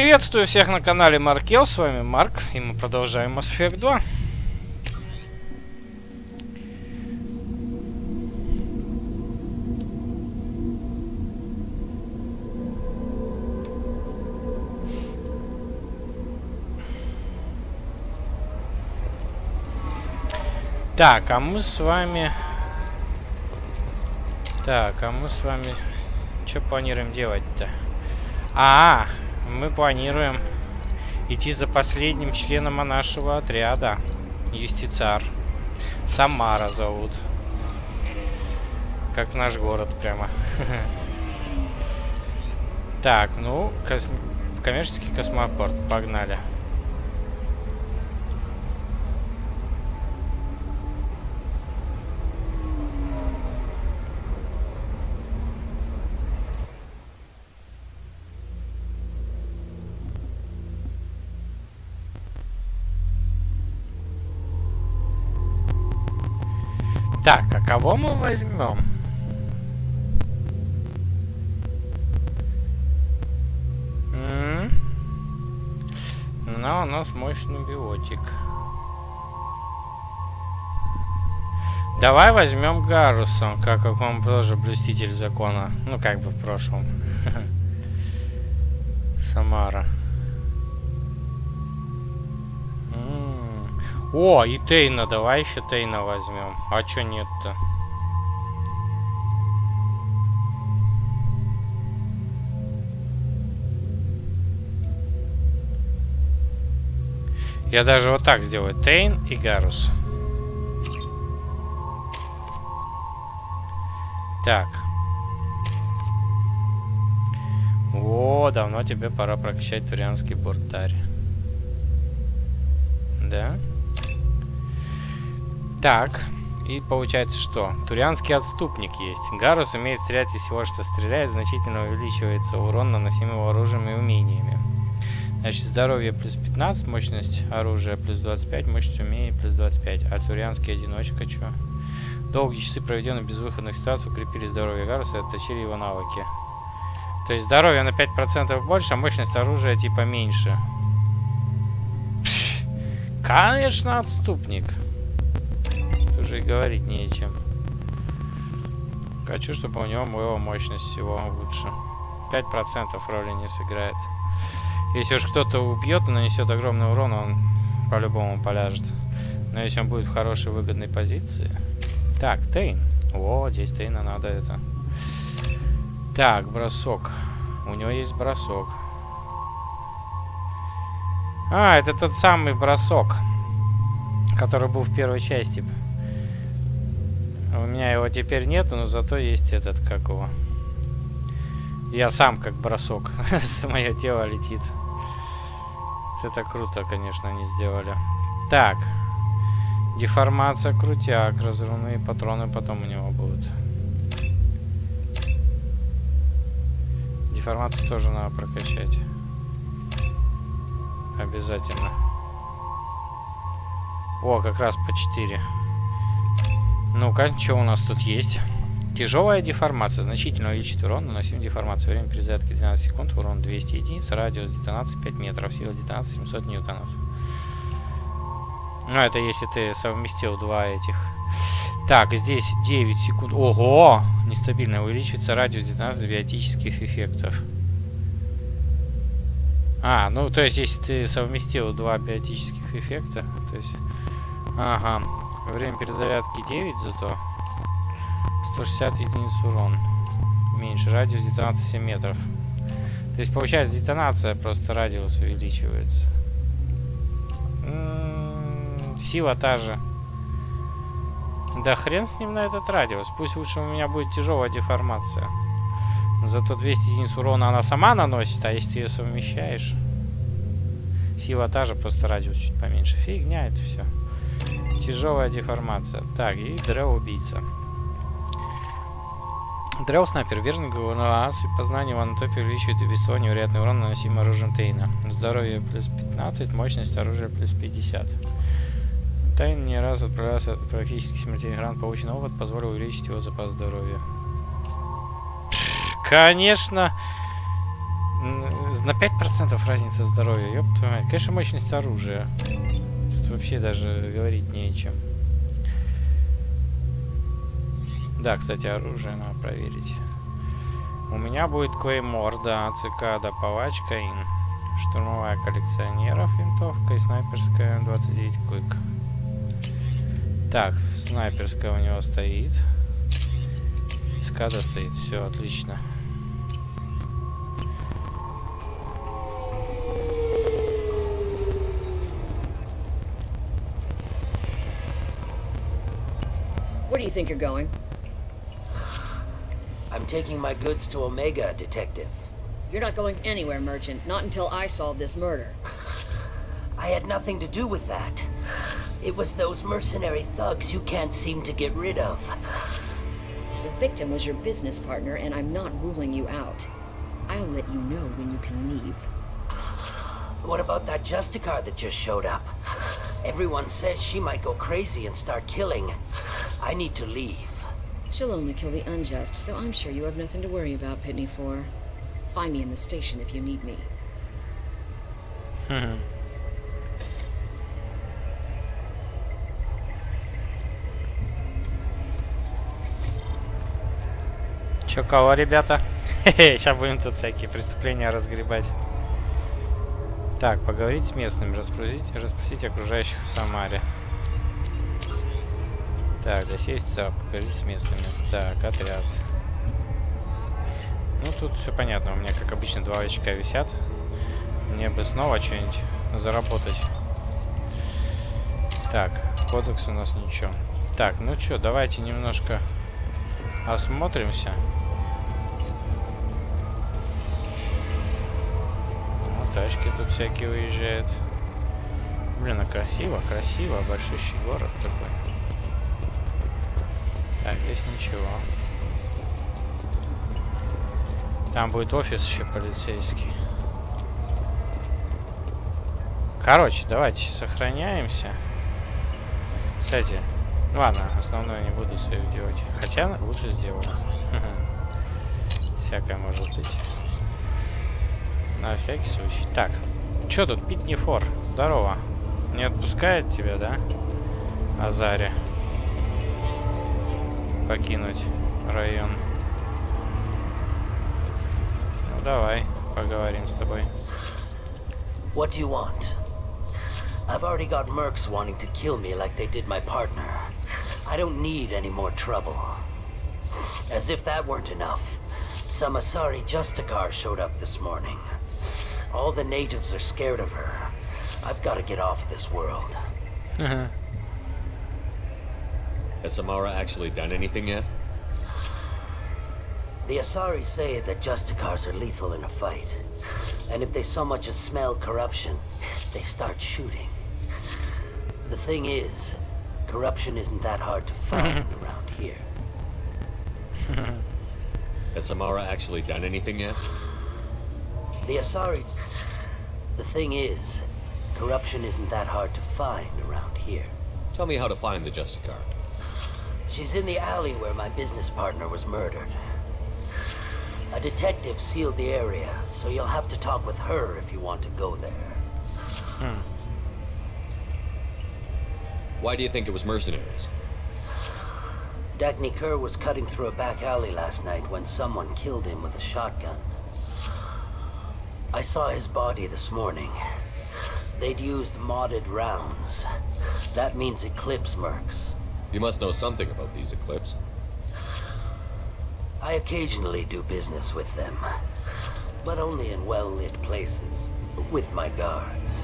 Приветствую всех на канале Маркел, с вами Марк, и мы продолжаем Mass Effect 2. Так, а мы с вами... Что планируем делать-то? Мы планируем идти за последним членом нашего отряда. Юстициар. Самара зовут. Как в наш город прямо. Так, ну, коммерческий космопорт. Погнали. Так, а кого мы возьмем? Ну, у нас мощный биотик. Давай возьмем Гаруса, как он тоже блюститель закона. Ну, как бы в прошлом. Самара. О, и Тейна, давай еще Тейна возьмем. А чё нет-то? Я даже вот так сделаю. Тейн и Гарус. Так. О, давно тебе пора прокачать турианский бортарь. Да? Так, и получается что? Турианский отступник есть. Гарус умеет стрелять из всего, что стреляет, значительно увеличивается урон, наносимого оружием и умениями. Значит, здоровье плюс 15, мощность оружия плюс 25, мощность умений плюс 25. А турианский одиночка что? Долгие часы, проведенные в безвыходных ситуациях, укрепили здоровье Гаруса и отточили его навыки. То есть здоровье на 5% больше, а мощность оружия типа меньше. Конечно, отступник. Уже и говорить не о чем. Хочу, чтобы у него была мощность всего лучше. 5% роли не сыграет. Если уж кто-то убьет и нанесет огромный урон, он по-любому поляжет. Но если он будет в хорошей выгодной позиции. Так, Тейн. О, здесь Тейна надо это. Так, бросок. У него есть бросок. А, это тот самый бросок, который был в первой части. У меня его теперь нету, но зато есть этот, как его. Я сам как бросок. Мое тело летит. Это круто, конечно, они сделали. Так. Деформация, крутяк. Разрывные патроны потом у него будут. Деформацию тоже надо прокачать. Обязательно. О, как раз по 4. Ну-ка, что у нас тут есть? Тяжелая деформация. Значительно увеличит урон, наносим деформацию. Время перезарядки 12 секунд, урон 200 единиц, радиус детонации 5 метров, сила детонации 700 ньютонов. Ну, это если ты совместил два этих. Так, здесь 9 секунд. Ого! Нестабильно увеличивается радиус детонации биотических эффектов. А, ну, то есть, если ты совместил два биотических эффекта, то есть... Ага. Время перезарядки 9 зато. 160 единиц урон. Меньше. Радиус детонации 7 метров. То есть получается детонация, просто радиус увеличивается. Сила та же. Да хрен с ним на этот радиус. Пусть лучше у меня будет тяжелая деформация. Зато 200 единиц урона она сама наносит, а если ты ее совмещаешь... Сила та же, просто радиус чуть поменьше. Фигня это все. Тяжелая деформация. Так, и Дрел-убийца. Дрел-снайпер. Верный глаз и познание в анатопии увеличивает вещество невероятный урон, наносимый оружием Тейна. Здоровье плюс 15, мощность оружия плюс 50. Тейн не раз отправлялся практически смертельный ран. Полученный опыт позволил увеличить его запас здоровья. Конечно, На 5% разница здоровья, ёб твою мать. Конечно, мощность оружия. Тут вообще даже говорить не о чем. Да, кстати, оружие надо проверить. У меня будет клеймор, да, цикада, палачка, штурмовая коллекционеров, винтовка и снайперская 29 клык. Так, снайперская у него стоит. Цикада стоит, все отлично. Where do you think you're going? I'm taking my goods to Omega, Detective. You're not going anywhere, Merchant. Not until I solve this murder. I had nothing to do with that. It was those mercenary thugs you can't seem to get rid of. The victim was your business partner, and I'm not ruling you out. I'll let you know when you can leave. What about that Justicar that just showed up? Everyone says she might go crazy and start killing. I need to leave. She'll only kill the unjust, so I'm sure you have nothing to worry about, Pitney 4. Find me in the station if you need me. Чё, кого, ребята? Сейчас будем тут всякие преступления разгребать. Так, поговорить с местными, расспросить окружающих в Самаре. Так, засесть, поговорить с местными. Так, отряд. Ну, тут все понятно. У меня, как обычно, 2 очка висят. Мне бы снова что-нибудь заработать. Так, кодекс у нас ничего. Так, ну что, давайте немножко осмотримся. Ну, тачки тут всякие уезжают. Блин, а красиво, красиво. Большущий город такой. Так, здесь ничего. Там будет офис еще полицейский. Короче, давайте сохраняемся. Кстати, ладно, основное не буду свое делать. Хотя лучше сделаю. Всякое может быть. На всякий случай. Так, что тут, Питни 4? Здорово. Не отпускает тебя, да? Азари. Покинуть район. Ну давай, поговорим с тобой. What do you want? I've already got mercs wanting to kill me like they did my partner. I don't need any more trouble. As if that weren't enough, some Asari Justicar showed up this morning. All the natives are scared of her. I've got to get off this world. Has Samara actually done anything yet? The Asari say that Justicars are lethal in a fight. And if they so much as smell corruption, they start shooting. The thing is, corruption isn't that hard to find around here. Has Samara actually done anything yet? The Asari... The thing is, corruption isn't that hard to find around here. Tell me how to find the Justicar. She's in the alley where my business partner was murdered. A detective sealed the area, so you'll have to talk with her if you want to go there. Why do you think it was mercenaries? Dagny Kerr was cutting through a back alley last night when someone killed him with a shotgun. I saw his body this morning. They'd used modded rounds. That means Eclipse mercs. You must know something about these Eclipse. I occasionally do business with them, but only in well-lit places, with my guards,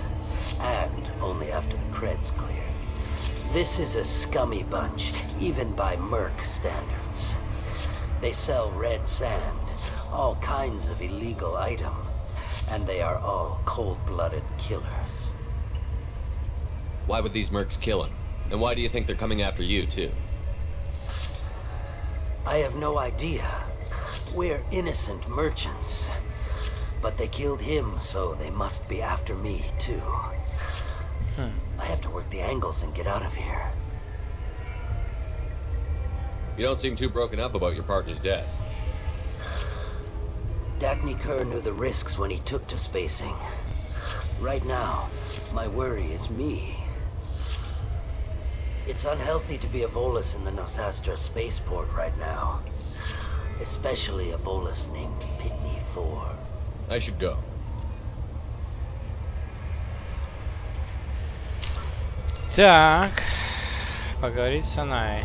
and only after the cred's clear. This is a scummy bunch, even by merc standards. They sell red sand, all kinds of illegal items, and they are all cold-blooded killers. Why would these mercs kill him? And why do you think they're coming after you, too? I have no idea. We're innocent merchants. But they killed him, so they must be after me, too. I have to work the angles and get out of here. You don't seem too broken up about your partner's death. Dagny Kerr knew the risks when he took to spacing. Right now, my worry is me. It's unhealthy to be a Volus in the Nosastra spaceport right now. Especially a Volus named ME2. I should go. Так, поговорить с Анаей.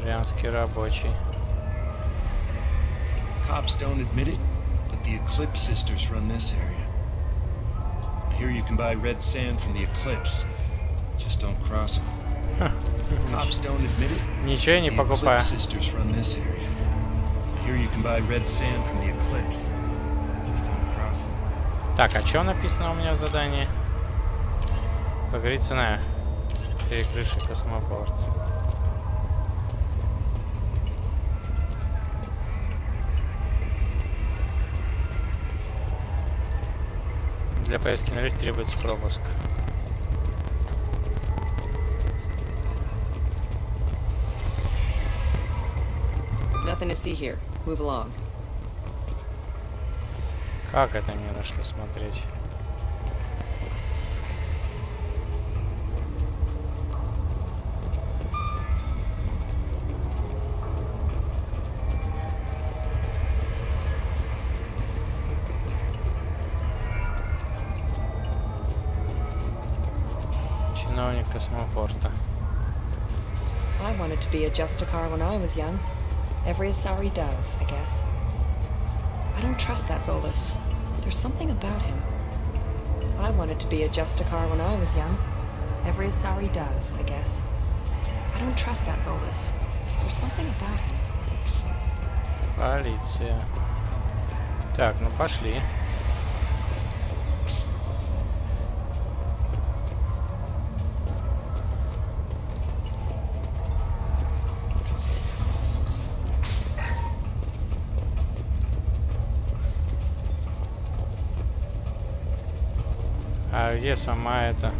Турианский рабочий. Cops don't admit it, but the Eclipse sisters run this area. I hear you can buy red sand from the Eclipse. Just don't cross them. Cops don't admit it. Ничего я не The покупаю. Eclipse sisters run this area. I hear you can buy red sand from the Eclipse. Just don't cross them. Так, а что написано у меня в задании? Поговорить с Анаей. Перекрывший космопорт. Для поездки на лифте требуется пропуск. Nothing to see here. Move along. Как это не на что смотреть? Чиновник космопорта. I wanted to be a Justicar when I was young. Every Asari does, I guess. I don't trust that Volus. There's something about him. I wanted to be a Justicar when I was young. Every Asari does, I guess. I don't trust that Volus. There's something about him. Полиция. Так, ну пошли. А где сама эта?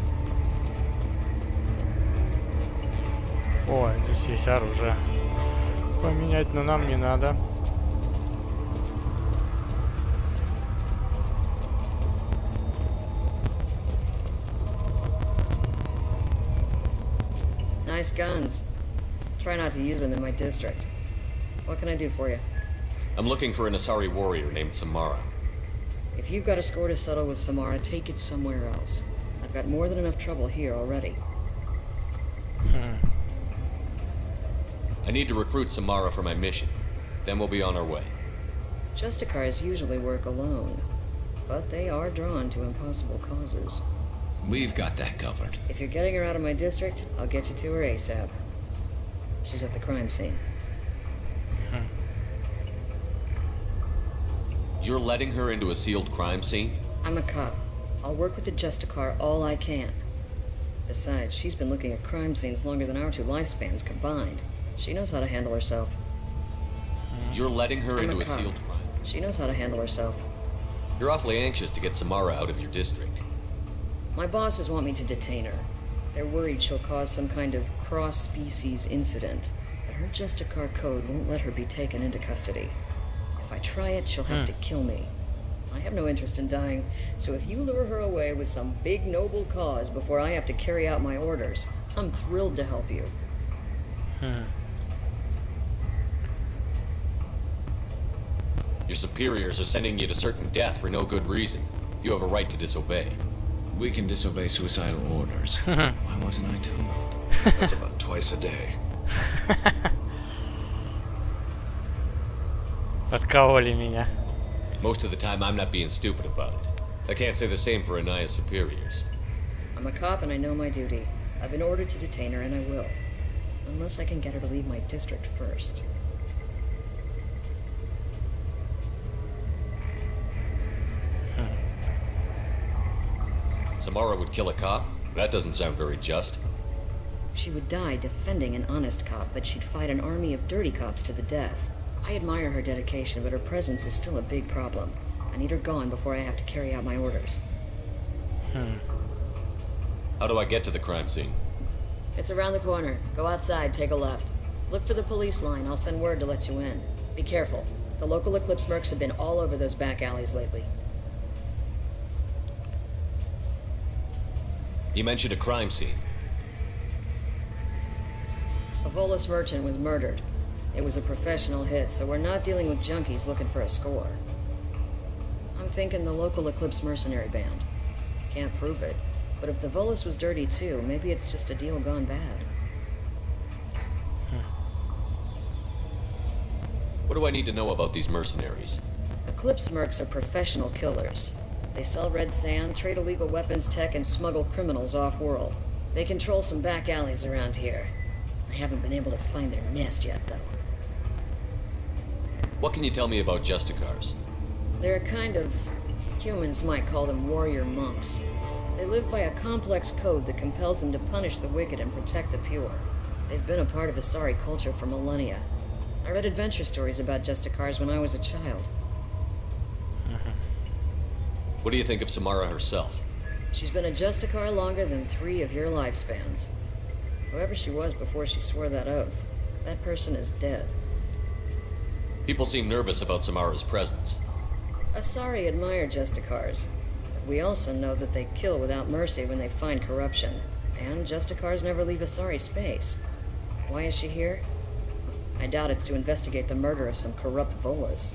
О, здесь есть оружие. Поменять, но нам не надо. Nice guns. Try not to use them in my district. What can I do for you? I'm looking for an Asari warrior named Samara. If you've got a score to settle with Samara, take it somewhere else. I've got more than enough trouble here already. I need to recruit Samara for my mission. Then we'll be on our way. Justicars usually work alone, but they are drawn to impossible causes. We've got that covered. If you're getting her out of my district, I'll get you to her ASAP. She's at the crime scene. You're letting her into a sealed crime scene? I'm a cop. I'll work with the Justicar all I can. Besides, she's been looking at crime scenes longer than our two lifespans combined. She knows how to handle herself. You're letting her I'm into a a cop. sealed crime. She knows how to handle herself. You're awfully anxious to get Samara out of your district. My bosses want me to detain her. They're worried she'll cause some kind of cross-species incident, but her Justicar code won't let her be taken into custody. If I try it, she'll have to kill me. I have no interest in dying, so if you lure her away with some big noble cause before I have to carry out my orders, I'm thrilled to help you. Your superiors are sending you to certain death for no good reason. You have a right to disobey. We can disobey suicidal orders. Why wasn't I told? That's about twice a day. Подкололи меня. Most of the time, I'm not being stupid about it. I can't say the same for Anaya's superiors. I'm a cop and I know my duty. I've been ordered to detain her and I will. Unless I can get her to leave my district first. Samara would kill a cop? That doesn't sound very just. She would die defending an honest cop, but she'd fight an army of dirty cops to the death. I admire her dedication, but her presence is still a big problem. I need her gone before I have to carry out my orders. How do I get to the crime scene? It's around the corner. Go outside, take a left. Look for the police line. I'll send word to let you in. Be careful. The local Eclipse mercs have been all over those back alleys lately. You mentioned a crime scene. A Volus merchant was murdered. It was a professional hit, so we're not dealing with junkies looking for a score. I'm thinking the local Eclipse mercenary band. Can't prove it, but if the Volus was dirty too, maybe it's just a deal gone bad. What do I need to know about these mercenaries? Eclipse mercs are professional killers. They sell red sand, trade illegal weapons tech, and smuggle criminals off-world. They control some back alleys around here. I haven't been able to find their nest yet, though. What can you tell me about Justicars? They're a kind of... humans might call them warrior monks. They live by a complex code that compels them to punish the wicked and protect the pure. They've been a part of Asari culture for millennia. I read adventure stories about Justicars when I was a child. What do you think of Samara herself? She's been a Justicar longer than 3 of your lifespans. Whoever she was before she swore that oath, that person is dead. People seem nervous about Samara's presence. Asari admire Justicars, but we also know that they kill without mercy when they find corruption, and Justicars never leave Asari space. Why is she here? I doubt it's to investigate the murder of some corrupt Volas.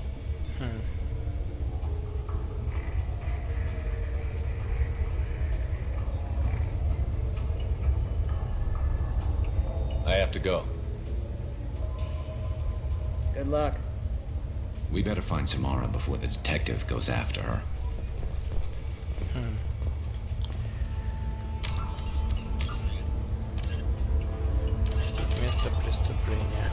I have to go. Good luck. We better find Samara before the detective goes after her. Посетить место преступления.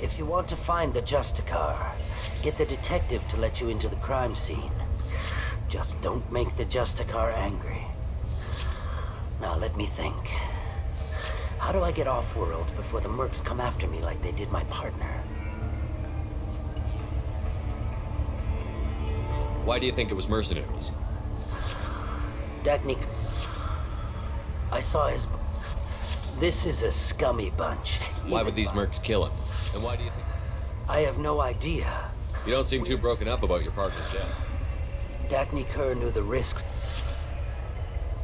If you want to find the Justicar, get the detective to let you into the crime scene. Just don't make the Justicar angry. Now let me think. How do I get off-world before the mercs come after me like they did my partner? Why do you think it was mercenaries? Dagnik, I saw his... This is a scummy bunch. Why would these mercs kill him? And why do you think... I have no idea. You don't seem too broken up about your partner's death. Dagnik knew the risks.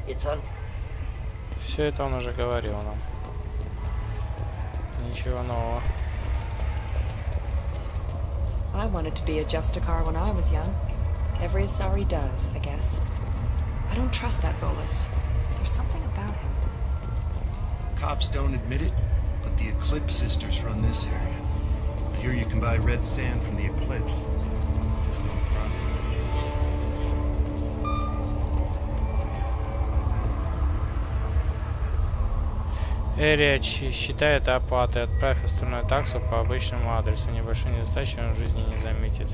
It's Все это он уже говорил нам. Ничего нового. I wanted to be a Justicar when I was young. Every Asari does, I guess. I don't trust that Volus. There's something about him. Cops don't admit it, but the Eclipse sisters run this area. I hear you can buy red sand from the Eclipse. Just don't cross it. Эрия считай это оплатой. Отправь остальную таксу по обычному адресу. Небольшой недостачи он в жизни не заметит.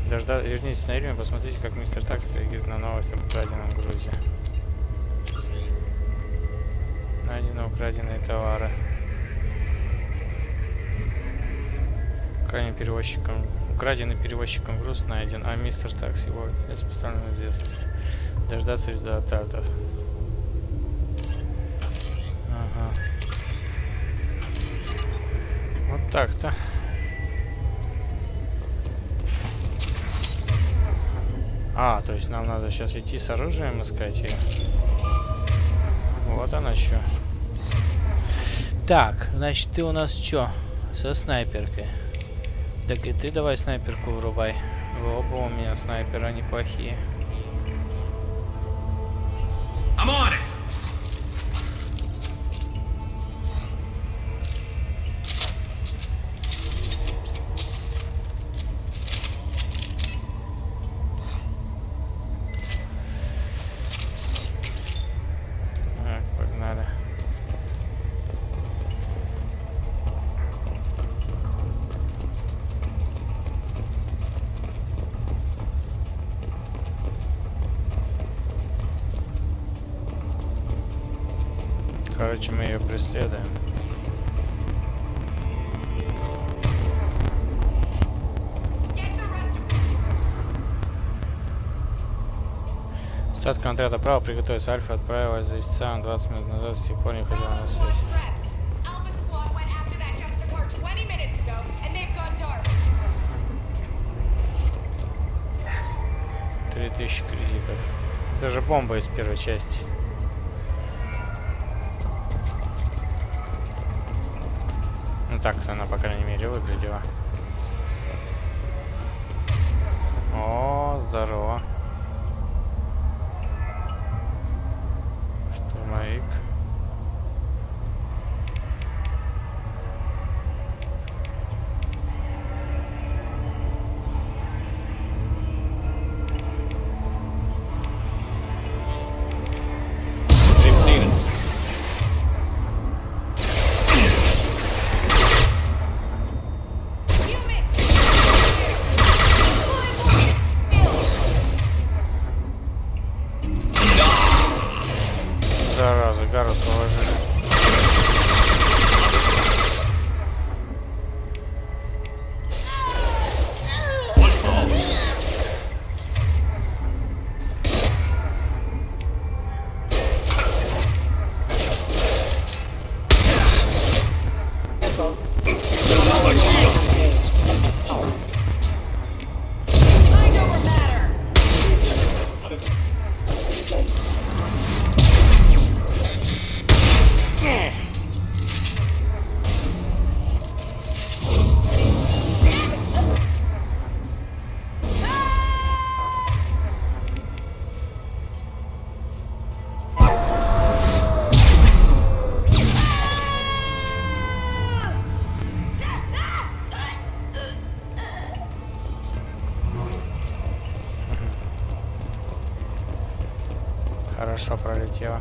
Вернитесь на Ирвин, посмотрите, как мистер Такс реагирует на новость об украденном грузе. Найдены украденные товары. Украденный перевозчиком груз найден, а мистер Такс его поставлен в известность. Дождаться результатов. Ага. Вот так-то. А, то есть нам надо сейчас идти с оружием искать ее. Вот она что. Так, значит, ты у нас что? Со снайперкой. Так и ты давай снайперку врубай. Вы оба у меня снайперы неплохие. I'm on it! Короче, мы ее преследуем. Остатка отряда право приготовиться. Альфа отправилась за истцам 20 минут назад, с тех пор не ходила на связь. 3000 кредитов. Это же бомба из первой части. Ну так она, по крайней мере, выглядела. О, здорово. Штурмовик. Зараза, Гарус положили. Хорошо пролетело.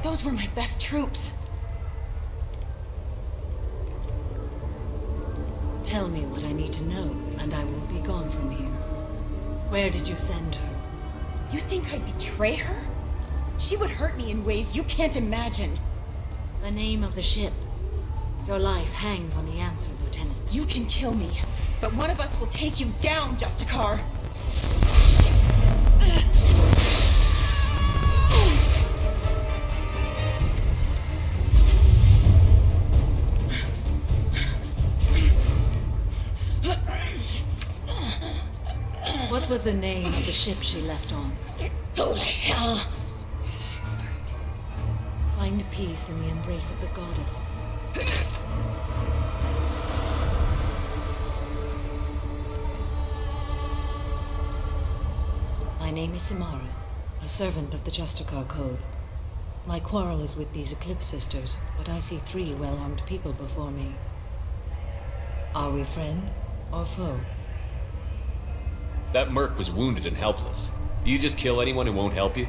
Those were my best troops. Tell me what I need to know, and I will be gone from here. Where did you send her? You think I'd betray her? She would hurt me in ways you can't imagine. The name of the ship. Your life hangs on the answer, Lieutenant. You can kill me, but one of us will take you down, Justicar. What was the name of the ship she left on? Go to hell. Find peace in the embrace of the goddess. My name is Samara, a servant of the Justicar Code. My quarrel is with these Eclipse Sisters, but I see 3 well-armed people before me. Are we friend or foe? That merc was wounded and helpless. Do you just kill anyone who won't help you?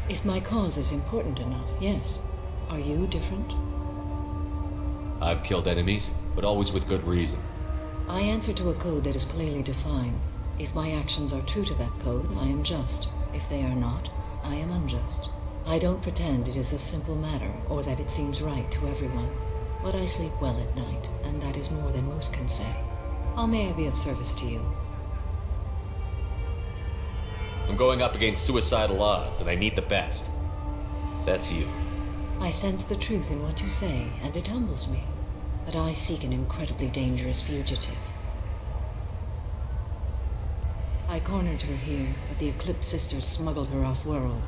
If my cause is important enough, yes. Are you different? I've killed enemies, but always with good reason. I answer to a code that is clearly defined. If my actions are true to that code, I am just. If they are not, I am unjust. I don't pretend it is a simple matter, or that it seems right to everyone. But I sleep well at night, and that is more than most can say. How may I be of service to you? I'm going up against suicidal odds, and I need the best. That's you. I sense the truth in what you say, and it humbles me. But I seek an incredibly dangerous fugitive. I cornered her here, but the Eclipse Sisters smuggled her off-world.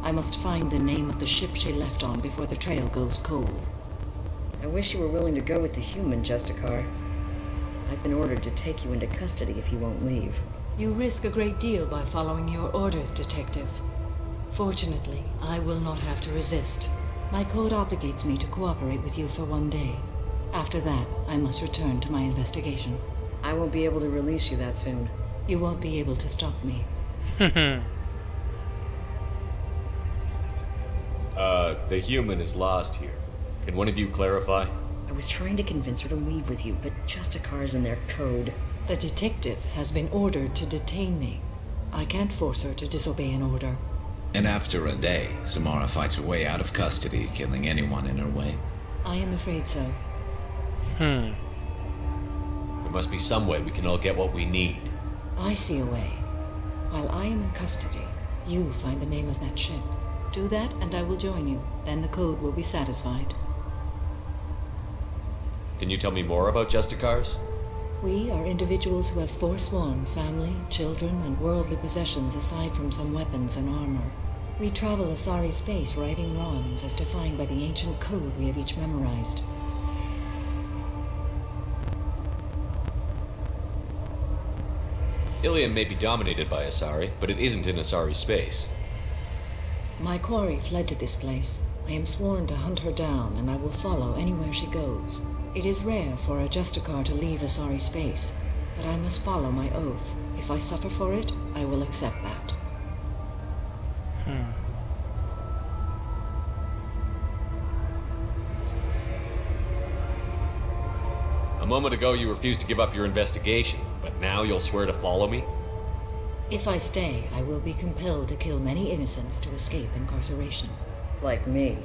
I must find the name of the ship she left on before the trail goes cold. I wish you were willing to go with the human, Justicar. I've been ordered to take you into custody if you won't leave. You risk a great deal by following your orders, Detective. Fortunately, I will not have to resist. My code obligates me to cooperate with you for 1 day. After that, I must return to my investigation. I won't be able to release you that soon. You won't be able to stop me. The human is lost here. Can one of you clarify? I was trying to convince her to leave with you, but Justicar's in their code. The detective has been ordered to detain me. I can't force her to disobey an order. And after a day, Samara fights her way out of custody, killing anyone in her way. I am afraid so. There must be some way we can all get what we need. I see a way. While I am in custody, you find the name of that ship. Do that and I will join you. Then the code will be satisfied. Can you tell me more about Justicars? We are individuals who have forsworn family, children, and worldly possessions aside from some weapons and armor. We travel Asari space righting wrongs as defined by the ancient code we have each memorized. Ilium may be dominated by Asari, but it isn't in Asari space. My quarry fled to this place. I am sworn to hunt her down, and I will follow anywhere she goes. It is rare for a Justicar to leave Asari space, but I must follow my oath. If I suffer for it, I will accept that. A moment ago you refused to give up your investigation, but now you'll swear to follow me? If I stay, I will be compelled to kill many innocents to escape incarceration. Like me.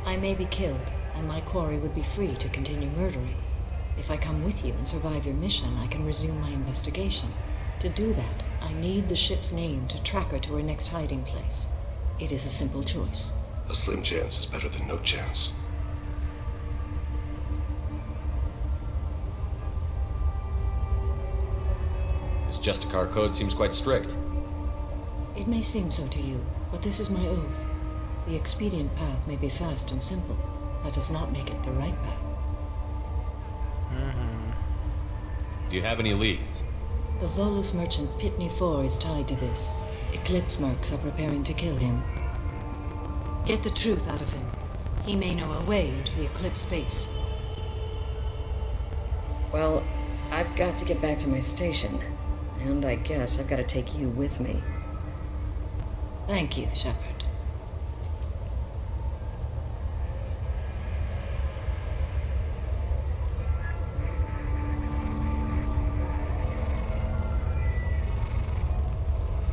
I may be killed, and my quarry would be free to continue murdering. If I come with you and survive your mission, I can resume my investigation. To do that, I need the ship's name to track her to her next hiding place. It is a simple choice. A slim chance is better than no chance. This Justicar code seems quite strict. It may seem so to you, but this is my oath. The expedient path may be fast and simple. That does not make it the right path. Do you have any leads? The Volus merchant Pitney 4 is tied to this. Eclipse mercs are preparing to kill him. Get the truth out of him. He may know a way into the Eclipse space. Well, I've got to get back to my station. And I guess I've got to take you with me. Thank you, Shepard.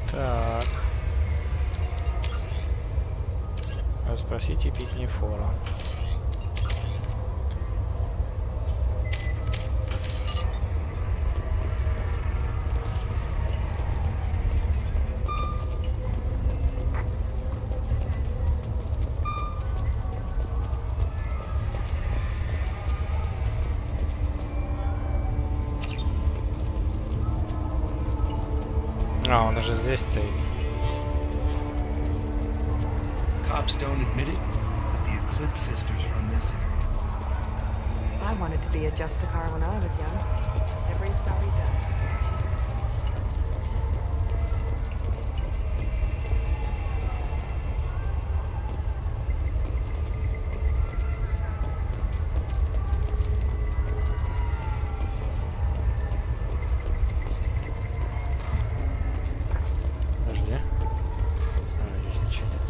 Так. Расспросите Питни Фора. А, он уже здесь стоит. Cops don't admit it, but the Eclipse sisters run this area. I wanted to be a Justicar when I was young. Every Asari does, I guess. Подожди. А, здесь ничего нет.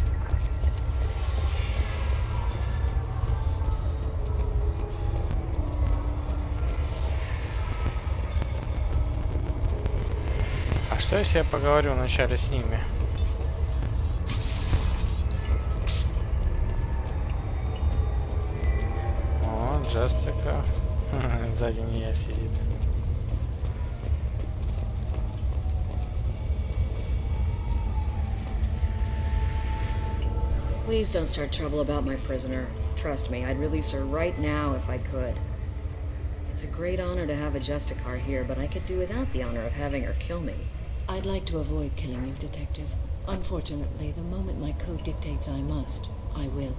А что если я поговорю вначале с ними? О, Джастика. Сзади нее сидит. Please don't start trouble about my prisoner. Trust me, I'd release her right now if I could. It's a great honor to have a Justicar here, but I could do without the honor of having her kill me. I'd like to avoid killing you, Detective. Unfortunately, the moment my code dictates I must, I will.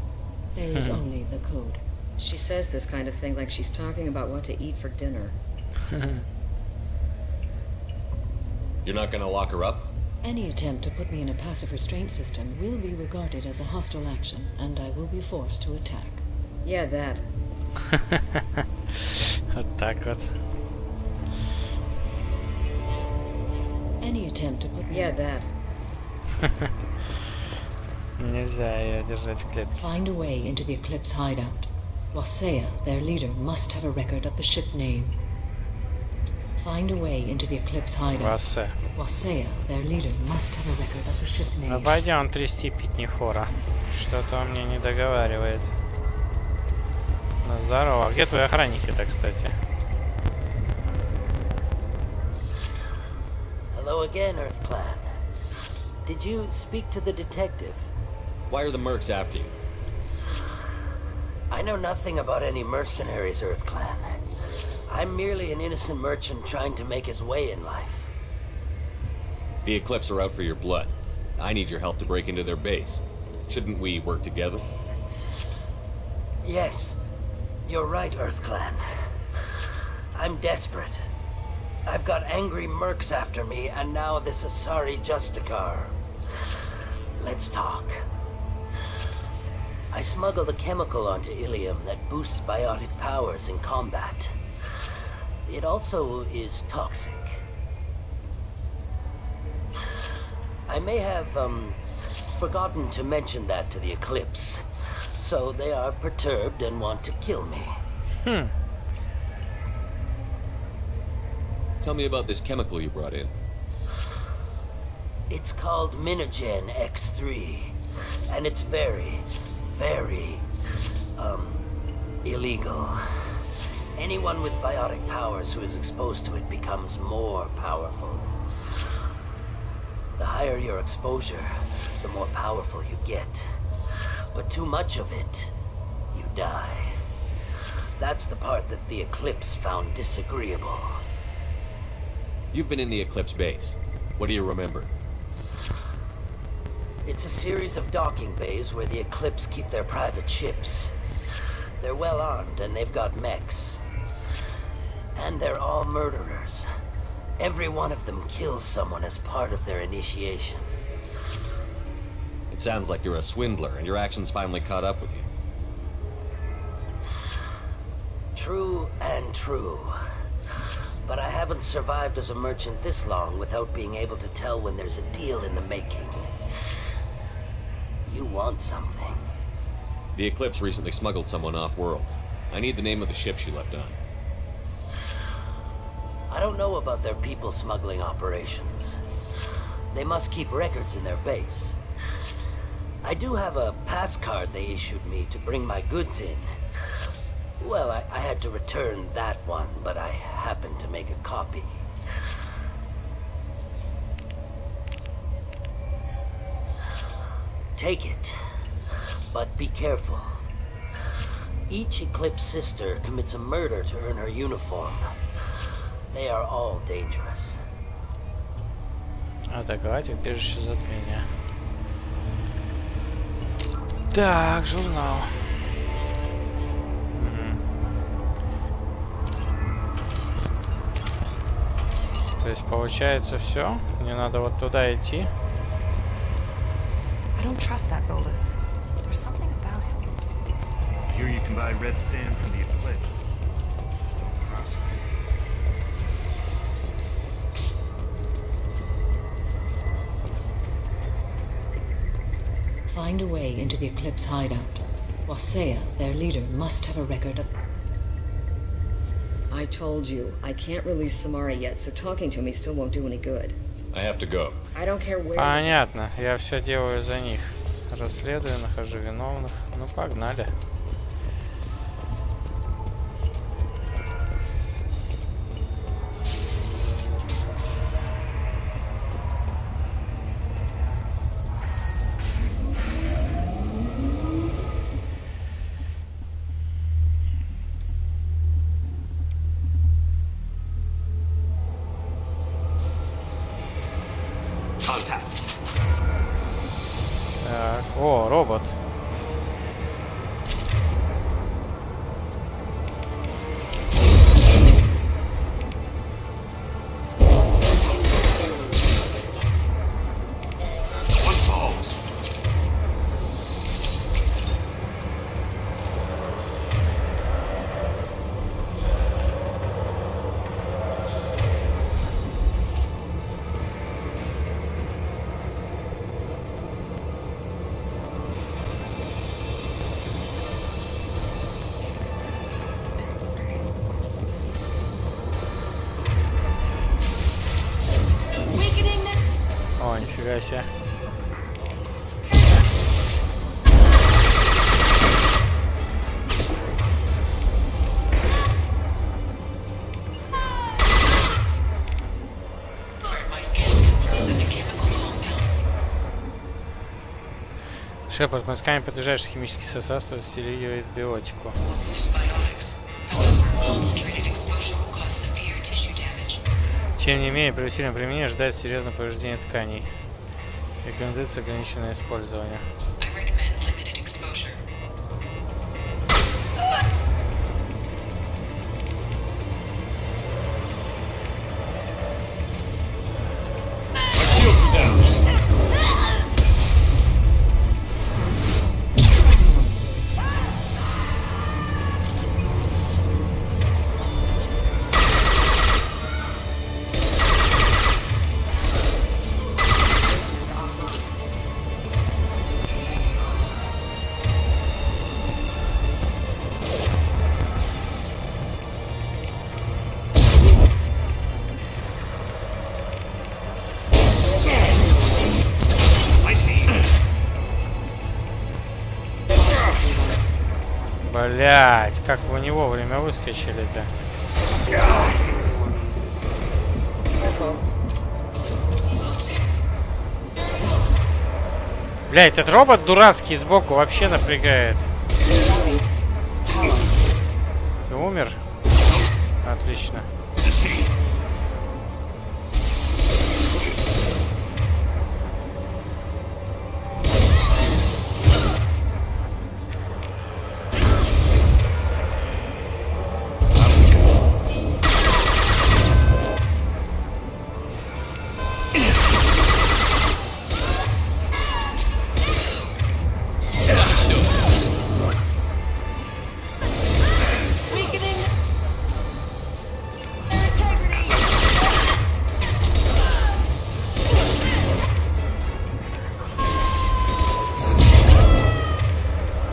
There is only the code. She says this kind of thing like she's talking about what to eat for dinner. You're not gonna lock her up? Any attempt to put me in a passive restraint system will be regarded as a hostile action, and I will be forced to attack. Yeah, that. Вот так вот. Any attempt to put me Yeah, that. Нельзя ее держать в клетке. Find a way into the Eclipse hideout. Wasea, their leader, must have a record of the ship name. Find a way into the Eclipse hideout. Васе. Wasea, their leader, must have a record of the ship Ну name. пойдем трясти Питнифора. Что-то он мне не договаривает. Ну здорово. А где твои охранники-то, кстати? Hello again, Earth Clan. Did you speak to the detective? Why are the mercs after you? I know nothing about any mercenaries, Earth Clan. I'm merely an innocent merchant trying to make his way in life. The Eclipse are out for your blood. I need your help to break into their base. Shouldn't we work together? Yes, you're right, Earth Clan. I'm desperate. I've got angry mercs after me, and now this Asari Justicar. Let's talk. I smuggled a chemical onto Ilium that boosts biotic powers in combat. It also is toxic. I may have, forgotten to mention that to the Eclipse, so they are perturbed and want to kill me. Tell me about this chemical you brought in. It's called Minogen X3, and it's very, very, illegal. Anyone with biotic powers who is exposed to it becomes more powerful. The higher your exposure, the more powerful you get. But too much of it, you die. That's the part that the Eclipse found disagreeable. You've been in the Eclipse base. What do you remember? It's a series of docking bays where the Eclipse keep their private ships. They're well armed and they've got mechs. And they're all murderers. Every one of them kills someone as part of their initiation. It sounds like you're a swindler and your actions finally caught up with you. True and true. But I haven't survived as a merchant this long without being able to tell when there's a deal in the making. You want something. The Eclipse recently smuggled someone off-world. I need the name of the ship she left on. I don't know about their people smuggling operations. They must keep records in their base. I do have a pass card they issued me to bring my goods in. Well, I had to return that one, but I happened to make a copy. Take it, but be careful. Each Eclipse sister commits a murder to earn her uniform. They are all dangerous. Атаковать убежище затмения. Так, журнал. То есть получается все. Мне надо вот туда идти. I don't trust that Volus. There's something about him. Here you can buy red sand from the Eclipse. Just don't cross it. Find a way into the Eclipse hideout. Wasea, their leader, must have a record of... I told you, I can't release Samara yet, so talking to me still won't do any good. I have to go. I don't care where... Понятно. Я все делаю за них. Расследую, нахожу виновных. Ну, погнали. Так, о, робот. О, нифига себе. Шепард, мы сканем подлежащий химический состав, усиливает биотику. Тем не менее, при усиленном применении ожидается серьезное повреждение тканей. Рекомендуется ограниченное использование. Блять, как вы не вовремя выскочили-то? Блять, этот робот дурацкий сбоку вообще напрягает. Ты умер? Отлично.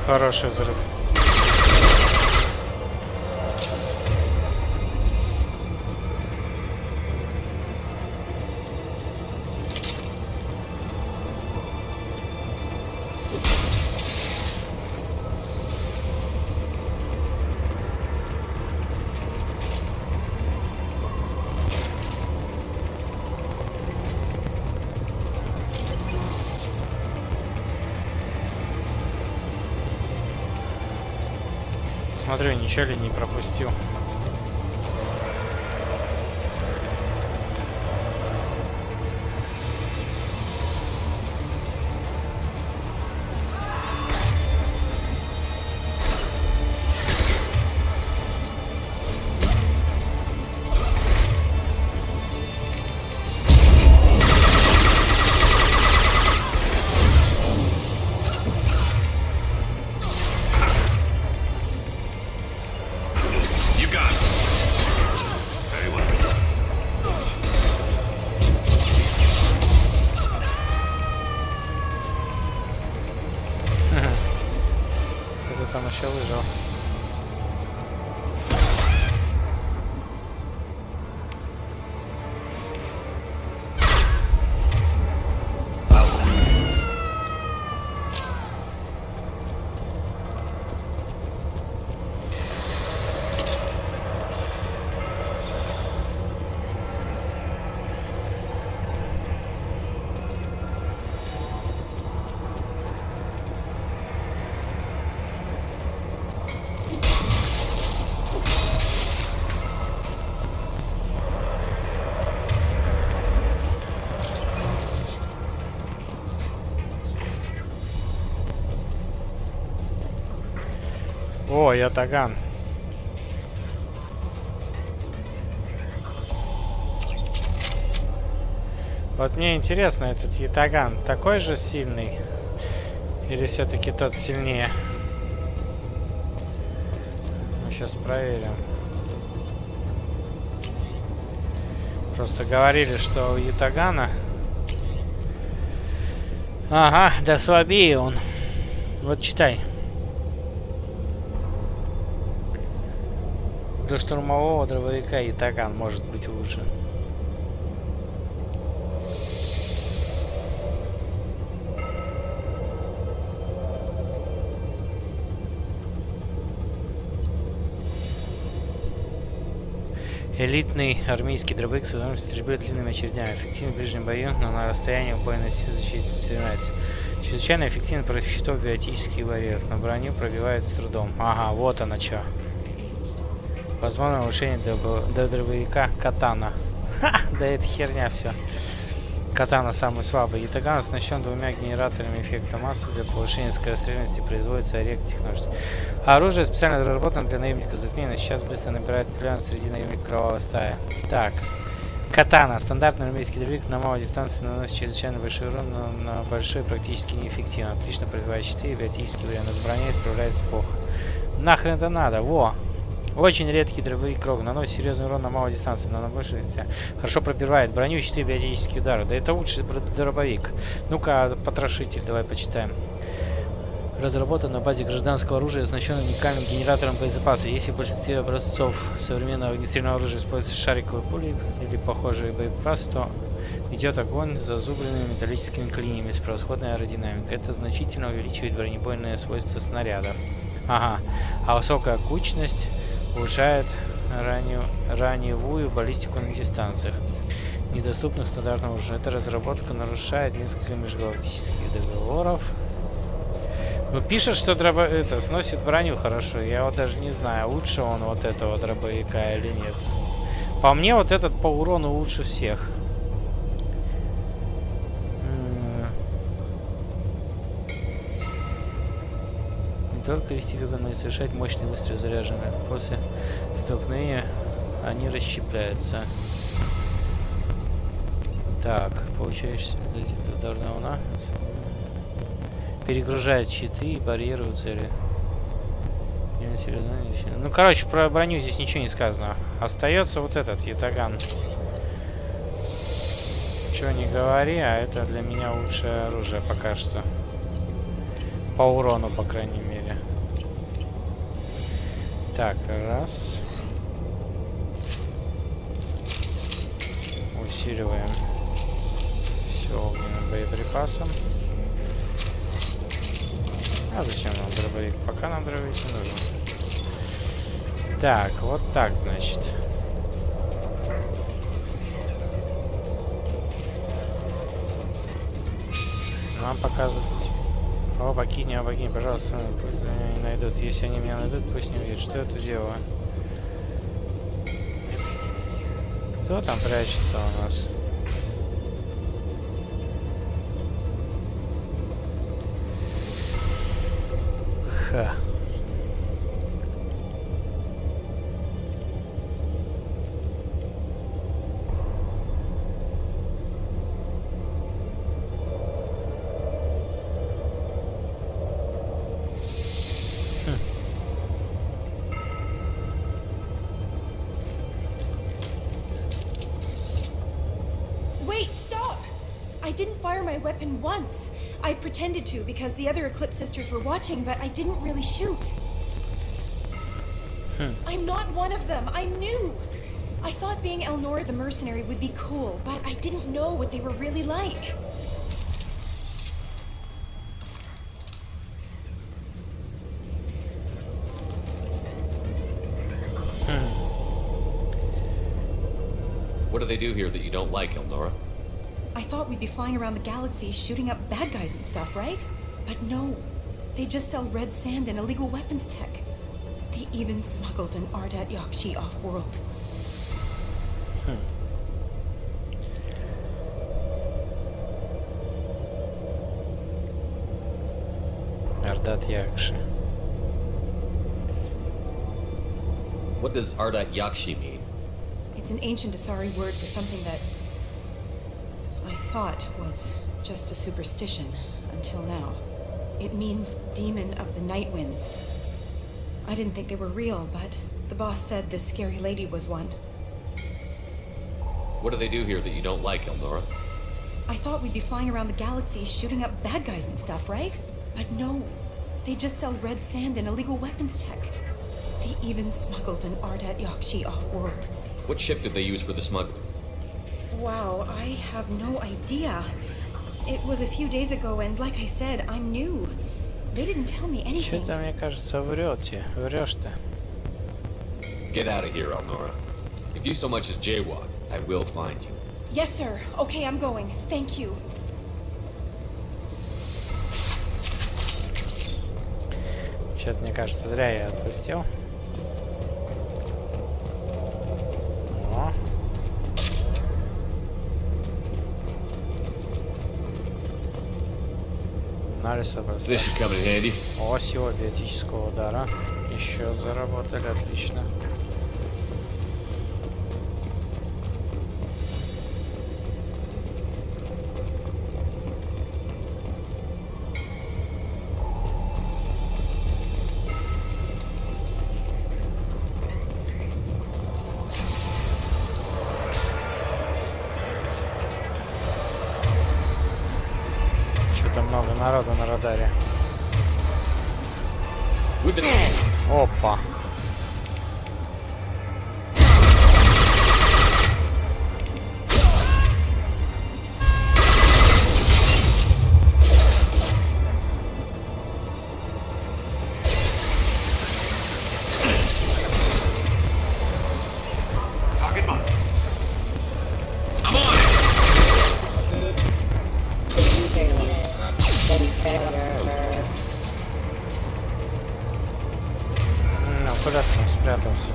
Хороший взрыв. Смотрю, ничего ли не пропустил. Там еще выжил. О, я Таган. Вот мне интересно, этот Ятаган такой же сильный? Или все-таки тот сильнее? Мы сейчас проверим. Просто говорили, что у Ятагана... Ага, да слабее он. Вот читай. Для штурмового дробовика Ятаган может быть лучше. Элитный армейский дробовик с возможностью стрельбы длинными очередями. Эффективен в ближнем бою, но на расстоянии убойной силы защиты стреляется. Чрезвычайно эффективен против щитов биотических барьеров. На броню пробивает с трудом. Ага, вот оно что. Возможно улучшение до дробовика катана. Ха! Да это херня все. Катана самый слабый. Ятаган оснащен двумя генераторами эффекта массы. Для повышения скорострельности производится орех технологий. Оружие специально разработано для наемника затмения. Сейчас быстро набирает популярность среди наемников кровавая стая. Так. Катана. Стандартный армейский дробовик на малой дистанции наносит чрезвычайно большой урон, но на большой практически неэффективно. Отлично пробивает щиты и биотические варианты. С броней справляется плохо. Нахрен это надо? Во! Очень редкий дробовик Рог. Наносит серьезный урон на малой дистанции, но на большой хорошо пробивает броню, щиты, биотические удары. Да это лучший дробовик. Ну-ка, потрошитель, давай почитаем. Разработан на базе гражданского оружия, оснащен уникальным генератором боезапаса. Если в большинстве образцов современного огнестрельного оружия используются шариковые пули или похожие боеприпасы, то идет огонь с зазубренными металлическими клиньями с превосходной аэродинамикой. Это значительно увеличивает бронебойные свойства снарядов. Ага. А высокая кучность улучшает раневую баллистику на дистанциях, недоступных стандартному оружию. Эта разработка нарушает несколько межгалактических договоров. Ну, пишет, что это сносит броню хорошо. Я вот даже не знаю, лучше он вот этого дробовика или нет. По мне, вот этот по урону лучше всех. Не только вести бега, но и совершать мощные выстрелы заряженные. После столкновения они расщепляются. Так, получаешься ударная волна. Перегружает щиты и барьеры у цели. Ну, короче, про броню здесь ничего не сказано. Остается вот этот ятаган. Чего не говори, а это для меня лучшее оружие пока что. По урону, по крайней мере. Так, раз. Усиливаем все огненным боеприпасом. А зачем нам дробовик? Пока нам дробовик не нужен. Так, вот так, значит. Нам показывают. О, покинь, пожалуйста, пусть меня не найдут. Если они меня найдут, пусть не увидят, что я тут делаю. Кто там прячется у нас? Ха. Wait, stop! I didn't fire my weapon once. I pretended to because the other Eclipse sisters were watching, but I didn't really shoot. I'm not one of them. I knew. I thought being Elnora the mercenary would be cool, but I didn't know what they were really like. What do they do here that you don't like, Elnora? I thought we'd be flying around the galaxy shooting up bad guys and stuff, right? But no. They just sell red sand and illegal weapons tech. They even smuggled an Ardat Yakshi off-world. Ardat Yakshi. What does Ardat Yakshi mean? It's an ancient Asari word for something that I thought was just a superstition until now. It means demon of the night winds. I didn't think they were real, but the boss said this scary lady was one. What do they do here that you don't like, Elnora? I thought we'd be flying around the galaxy shooting up bad guys and stuff, right? But no. They just sell red sand and illegal weapons tech. They even smuggled an Ardat Yakshi off-world. What ship did they use for the smuggling? Wow, I have no idea. It was a few days ago, and like I said, I'm new. They didn't tell me anything. Что-то, мне кажется, врете. Врешь ты. Get out of here, Elnora. If If you so much as jaywalk, I will find you. Yes, sir. Okay, I'm going. Thank you. Что-то, мне кажется, зря я отпустил. О. Анализ образца. This should come in handy. О, сила биотического удара. Еще заработали, отлично. Что-то много народу на радаре. Опа. Target mark. I'm on Ну, куда ты там спрятался?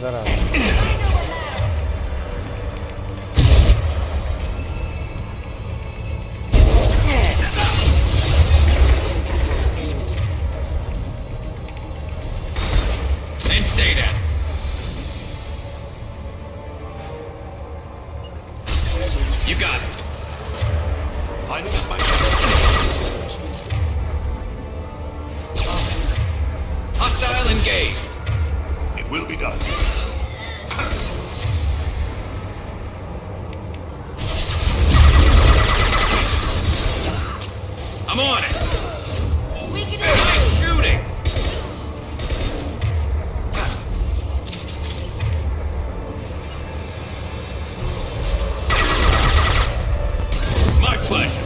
Зараза. and stay there. You got it. Lining up my Hostile engaged. It will be done. I'm on it. Nice shooting. My pleasure.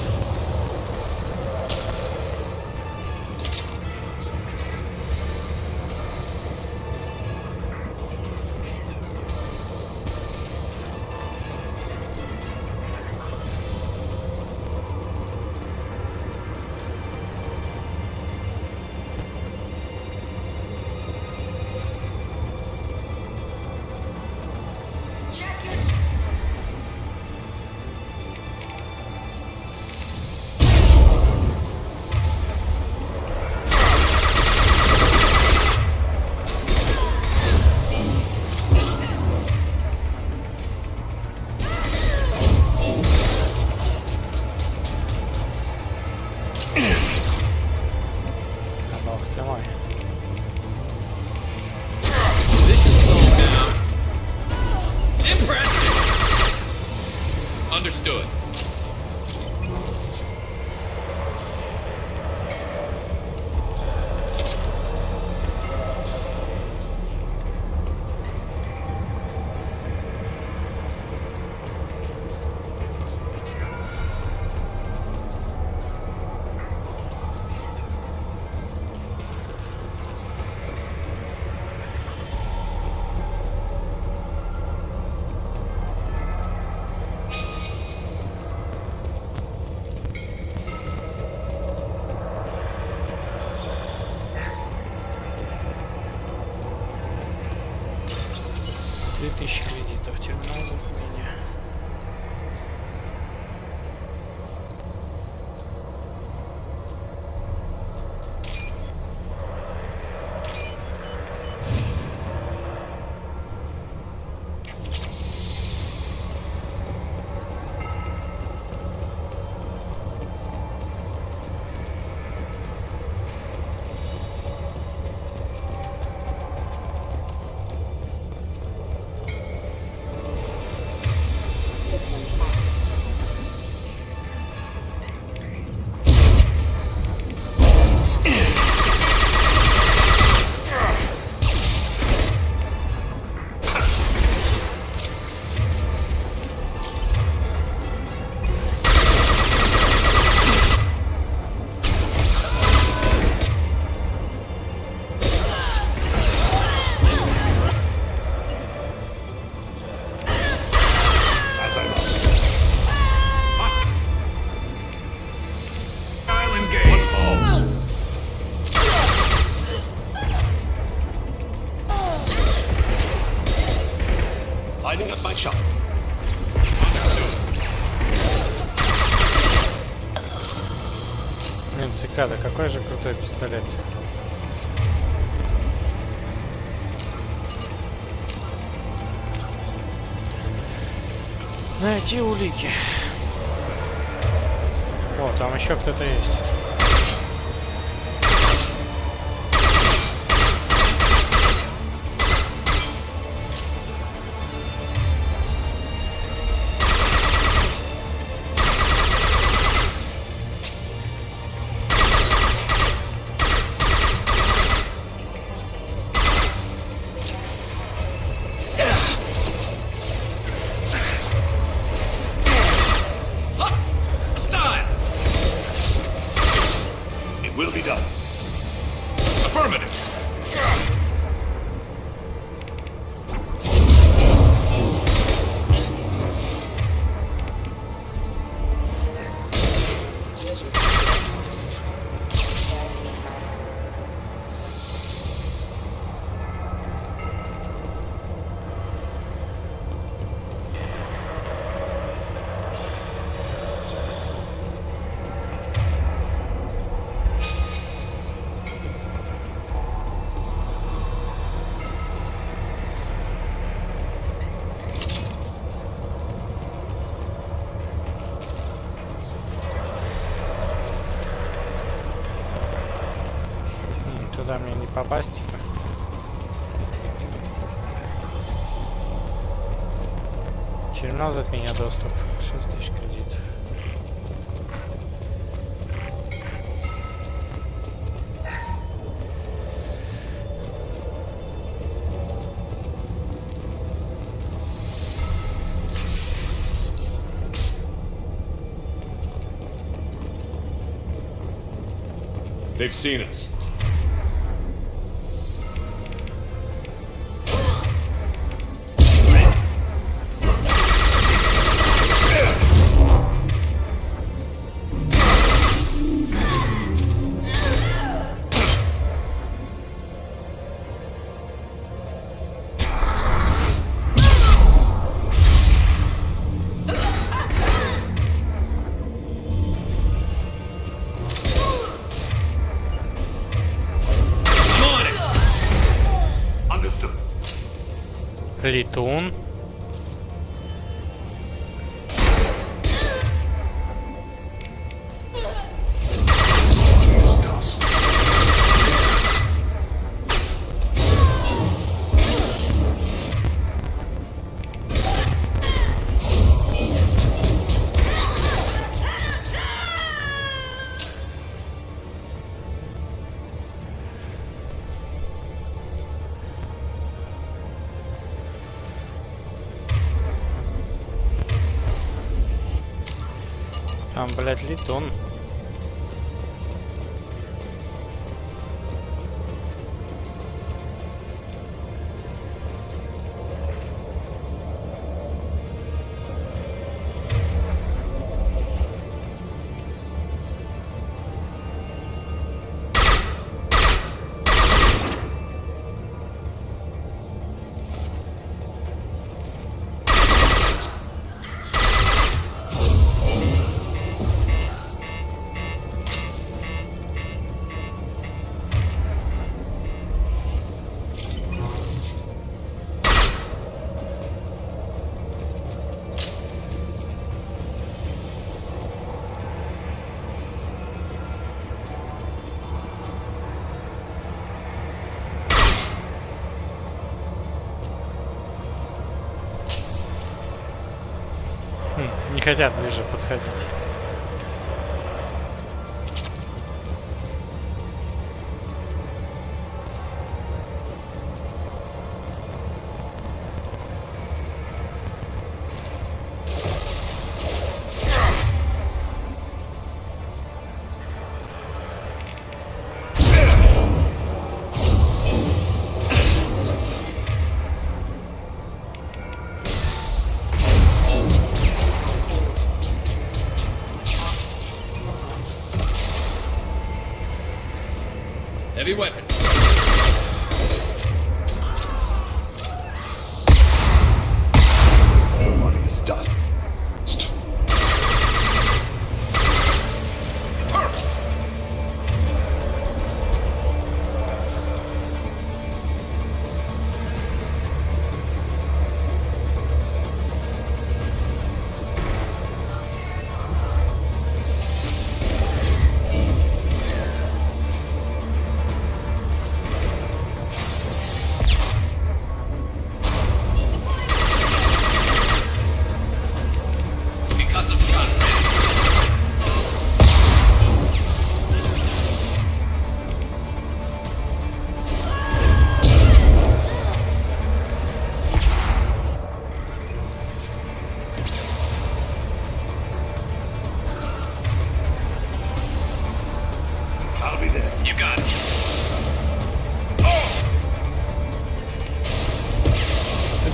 Бог ты мой. This should slow him down. Impressive. Understood. Тысячи кредитов терминалов меня. Lining up my shot. Блин, цикада, какой же крутой пистолет. Найти улики. О, там еще кто-то есть. Will be done. Affirmative. Туда мне не попасть, типа. Терминал затмения доступ. 6000 кредитов. They've seen us. Летун. Там, блядь, летун. Не хотят ближе подходить. Heavy weapon.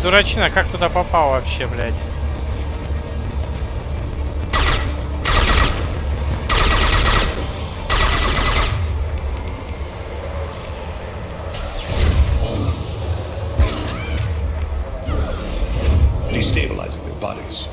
дурачина, как туда попал вообще, блядь? Destabilizing their bodies.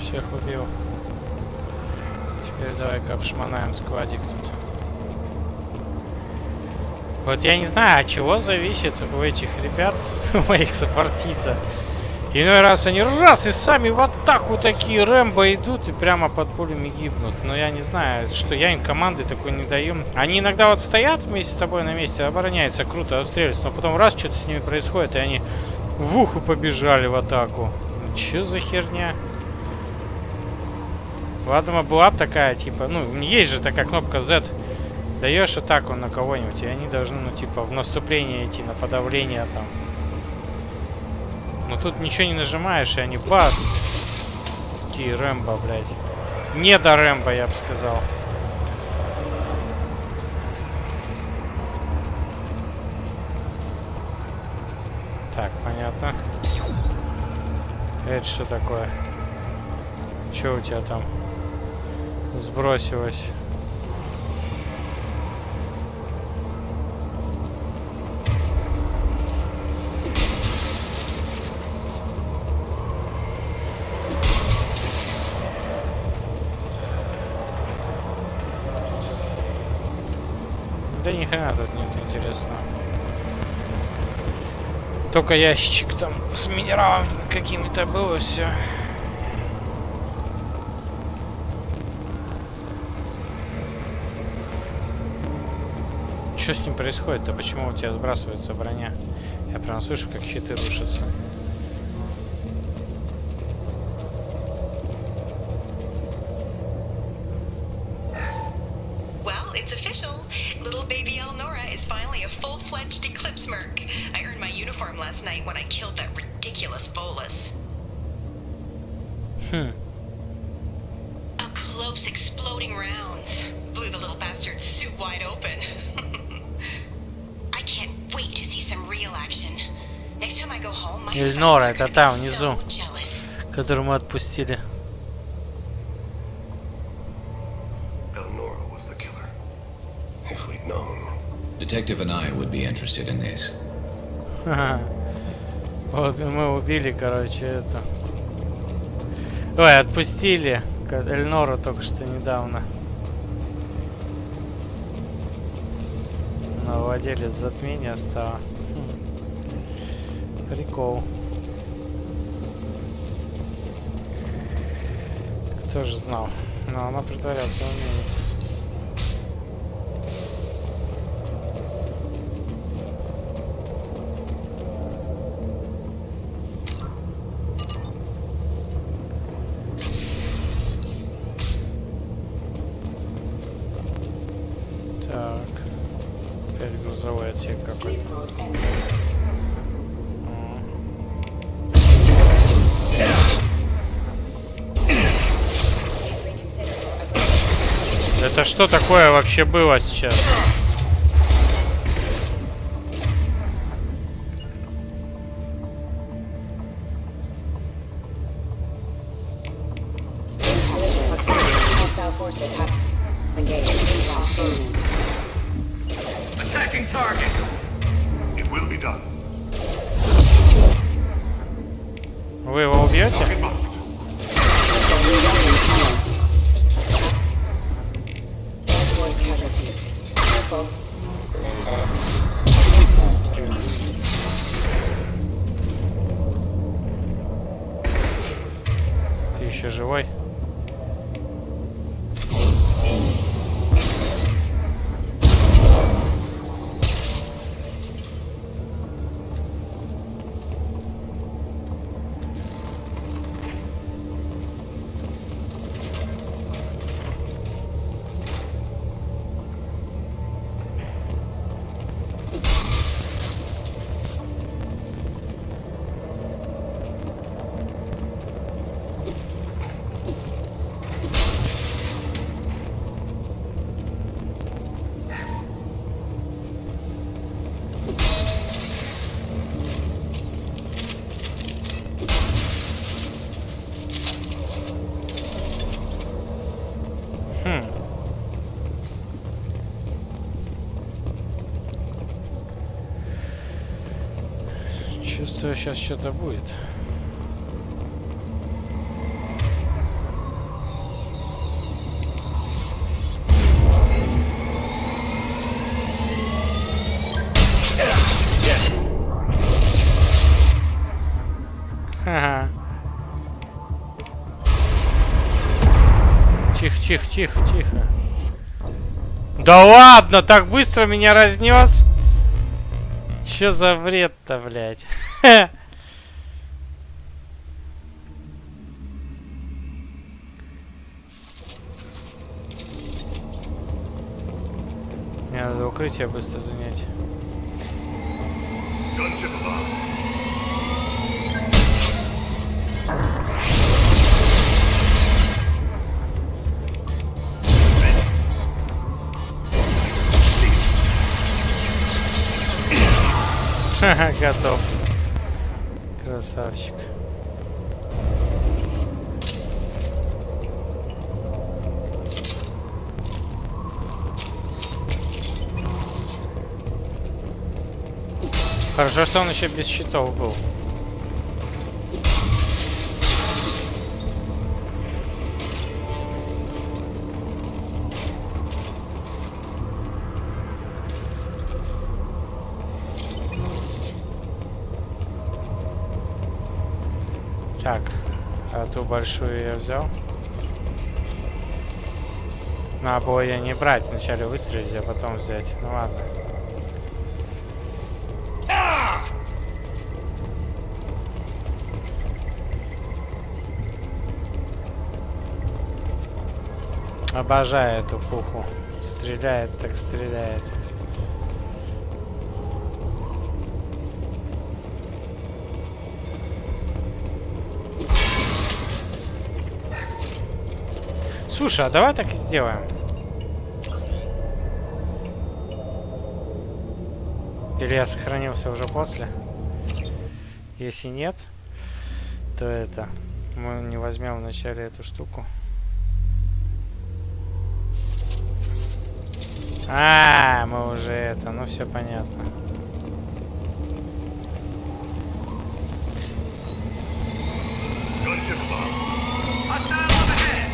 Всех убил. Теперь давай-ка обшмонаем складик тут. Вот я не знаю, от чего зависит у этих ребят, у моих сопартийцев. Иной раз они раз и сами в атаку такие Рэмбо идут и прямо под пулями гибнут. Но я не знаю, что я им команды такой не даю. Они иногда вот стоят вместе с тобой на месте, обороняются, круто отстреливаются, но потом раз что-то с ними происходит, и они в уху побежали в атаку. Чё за херня? Ладно, была бы такая, типа, ну, есть же такая кнопка Z. Даешь атаку на кого-нибудь, и они должны, ну, типа, в наступление идти, на подавление там. Но тут ничего не нажимаешь, и они бац. Такие Рэмбо, блядь. Не до Рэмбо, я бы сказал. Так, понятно. Это что такое? Что у тебя там сбросилось? Да ни хрена тут нет интересного. Только ящичек там с минералами какими-то было все. Что с ним происходит-то? Почему у тебя сбрасывается броня? Я прям слышу, как щиты рушатся. Well, it's official. Little baby Elnora is finally a full-fledged Eclipse merc. I earned my uniform last night when I killed that ridiculous bolus. Up close, exploding rounds blew the little bastard's suit wide open. I can't wait to see some real action. Next time I go home, my Эльнора, friends are это gonna там be внизу, so jealous. которую мы отпустили. Elnora was the killer. If we'd known. Detective and I would be interested in this. Вот мы убили, короче, это. Ой, отпустили Эльнору только что недавно. Но владелец затмения стала. Прикол. Кто же знал? Но она притворяться умеет. Так. Опять грузовой отсек какой-то. Это что такое вообще было сейчас? Attacking target. It will be done. Вы его убьете? Target marked. Ты еще живой? Чувствую, сейчас что-то будет. Ха-ха. Тихо, тихо, тихо, тихо. Да ладно, так быстро меня разнес. Чё за бред-то, блядь? Мне надо укрытие быстро занять. Gunship above. Ха-ха, готов. Красавчик. Хорошо, что он еще без щитов был. Так, а ту большую я взял. Надо было ее не брать, вначале выстрелить, а потом взять. Ну ладно. Обожаю эту пуху. Стреляет, так стреляет. Слушай, а давай так и сделаем. Или я сохранился уже после? Если нет, то это... Мы не возьмем вначале эту штуку. А, мы уже это, ну все понятно. Gunship above. Hostile overhead.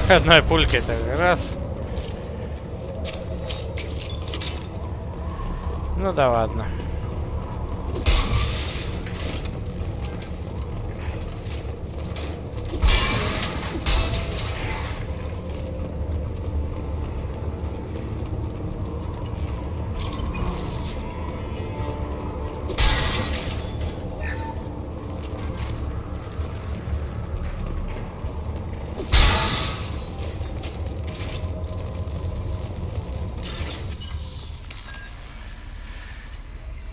Одной пулькой так раз. Ну да ладно.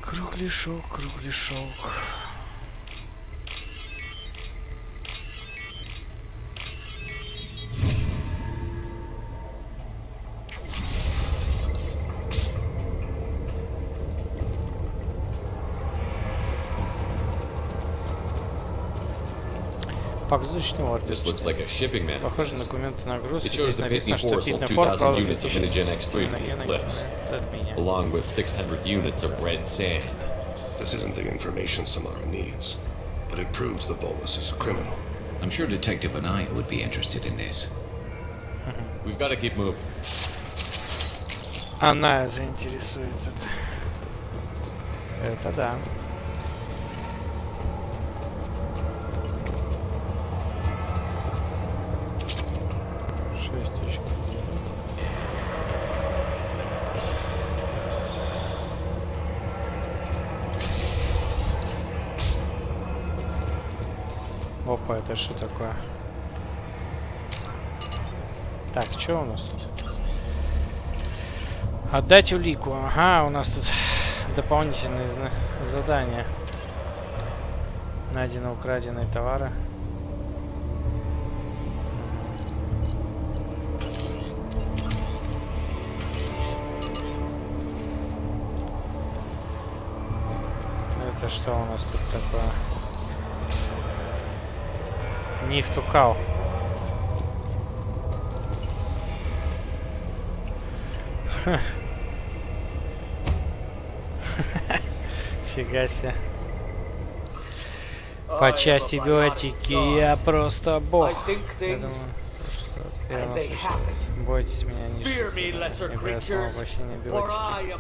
Кругляшок, кругляшок. Погрузочный ордер. This looks like a shipping Похоже на manifest. документы на груз. It shows Здесь the написано, Pitney что 4 sold Питный форт 2,000 продал units of 2000 Minigen X3 to the единиц Eclipse, от меня. along with 600 units of red sand. This isn't the information Samara needs, but it proves the Volus is a criminal. I'm sure Detective and I would be interested in this. We've got to keep moving. Она заинтересует это. Это да. Опа, это что такое? Так, что у нас тут? Отдать улику. Ага, у нас тут дополнительные задания. Найдены украденные товары. Это что у нас тут такое? Нефтукал. Фига себе. По части биотики я просто бог. Я думаю, что первым случилось. Бойтесь меня, низшие силы. Ибо я снова воплощение биотики.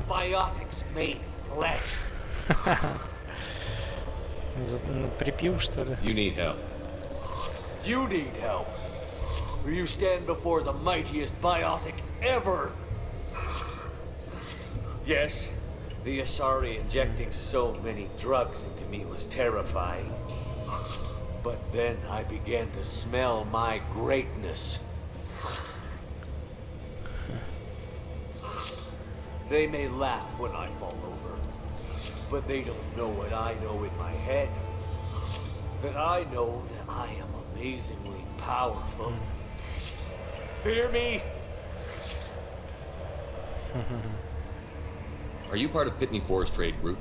Припил, что ли? You need help. You need help. You stand before the mightiest biotic ever. Yes, the Asari injecting so many drugs into me was terrifying. But then I began to smell my greatness. They may laugh when I fall over, but they don't know what I know in my head. That I know that I am amazingly powerful. Fear me? Are you part of Pitney 4's trade group?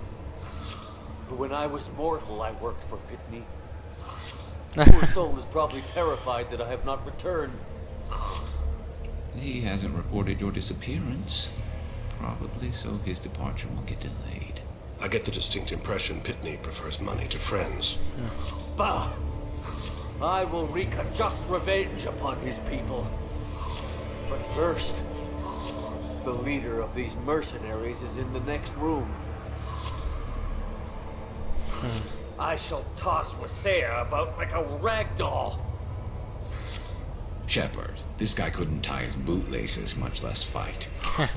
When I was mortal, I worked for Pitney. Poor soul is probably terrified that I have not returned. He hasn't reported your disappearance. Probably so his departure will get delayed. I get the distinct impression Pitney prefers money to friends. Bah! I will wreak a just revenge upon his people. But first, the leader of these mercenaries is in the next room. I shall toss Wasea about like a rag doll. Shepard, this guy couldn't tie his bootlaces, much less fight.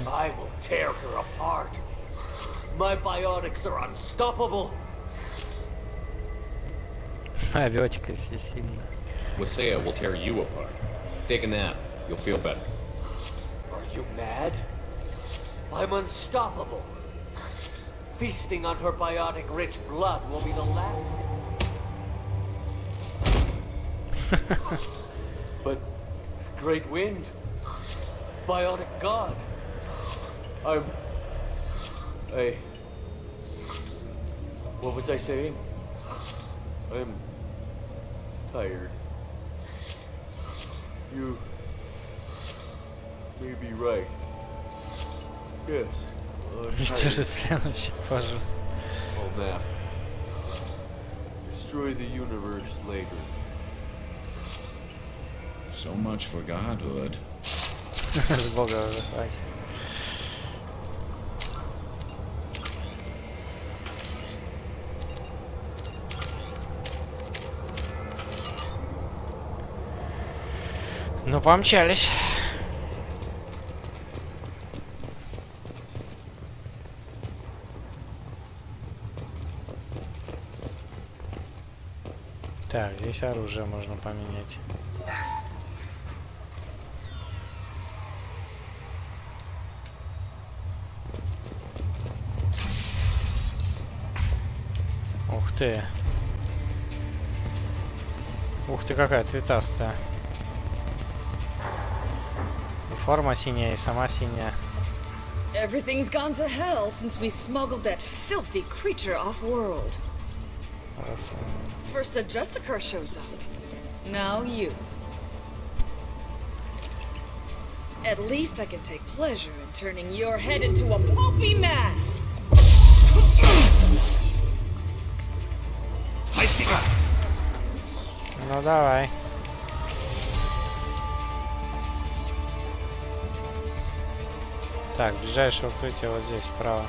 I will tear her apart. My biotics are unstoppable. А, биотика всесильна. Wasea will tear you apart. Take a nap. You'll feel better. Are you mad? I'm unstoppable. Feasting on her biotic-rich blood will be the last. But Great Wind, biotic god. What was I saying? I'm tired. You may be right. Yes. Что же следующий, пожалуйста. I'll nap. Destroy the universe later. So much for godhood. С Бога уже хватит. Ну, помчались. Так, здесь оружие можно поменять. Ух ты. Ух ты, какая цветастая. И форма синяя, и сама синяя. Everything's gone to hell since we smuggled that filthy creature off-world. First a Justicar shows up, Now you. At least I can take pleasure in turning your head into a pulpy mass. Ну давай. Так, ближайшее укрытие вот здесь справа.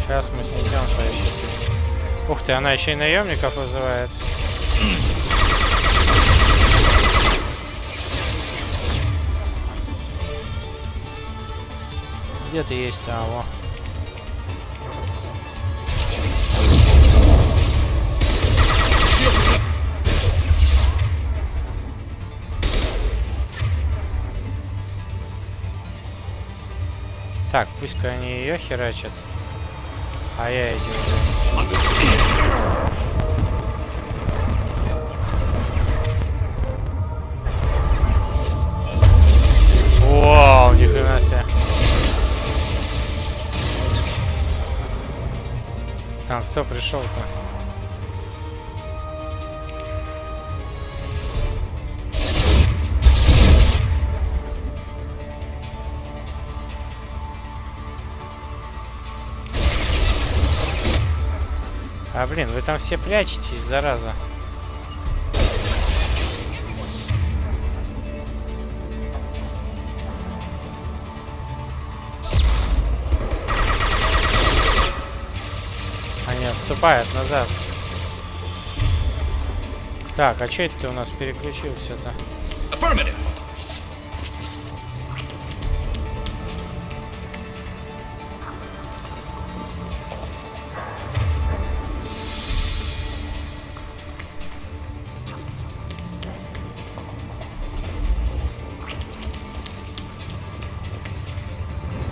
Сейчас мы снесем свои щиты. Ух ты, она еще и наемников вызывает. Где ты есть, а во. Так, пусть-ка они ее херачат. А я эти уже. Вау, ни хрена себе. Там кто пришел-то? А блин, вы там все прячетесь, зараза. Они отступают назад. Так, а че это ты у нас переключился-то?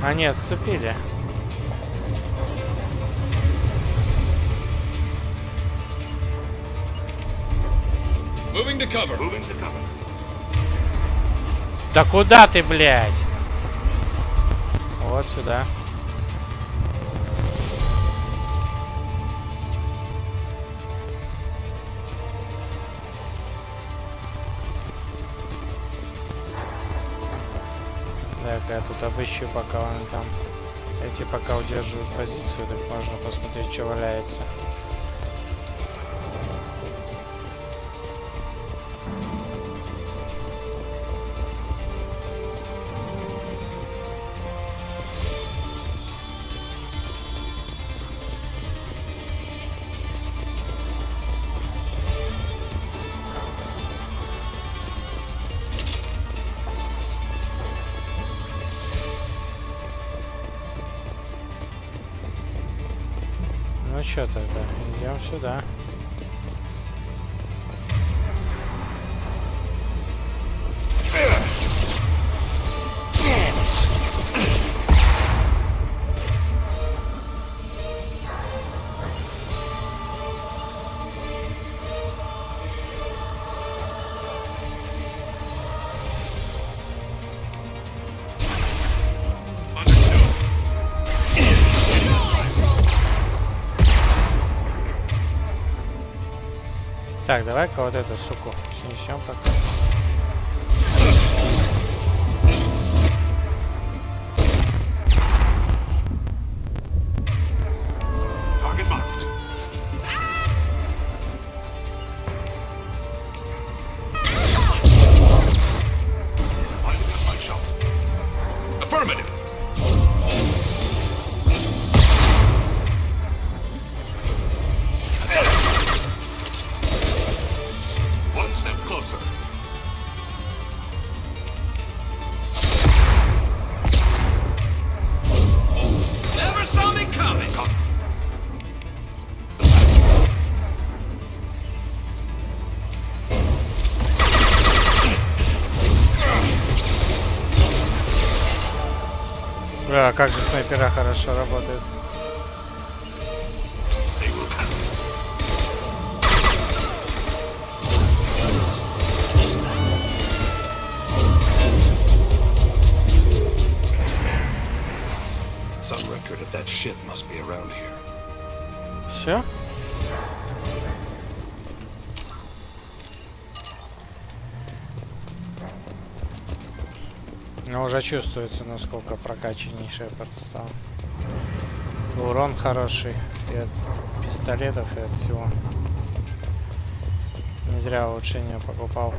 Они отступили. Да куда ты, блядь? Вот сюда. Так, я тут обыщу, пока он там. Эти пока удерживают позицию, так можно посмотреть, что валяется. Ну что тогда, идем сюда. Так, давай-ка вот эту суку снесем пока. Бля, как же снайпера хорошо работает. Но уже чувствуется, насколько прокачаннейшая подстава. Урон хороший и от пистолетов, и от всего. Не зря улучшение покупал.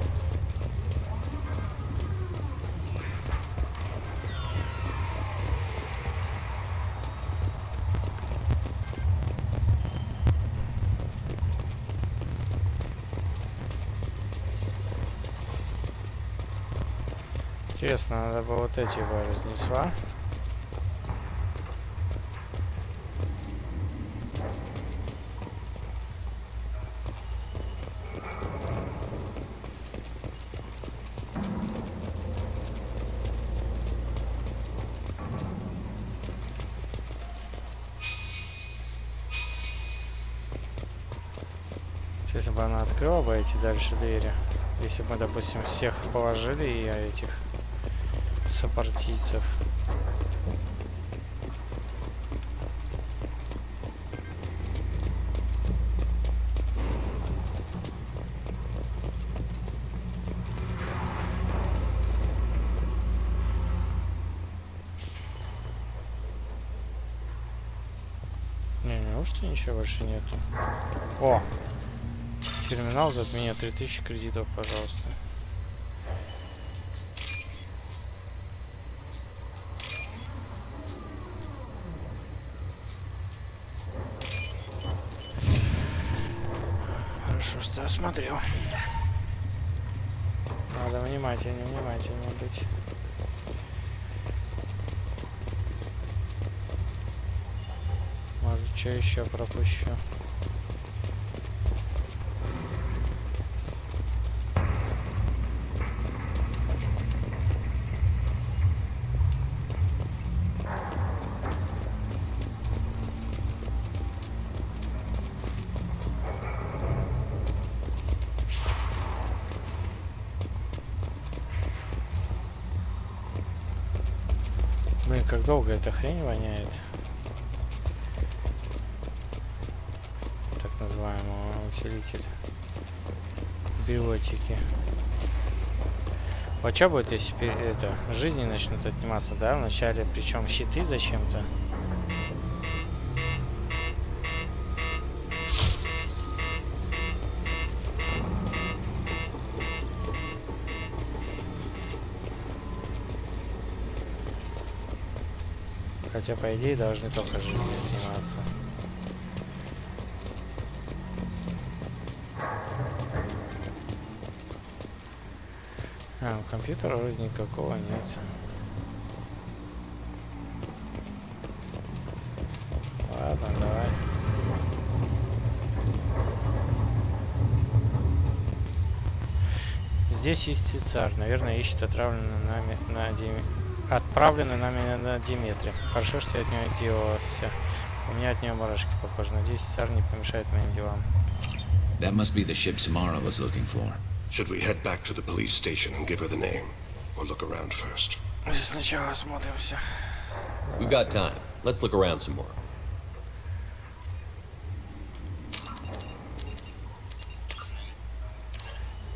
Интересно, надо бы вот эти бы разнесла. Если бы она открыла бы эти дальше двери, если бы, допустим, всех положили и этих сопартийцев. Неужто ничего больше нету? О! Терминал за отменя 3000 кредитов, пожалуйста. Хорошо, что осмотрел. Надо внимательнее быть. Может, что еще пропущу. Блин, как долго эта хрень воняет. Так называемый усилитель биотики. Вот что будет, если это жизни начнут отниматься, да, вначале, причем щиты зачем-то. Хотя, по идее, должны только жизни отниматься. У компьютера вроде никакого нет. Ладно, давай. Здесь есть царь. Наверное, ищет отправленный нами на Диметре. Хорошо, что я от нее отделался. У меня от нее мурашки, похоже. Надеюсь, царь не помешает моим делам. That must be the ship Samara was looking for. Should we head back to the police station and give her the name? Or look around first? Сначала осмотримся. We've got time. Let's look around some more.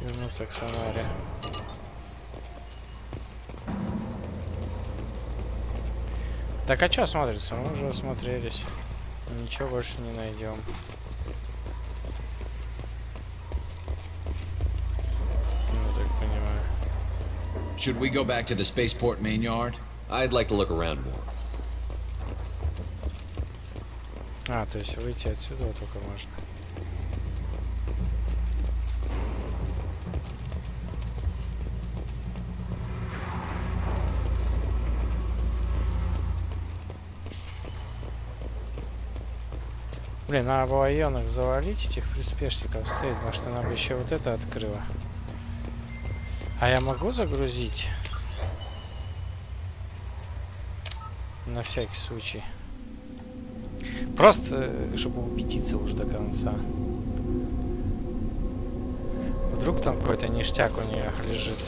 Вернуться к Самаре. Так, а что осмотрится? Мы уже осмотрелись. Ничего больше не найдем. Should we go back to the spaceport main yard? I'd like to look around more. То есть выйти отсюда только можно. Блин, надо было ионах завалить, этих приспешников стоит, может она бы еще вот это открыла. А я могу загрузить? На всякий случай. Просто, чтобы убедиться уже до конца. Вдруг там какой-то ништяк у нее лежит.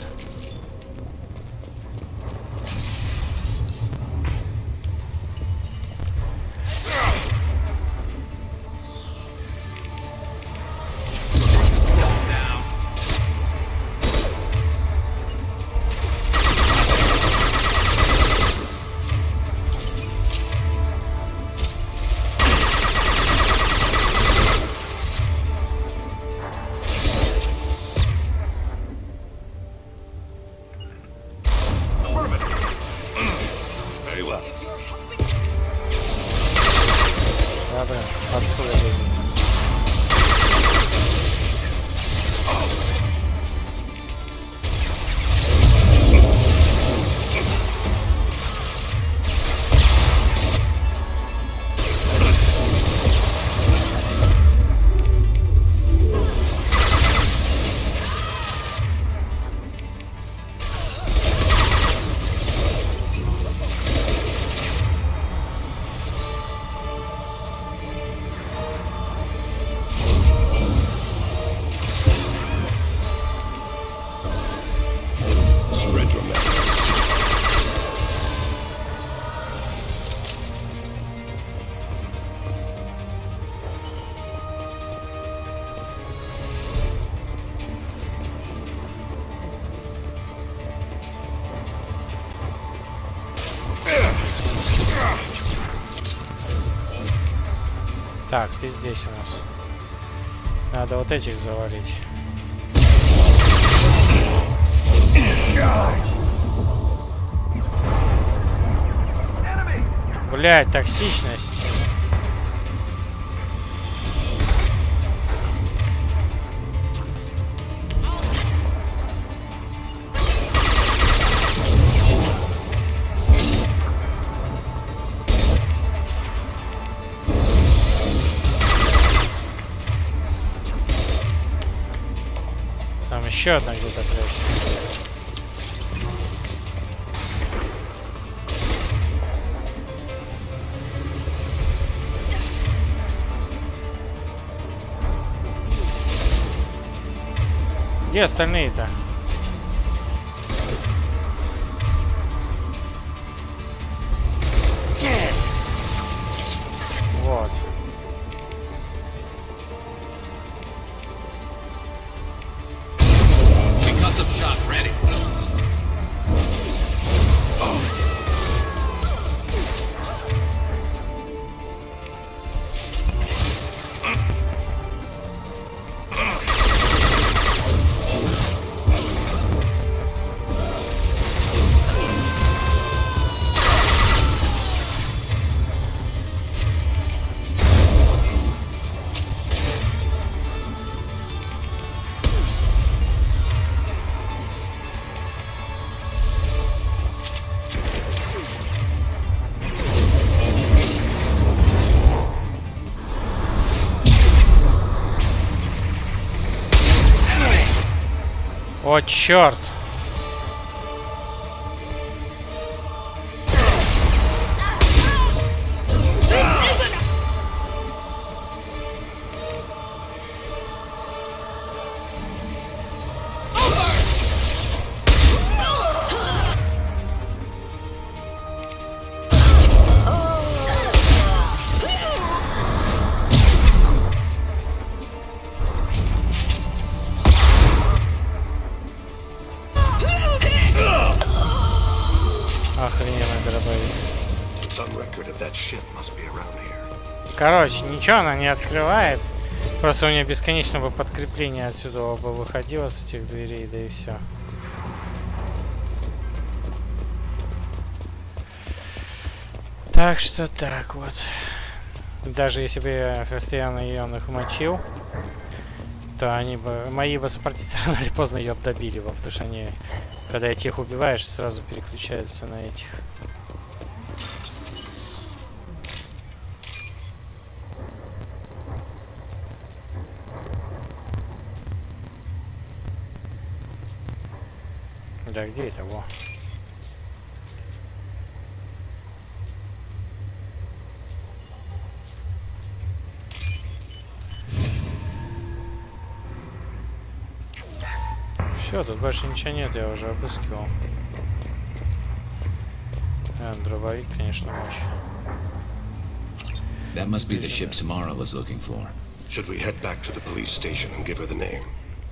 Так, ты здесь у нас. Надо вот этих завалить. Блядь, токсичность. Там еще одна где-то прячется. Где остальные-то? Вот. Concussive shock ready. О, черт! Охрененный дробовик. Some record of that ship must be around here. Короче, ничего она не открывает. Просто у нее бесконечно бы подкрепление отсюда бы выходило с этих дверей, да и все. Так что так вот. Даже если бы я постоянно ее нахмочил, то они бы, мои бы сопартийцы рано или поздно ее добили бы, потому что они, когда этих убиваешь, сразу переключаются на этих. Да где это? Во. Все, тут больше ничего нет, я уже обыскивал. Дробовик, конечно, мощь. That must be the ship Samara was looking for. Should we head back to the police station and give her the name?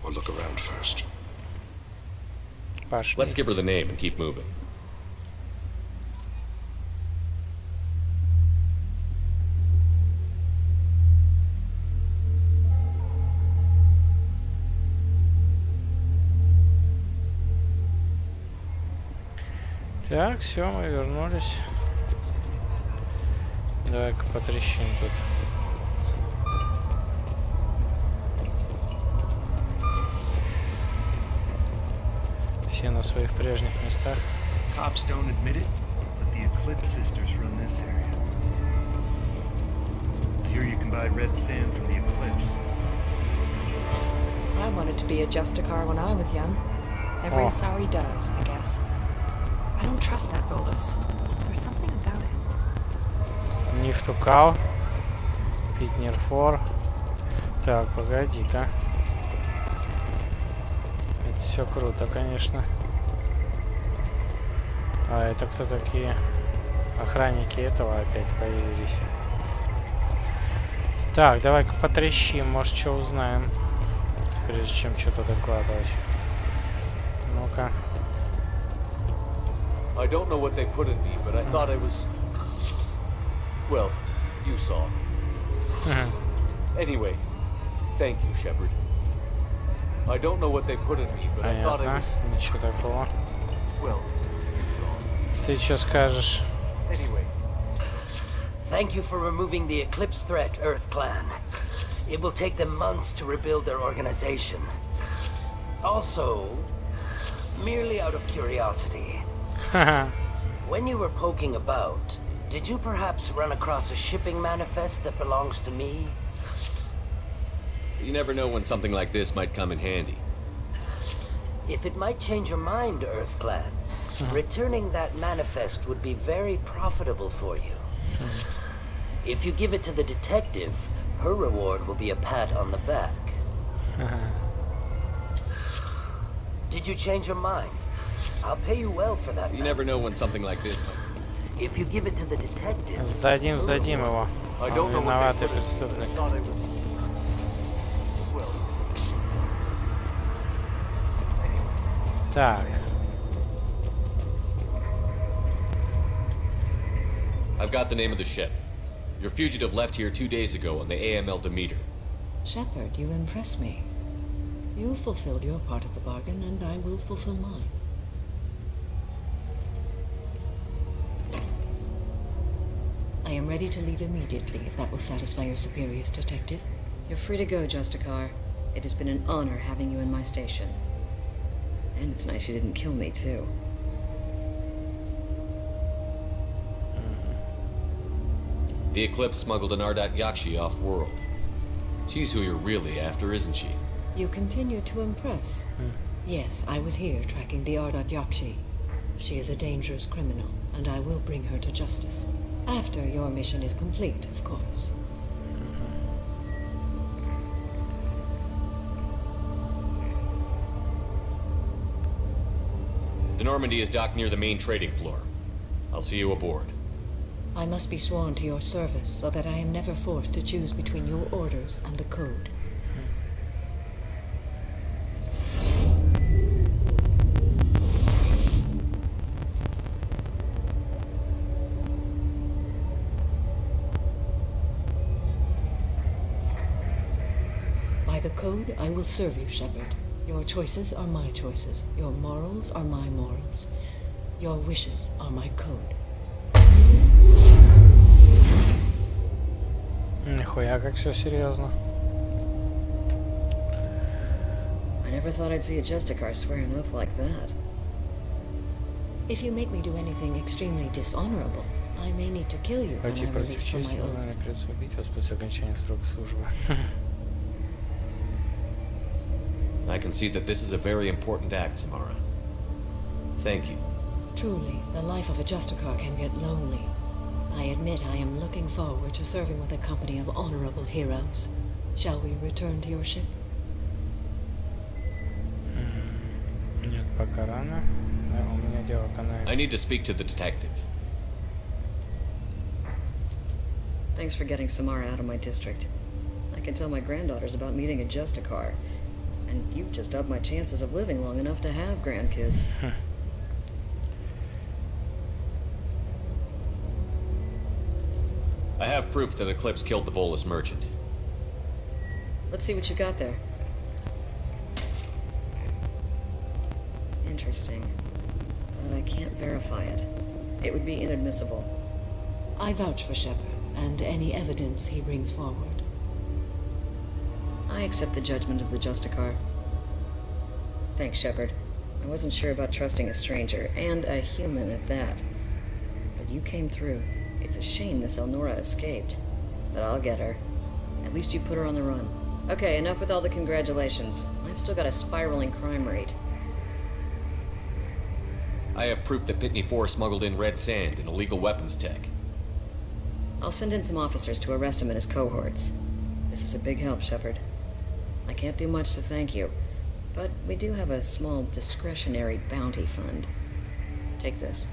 Or look around first? Пошли. Let's give her the name and keep moving. Так, все, мы вернулись. Давай-ка потрещим тут. Все на своих прежних местах. Cops don't admit it, but the Eclipse sisters run this area. I hear you can buy red sand from the Eclipse. Just don't cross it. I wanted to be a Justicar when I was young. Every Asari does, I guess. I don't trust that Volus. There's something about him. Нефтукал. Питнерфор. Так, погоди-ка. Это все круто, конечно. А это кто такие? Охранники этого опять появились. Так, давай-ка потрещим, может, что узнаем. Прежде чем что-то докладывать. Ну-ка. I don't know what they put in me, but I thought I was... Well, you saw. Anyway, thank you, Shepard. I don't know what they put in me, but I thought it Понятно. was Ничего такого. well. Ты что скажешь? Anyway, Thank you for removing the Eclipse threat, Earth Clan. It will take them months to rebuild their organization. Also, merely out of curiosity, when you were poking about, did you perhaps run across a shipping manifest that belongs to me? You never know when something like this might come in handy. If it might change your mind, Earth Clan, returning that manifest would be very profitable for you. If you give it to the detective, her reward will be a pat on the back. Did you change your mind? I'll pay you well for that. You never know when something like this might... If you give it to the detective. Сдадим его. I Он don't know what виноватый they put in me, but I преступник. thought it was well. Так. I've got the name of the ship. Your fugitive left here 2 days ago on the AML Demeter. Shepard, you impress me. You fulfilled your part of the bargain, and I will fulfill mine. I am ready to leave immediately, if that will satisfy your superiors, Detective. You're free to go, Justicar. It has been an honor having you in my station. And it's nice you didn't kill me, too. The Eclipse smuggled an Ardat Yakshi off-world. She's who you're really after, isn't she? You continue to impress. Yes, I was here tracking the Ardat Yakshi. She is a dangerous criminal, and I will bring her to justice. After your mission is complete, of course. The Normandy is docked near the main trading floor. I'll see you aboard. I must be sworn to your service so that I am never forced to choose between your orders and the code. By the code, I will serve you, Shepard. Your choices are my choices. Your morals are my morals. Your wishes are my code. Нихуя, как все серьезно. I never thought I'd see a Justicar swear an oath like that. If you make me do anything extremely dishonorable, I may need to kill you when Пойти I'm против released from чести, my oath. но придется убить вас после окончания срока службы. I can see that this is a very important act, Samara. Thank you. Truly, the life of a Justicar can get lonely. I admit I am looking forward to serving with a company of honorable heroes. Shall we return to your ship? Нет, пока рано. Да, у меня дело канает. I need to speak to the detective. Thanks for getting Samara out of my district. I can tell my granddaughters about meeting a Justicar. And you've just upped my chances of living long enough to have grandkids. I have proof that Eclipse killed the Volus merchant. Let's see what you got there. Interesting. But I can't verify it. It would be inadmissible. I vouch for Shepard and any evidence he brings forward. I accept the judgment of the Justicar. Thanks, Shepard. I wasn't sure about trusting a stranger, and a human at that. But you came through. It's a shame this Elnora escaped. But I'll get her. At least you put her on the run. Okay, enough with all the congratulations. I've still got a spiraling crime rate. I have proof that Pitney 4 smuggled in red sand and illegal weapons tech. I'll send in some officers to arrest him and his cohorts. This is a big help, Shepard. I can't do much to thank you, but we do have a small discretionary bounty fund. Take this.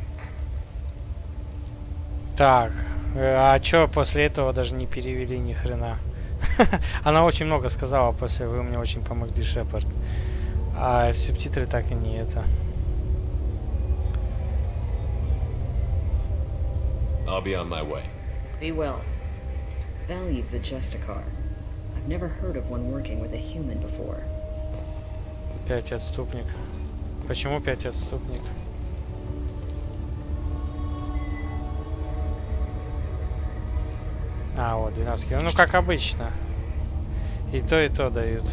Так, а чё после этого даже не перевели ни хрена? Она очень много сказала после «Вы мне очень помогли, Шепард». А субтитры так и не это. I'll be on my way. Be well. Value the Justicar. I've never heard of one working with a human before. 5 отступник. Почему 5 отступник? А, вот, 12 кило. Ну, как обычно. И то дают.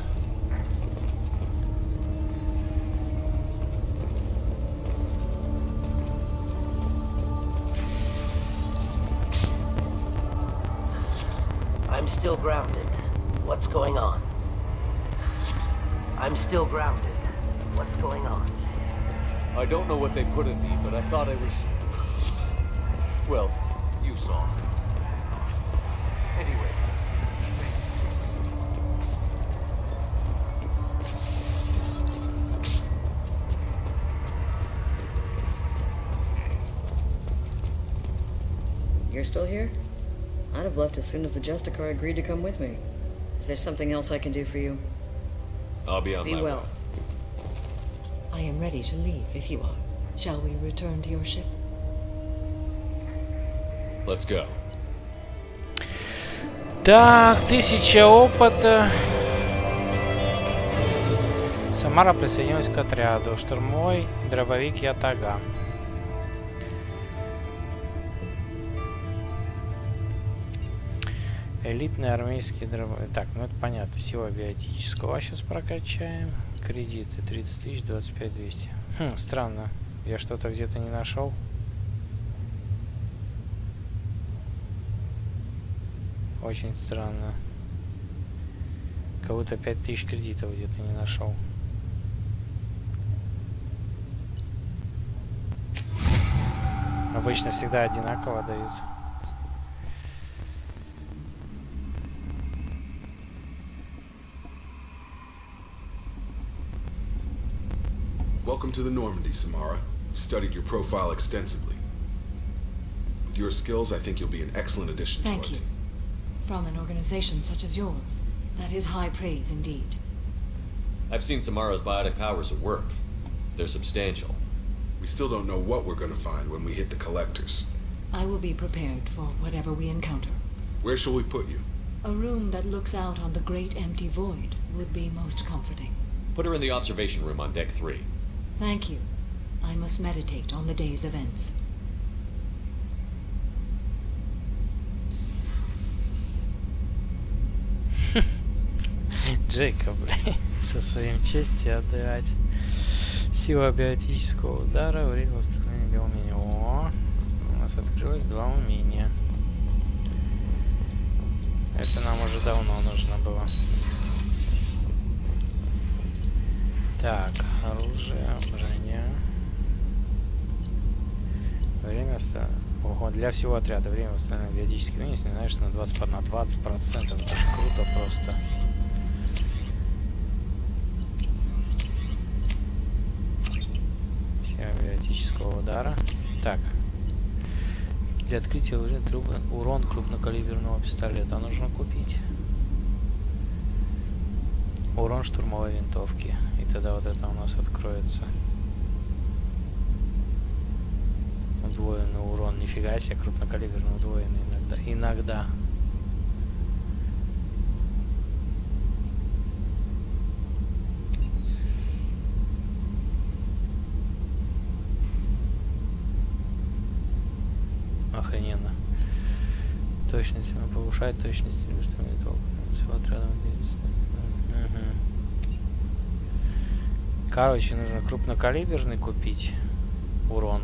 I'm still grounded. What's going on? I'm still grounded. What's going on? I don't know what they put in me, but I thought I was... Well, you saw. Anyway. You're still here? I'd have left as soon as the Justicar agreed to come with me. Is there something else I can do for you? I'll be on my Be well. way. I am ready to leave if you are. Shall we return to your ship? Let's go. Так, 1000 опыта. Самара присоединилась к отряду. Штурмовой дробовик Ятага. Элитный армейский дробовик. Так, ну это понятно. Сила биотического сейчас прокачаем. Кредиты 30 тысяч, 25 200. Странно. Я что-то где-то не нашел. Очень странно. Кого-то 5000 кредитов где-то не нашел. Обычно всегда одинаково дают. Welcome to the Normandy, Samara. We've studied your profile extensively. With your skills, I think you'll be an excellent addition to our Thank you. team. From an organization such as yours, that is high praise indeed. I've seen Samara's biotic powers at work. They're substantial. We still don't know what we're going to find when we hit the collectors. I will be prepared for whatever we encounter. Where shall we put you? A room that looks out on the great empty void would be most comforting. Put her in the observation room on deck 3. Thank you. I must meditate on the day's events. Джейкоб, со своим честью отдавать. Сила биотического удара, время восстановления биоумения. О, у нас открылось 2 умения. Это нам уже давно нужно было. Так, оружие, броня. Время восстановления. Ого, для всего отряда время восстановления биотических умений снижаешься на 20%. Это же круто просто. Биотического удара. Так. Для открытия урон крупнокалиберного пистолета нужно купить. Урон штурмовой винтовки. И тогда вот это у нас откроется. Удвоенный урон. Нифига себе, крупнокалиберный удвоенный иногда. Охрененно. Точность повышает точность инвестиционной толпы. Всего отрядом. Короче, нужно крупнокалиберный купить урон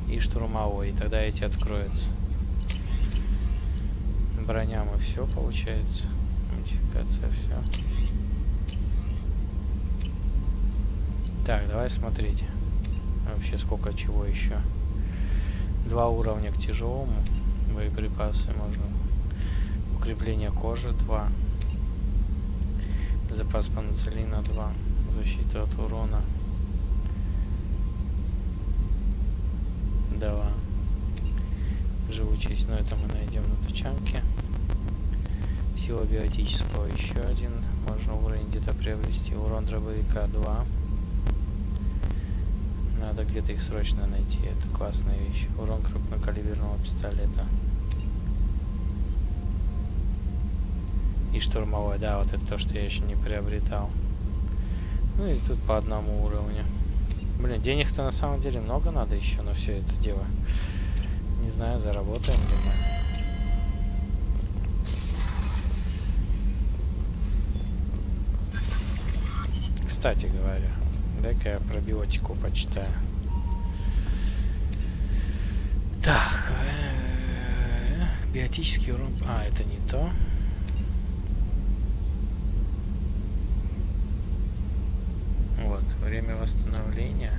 и штурмовой, и тогда эти откроются. Броня мы все получается. Модификация все. Так, давай смотреть. Вообще сколько чего еще. 2 уровня к тяжелому. Боеприпасы можно. Укрепление кожи 2. Запас пенициллина 2. Защита от урона 2. Живучесть, но это мы найдем на тачанке. Сила биотического еще 1. Можно уровень где-то приобрести. Урон дробовика 2. Надо где-то их срочно найти. Это классная вещь. Урон крупнокалиберного пистолета. И штурмовой, да, вот это то, что я еще не приобретал. Ну и тут по одному уровню. Блин, денег-то на самом деле много надо еще на все это дело. Не знаю, заработаем ли мы. Кстати говоря, дай-ка я про биотику почитаю. Так. Биотический урон... А, это не то. Вот, время восстановления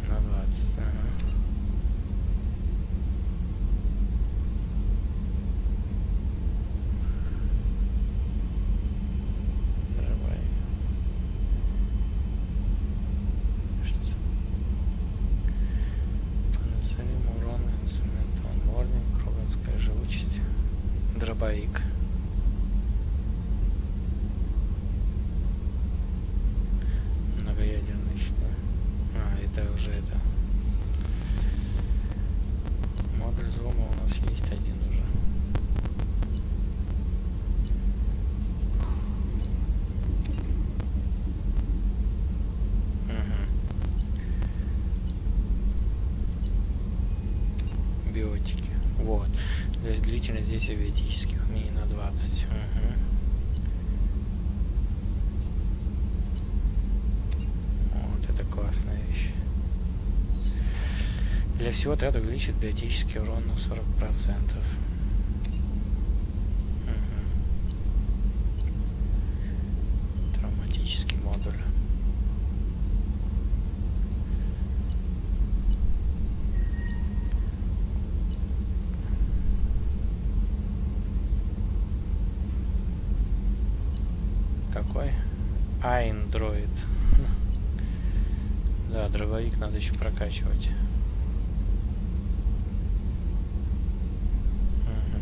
на 20. Ага. Давай. Что? Назовем урон инструмента онбординг, кроганская живучесть, дробовик. Многоядерный щит. А, это уже это. Модуль взлома у нас есть один уже. Угу. Биотики. Вот. Здесь длительность действия биотических умений на 20. Угу. Классная вещь. Для всего отряда увеличит биотический урон на 40%. Угу. Травматический модуль. Какой? Андроид. Да, дробовик надо еще прокачивать. Угу.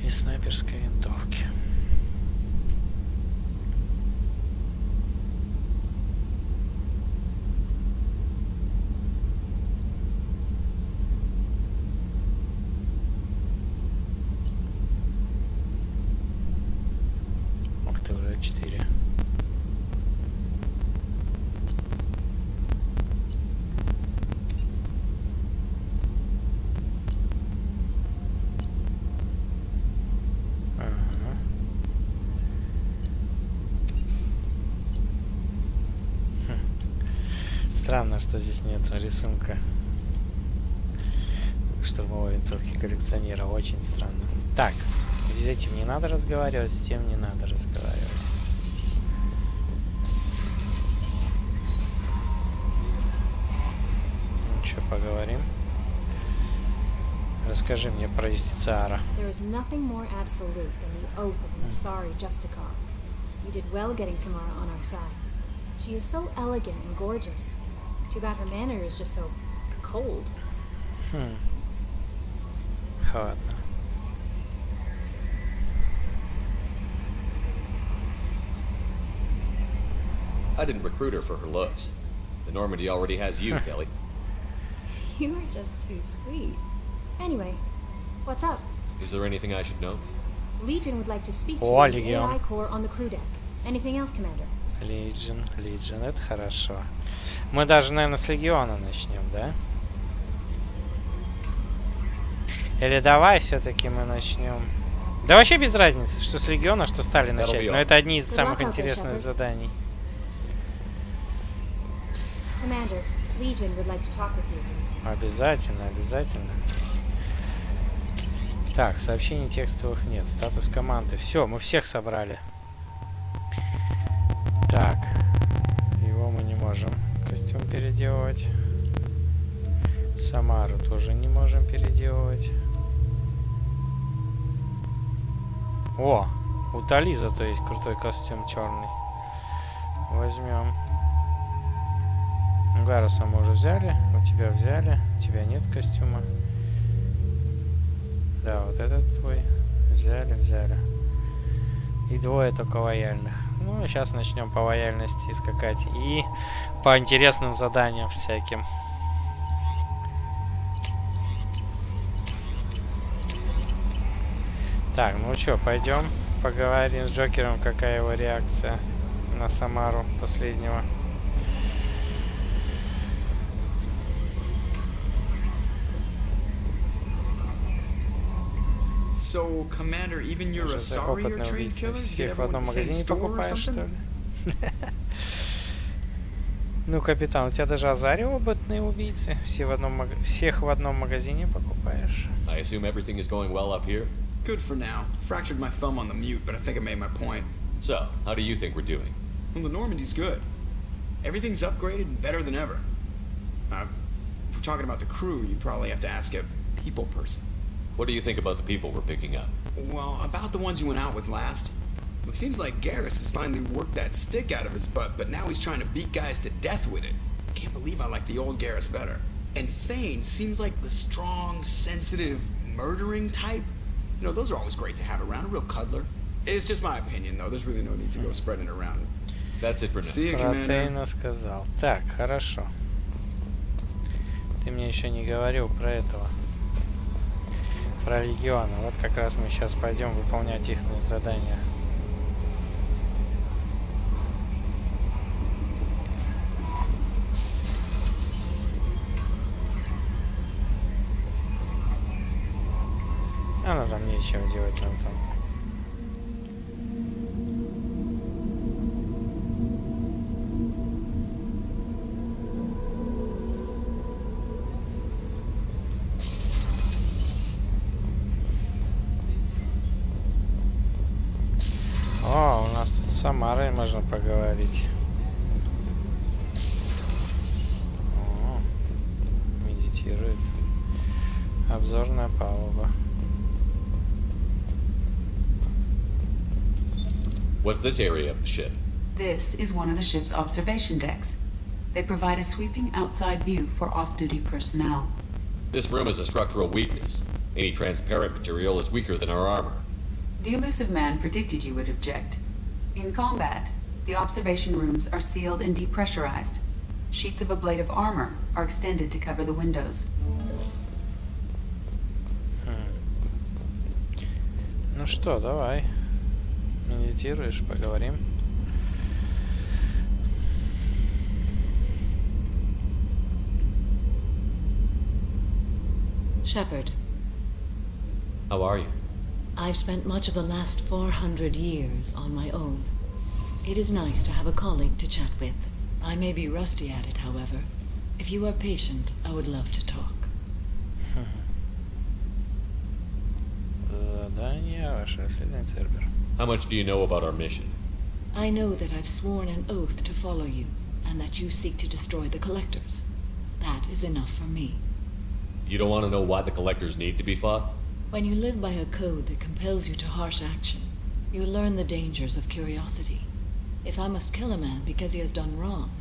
И снайперской винтовки. Уже 4. Ага. Странно, что здесь нет рисунка штурмовой винтовки коллекционера. Очень странно. Так. С этим не надо разговаривать, с тем не надо разговаривать. Ну что, поговорим? Расскажи мне про Юстициара. There is nothing more absolute than the oath of an Asari Justicar. You did well getting Samara on our side. She is so elegant and gorgeous. Too bad her manner is just so cold. Ладно. I didn't recruit her for her looks. The Normandy already has you, Kelly. You are just too sweet. Anyway, what's up? Is there anything I should know? Legion would like to speak to you in the AI core on the crew deck. Anything else, Commander? Legion, это хорошо. Мы даже, наверное, с Легиона начнем, да? Или давай все-таки мы начнем. Да вообще без разницы, что с Легиона, что стали начать. Но это одни из самых интересных заданий. Commander, Legion would like to talk with you. Обязательно, обязательно. Так, сообщений текстовых нет. Статус команды. Все, мы всех собрали. Так. Его мы не можем костюм переделывать. Самару тоже не можем переделывать. О! У Тализа то есть крутой костюм черный. Возьмем. Гаруса мы уже взяли. У тебя взяли. У тебя нет костюма. Да, вот этот твой. Взяли. И двое только лояльных. Ну, сейчас начнем по лояльности скакать. И по интересным заданиям всяким. Так, ну чё, пойдем поговорим с Джокером, какая его реакция на Самару последнего. So, Commander, even you're a Может, sorry опытный trained убийца killers get всех в everyone одном the same магазине store or покупаешь, что something? ли? Ну, капитан, у тебя даже Азари опытные убийцы. Всех в одном магазине покупаешь. I assume everything is going well up here? Good for now. Fractured my thumb on the mute, but I think I made my point. So, how do you think we're doing? Well, the Normandy's good. Everything's upgraded and better than ever. If we're talking about the crew, you probably have to ask a people person. What do you think about the people we're picking up? Well, about the ones you went out with last. It seems like Garrus has finally worked that stick out of his butt, but now he's trying to beat guys to death with it. Can't believe I like the old Garrus better. And Thane seems like the strong, sensitive, murdering type. You know, those are always great to have around, a real cuddler. It's just my opinion, though. There's really no need to go spreading it around. That's it for now. See you, Про Commander. Тейна сказал. Так, хорошо. Ты мне еще не говорил про этого. Про Легиона. Вот как раз мы сейчас пойдем выполнять их задания. А ну там нечего делать нам там. О, у нас тут с Самарой можно поговорить. О, медитирует. Обзорная палуба. What's this area of the ship? This is one of the ship's observation decks. They provide a sweeping outside view for off-duty personnel. This room is a structural weakness. Any transparent material is weaker than our armor. The elusive man predicted you would object. In combat, the observation rooms are sealed and depressurized. Sheets of ablative armor are extended to cover the windows. Ну что, давай. Медитируешь, поговорим. Shepard, How are you? I've spent much of the last 400 years on my own. It is nice to have a colleague to chat with. I may be rusty at it, however. If you are patient, I would love to talk. Задание, ваше расследование, Цербер. How much do you know about our mission? I know that I've sworn an oath to follow you, and that you seek to destroy the Collectors. That is enough for me. You don't want to know why the Collectors need to be fought? When you live by a code that compels you to harsh action, you learn the dangers of curiosity. If I must kill a man because he has done wrong,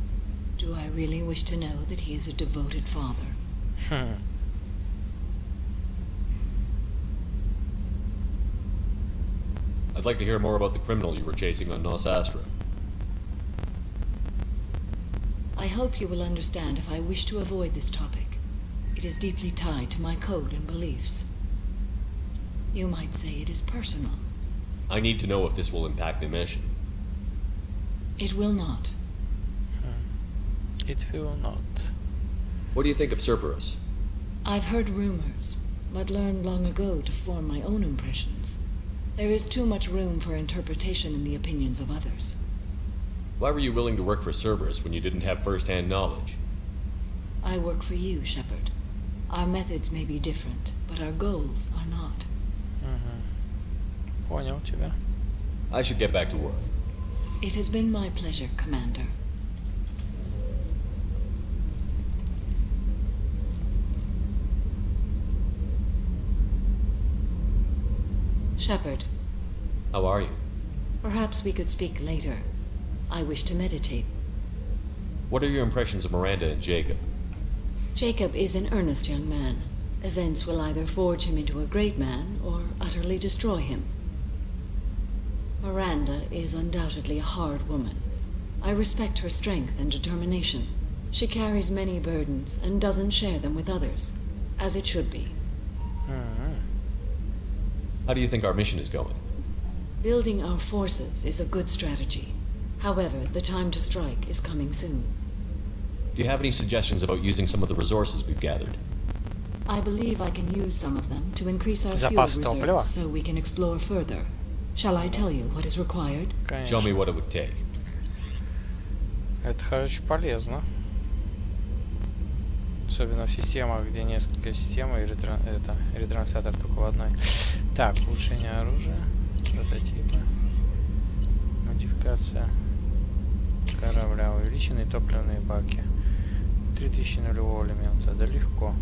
do I really wish to know that he is a devoted father? I'd like to hear more about the criminal you were chasing on Nos Astra. I hope you will understand if I wish to avoid this topic. It is deeply tied to my code and beliefs. You might say it is personal. I need to know if this will impact the mission. It will not. It will not. What do you think of Cerberus? I've heard rumors, but learned long ago to form my own impressions. There is too much room for interpretation in the opinions of others. Why were you willing to work for Cerberus when you didn't have first-hand knowledge? I work for you, Shepard. Our methods may be different, but our goals are not. Понял тебя. I should get back to work. It has been my pleasure, Commander. Shepard. How are you? Perhaps we could speak later. I wish to meditate. What are your impressions of Miranda and Jacob? Jacob is an earnest young man. Events will either forge him into a great man or utterly destroy him. Miranda is undoubtedly a hard woman. I respect her strength and determination. She carries many burdens and doesn't share them with others, as it should be. How do you think our mission is going? Building our forces is a good strategy. However, the time to strike is coming soon. Do you have any suggestions about using some of the resources we've gathered? I believe I can use some of them to increase our fuel Запас топлива. reserves so we can explore further. Shall I tell you what is required? Конечно. Show me what it would take. Это, короче, полезно. Особенно в системах, где несколько систем, и ретранслятор только в одной. Так, улучшение оружия, прототипа, модификация корабля, увеличенные топливные баки, 3000 нулевого элемента, да легко.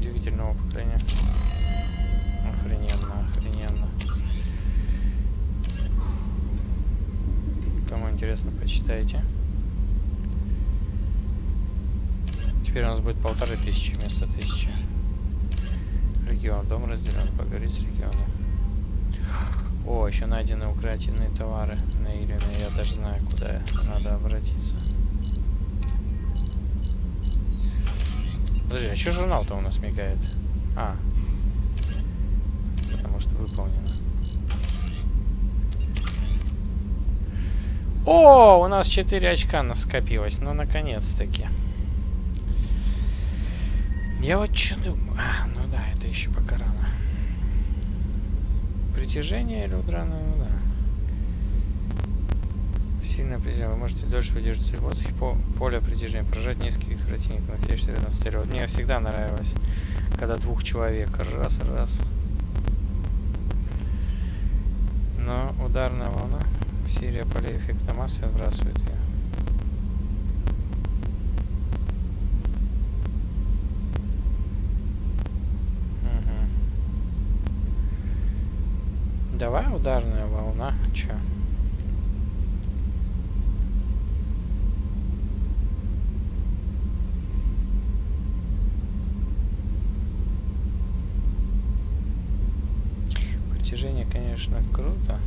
Двигатель нового поколения. Охрененно, охрененно. Кому интересно, почитайте. Теперь у нас будет 1500 вместо 1000. Регион. Дом разделен. Поговорить с регионом. О, еще найдены украденные товары на Илюме. Я даже знаю, куда надо обратиться. Подожди, а что журнал-то у нас мигает? А. Потому что выполнено. О, у нас 4 очка скопилось. Ну, наконец-таки. Я вот что думаю... ну да, это еще пока рано. Притяжение или ударное? Ну да. Сильное притяжение. Вы можете дольше выдерживать в воздухе. Поле притяжения. Поражать нескольких противников, находящихся рядом с целью. Вот мне всегда нравилось, когда 2 человек. Раз. Но ударная волна. Серия полей эффекта массы отбрасывает ее. Угу. Давай ударная волна. Чё? Притяжение, конечно, круто.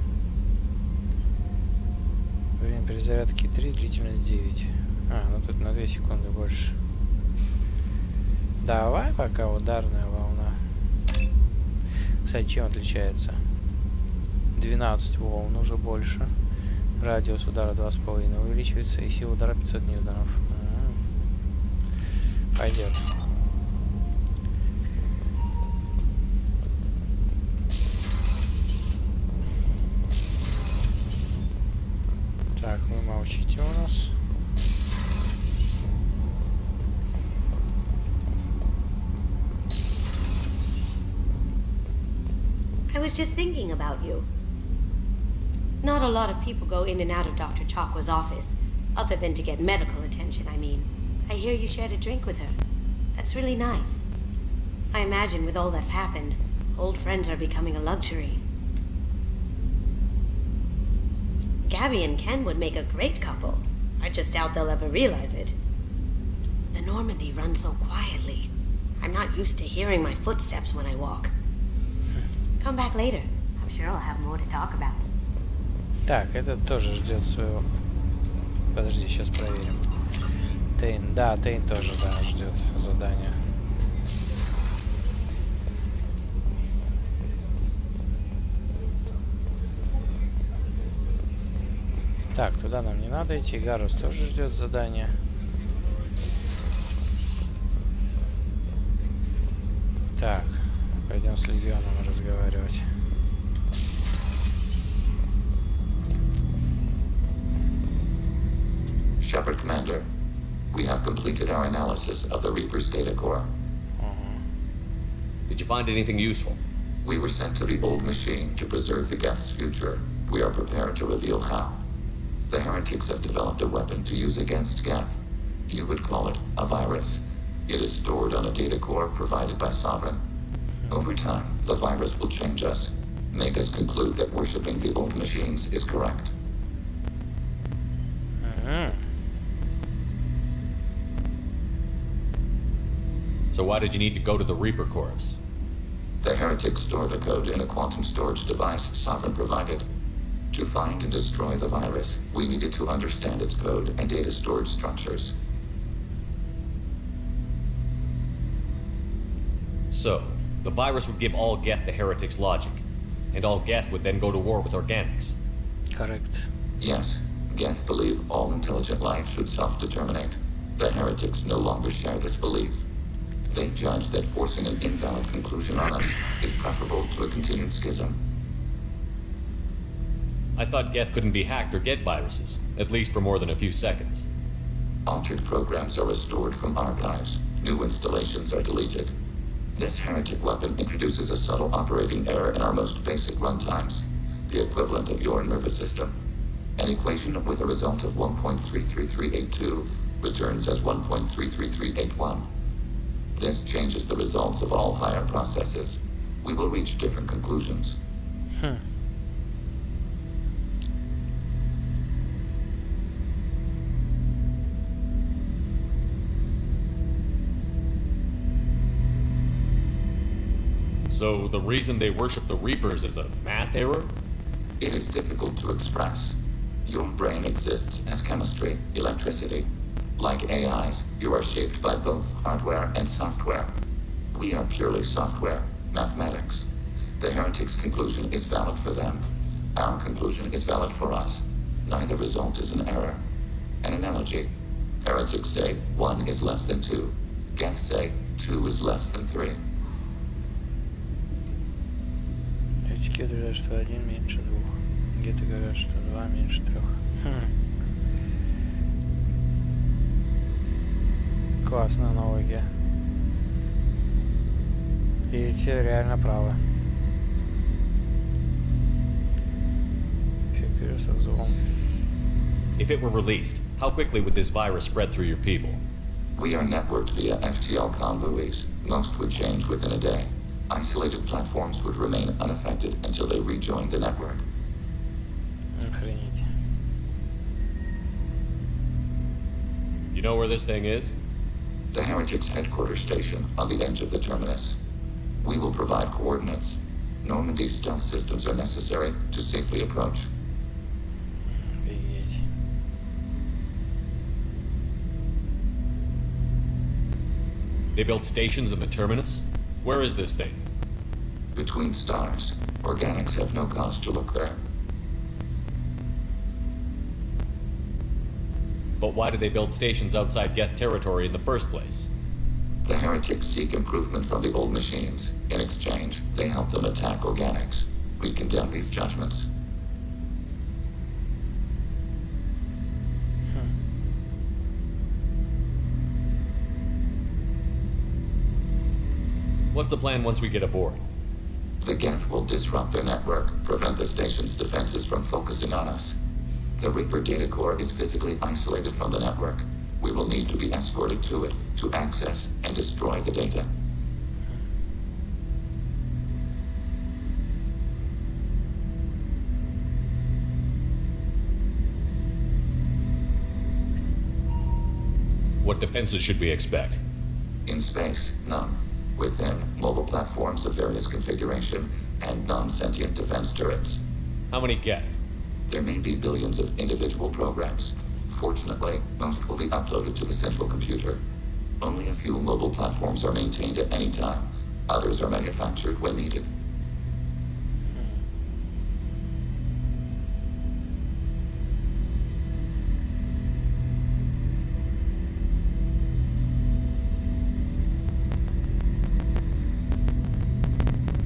Время перезарядки 3, длительность 9. Ну тут на 2 секунды больше. Давай пока ударная волна. Кстати, чем отличается? 12 волн, уже больше. Радиус удара 2,5 увеличивается и сила удара 500 ньютонов. Пойдет. Так, вы молчите у нас. I was just thinking about you. Not a lot of people go in and out of Dr. Chakwa's office, other than to get medical attention, I mean. I hear you shared a drink with her. That's really nice. I imagine with all that's happened, old friends are becoming a luxury. Gabby and Ken would make a great couple. I just doubt they'll ever realize it. The Normandy runs so quietly. I'm not used to hearing my footsteps when I walk. Come back later. I'm sure I'll have more to talk about. Так, этот тоже ждет своего... Подожди, сейчас проверим. Тейн, да, Тейн тоже, да, ждет задания. Так, туда нам не надо идти. Гарус тоже ждет задания. Так, пойдем с Легионом разговаривать. Shepard, Commander, we have completed our analysis of the Reaper's data core. Did you find anything useful? We were sent to the old machine to preserve the Geth's future. We are prepared to reveal how. The heretics have developed a weapon to use against Geth. You would call it a virus. It is stored on a data core provided by Sovereign. Over time, the virus will change us, make us conclude that worshipping the old machines is correct. So why did you need to go to the Reaper Corps? The heretics store the code in a quantum storage device Sovereign provided. To find and destroy the virus, we needed to understand its code and data storage structures. So, the virus would give all Geth the heretic's logic, and all Geth would then go to war with organics. Correct. Yes, Geth believe all intelligent life should self-determinate. The heretics no longer share this belief. They judge that forcing an invalid conclusion on us is preferable to a continued schism. I thought Geth couldn't be hacked or get viruses, at least for more than a few seconds. Altered programs are restored from archives. New installations are deleted. This heretic weapon introduces a subtle operating error in our most basic runtimes, the equivalent of your nervous system. An equation with a result of 1.33382 returns as 1.33381. This changes the results of all higher processes. We will reach different conclusions. So the reason they worship the Reapers is a math error? It is difficult to express. Your brain exists as chemistry, electricity. Like AIs, you are shaped by both hardware and software. We are purely software, mathematics. The heretic's conclusion is valid for them. Our conclusion is valid for us. Neither result is an error. An analogy. Heretics say 1 is less than 2. Geth say 2 is less than 3. Эти говорят, что 1 меньше 2. Где-то говорят, что 2 меньше 3. Классная аналогия. И все реально правы. Эффект вируса взлом. If it were released, how quickly would this virus spread through your people? We are networked via FTL convoys. Most would change within a day. Isolated platforms would remain unaffected until they rejoined the network. Охренеть. You know where this thing is? The Heretics' headquarters station on the edge of the terminus. We will provide coordinates. Normandy's stealth systems are necessary to safely approach. Офигеть. They built stations in the terminus? Where is this thing? Between stars. Organics have no cause to look there. But why did they build stations outside Geth territory in the first place? The heretics seek improvement from the old machines. In exchange, they help them attack organics. We condemn these judgments. What's the plan once we get aboard? The Geth will disrupt their network, prevent the station's defenses from focusing on us. The Reaper data core is physically isolated from the network. We will need to be escorted to it to access and destroy the data. What defenses should we expect? In space, none. Within, mobile platforms of various configuration and non-sentient defense turrets. How many Geth? There may be billions of individual programs. Fortunately, most will be uploaded to the central computer. Only a few mobile platforms are maintained at any time. Others are manufactured when needed.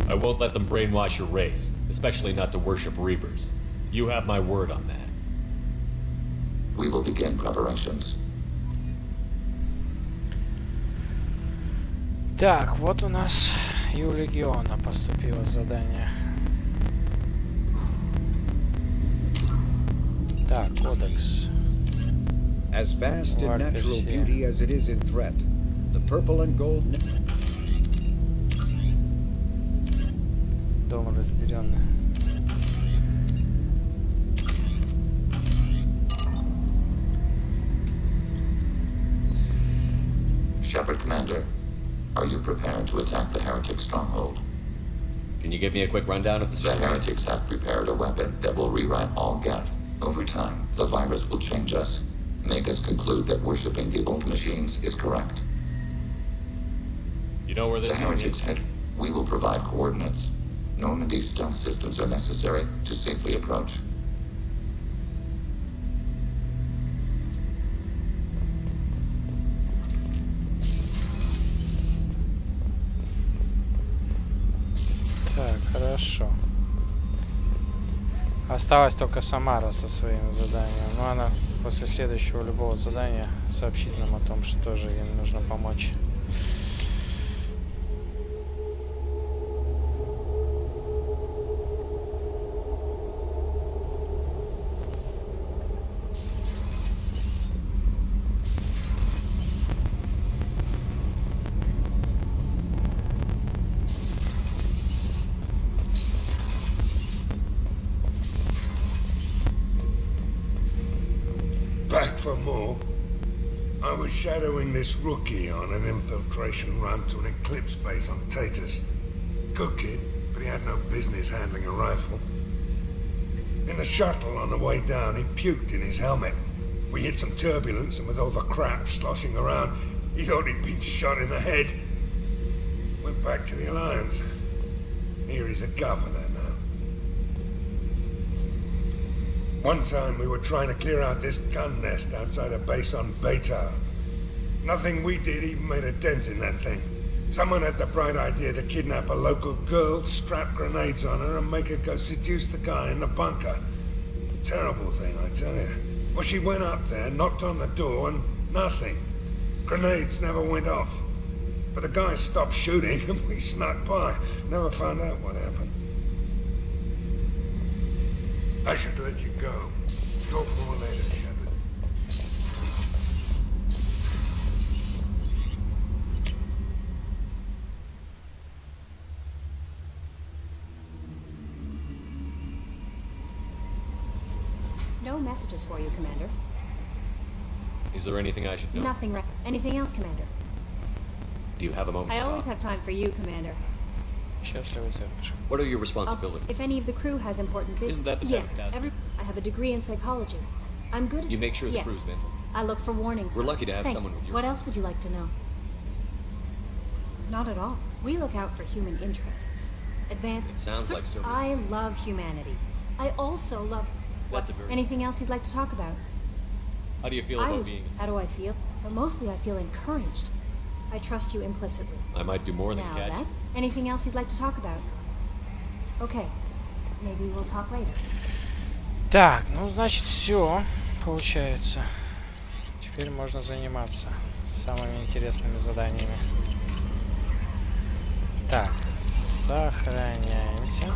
I won't let them brainwash your race, especially not to worship Reapers. You have my word on that. We will begin preparations. Так, вот у нас и у Легиона поступило задание. Так, кодекс. As vast in natural beauty as it is in threat, the purple and gold... Дом разделенный. Shepard Commander, are you prepared to attack the Heretic stronghold? Can you give me a quick rundown of the situation? The Heretics have prepared a weapon that will rewrite all Geth. Over time, the virus will change us, make us conclude that worshipping the old machines is correct. You know where this The heretics head. We will provide coordinates. Normandy stealth systems are necessary to safely approach. Так, хорошо. Осталась только Самара со своим заданием. Но она после следующего любого задания сообщит нам о том, что тоже ей нужно помочь. Back for more. I was shadowing this rookie on an infiltration run to an Eclipse base on Tatus. Good kid, but he had no business handling a rifle. In the shuttle on the way down, he puked in his helmet. We hit some turbulence, and with all the crap sloshing around, he thought he'd been shot in the head. Went back to the Alliance. Here he's a governor now. One time we were trying to clear out this gun nest outside a base on Vatar. Nothing we did even made a dent in that thing. Someone had the bright idea to kidnap a local girl, strap grenades on her, and make her go seduce the guy in the bunker. Terrible thing, I tell you. Well, she went up there, knocked on the door, and nothing. Grenades never went off. But the guy stopped shooting, and we snuck by. Never found out what happened. I should let you go. Talk more later, Shepard. No messages for you, Commander. Is there anything I should know? Nothing. Anything else, Commander? Do you have a moment I to always talk? have time for you, Commander. What are your responsibilities? If any of the crew has important business... Isn't that the type of task? I have a degree in psychology. I'm good at... You make sure the yes. crew's mental. I look for warnings. We're lucky to have Thank someone you. with your... What else would you like to know? Not at all. We look out for human interests. Advanced... It sounds like service. I love humanity. I also love... That's a very... Anything else you'd like to talk about? How do you feel about being... How do I feel? But mostly I feel encouraged. I trust you implicitly. I might do more than Now catch. that. Anything else you'd like to talk about? Okay. Maybe we'll talk later. Так, ну значит все получается. Теперь можно заниматься самыми интересными заданиями. Так, сохраняемся.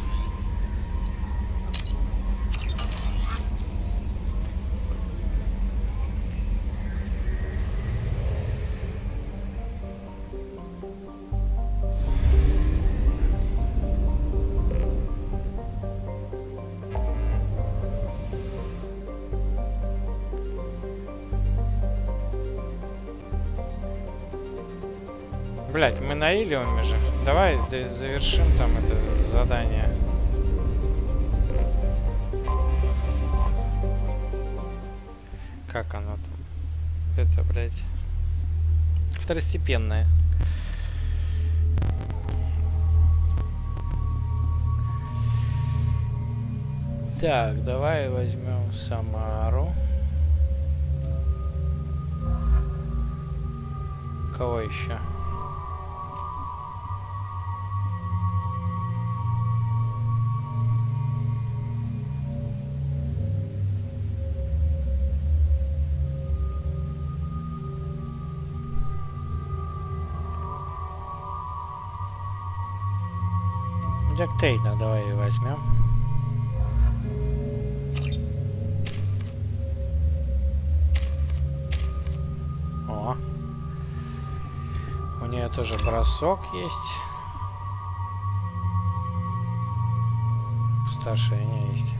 Блять, мы на Илиуме же. Давай завершим там это задание. Как оно там? Это, блять, второстепенное. Так, давай возьмем Самару. Кого еще? Тейна давай и возьмем. О, у нее тоже бросок есть. Пустошение есть.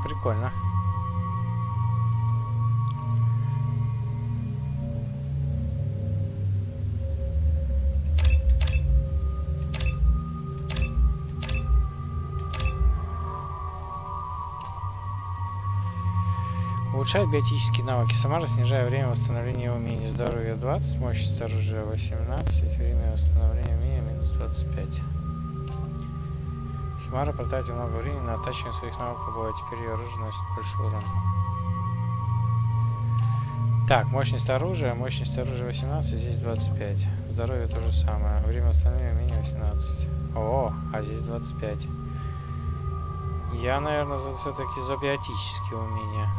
Прикольно. Улучшает биотические навыки Самара, снижая время восстановления умений. Здоровье 20, мощность оружия 18, время восстановления умения минус 25. Самара потратил много времени на оттачивание своих навыков боя. Теперь ее оружие носит большой урон. Так, мощность оружия 18, здесь 25. Здоровье то же самое. Время восстановления умения 18. О, а здесь 25. Я, наверное, все-таки за биотические умения.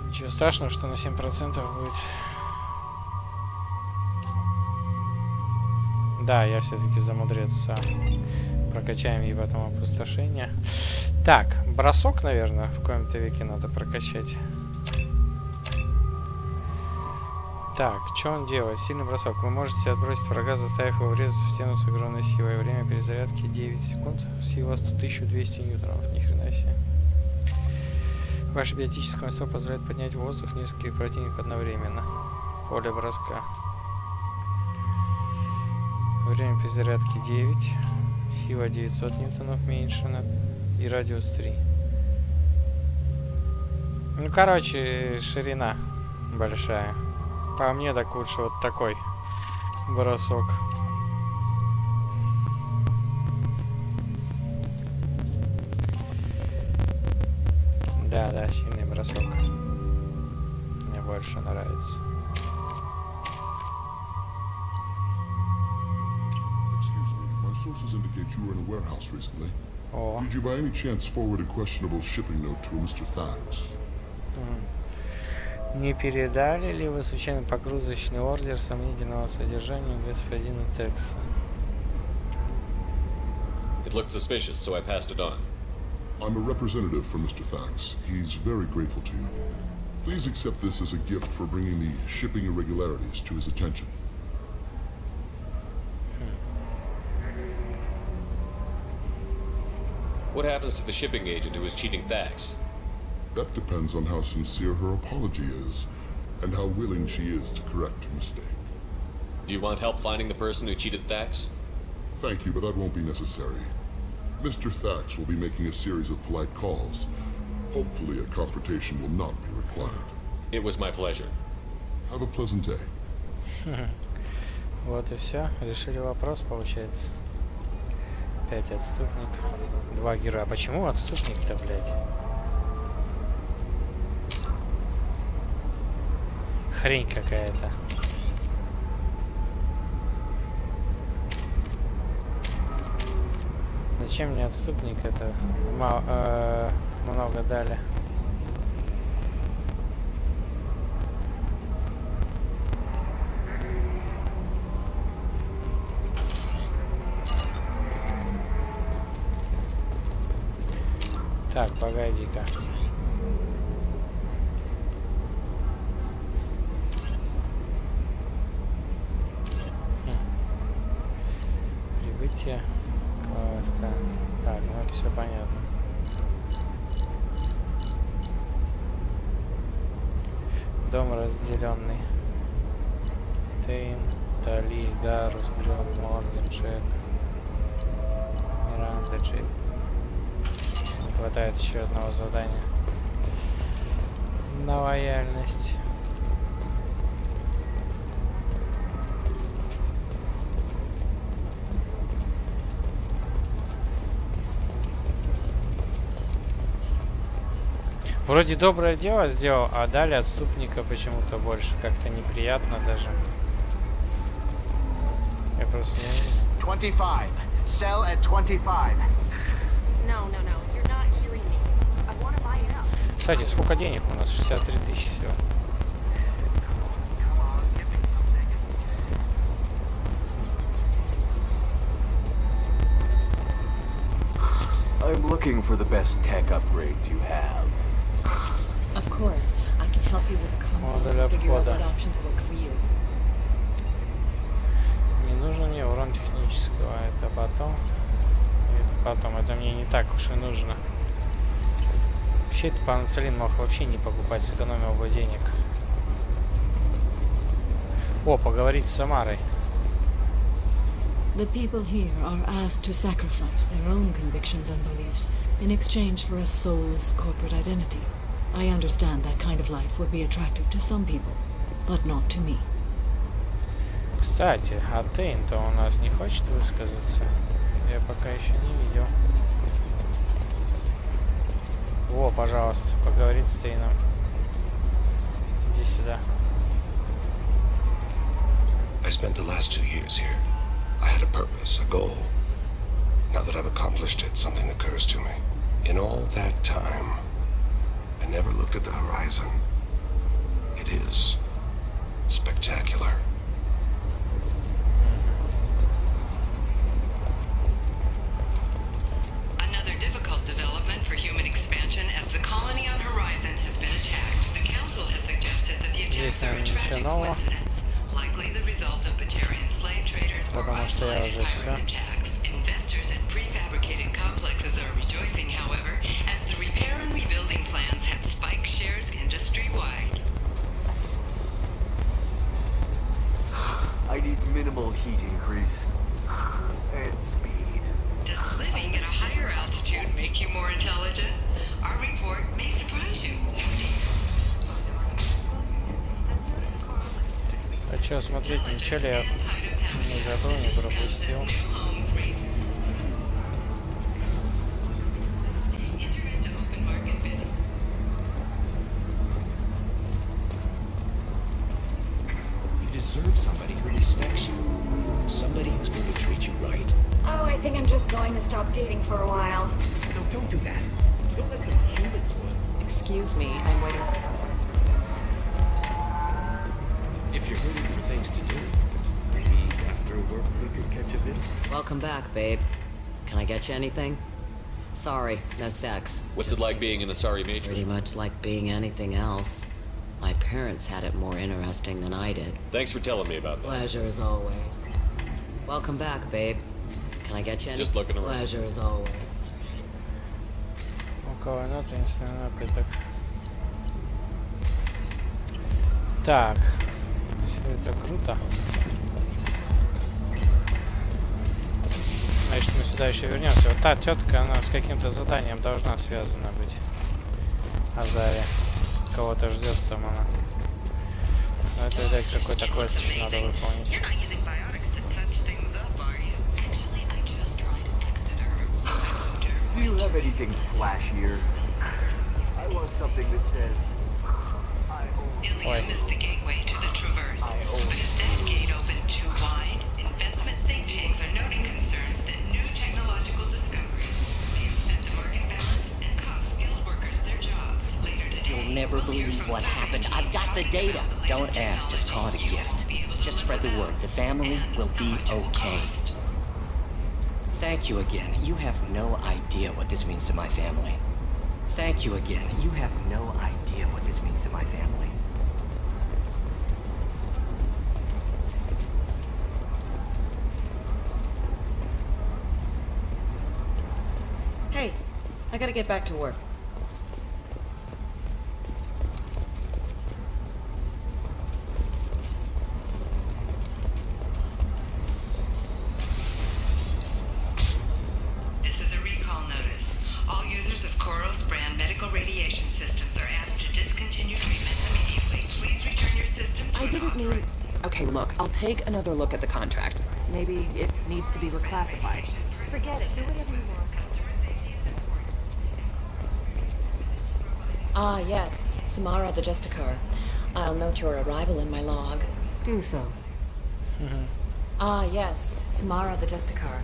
Ничего страшного, что на 7% будет. Да, я все-таки за мудреца. Прокачаем и потом опустошение. Так, бросок, наверное, в коем-то веке надо прокачать. Так, что он делает? Сильный бросок. Вы можете отбросить врага, заставив его врезаться в стену с огромной силой. Время перезарядки 9 секунд. Сила 1200 ньютонов. Ни хрена себе. Ваше биотическое мастерство позволяет поднять в воздух нескольких противников одновременно. Поле броска. Время перезарядки 9. Сила 900 ньютонов меньше. И радиус 3. Ну, короче, ширина большая. По мне так лучше вот такой бросок. Да, сильный бросок. Мне больше нравится. Sources indicate you were in a warehouse recently. Oh. Did you by any chance forward a questionable shipping note to a Mr. Thanks? Не передали ли вы случайно погрузочный ордер сомнительного содержания господину Текса? It looked suspicious, so I passed it on. I'm a representative for Mr. Thanks. He's very grateful to you. Please accept this as a gift for bringing the shipping irregularities to his attention. What happens to the shipping agent who was cheating Thax? That depends on how sincere her apology is, and how willing she is to correct her mistake. Do you want help finding the person who cheated Thax? Thank you, but that won't be necessary. Mr. Thax will be making a series of polite calls. Hopefully a confrontation will not be required. It was my pleasure. Have a pleasant day. Вот и все. Решили вопрос, получается. 5 отступник. 2 героя. А почему отступник-то, блядь? Хрень какая-то. Зачем мне отступник? Это много дали. Так, погоди-ка. Прибытие. Классно. Так, ну это все понятно. Дом разделенный. Тейн, Тали, Гарус, Глен, Морден, Джек. Миранда, Джек. Не хватает еще одного задания. На лояльность. Вроде доброе дело сделал, а дали отступника почему-то больше. Как-то неприятно даже. Я просто не... 25. Sell at 25. No, you're not hearing me. I want to buy it up. Кстати, сколько денег у нас? 63 тысячи всего. I'm looking for the best tech upgrades you have. Of course, I can help you with the console and figure out what options work for you. Не нужен мне урон технического, это потом. Это мне не так уж и нужно. Вообще, это панцелин мог вообще не покупать, сэкономил бы денег. О, поговорить с Самарой. The people here are asked to sacrifice their own convictions and beliefs in exchange for a soulless corporate identity. I understand that kind of life would be attractive to some people, but not to me. Кстати, а Тейн-то у нас не хочет высказаться? Я пока еще не видел. О, пожалуйста, поговорить с Тейном. Иди сюда. I spent the last 2 years here. I had a purpose, a goal. Now that I've accomplished it, something occurs to me. In all that time, I never looked at the horizon. It is spectacular. Another difficult development for human expansion as the colony on Horizon has been attacked. The Council has suggested that the attacks are a tragic coincidence, likely the result of Batarian slave traders or isolated pirate attacks. Investors in prefabricated complexes are rejoicing, however, as the repair and rebuilding plans have spiked shares industry-wide. I need minimal heat increase. And speed. Does living at a higher altitude make you more intelligent? Our report may surprise you. А чё смотреть, ничего ли я не забыл, не пропустил? You deserve somebody who respects you. Somebody who's going to treat you right. Oh, I think I'm just going to stop dating for a while. No, don't do that. Don't let some humans win. Excuse me, I'm waiting for someone. If you're hurting for things to do, maybe after work we could catch a bit. Welcome back, babe. Can I get you anything? Sorry, no sex. What's it like being an Asari matron? Pretty much like being anything else. My parents had it more interesting than I did. Thanks for telling me about that. Pleasure as always. Welcome back, babe. Can I get you anything? Just looking around. Pleasure as always. У кого нет, единственный напиток. Так. Все это круто. Значит, мы сюда еще вернемся. Вот та тетка, она с каким-то заданием должна связана быть. Азария. Кого-то ждет там она. Но это, видать, какой-то квест еще надо выполнить. Do you have anything flashier? I want something that says, Ilium is the gateway to the Traverse, but is that gate open too wide? Investment think tanks are noting concerns that new technological discoveries may upset the market balance and cost skilled workers their jobs. Later today, You'll never believe what happened. I've got the data. Don't ask, just call it a gift. Just spread the word. The family will be okay. Thank you again. You have no idea what this means to my family. Thank you again. You have no idea what this means to my family. Hey, I gotta get back to work. This is a recall notice. All users of Koros brand medical radiation systems are asked to discontinue treatment immediately. Please return your system to I didn't mean... Okay, look, I'll take another look at the contract. Maybe it needs to be reclassified. Forget it. Do whatever you want. Ah, yes. Samara the Justicar. I'll note your arrival in my log. Do so. Ah, yes. Samara the Justicar.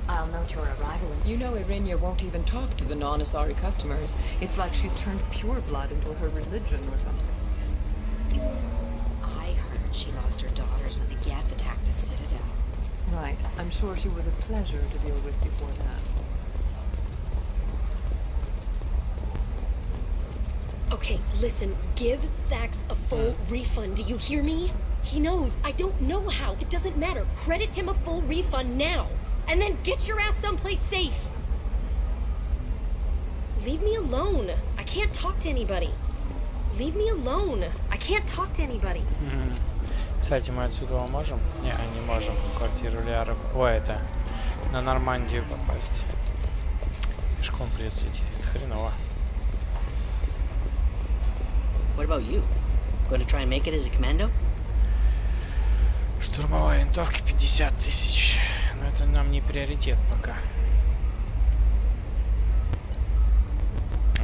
I'll note your arrival in... You know Irinia won't even talk to the non-Asari customers. It's like she's turned pure blood into her religion or something. I heard she lost her daughters when the Geth attacked the Citadel. Right. I'm sure she was a pleasure to deal with before that. Okay, listen, give Thax a full refund, do you hear me? He knows, I don't know how, it doesn't matter. Credit him a full refund now, and then get your ass someplace safe. Leave me alone. I can't talk to anybody. Leave me alone. I can't talk to anybody. Кстати, мы отсюда можем? Не можем. Квартиру Лиаров. О, это на Нормандию попасть. Пешком придется идти. Это хреново. What about you? Going to try and make it as a commando? Штурмовая винтовка 50 тысяч. Но это нам не приоритет пока.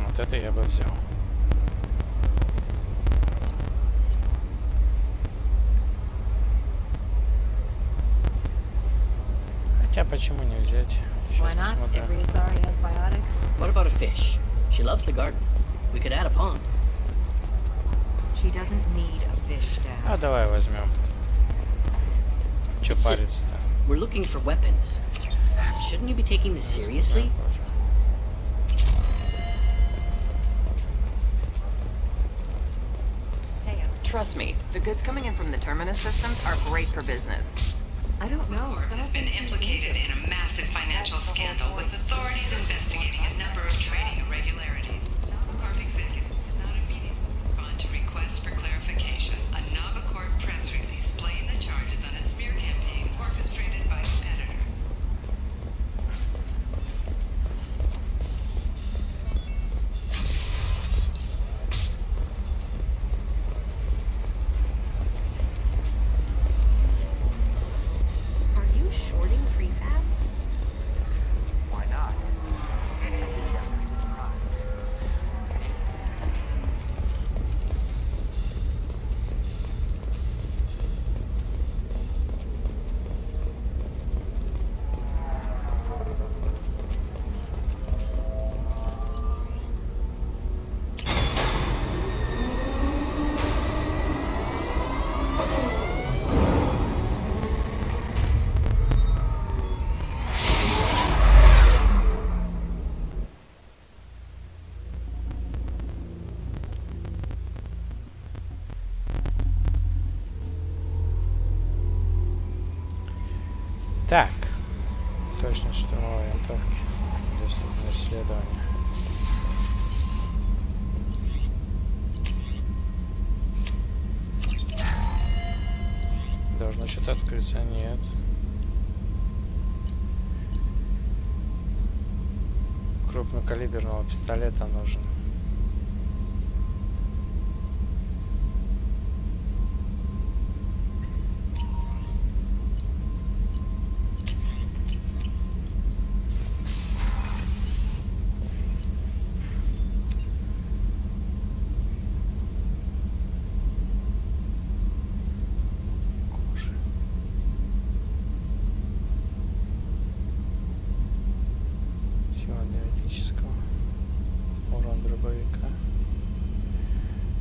Вот это я бы взял. Хотя почему не взять? Why not? Every Asari has biotics. What about a fish? She loves the garden. We could add a pond. She doesn't need a fish, Dad. А давай возьмем. Че париться-то? We're looking for weapons. Shouldn't you be taking this seriously? Trust me, the goods coming in from the Terminus systems are great for business. I don't know. Some has been implicated in a massive financial scandal, with authorities investigating a number of trading irregularities. Navicorp executives did not immediately respond to requests for clarification. A Navicorp press release blamed the charges on a smear campaign orchestrated by competitors. Shorting prefabs? Why not? Так. Точность штурмовой винтовки. Доступное исследование. Должно что-то открыться. Нет. Крупнокалиберного пистолета нужен.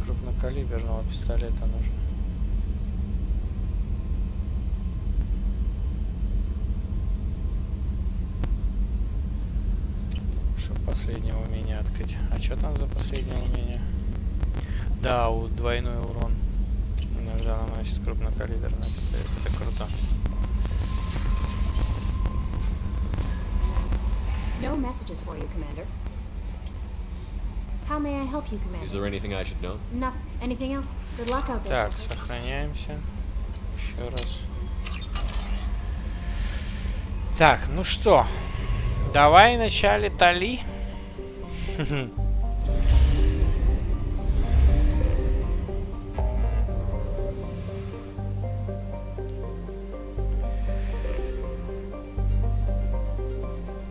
Крупнокалиберного пистолета нужно. Чтобы последнее умение открыть. А что там за последнее умение? Да, двойной урон иногда наносит крупнокалиберный пистолет. Это круто. No messages for you, Commander. How may I help you, Commander? Is there anything I should know? Nothing. Anything else? Good luck out there. Так, сохраняемся. Еще раз. Так, ну что? Давай вначале Тали.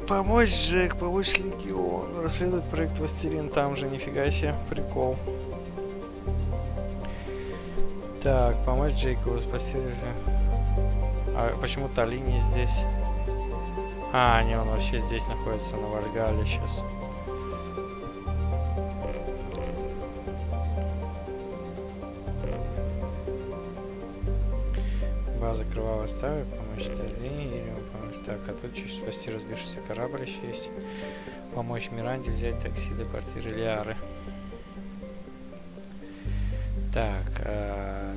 Помочь Джек, помочь Легиону, расследовать проект Властелин, там же, нифига себе, прикол. Так, помочь Джейку спасти. А почему Тали не здесь? А, не, он вообще здесь находится, на Вальгале сейчас. База кровавой стави, помочь Тали, или помочь... Так, а тут чуть спасти разбившийся корабль еще есть. Помочь Миранде взять такси до квартиры Лиары. Так,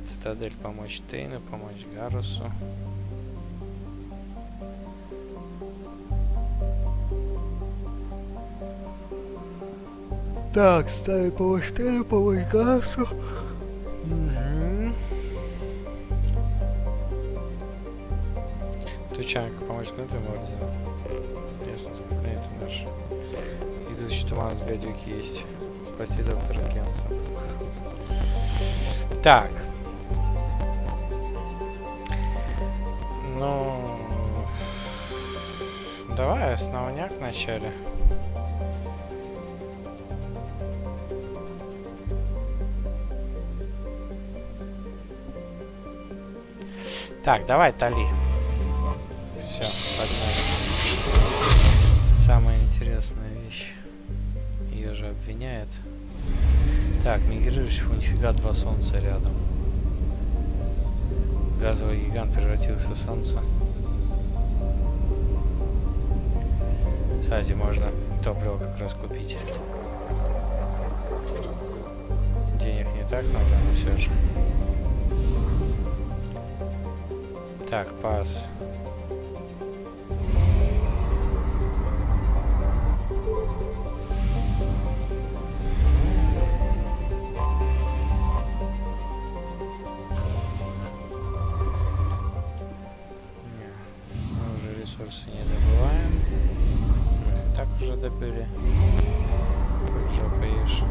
Цитадель помочь Тейну, помочь Гарусу. Так, ставить помощь Тейну, помочь Гарусу. Угу. случайно помочь скрытым орденом. Ясно, это наш. Идущий туман с гадюки есть. Спасти доктора Кенса. Так. Ну... Давай основняк вначале. Так, давай, Тали. Все, погнали. Самая интересная вещь. Ее же обвиняют. Так, мигрирующий, нифига, два солнца рядом. Газовый гигант превратился в солнце. Кстати, можно топливо как раз купить. Денег не так много, но все же. Так, пас. Мы уже ресурсы не добываем. Мы и так уже добыли. Хоть жопу ешь.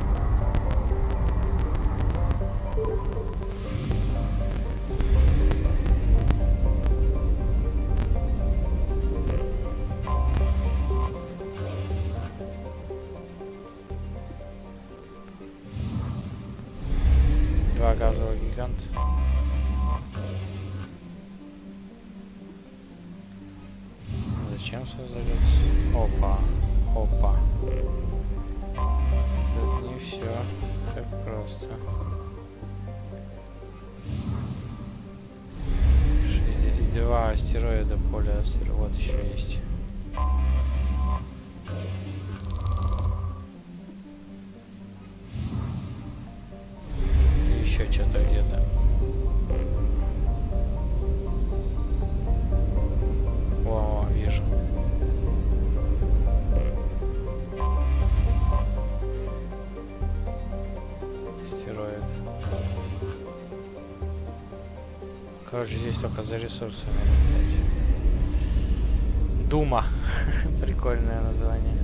Газовый гигант. Зачем создается? Опа, опа. Тут не все так просто. 2 астероида, поле астероида. Вот еще есть. Еще что-то где-то. О, вижу. Астероид. Короче, здесь только за ресурсами летать. Дума. Прикольное название.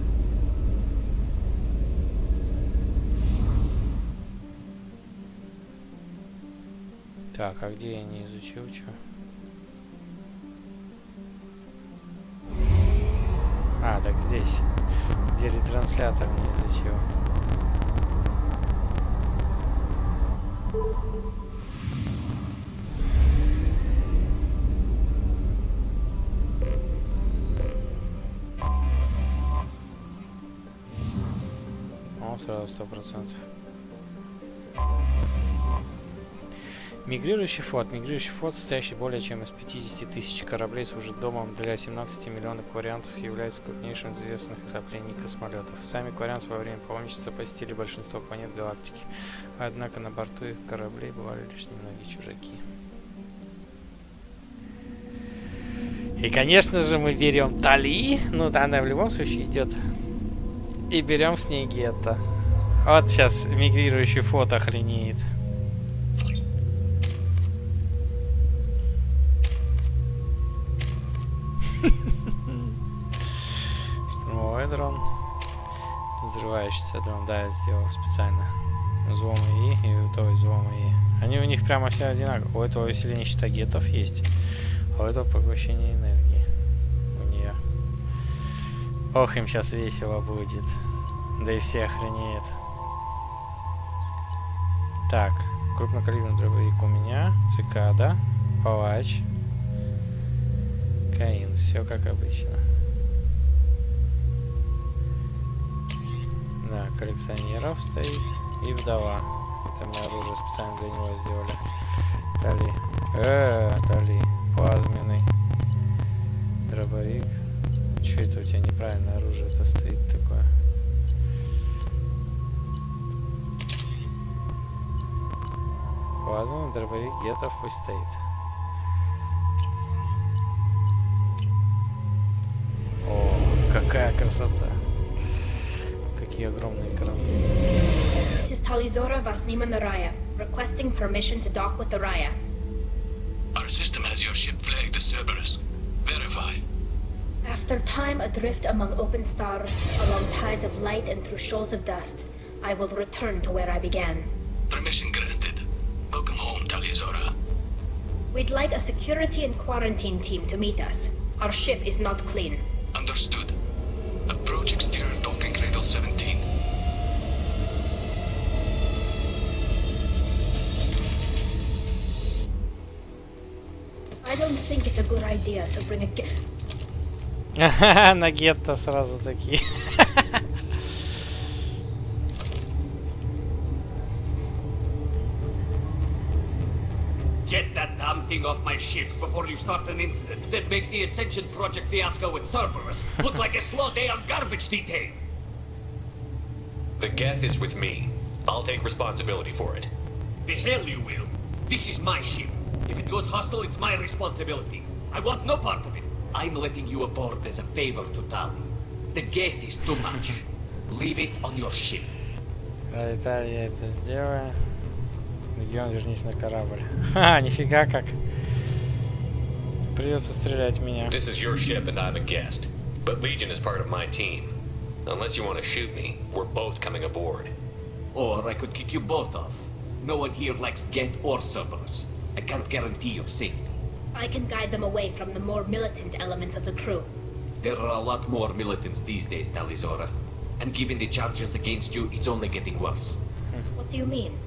Так, а где я не изучил, что? А, так здесь. Где ретранслятор не изучил. О, сразу 100%. Мигрирующий флот. Мигрирующий флот, состоящий более чем из 50 тысяч кораблей, служит домом для 17 миллионов кварианцев и является крупнейшим из известных соплений космолетов. Сами кварианцы во время паломничества посетили большинство планет галактики. Однако на борту их кораблей бывали лишь немногие чужаки. И, конечно же, мы берем Тали. Ну, да, она в любом случае идет. И берем с ней Гетто. Вот сейчас мигрирующий флот охренеет. Штурмовой дрон. Взрывающийся дрон. Да, я сделал специально. Взлом и у того взлом и. Они у них прямо все одинаковые. У этого усиление щита гетов есть. А у этого поглощение энергии. У нее. Ох, им сейчас весело будет. Да и все охренеют. Так. Крупнокалиберный дробовик у меня. Цикада. Палач. Каин. Все как обычно. Да, коллекционеров стоит. И вдова. Это мы оружие специально для него сделали. Тали. Тали. Плазменный. Дробовик. Че это у тебя неправильное оружие-то стоит такое? Плазменный дробовик Гетто пусть стоит. О, какая красота. Какие огромные корабли. This is Talizora Vasnima Naraya, requesting permission to dock with the Raya. Our system has your ship flagged as Cerberus. Verify. After time adrift among open stars, along tides of light and through shoals of dust, I will return to where I began. Permission granted. Welcome home, Talizora. We'd like a security and quarantine team to meet us. Our ship is not clean. Understood. Approach exterior docking cradle 17. I don't think it's a good idea to bring a На гетто сразу такие. Get that damn thing off my ship before you start an incident that makes the Ascension Project fiasco with Cerberus look like a slow day on garbage detail. The Geth is with me. I'll take responsibility for it. The hell you will. This is my ship. If it goes hostile, it's my responsibility. I want no part of it. I'm letting you aboard as a favor to Tali. The Geth is too much. Leave it on your ship. Виталий, я это сделаю. Легион, вернись на корабль. Ха, нифига как. Придется стрелять в меня. This is your ship and I'm a guest. But Legion is part of my team. Unless you want to shoot me, we're both coming aboard. Or I could kick you both off. No one here likes Geth or Cerberus. I can't guarantee your safety. I can guide them away from the more militant elements of the crew. There are a lot more militants these days, Talizora. And given the charges against you, it's only getting worse. What do you mean?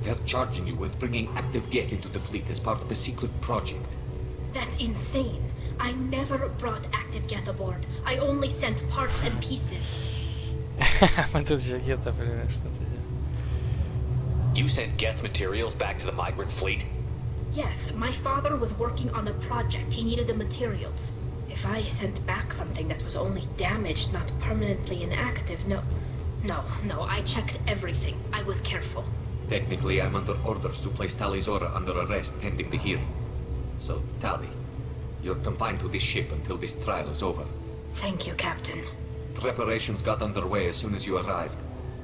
They're charging you with bringing active Geth into the fleet as part of a secret project. That's insane. I never brought active Geth aboard. I only sent parts and pieces. Мы тут же гетто, понимаешь, что ты делаешь. You sent Geth materials back to the migrant fleet? Yes, my father was working on a project. He needed the materials. If I sent back something that was only damaged, not permanently inactive, no, I checked everything. I was careful. Technically, I'm under orders to place Talizora under arrest pending the hearing. So, Tali, you're confined to this ship until this trial is over. Thank you, Captain. Preparations got underway as soon as you arrived.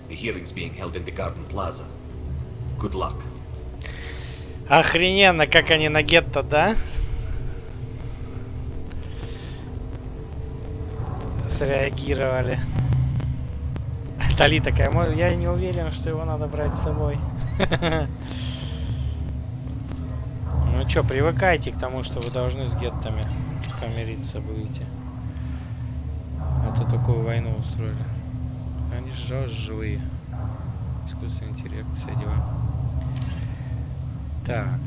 The hearing's being held in the Garden Plaza. Good luck. Охрененно, как они на гетто, да? Среагировали. Тали такая, я не уверен, что его надо брать с собой. Ну чё, привыкайте к тому, что вы должны с геттами помириться будете. Это такую войну устроили. Они же живые. Искусственный интеллект, все дела. Так.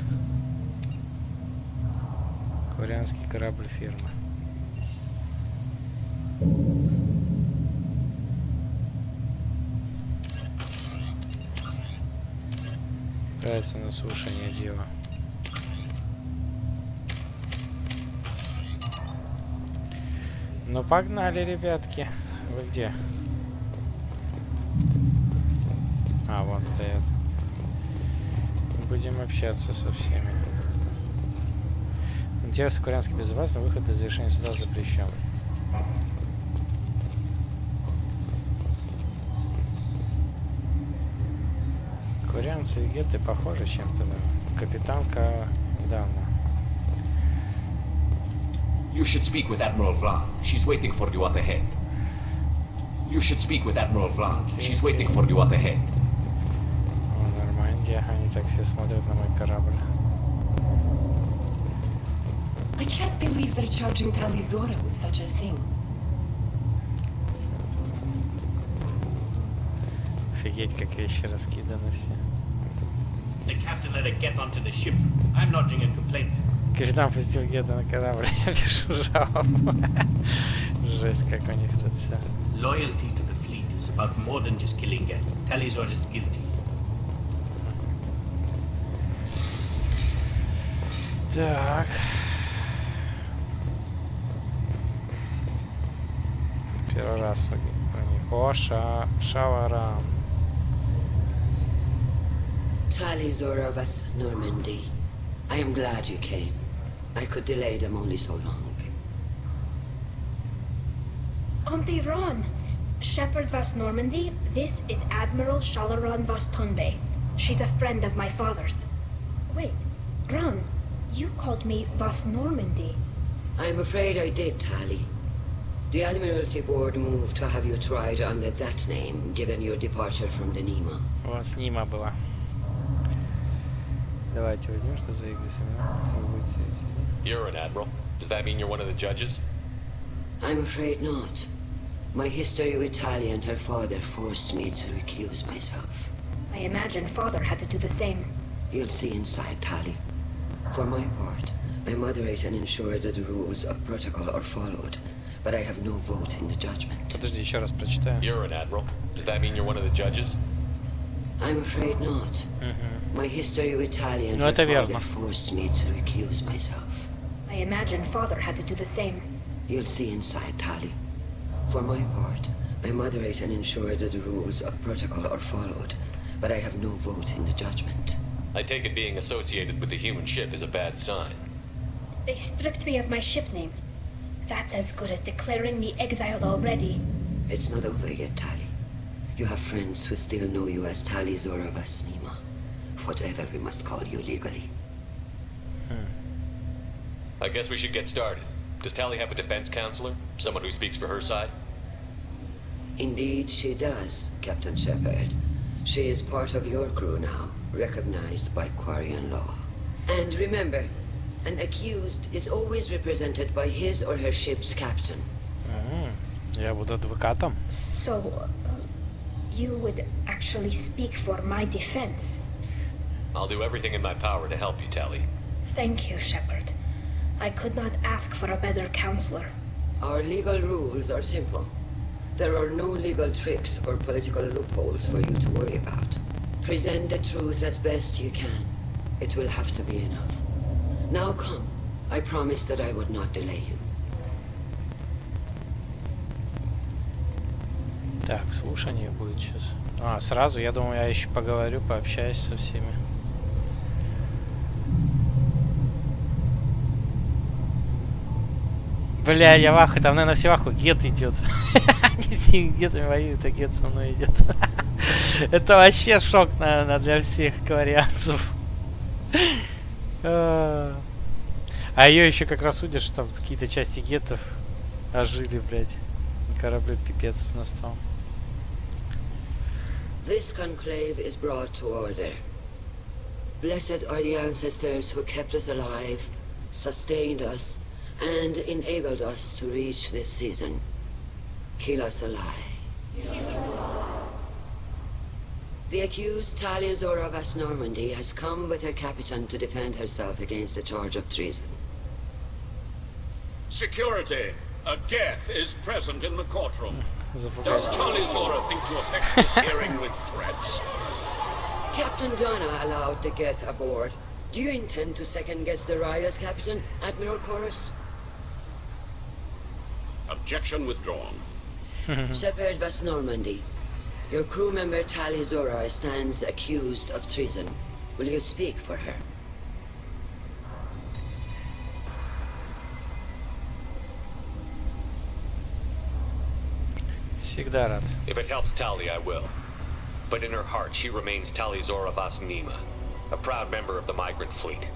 Корианский корабль фирмы. Отправиться на слушание дела. Ну погнали, ребятки. Вы где? А, вон стоят. Будем общаться со всеми. Интересно, корианский безопасный, выход до завершения суда запрещен. Корианцы и гетты похожи чем-то, да? Капитанка давно. You should speak with Admiral Ra. She's waiting for you up ahead. You should speak with Admiral Ra. She's waiting for you up ahead. О, нормально, они так все смотрят на мой корабль. I can't believe they're charging Talizora with such a thing. Офигеть, как вещи раскиданы все. The captain let it get onto the ship. I'm lodging a complaint. Капитан пустил гетто на корабль. Я пишу жалобу. Жесть, как у них тут все. Loyalty to the fleet is about more than just killing Geth. Talizora is guilty. Так. Первый раз про них. О, Шаварам. Talizora vas Normandy. I am glad you came. I could delay them only so long. Auntie Ron! Shepherd Vas Normandy, this is Admiral Shalaran Vas Tonbe. She's a friend of my father's. Wait, Ron, you called me Vas Normandy. I'm afraid I did, Tally. The Admiralty Board moved to have you tried under that name, given your departure from the Nima. У вас Нима была. Давайте возьмем, что за игры You're an admiral. Does that mean you're one of the judges? I'm afraid not. My history with Tally and her father forced me to recuse myself. I imagine father had to do the same. You'll see inside, Tally. For my part, I moderate and ensure that the rules of protocol are followed, but I have no vote in the judgment. Подожди, еще раз прочитаю. You're an admiral. Does that mean you're one of the judges? I'm afraid not. My history with Tally and her father forced me to recuse myself. I imagine father had to do the same. You'll see inside, Tally. For my part, I moderate and ensure that the rules of protocol are followed, but I have no vote in the judgment. I take it being associated with the human ship is a bad sign. They stripped me of my ship name. That's as good as declaring me exiled already. It's not over yet, Tally. You have friends who still know you as Tally Zora Vasnima. Whatever we must call you legally. I guess we should get started. Does Tally have a defense counselor? Someone who speaks for her side? Indeed, she does, Captain Shepard. She is part of your crew now, recognized by Quarian law. And remember, an accused is always represented by his or her ship's captain. Я буду адвокатом. So, you would actually speak for my defense? I'll do everything in my power to help you, Tally. Thank you, Shepard. I could not ask for a better counselor. Our legal rules are simple. There are no legal tricks or political loopholes for you to worry about. Present the truth as best you can. It will have to be enough. Now come. I promised that I would not delay you. Так, слушание будет сейчас. А, сразу? Я думаю, я еще поговорю, пообщаюсь со всеми. Бля, я ваху, там, наверное, все ваху. Гет идет. Они с ними гетами воюют, а гет со мной идет. Это вообще шок, наверное, для всех кварианцев. А ее еще как раз судят, что там какие-то части гетов ожили, блядь. Кораблю пипец настал. This conclave is brought to order. Blessed are the ancestors who kept us alive, sustained us, and enabled us to reach this season. Kill us alive. The accused Tally Zora Vas Normandy has come with her captain to defend herself against the charge of treason. Security! A Geth is present in the courtroom. Does Tally Zora think to affect this hearing with threats? Captain Donna allowed the Geth aboard. Do you intend to second-guess the Raya's captain, Admiral Chorus? Objection withdrawn. Shepard Vas Normandy, your crew member Tally Zora stands accused of treason. Will you speak for her? Всегда рад. If it helps Tally, I will. But in her heart, she remains Tally Zora Vas Nima, a proud member of the migrant fleet.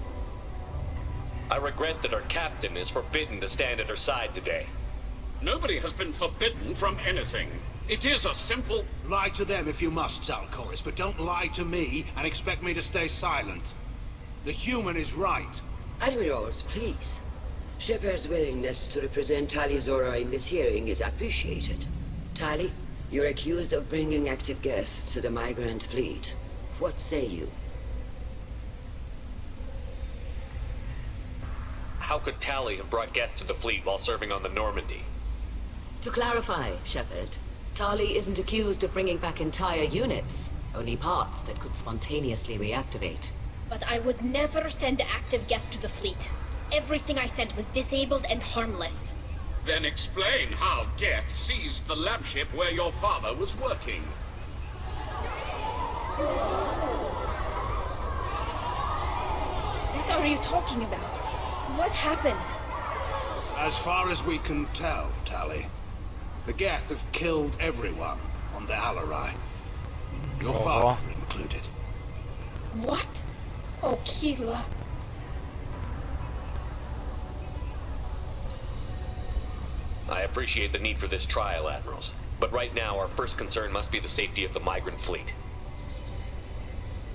I regret that her captain is forbidden to stand at her side today. Nobody has been forbidden from anything. It is a simple... Lie to them if you must, Zalcoris, but don't lie to me and expect me to stay silent. The human is right. Admirals, please. Shepard's willingness to represent Tally Zora in this hearing is appreciated. Tally, you're accused of bringing active guests to the migrant fleet. What say you? How could Tally have brought guests to the fleet while serving on the Normandy? To clarify, Shepard, Tally isn't accused of bringing back entire units, only parts that could spontaneously reactivate. But I would never send active guests to the fleet. Everything I sent was disabled and harmless. Then explain how Geth seized the lab ship where your father was working. What are you talking about? What happened? As far as we can tell, Tally, the Geth have killed everyone on the Alarai. Your father included. What? Oh, Keela. I appreciate the need for this trial, Admirals. But right now, our first concern must be the safety of the migrant fleet.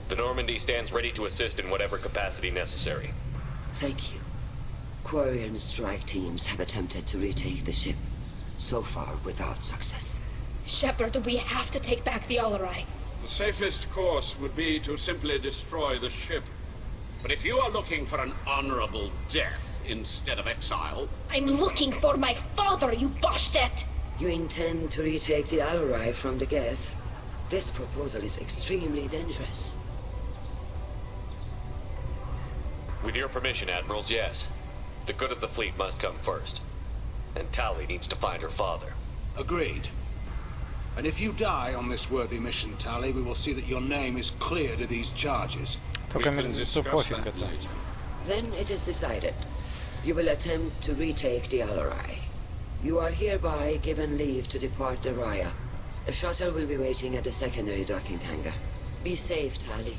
The Normandy stands ready to assist in whatever capacity necessary. Thank you. Quarry and strike teams have attempted to retake the ship, so far without success. Shepard, we have to take back the Alarai. The safest course would be to simply destroy the ship. But if you are looking for an honorable death instead of exile... I'm looking for my father, you bastet! You intend to retake the Alarai from the Geth? This proposal is extremely dangerous. With your permission, Admirals, yes. The good of the fleet must come first. And Tali needs to find her father. Agreed. And if you die on this worthy mission, Tali, we will see that your name is cleared of these charges. Then it is decided. You will attempt to retake the Alarai. You are hereby given leave to depart the Raya. The shuttle will be waiting at the secondary docking hangar. Be safe, Tali.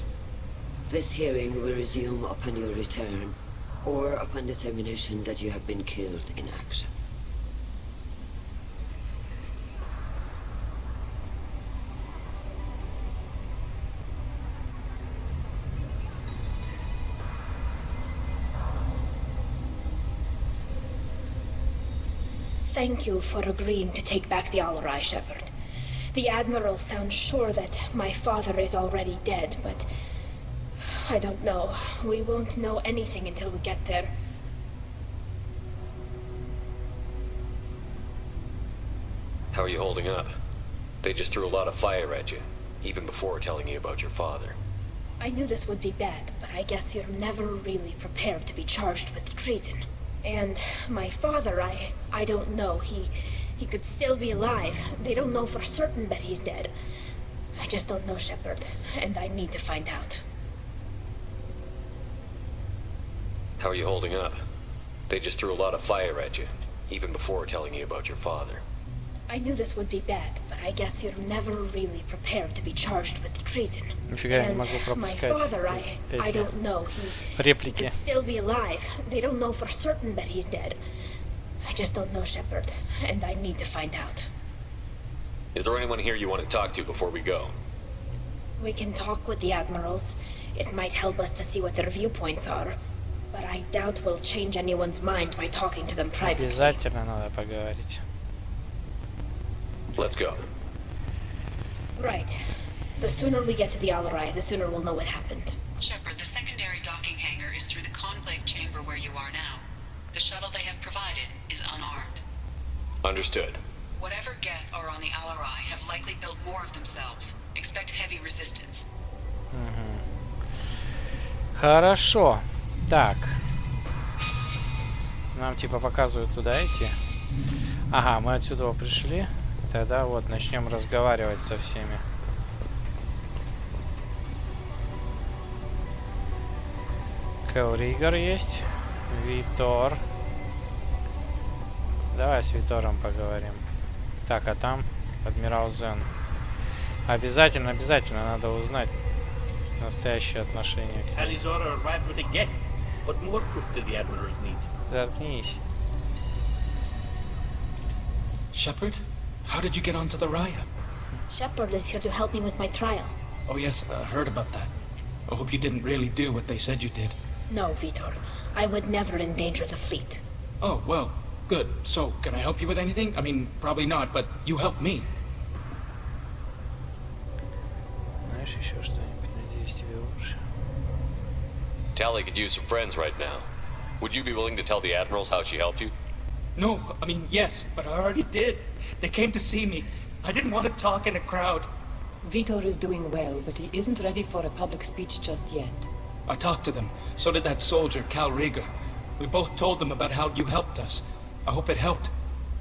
This hearing will resume upon your return, or upon determination that you have been killed in action. Thank you for agreeing to take back the Alarai, Shepard. The Admirals sound sure that my father is already dead, but... I don't know. We won't know anything until we get there. How are you holding up? They just threw a lot of fire at you, even before telling you about your father. I knew this would be bad, but I guess you're never really prepared to be charged with treason. And my father, I don't know. He could still be alive. They don't know for certain that he's dead. I just don't know, Shepard, and I need to find out. How are you holding up? They just threw a lot of fire at you, even before telling you about your father. I knew this would be bad, but I guess you're never really prepared to be charged with treason. And my father, I don't know. He could still be alive. They don't know for certain that he's dead. I just don't know, Shepard, and I need to find out. Is there anyone here you want to talk to before we go? We can talk with the Admirals. It might help us to see what their viewpoints are. But I doubt we'll change anyone's mind by talking to them privately. Обязательно надо поговорить. Let's go. Right. The sooner we get to the Alarai, the sooner we'll know what happened. Shepard, the secondary docking hangar is through the conclave chamber where you are now. The shuttle they have provided is unarmed. Understood. Whatever Geth are on the Alarai have likely built more of themselves. Expect heavy resistance. Хорошо. Так. Нам типа показывают туда идти. Ага, мы отсюда пришли. Тогда вот начнем разговаривать со всеми. Кауригар есть. Витор. Давай с Витором поговорим. Так, а там адмирал Зен. Обязательно, обязательно надо узнать настоящее отношение к ним. Заткнись. Shepard, how did you get onto the Raya? Shepard is here to help me with my trial. Oh yes, I heard about that. I hope you didn't really do what they said you did. No, Vitor. I would never endanger the fleet. Oh, well, good. So, can I help you with anything? I mean, probably not, but you helped me. Знаешь еще что-нибудь? Надеюсь, тебе лучше. Tali could use some friends right now. Would you be willing to tell the Admirals how she helped you? No, I mean, yes, but I already did. They came to see me. I didn't want to talk in a crowd. Vitor is doing well, but he isn't ready for a public speech just yet. I talked to them. So did that soldier, Cal Rieger. We both told them about how you helped us. I hope it helped.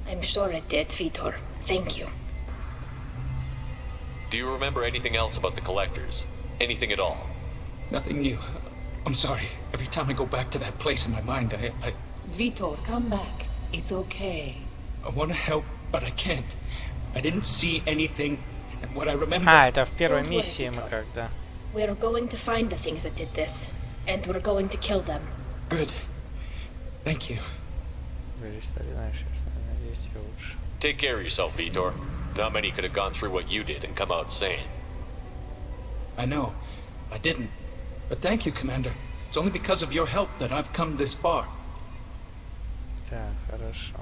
I'm sure it did, Vitor. Thank you. Do you remember anything else about the Collectors? Anything at all? Nothing new. I'm sorry. Every time I go back to that place in my mind, I... Vitor, come back. It's okay. I want to help, but I can't. I didn't see anything, and what I remember... это в первой миссии мы когда. We're going to find the things that did this, and we're going to kill them. Good. Thank you. действия лучше. Take care of yourself, Vitor. Not many could have gone through what you did and come out sane. I know. I didn't. But thank you, Commander. It's only because of your help that I've come this far. Так, хорошо.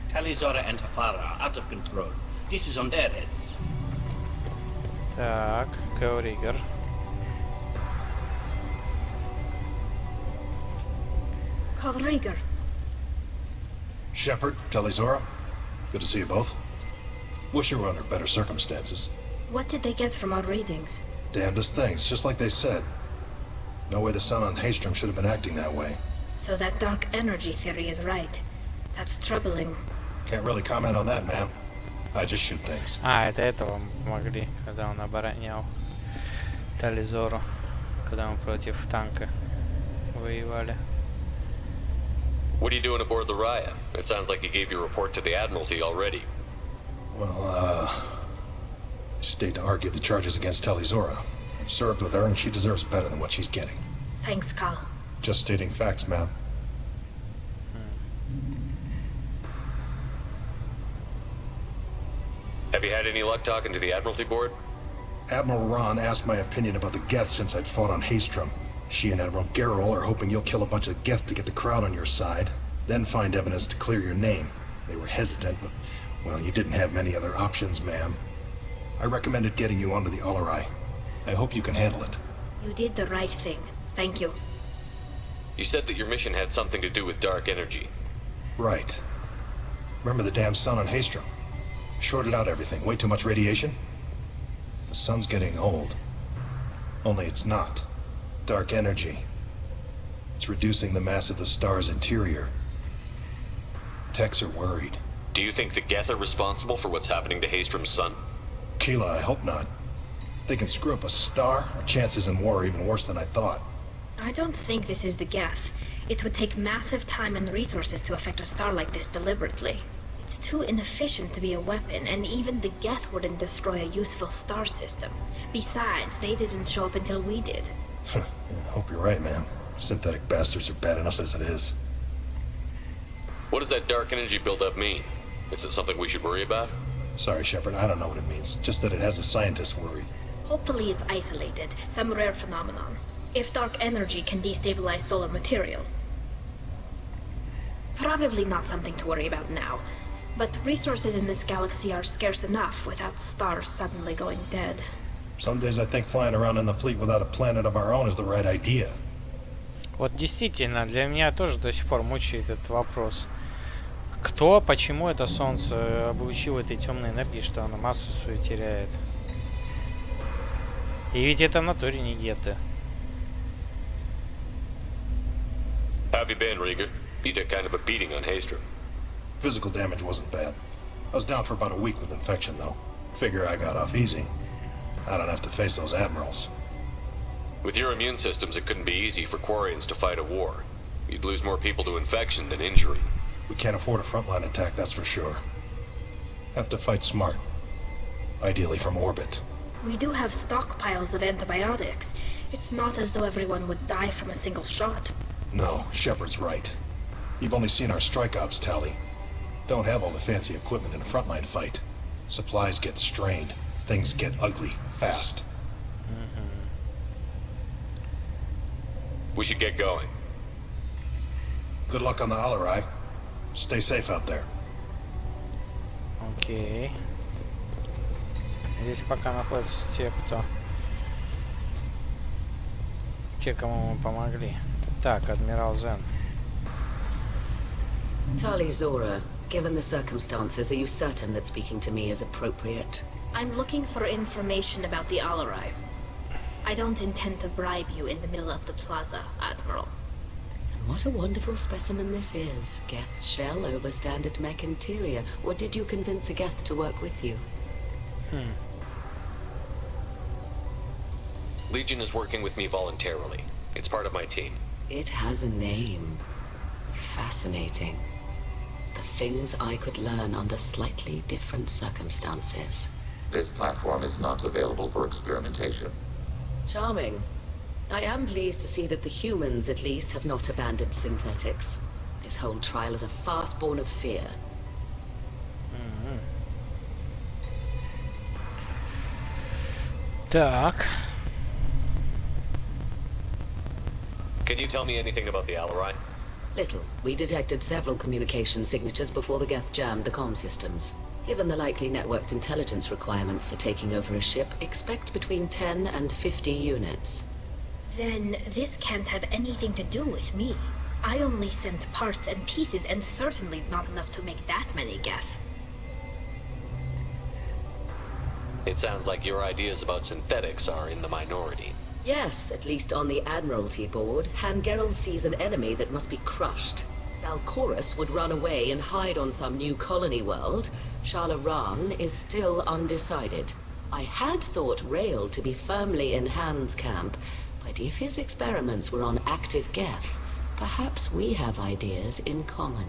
Talizora and Tafara are out of control. This is on their heads. Так, Кауригер. Kalrieger. Shepard, Talizora, good to see you both. Wish you were under better circumstances. What did they get from our readings? Damnedest things, just like they said. No way the sun on Haystrom should have been acting that way. So that dark energy theory is right. That's troubling. Can't really comment on that, ma'am. I just shoot things. Это этого могли, когда он оборонял Тализору, когда мы против танка воевали. What are you doing aboard the Raya? It sounds like you gave your report to the Admiralty already. Well, I stayed to argue the charges against Talizora. I've served with her and she deserves better than what she's getting. Thanks, Cal. Just stating facts, ma'am. Have you had any luck talking to the Admiralty board? Admiral Ron asked my opinion about the Geth since I'd fought on Haystrom. She and Admiral Garrel are hoping you'll kill a bunch of Geth to get the crowd on your side, then find evidence to clear your name. They were hesitant, but, well, you didn't have many other options, ma'am. I recommended getting you onto the Alarai. I hope you can handle it. You did the right thing. Thank you. You said that your mission had something to do with dark energy. Right. Remember the damn sun on Haystrom? Shorted out everything. Way too much radiation? The sun's getting old. Only it's not. Dark energy. It's reducing the mass of the star's interior. Techs are worried. Do you think the Geth are responsible for what's happening to Haystrom's sun? Keela, I hope not. If they can screw up a star, our chances in war are even worse than I thought. I don't think this is the Geth. It would take massive time and resources to affect a star like this deliberately. It's too inefficient to be a weapon, and even the Geth wouldn't destroy a useful star system. Besides, they didn't show up until we did. I hope you're right, man. Synthetic bastards are bad enough as it is. What does that dark energy buildup mean? Is it something we should worry about? Sorry, Shepard, I don't know what it means. Just that it has the scientists worried. Hopefully it's isolated, some rare phenomenon. If dark energy can destabilize solar material. Probably not something to worry about now. But resources in this galaxy are scarce enough without stars suddenly going dead. Some days I think flying around in the fleet without a planet of our own is the right idea. Вот действительно, для меня тоже до сих пор мучает этот вопрос. Кто, почему это Солнце облучило этой темной энергии, что оно массу свою теряет? И ведь это в натуре не геты. How have you been, Rieger? You took kind of a beating on Haystrom. Physical damage wasn't bad. I was down for about a week with infection, though. Figure I got off easy. I don't have to face those admirals. With your immune systems, it couldn't be easy for Quarians to fight a war. You'd lose more people to infection than injury. We can't afford a frontline attack, that's for sure. Have to fight smart. Ideally from orbit. We do have stockpiles of antibiotics. It's not as though everyone would die from a single shot. No, Shepard's right. You've only seen our strike ops tally. Don't have all the fancy equipment in a frontline fight. Supplies get strained. Things get ugly, fast. We should get going. Good luck on the Alarai. Stay safe out there. Окей. Здесь пока находятся те, кому мы помогли. Так, Адмирал Зен. Talizora, given the circumstances, are you certain that speaking to me is appropriate? I'm looking for information about the Alarai. I don't intend to bribe you in the middle of the plaza, Admiral. And what a wonderful specimen this is. Geth's shell over standard mech interior. Or did you convince a Geth to work with you? Legion is working with me voluntarily. It's part of my team. It has a name. Fascinating. The things I could learn under slightly different circumstances. This platform is not available for experimentation. Charming. I am pleased to see that the humans, at least, have not abandoned synthetics. This whole trial is a farce born of fear. Так. Can you tell me anything about the Alarai? Little. We detected several communication signatures before the Geth jammed the comm systems. Given the likely networked intelligence requirements for taking over a ship, expect between 10 and 50 units. Then this can't have anything to do with me. I only sent parts and pieces, and certainly not enough to make that many Geth. It sounds like your ideas about synthetics are in the minority. Yes, at least on the Admiralty board, Hangerel sees an enemy that must be crushed. Zalcorus would run away and hide on some new colony world. Shalaran is still undecided. I had thought Rael to be firmly in Han's camp, but if his experiments were on active Geth, perhaps we have ideas in common.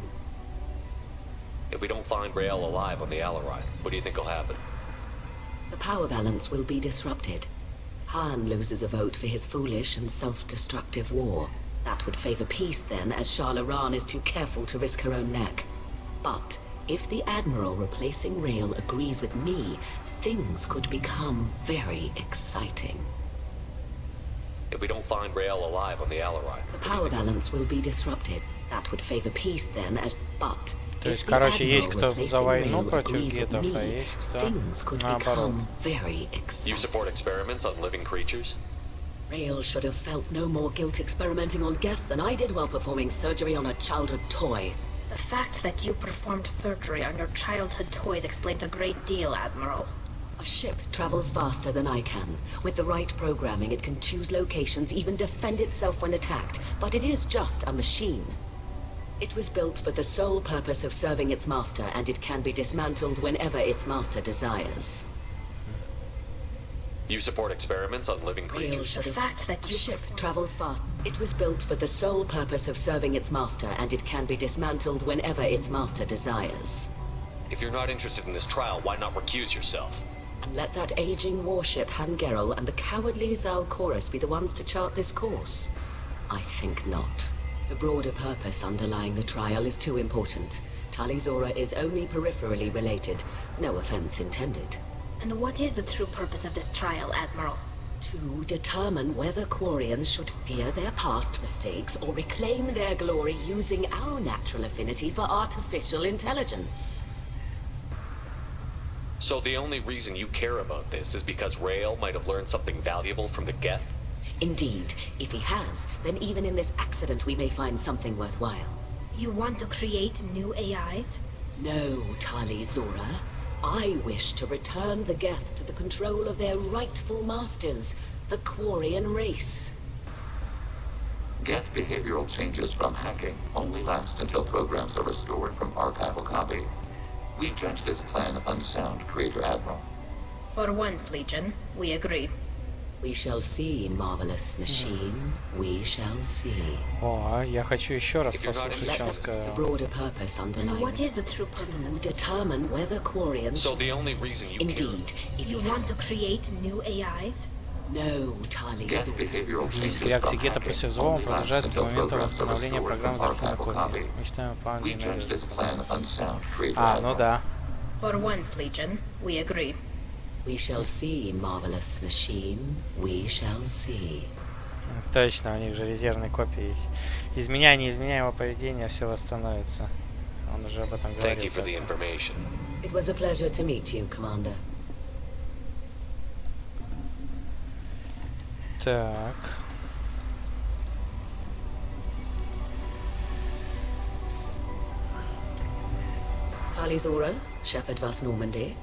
If we don't find Rael alive on the Alarai, what do you think will happen? The power balance will be disrupted. Han loses a vote for his foolish and self-destructive war. That would favor peace then, as Shalaran is too careful to risk her own neck. But if the Admiral replacing Rael agrees with me, things could become very exciting. If we don't find Rael alive on the Alarai, the power balance will be disrupted. That would favor peace then, as... But То есть, короче, есть кто за войну против гетов, а есть кто наоборот. You support experiments on living creatures? Rael should have felt no more guilt experimenting on Geth than I did while performing surgery on a childhood toy. The fact that you performed surgery on your childhood toys explains a great deal, Admiral. A ship travels faster than I can. With the right programming, it can choose locations, even defend itself when attacked. But it is just a machine. It was built for the sole purpose of serving its master, and it can be dismantled whenever its master desires. You support experiments on living creatures? The fact that a ship travels fast. It was built for the sole purpose of serving its master, and it can be dismantled whenever its master desires. If you're not interested in this trial, why not recuse yourself? And let that aging warship Hangerel and the cowardly Zalcorus be the ones to chart this course? I think not. The broader purpose underlying the trial is too important. Talizora is only peripherally related. No offense intended. And what is the true purpose of this trial, Admiral? To determine whether Quarians should fear their past mistakes or reclaim their glory using our natural affinity for artificial intelligence. So the only reason you care about this is because Rael might have learned something valuable from the Geth? Indeed. If he has, then even in this accident we may find something worthwhile. You want to create new AIs? No, Talizora. I wish to return the Geth to the control of their rightful masters, the Quarian race. Geth behavioral changes from hacking only last until programs are restored from archival copy. We judge this plan unsound, Creator Admiral. For once, Legion, we agree. We shall see, marvelous machine. We shall see. О, я хочу еще раз послушать, что он сказал. The broader purpose underlying. And what is the true purpose to determine whether Quarians... So the only reason you Indeed. If you want to create new AIs? No, Talizora. Реакции гетто после взлома продолжаются до момента восстановления программы за архивной копией. Мечтаем о плане. Ну да. For once, Legion, we agree. We shall see, marvelous machine. We shall see. Точно, у них же резервные копии есть. Изменяя неизменяемого поведения, все восстановится. Он уже об этом говорил. Thank you for the information. It was a pleasure to meet you, Commander. Так. Talizora, Shepherd Vas Normandy.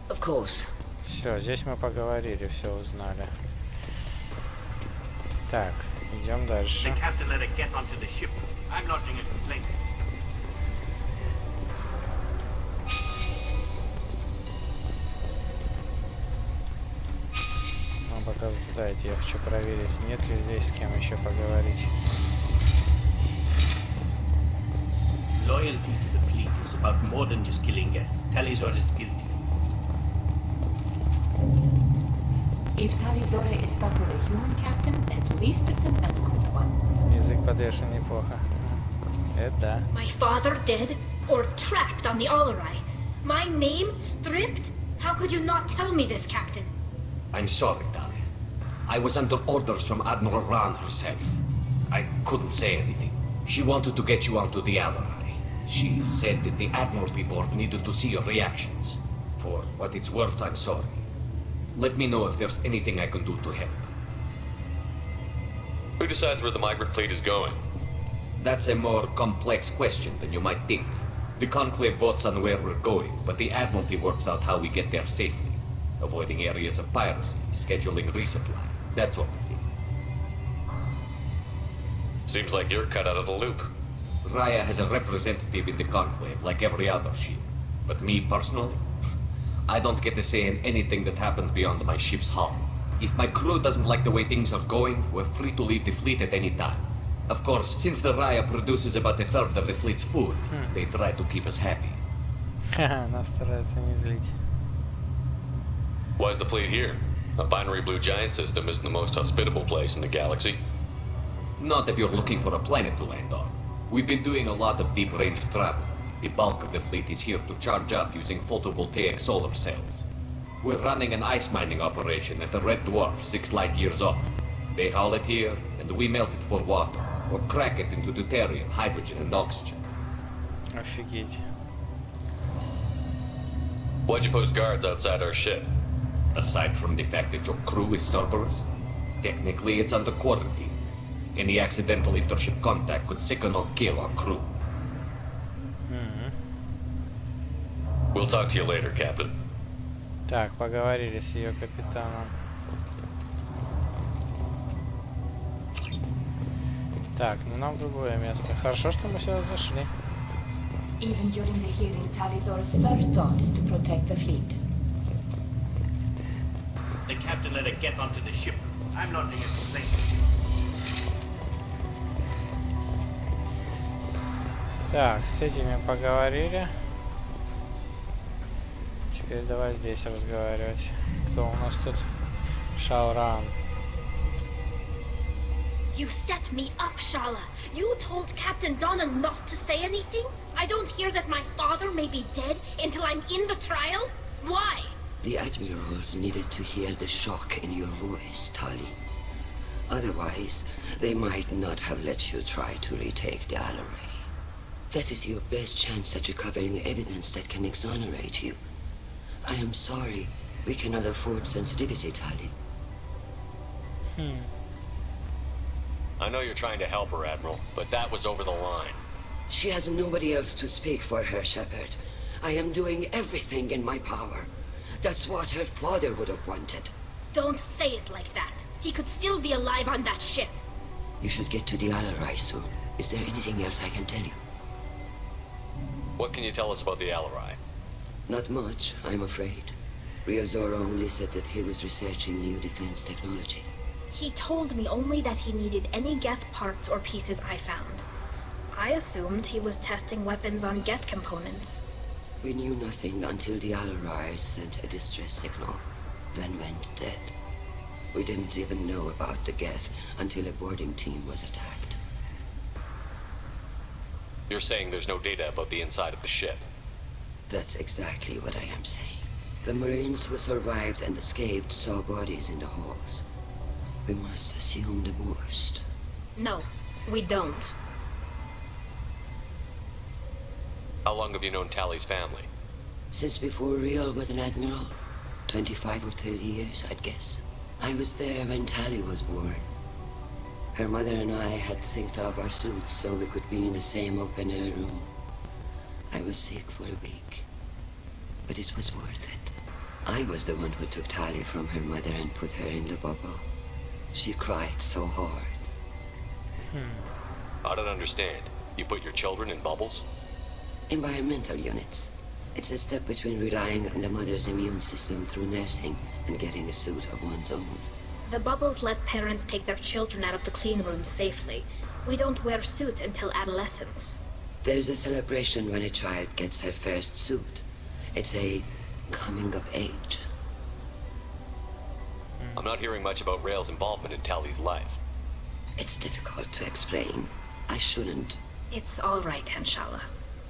Of course. Все, здесь мы поговорили, все узнали. Так, идем дальше. Ну, пока дайте, я хочу проверить, нет ли здесь с кем еще поговорить. Loyalty to the fleet is about more than just killing Geth. Talizora is guilty. If Talizora is stuck with a human captain, at least it's an eloquent one. Язык подвешен неплохо. Это. My father dead or trapped on the Alarai. My name stripped? How could you not tell me this, Captain? I'm sorry, Tali. I was under orders from Admiral Ran herself. I couldn't say anything. She wanted to get you onto the Alarai. She said that the Admiralty Board needed to see your reactions. For what it's worth, I'm sorry. Let me know if there's anything I can do to help. Who decides where the migrant fleet is going? That's a more complex question than you might think. The Conclave votes on where we're going, but the Admiralty works out how we get there safely. Avoiding areas of piracy, scheduling resupply, that sort of thing. Seems like you're cut out of the loop. Raya has a representative in the Conclave, like every other ship. But me personally, I don't get to say in anything that happens beyond my ship's hull. If my crew doesn't like the way things are going, we're free to leave the fleet at any time. Of course, since the Raya produces about a third of the fleet's food, they try to keep us happy. Нас стараются не злить. Why is the fleet here? A binary blue giant system isn't the most hospitable place in the galaxy. Not if you're looking for a planet to land on. We've been doing a lot of deep-range travel. The bulk of the fleet is here to charge up using photovoltaic solar cells. We're running an ice mining operation at the Red Dwarf 6 light years off. They haul it here, and we melt it for water, or crack it into deuterium, hydrogen, and oxygen. Офигеть. Why'd you post guards outside our ship? Aside from the fact that your crew is Cerberus, technically it's under quarantine. Any accidental intership contact could sicken or kill our crew. We'll talk to you later, Captain. Так, поговорили с ее капитаном. Так, ну нам в другое место. Хорошо, что мы сюда зашли. Even during the hearing, Talisaur's first thought is to protect the fleet. The captain let her get onto the ship. I'm not going to complain. Так, с этими поговорили. Теперь давай здесь разговаривать. Кто у нас тут? Шауран. You set me up, Shala. You told Captain Donna not to say anything? I don't hear that my father may be dead until I'm in the trial? Why? The admirals needed to hear the shock in your voice, Tali. Otherwise, they might not have let you try to retake the Alarai. That is your best chance at recovering evidence that can exonerate you. I am sorry. We cannot afford sensitivity, Tali. I know you're trying to help her, Admiral, but that was over the line. She has nobody else to speak for her, Shepard. I am doing everything in my power. That's what her father would have wanted. Don't say it like that. He could still be alive on that ship. You should get to the Alarai soon. Is there anything else I can tell you? What can you tell us about the Alarai? Not much, I'm afraid. Real Zora only said that he was researching new defense technology. He told me only that he needed any Geth parts or pieces I found. I assumed he was testing weapons on Geth components. We knew nothing until the Alarai sent a distress signal, then went dead. We didn't even know about the Geth until a boarding team was attacked. You're saying there's no data about the inside of the ship? That's exactly what I am saying. The Marines who survived and escaped saw bodies in the halls. We must assume the worst. No, we don't. How long have you known Tali's family? Since before Real was an admiral. 25 or 30 years, I'd guess. I was there when Tali was born. Her mother and I had synced up our suits so we could be in the same open-air room. I was sick for a week, but it was worth it. I was the one who took Tali from her mother and put her in the bubble. She cried so hard. I don't understand. You put your children in bubbles? Environmental units. It's a step between relying on the mother's immune system through nursing and getting a suit of one's own. The bubbles let parents take their children out of the clean room safely. We don't wear suits until adolescence. There's a celebration when a child gets her first suit. It's a coming of age. I'm not hearing much about Rail's involvement in Tali's life. It's difficult to explain. I shouldn't. It's all right, Anshala.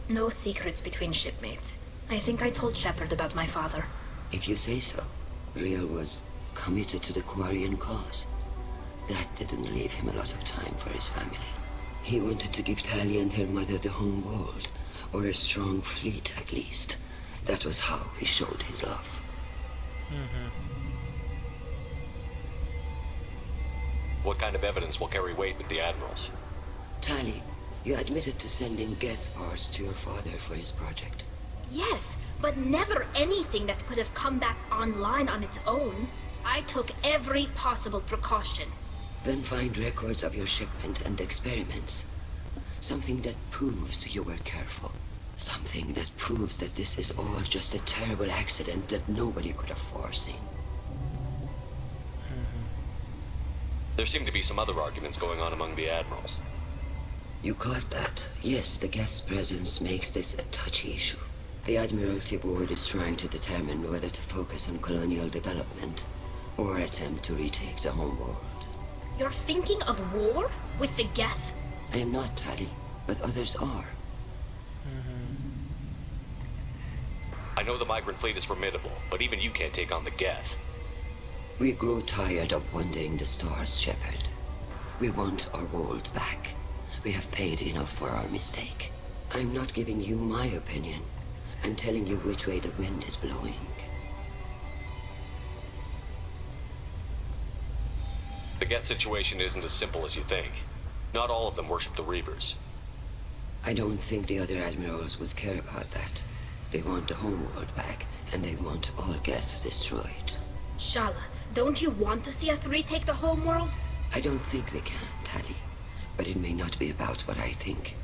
No secrets between shipmates. I think I told Shepard about my father. If you say so. Real was committed to the Quarian cause. That didn't leave him a lot of time for his family. He wanted to give Tali and her mother the home world, or a strong fleet at least. That was how he showed his love. What kind of evidence will carry weight with the admirals? Tali, you admitted to sending Geth parts to your father for his project. Yes, but never anything that could have come back online on its own. I took every possible precaution. Then find records of your shipment and experiments. Something that proves you were careful. Something that proves that this is all just a terrible accident that nobody could have foreseen. There seem to be some other arguments going on among the admirals. You caught that? Yes, the Geth's presence makes this a touchy issue. The Admiralty Board is trying to determine whether to focus on colonial development or attempt to retake the home world. You're thinking of war? With the Geth? I am not, Tali, but others are. I know the migrant fleet is formidable, but even you can't take on the Geth. We grow tired of wandering the stars, Shepard. We want our world back. We have paid enough for our mistake. I'm not giving you my opinion. I'm telling you which way the wind is blowing. The Geth situation isn't as simple as you think. Not all of them worship the Reavers. I don't think the other admirals would care about that. They want the homeworld back, and they want all Geth destroyed. Shala, don't you want to see us retake the homeworld? I don't think we can, Tali. But it may not be about what I think.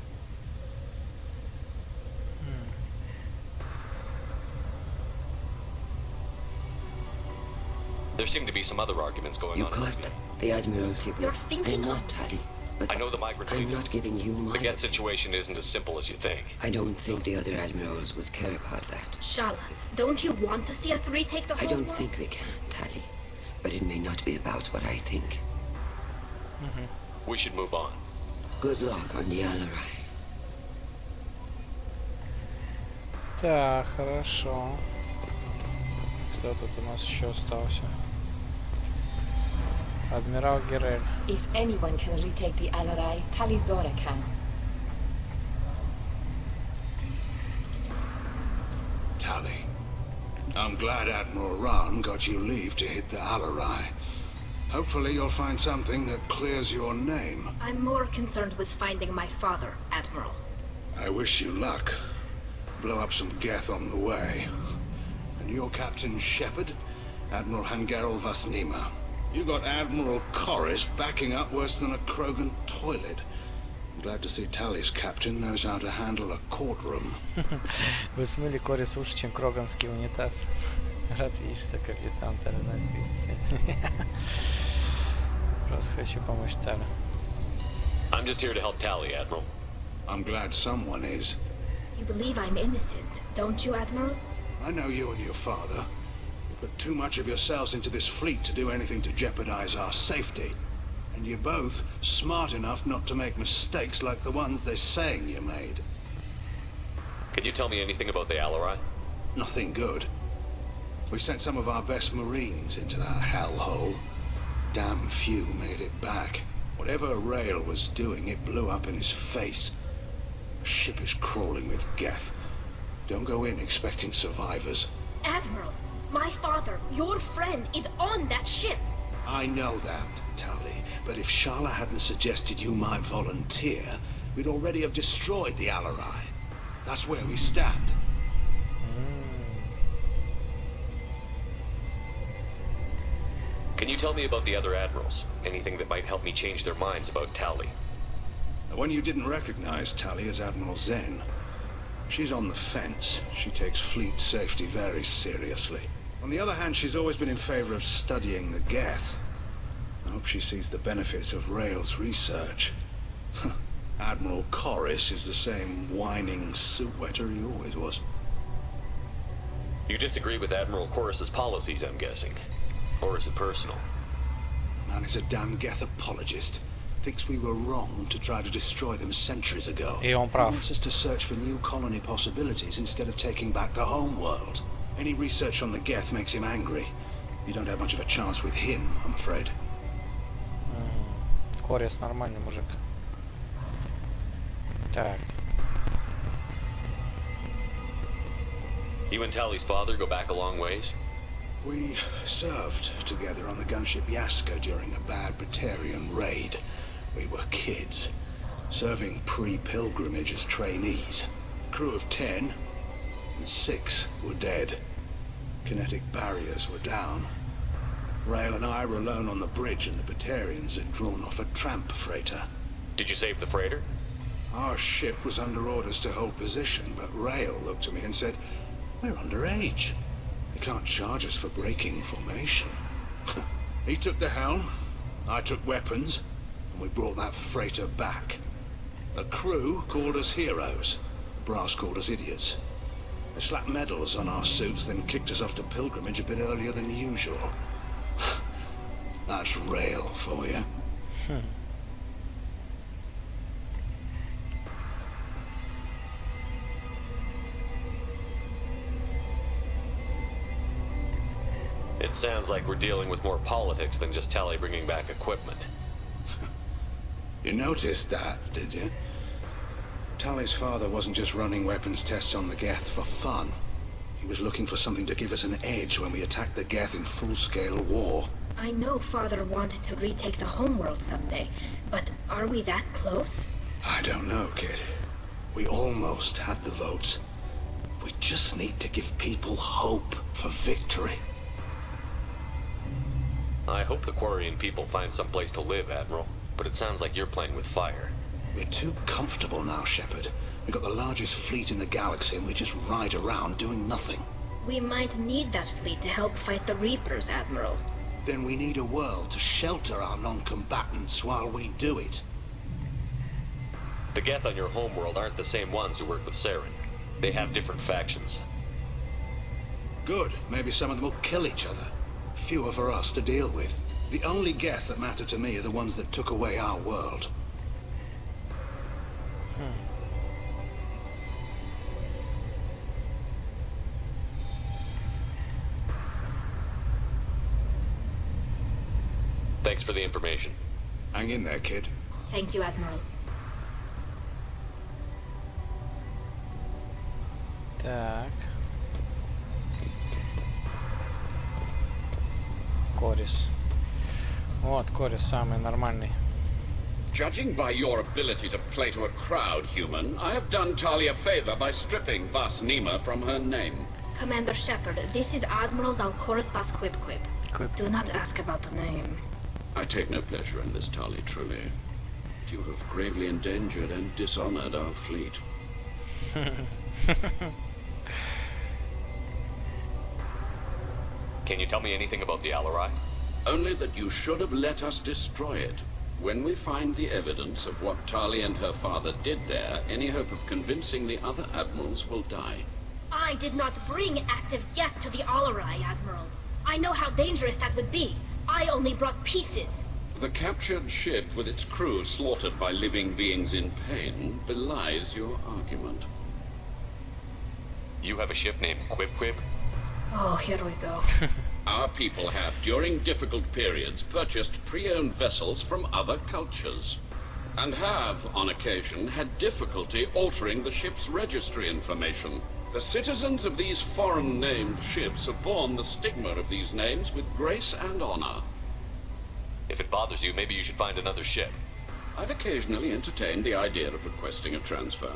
There seem to be some other arguments going on. You caught the Admiralty Board. You're thinking I'm not, Tali. But I know the migrant fleet. I'm not giving you my... The Geth situation isn't as simple as you think. I don't think the other admirals would care about that. Shala, don't you want to see us retake the homeworld? I don't think we can, Tali. But it may not be about what I think. We should move on. Good luck on the Alarai. Так, хорошо. Кто тут у нас еще остался? Адмирал Герель. If anyone can retake the Alarai, Talizora can. Tali, I'm glad Admiral Rahn got you leave to hit the Alarai. Hopefully you'll find something that clears your name. I'm more concerned with finding my father, Admiral. I wish you luck. Blow up some Geth on the way. And your Captain Shepard, Admiral Hangerel Vasnima. You got Admiral Corris backing up worse than a Krogan toilet. I'm glad to see Tali's captain knows how to handle a courtroom. Вы смыли Корис лучше, чем кроганский унитаз. Рад видеть, что капитан Тарнак. Просто хочу помочь Тали. I'm just here to help Tali, Admiral. I'm glad someone is. You believe I'm innocent, don't you, Admiral? I know you and your father. You put too much of yourselves into this fleet to do anything to jeopardize our safety. And you're both smart enough not to make mistakes like the ones they're saying you made. Can you tell me anything about the Alarai? Nothing good. We sent some of our best Marines into that hellhole. Damn few made it back. Whatever Rail was doing, it blew up in his face. The ship is crawling with Geth. Don't go in expecting survivors. Admiral, my father, your friend, is on that ship. I know that, Tali, but if Shala hadn't suggested you might volunteer, we'd already have destroyed the Alarai. That's where we stand. Can you tell me about the other admirals? Anything that might help me change their minds about Tali? The one you didn't recognize, Tali, is Admiral Zen. She's on the fence. She takes fleet safety very seriously. On the other hand, she's always been in favor of studying the Geth. I hope she sees the benefits of Rail's research. Admiral Corris is the same whining suit-wetter he always was. You disagree with Admiral Corris's policies, I'm guessing. Or is it personal? The man is a damn Geth apologist. thinks we were wrong to try to destroy them centuries ago. И он He прав. wants us to search for new colony possibilities instead of taking back the home world. Any research on the Geth makes him angry. You don't have much of a chance with him, I'm afraid. Корис нормальный мужик. Так. You and Tally's father go back a long ways? We served together on the gunship Yaska during a bad Batarian raid. We were kids, serving pre-pilgrimage as trainees. Crew of 10, and 6 were dead. Kinetic barriers were down. Rail and I were alone on the bridge, and the Batarians had drawn off a tramp freighter. Did you save the freighter? Our ship was under orders to hold position, but Rail looked at me and said, "We're underage. You can't charge us for breaking formation." He took the helm, I took weapons, and we brought that freighter back. The crew called us heroes. Brass called us idiots. They slapped medals on our suits, then kicked us off to pilgrimage a bit earlier than usual. That's Rail for you. It sounds like we're dealing with more politics than just Tally bringing back equipment. You noticed that, did you? Tally's father wasn't just running weapons tests on the Geth for fun. He was looking for something to give us an edge when we attacked the Geth in full-scale war. I know Father wanted to retake the homeworld someday, but are we that close? I don't know, kid. We almost had the votes. We just need to give people hope for victory. I hope the Quarian people find some place to live, Admiral. But it sounds like you're playing with fire. We're too comfortable now, Shepard. We've got the largest fleet in the galaxy and we just ride around doing nothing. We might need that fleet to help fight the Reapers, Admiral. Then we need a world to shelter our non-combatants while we do it. The Geth on your homeworld aren't the same ones who work with Saren. They have different factions. Good. Maybe some of them will kill each other. Fewer for us to deal with. The only Geth that matter to me are the ones that took away our world. Thanks for the information. Hang in there, kid. Thank you, Admiral. Так. Корис. Вот, Корис самый нормальный. Judging by your ability to play to a crowd, human, I have done Talia a favor by stripping Vas Nima from her name. Commander Shepard, this is Admiral Zalkoris Vas Quip. Do not ask about the name. I take no pleasure in this, Tali, truly. You have gravely endangered and dishonored our fleet. Can you tell me anything about the Alarai? Only that you should have let us destroy it. When we find the evidence of what Tali and her father did there, any hope of convincing the other admirals will die. I did not bring active Geth to the Alarai, Admiral. I know how dangerous that would be. I only brought pieces. The captured ship with its crew slaughtered by living beings in pain belies your argument. You have a ship named Quip? Oh, here we go. Our people have, during difficult periods, purchased pre-owned vessels from other cultures, and have, on occasion, had difficulty altering the ship's registry information. The citizens of these foreign-named ships have borne the stigma of these names with grace and honor. If it bothers you, maybe you should find another ship. I've occasionally entertained the idea of requesting a transfer.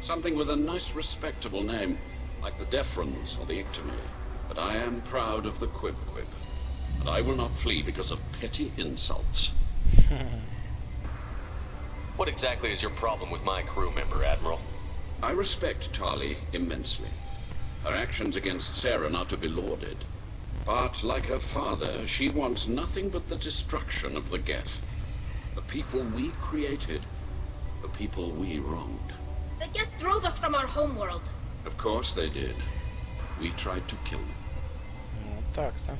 Something with a nice, respectable name, like the Defrons or the Ictomy. But I am proud of the Quip, and I will not flee because of petty insults. What exactly is your problem with my crew member, Admiral? I respect Tali immensely. Her actions against Saren are to be lauded. But, like her father, she wants nothing but the destruction of the Geth. The people we created, the people we wronged. The Geth drove us from our homeworld. Of course they did. We tried to kill them. Вот так-то.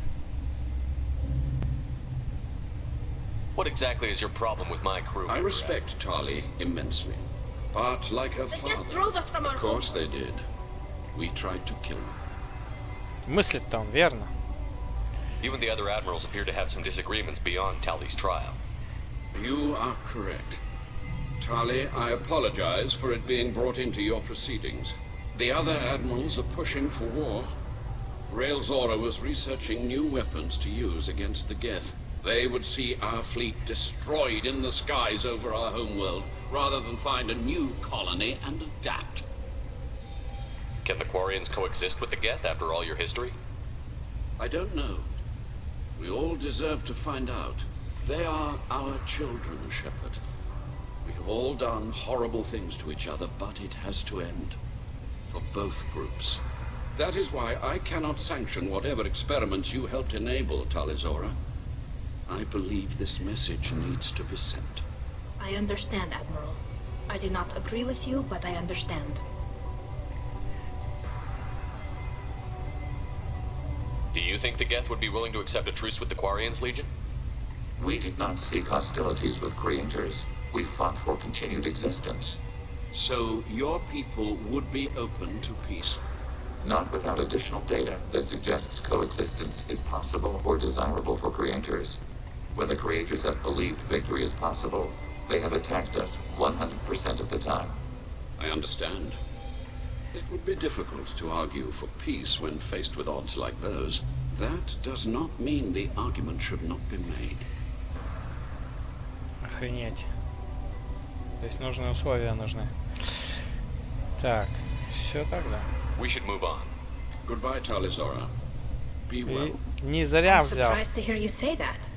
What exactly is your problem with my crew? I respect Tali immensely. But like her The father, Geth drove us from our of course they did. We tried to kill him. Мыслит-то он, верно? You and the other admirals appear to have some disagreements beyond Tali's trial. You are correct. Tali, I apologize for it being brought into your proceedings. The other admirals are pushing for war. Rael Zora was researching new weapons to use against the Geth. They would see our fleet destroyed in the skies over our homeworld, rather than find a new colony and adapt. Can the Quarians coexist with the Geth after all your history? I don't know. We all deserve to find out. They are our children, Shepard. We have all done horrible things to each other, but it has to end. For both groups. That is why I cannot sanction whatever experiments you helped enable, Tali Zora. I believe this message needs to be sent. I understand, Admiral. I do not agree with you, but I understand. Do you think the Geth would be willing to accept a truce with the Quarians, Legion? We did not seek hostilities with creators. We fought for continued existence. So your people would be open to peace? Not without additional data that suggests coexistence is possible or desirable for creators. When the creators have believed victory is possible, they have attacked us 100% of the time. I understand. It would be difficult to argue for peace when faced with odds like those. That does not mean the argument should not be made. Охренеть. То есть нужные условия нужны. Так, все тогда. We should move on. Goodbye, Tali Zora. Be well. Не зря I'm взял. surprised to hear you say that.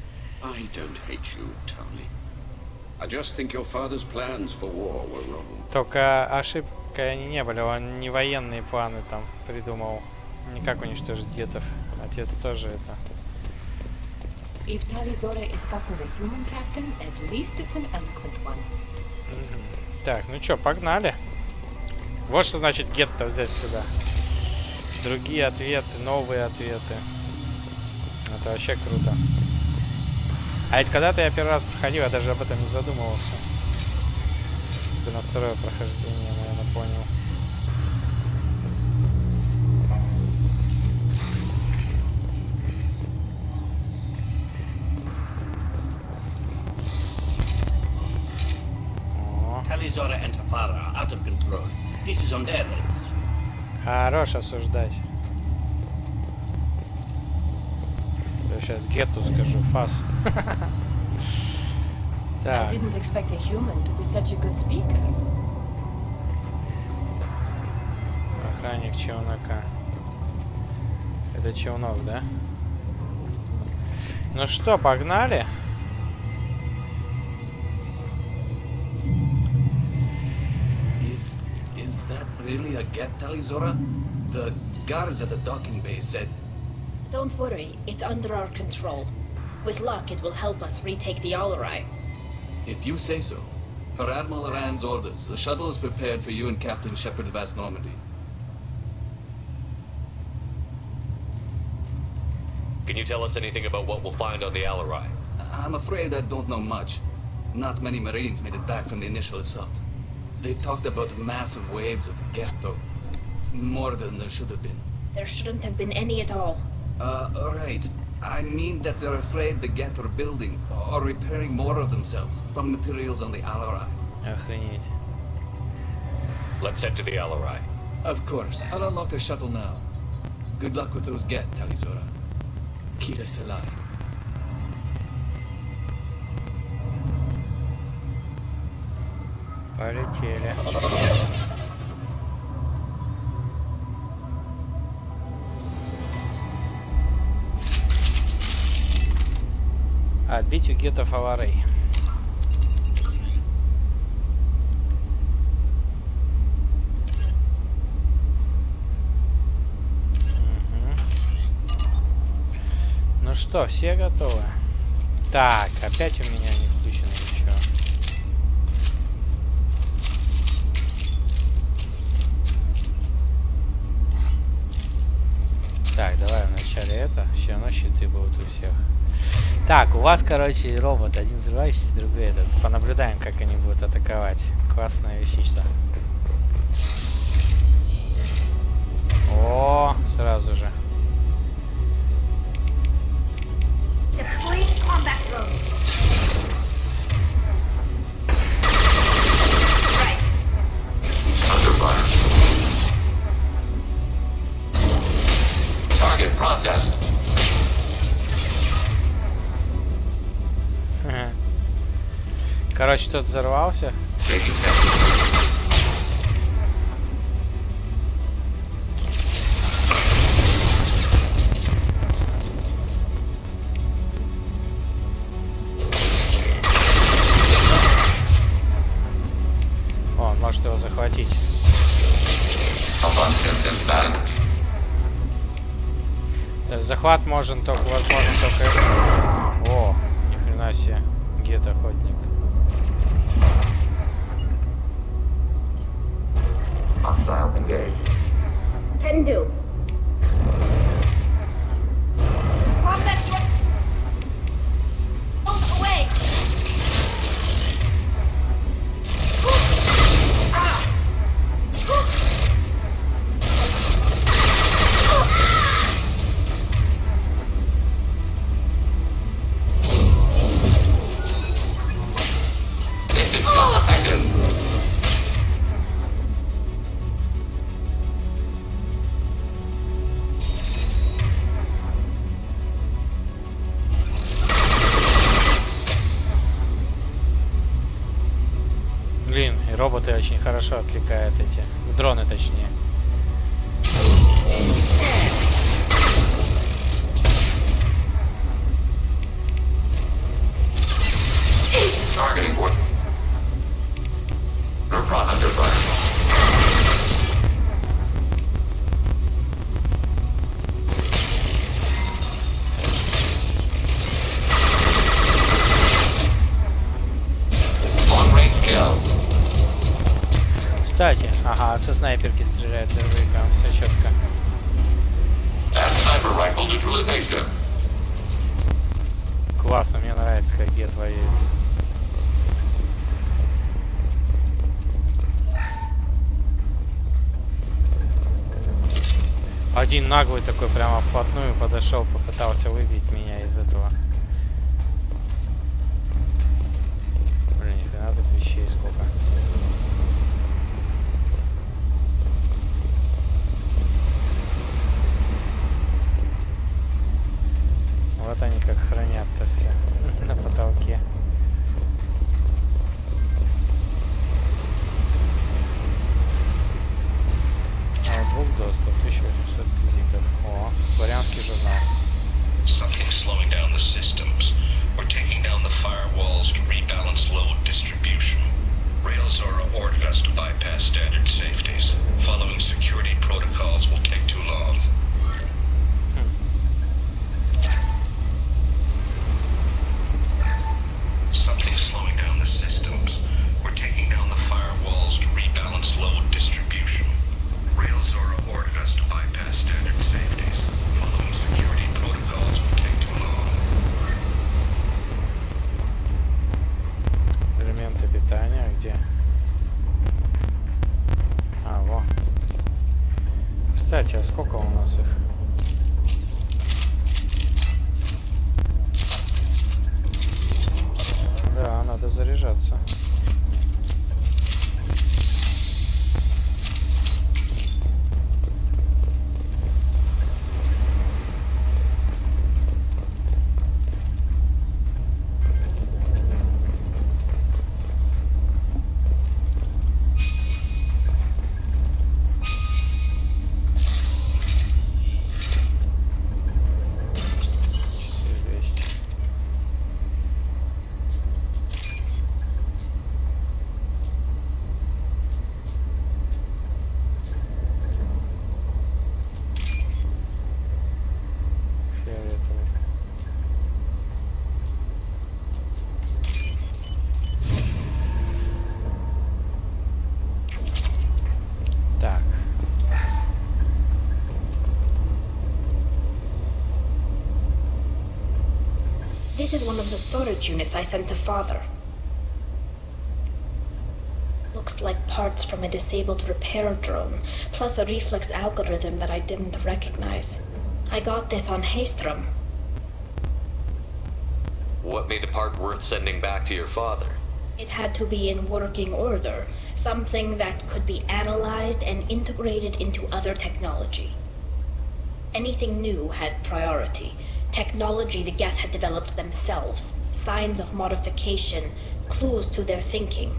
I don't hate you, Tali. I just think your father's plans for war were wrong. Только ошибкой они не были. Он не военные планы там придумал. Никак уничтожить гетов. Отец тоже это. If Tali Zora is stuck with a human captain, at least it's an eloquent one. Так, ну чё, погнали. Вот что значит гетто взять сюда. Другие ответы, новые ответы. Это вообще круто. А ведь когда-то я первый раз проходил, я даже об этом не задумывался. Это на второе прохождение, наверное, понял. Tali Zora and her father are out of control. This is on their heads. Хорош осуждать. Я сейчас гетту скажу, фас. I didn't expect a human to be such a good speaker. Охранник челнока. Это челнок, да? Ну что, погнали? Is that really a Geth, Tali Zora? The guards at the docking bay said... Don't worry, it's under our control. With luck, it will help us retake the Alarai. If you say so. Per Admiral Rand's orders, the shuttle is prepared for you and Captain Shepard of Vast Normandy. Can you tell us anything about what we'll find on the Alarai? I'm afraid I don't know much. Not many Marines made it back from the initial assault. They talked about massive waves of Geth, though. More than there should have been. There shouldn't have been any at all. Right. I mean that they're afraid the Geth are building or repairing more of themselves from materials on the Alarai. Охренеть. Let's head to the Alarai. Of course. I'll unlock the shuttle now. Good luck with those Geth, Tali Zora. Keep us alive. Полетели. Отбить у гетов Аларей. Ну что, все готовы? Так, опять у меня не включено ничего. Так, давай вначале это. Все равно щиты будут у всех. Так, у вас, короче, робот. Один взрывающийся, другой этот. Понаблюдаем, как они будут атаковать. Классная вещица. О, сразу же. Target processed. Короче, тот взорвался. О, он может его захватить. То есть захват можно только, возможно, только... О, ни хрена себе. Гет-охотник. Hostile engaged. Can do. Combat away. Distance shot effective. Блин, и роботы очень хорошо отвлекают эти. Дроны, точнее. Targeting board. Cross under fire. Long range kill. Кстати, ага, со снайперки стреляет дробовиком, все четко. And sniper rifle neutralization. Классно, мне нравится, как гет воюет. Один наглый такой прямо вплотную подошел, попытался выбить меня из этого. Блин, ни хрена тут вещей сколько. Вот они как хранят-то все на потолке. Ноутбук доступ, 1800 кредитов. О, дворянский журнал. Something slowing down the systems. We're taking down the firewalls to rebalance load distribution. Railzora ordered us to bypass standard safeties. Following security protocols will take too long. Something slowing down the systems. We're taking down the firewalls to rebalance load distribution. Railzora ordered us to bypass standard safeties. Following security protocols will take too long. Элементы питания где? А, во. Кстати, а сколько у нас их? Да, надо заряжаться. This is one of the storage units I sent to Father. Looks like parts from a disabled repair drone, plus a reflex algorithm that I didn't recognize. I got this on Haystrom. What made a part worth sending back to your father? It had to be in working order, something that could be analyzed and integrated into other technology. Anything new had priority. Technology the Geth had developed themselves, signs of modification, clues to their thinking.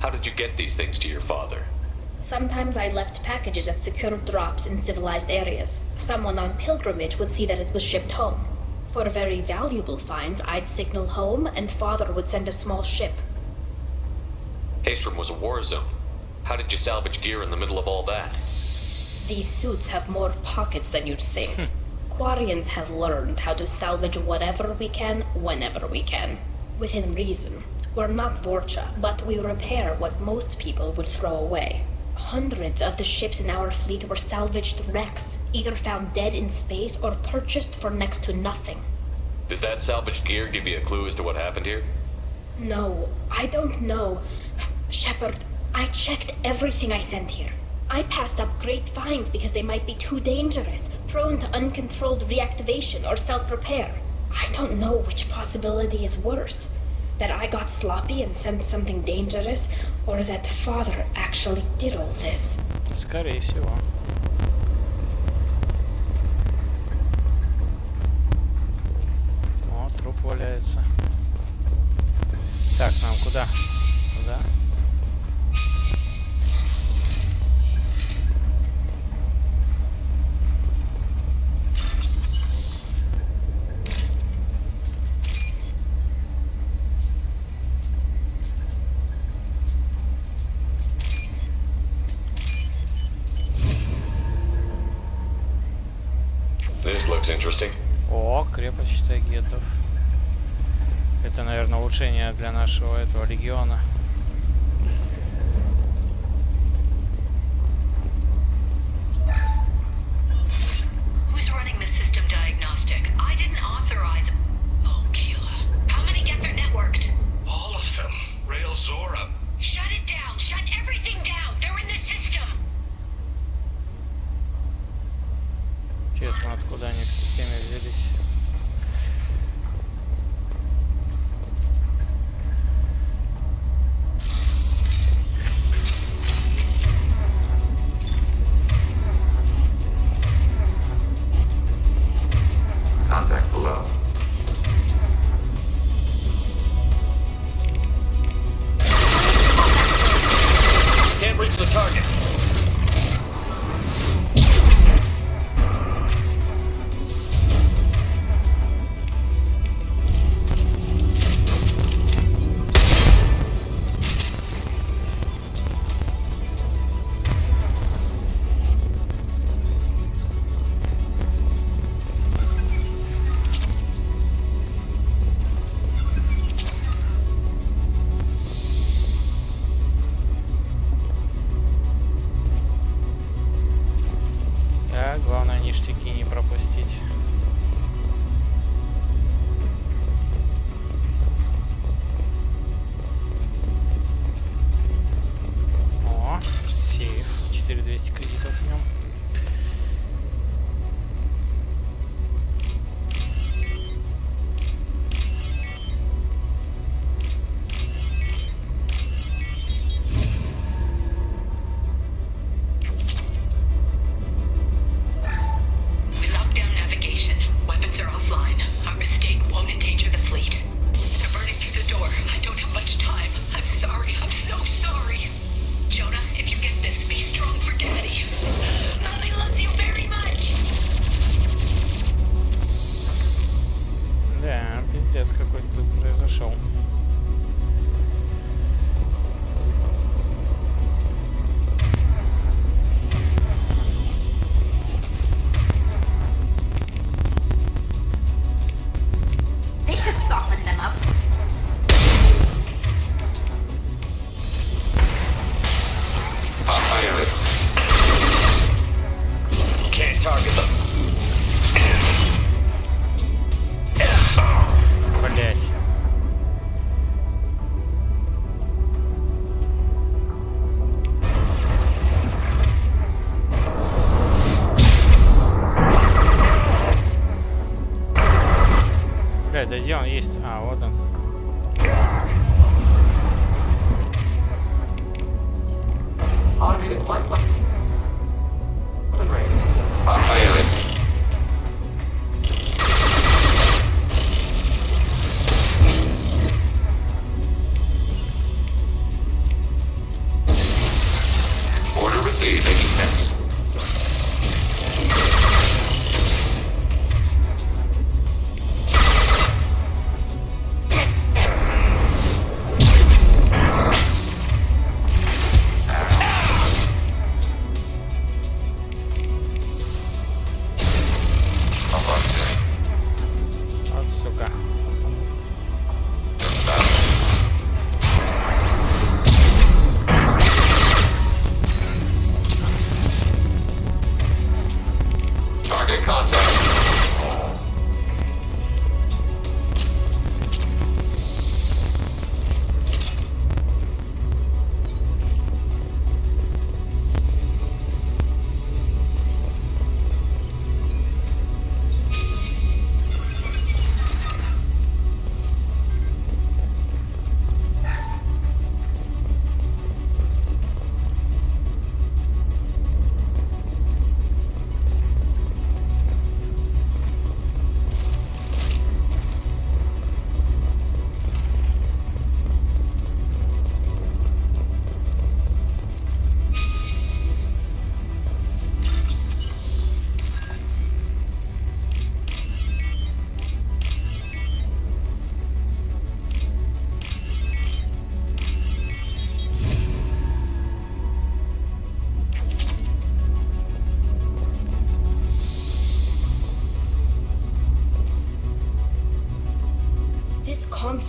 How did you get these things to your father? Sometimes I left packages at secure drops in civilized areas. Someone on pilgrimage would see that it was shipped home. For very valuable finds, I'd signal home, and Father would send a small ship. Haystrom was a war zone. How did you salvage gear in the middle of all that? These suits have more pockets than you'd think. Quarians have learned how to salvage whatever we can, whenever we can. Within reason. We're not Vorcha, but we repair what most people would throw away. Hundreds of the ships in our fleet were salvaged wrecks, either found dead in space or purchased for next to nothing. Does that salvaged gear give you a clue as to what happened here? No, I don't know. Shepard, I checked everything I sent here. I passed up great finds because they might be too dangerous, prone to uncontrolled reactivation or self-repair. I don't know which possibility is worse. That I got sloppy and sent something dangerous, or that Father actually did all this. Скорее всего. О, труп валяется. Так, нам куда? Куда? This looks interesting. О, крепость тагетов. Это, наверное, улучшение для нашего этого легиона. Who's running the system diagnostic? I didn't authorize. Oh, Keela. How many get their networked? All of them. Rail Zora. Shut it down. Shut everything down. They're in the system. Интересно, откуда они в системе взялись.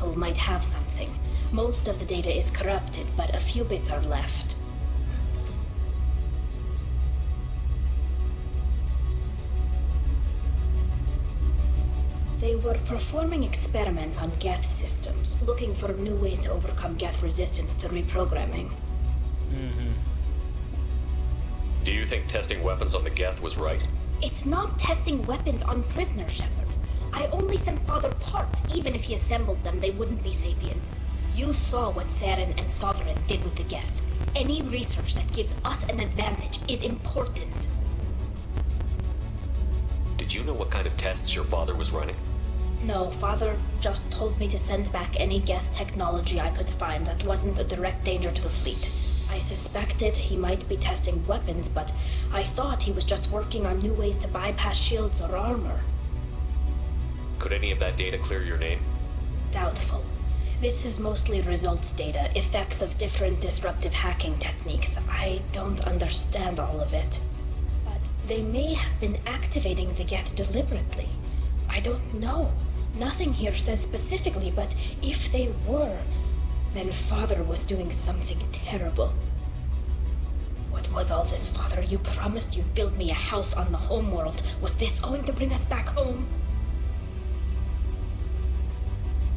Council might have something. Most of the data is corrupted, but a few bits are left. They were performing experiments on Geth systems, looking for new ways to overcome Geth resistance to reprogramming. Do you think testing weapons on the Geth was right? It's not testing weapons on prisoners, Shepard. I only sent Father parts. Even if he assembled them, they wouldn't be sapient. You saw what Saren and Sovereign did with the Geth. Any research that gives us an advantage is important. Did you know what kind of tests your father was running? No, Father just told me to send back any Geth technology I could find that wasn't a direct danger to the fleet. I suspected he might be testing weapons, but I thought he was just working on new ways to bypass shields or armor. Could any of that data clear your name? Doubtful. This is mostly results data, effects of different disruptive hacking techniques. I don't understand all of it. But they may have been activating the Geth deliberately. I don't know. Nothing here says specifically, but if they were, then Father was doing something terrible. What was all this, Father? You promised you'd build me a house on the homeworld. Was this going to bring us back home?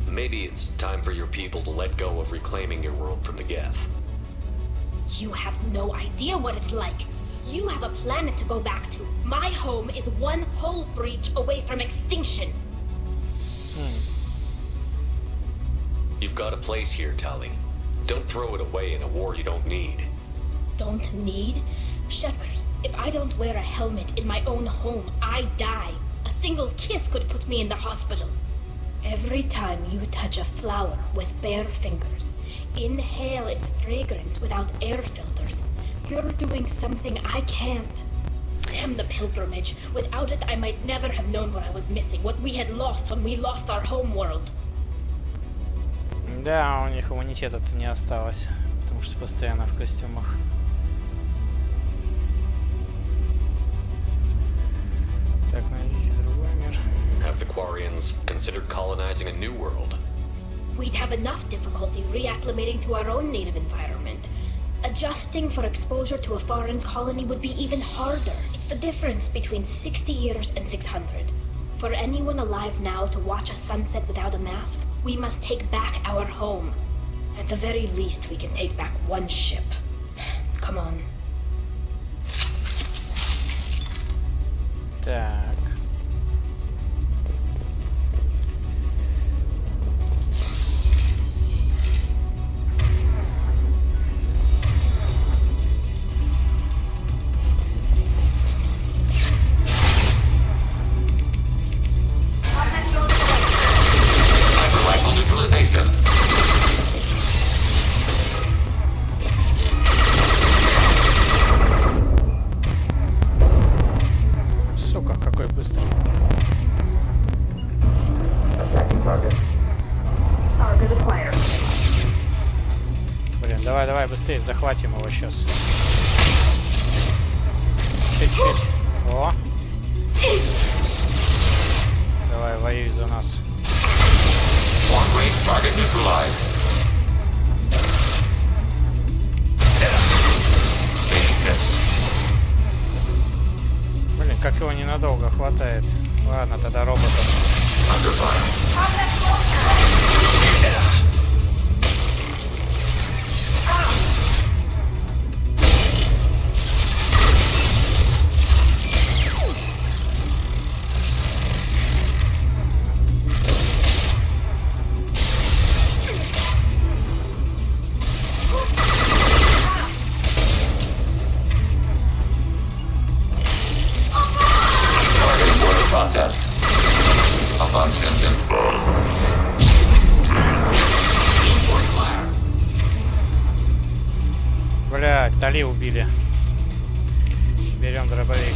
Maybe it's time for your people to let go of reclaiming your world from the Geth. You have no idea what it's like. You have a planet to go back to. My home is one hull breach away from extinction. You've got a place here, Tali. Don't throw it away in a war you don't need. Don't need? Shepard, if I don't wear a helmet in my own home, I die. A single kiss could put me in the hospital. Every time you touch a flower with bare fingers, inhale its fragrance without air filters, you're doing something I can't. Damn the pilgrimage. Without it, I might never have known what I was missing, what we had lost when we lost our home world. Да, у них иммунитета-то не осталось, потому что постоянно в костюмах. Так, найдите другой мир. Have the Quarians considered colonizing a new world? We'd have enough difficulty reacclimating to our own native environment. Adjusting for exposure to a foreign colony would be even harder. It's the difference between 60 years and 600. For anyone alive now to watch a sunset without a mask, we must take back our home. At the very least, we can take back one ship. Come on. Так. Давай быстрее захватим его сейчас. Чуть-чуть. О! Давай, воюй за нас. Блин, как его ненадолго хватает. Ладно, тогда роботов. Блядь, Тали убили. Берем дробовик.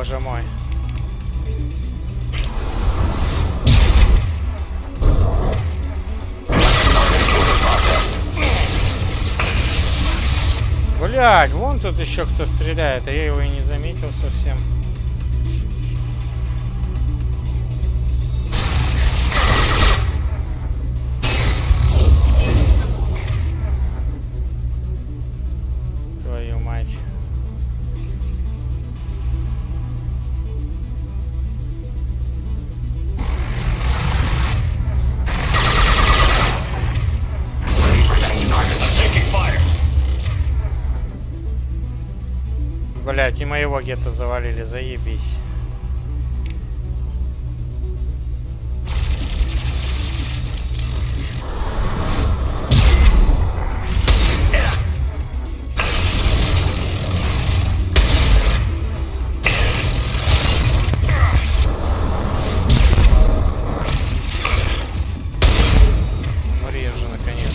боже мой. Блять, вон тут еще кто стреляет, а я его и не заметил совсем. Твою мать. Блять, и моего гетто завалили, заебись. Умри уже наконец.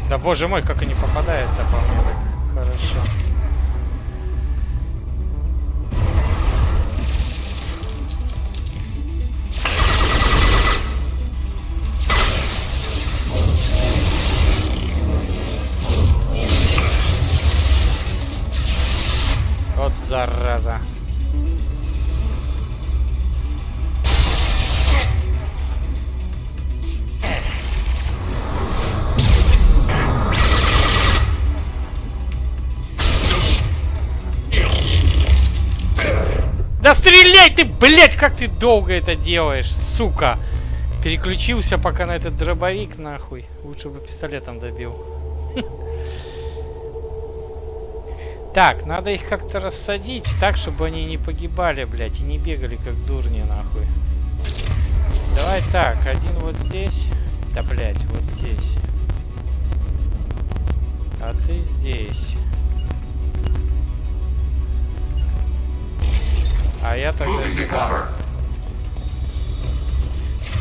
Да боже мой, как они попадают-то по мне так хорошо. Вот зараза. Да стреляй ты, блять, как ты долго это делаешь, сука. Переключился пока на этот дробовик, нахуй. Лучше бы пистолетом добил. Так, надо их как-то рассадить так, чтобы они не погибали, блять, и не бегали как дурни, нахуй. Давай так, один вот здесь. Да, блять, вот здесь. А ты здесь. А я тогда сюда.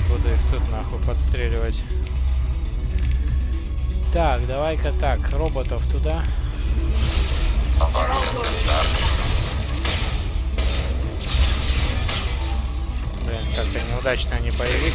Буду их тут нахуй подстреливать. Так, давай-ка так, роботов туда. Блин, как-то неудачно они появились.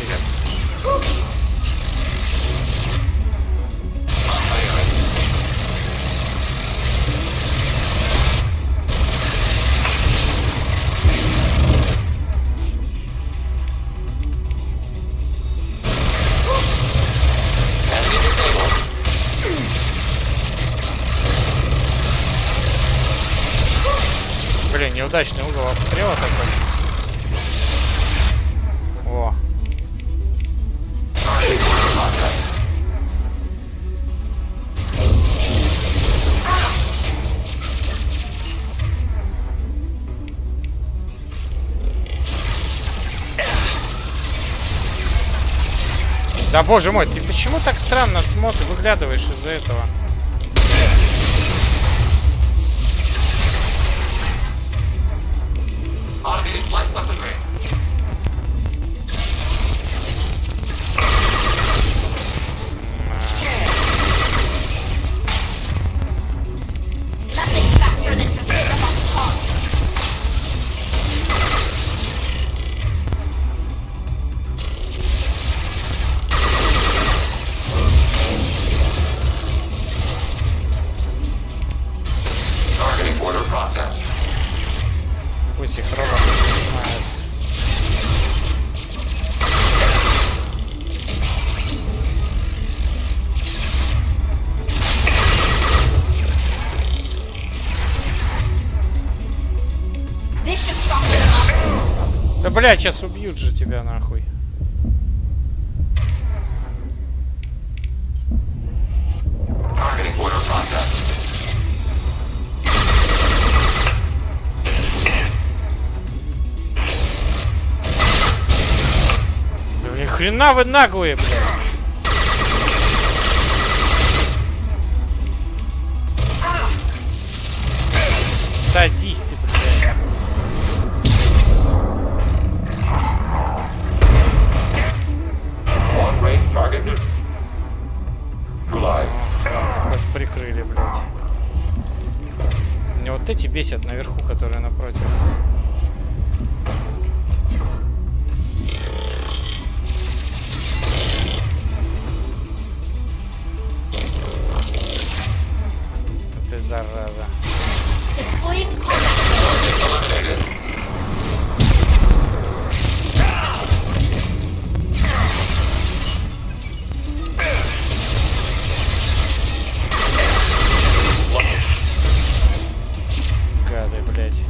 Блин, неудачный угол обстрела такой. О. Да боже мой, ты почему так странно смотришь, выглядываешь из-за этого? Пусть их робот снимает. Да бля, сейчас убьют же тебя нахуй. Ни хрена вы наглые, блядь. Садись ты, блядь. Хоть прикрыли, блядь. Мне вот эти бесят наверху, которые напротив. Ты зараза. Гады, блядь.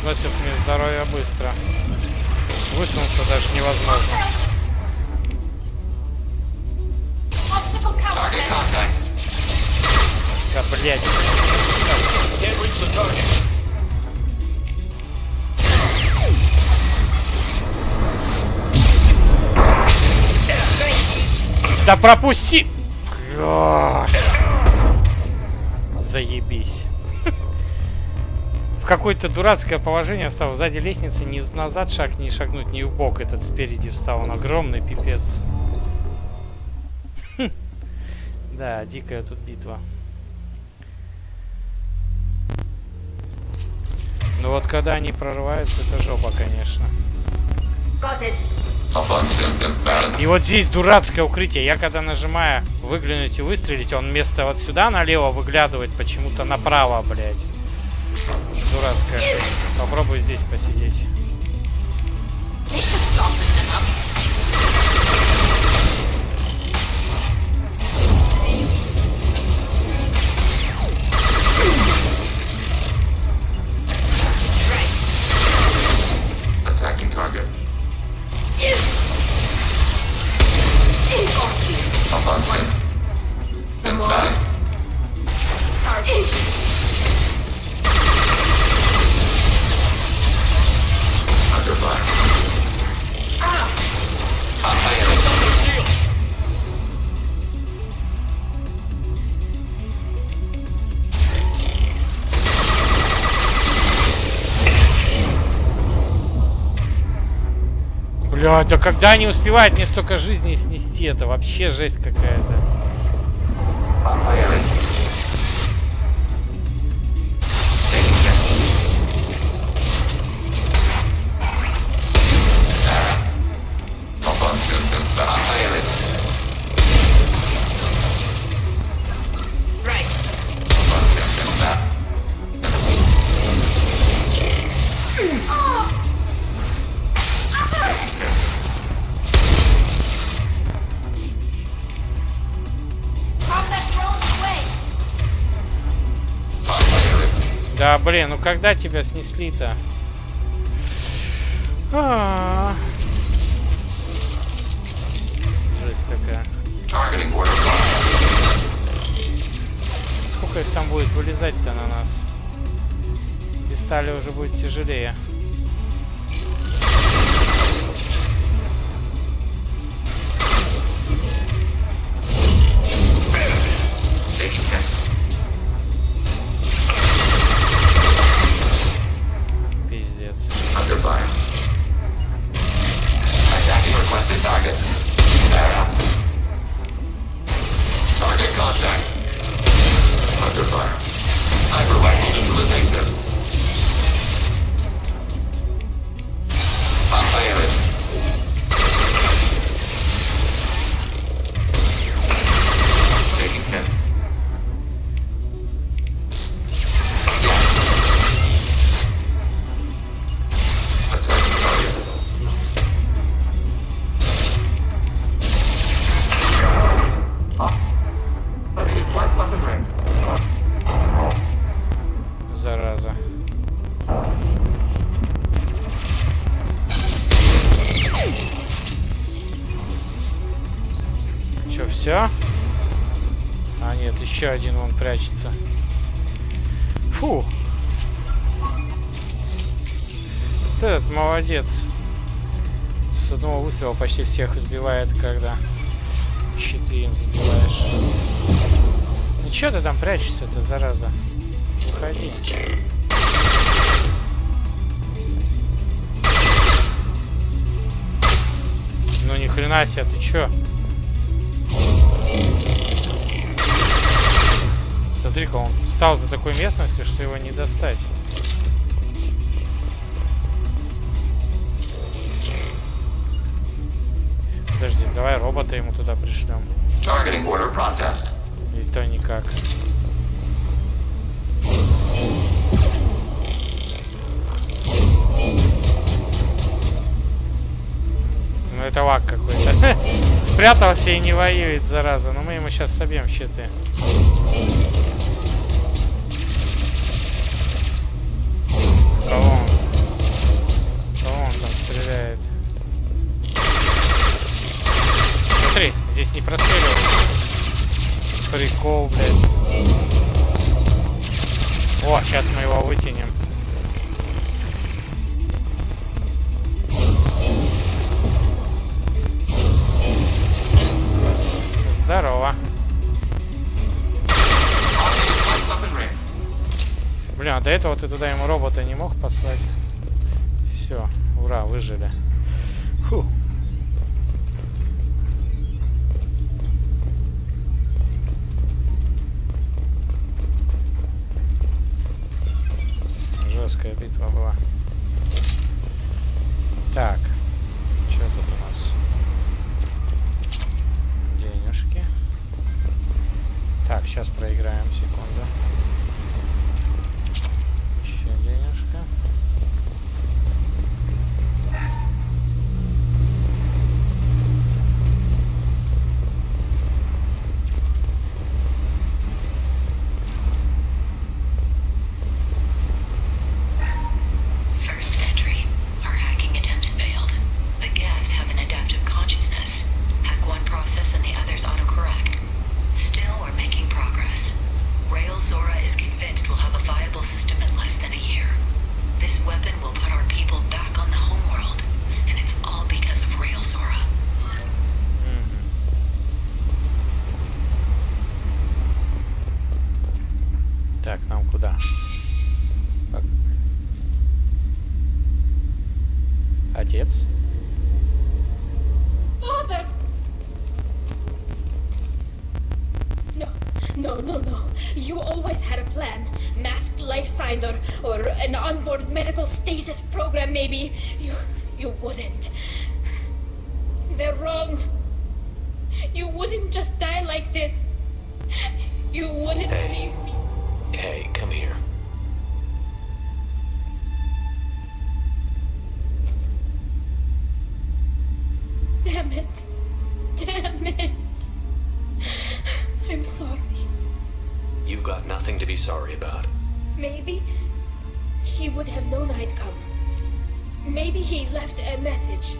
Сносит мне здоровье быстро. Высунуться даже невозможно. Да, блядь. Да пропусти! Заебись. В какое-то дурацкое положение встал сзади лестницы, ни назад шаг, ни шагнуть, ни в бок. Этот спереди встал, он огромный, пипец. Да, дикая тут битва. Ну вот когда они прорываются, это жопа, конечно. И вот здесь дурацкое укрытие. Я когда нажимаю выглянуть и выстрелить, он вместо вот сюда налево выглядывает почему-то направо, блядь. Дурацкая. Попробуй здесь посидеть. Attacking target. Бля, да когда они успевают мне столько жизней снести, это вообще жесть какая-то. Да, блин, ну когда тебя снесли-то? Жесть какая. Сколько их там будет вылезать-то на нас? Без стали уже будет тяжелее. Зараза. Чё, все? А нет, еще один вон прячется. Фу. Вот этот молодец. С одного выстрела почти всех избивает, когда 4 им забиваешь. Ну чё ты там прячешься-то, зараза? Уходи. Ну ни хрена себе, ты чё? Смотри-ка, он встал за такой местностью, что его не достать. Подожди, давай робота ему туда пришлем. И то никак. Ну это лаг какой-то. Спрятался и не воюет, зараза. Но мы ему сейчас собьем щиты. Кого он? Кого он там стреляет? Смотри, здесь не простреливают. Прикол, блядь. О, сейчас мы его вытянем. Здорово. Блин, а до этого ты туда ему робота не мог послать? Все, ура, выжили. Фу. Жесткая битва была. Так, что тут у нас? Денежки. Так, сейчас проиграем, секунду. Еще денежка. Так, нам куда? Отец? Father! No. You always had a plan. Masked life signs or an onboard medical stasis program maybe. You wouldn't. They're wrong. You wouldn't just die like this. You wouldn't leave me. Hey, come here. Damn it. I'm sorry. You've got nothing to be sorry about. Maybe he would have known I'd come. Maybe he left a message.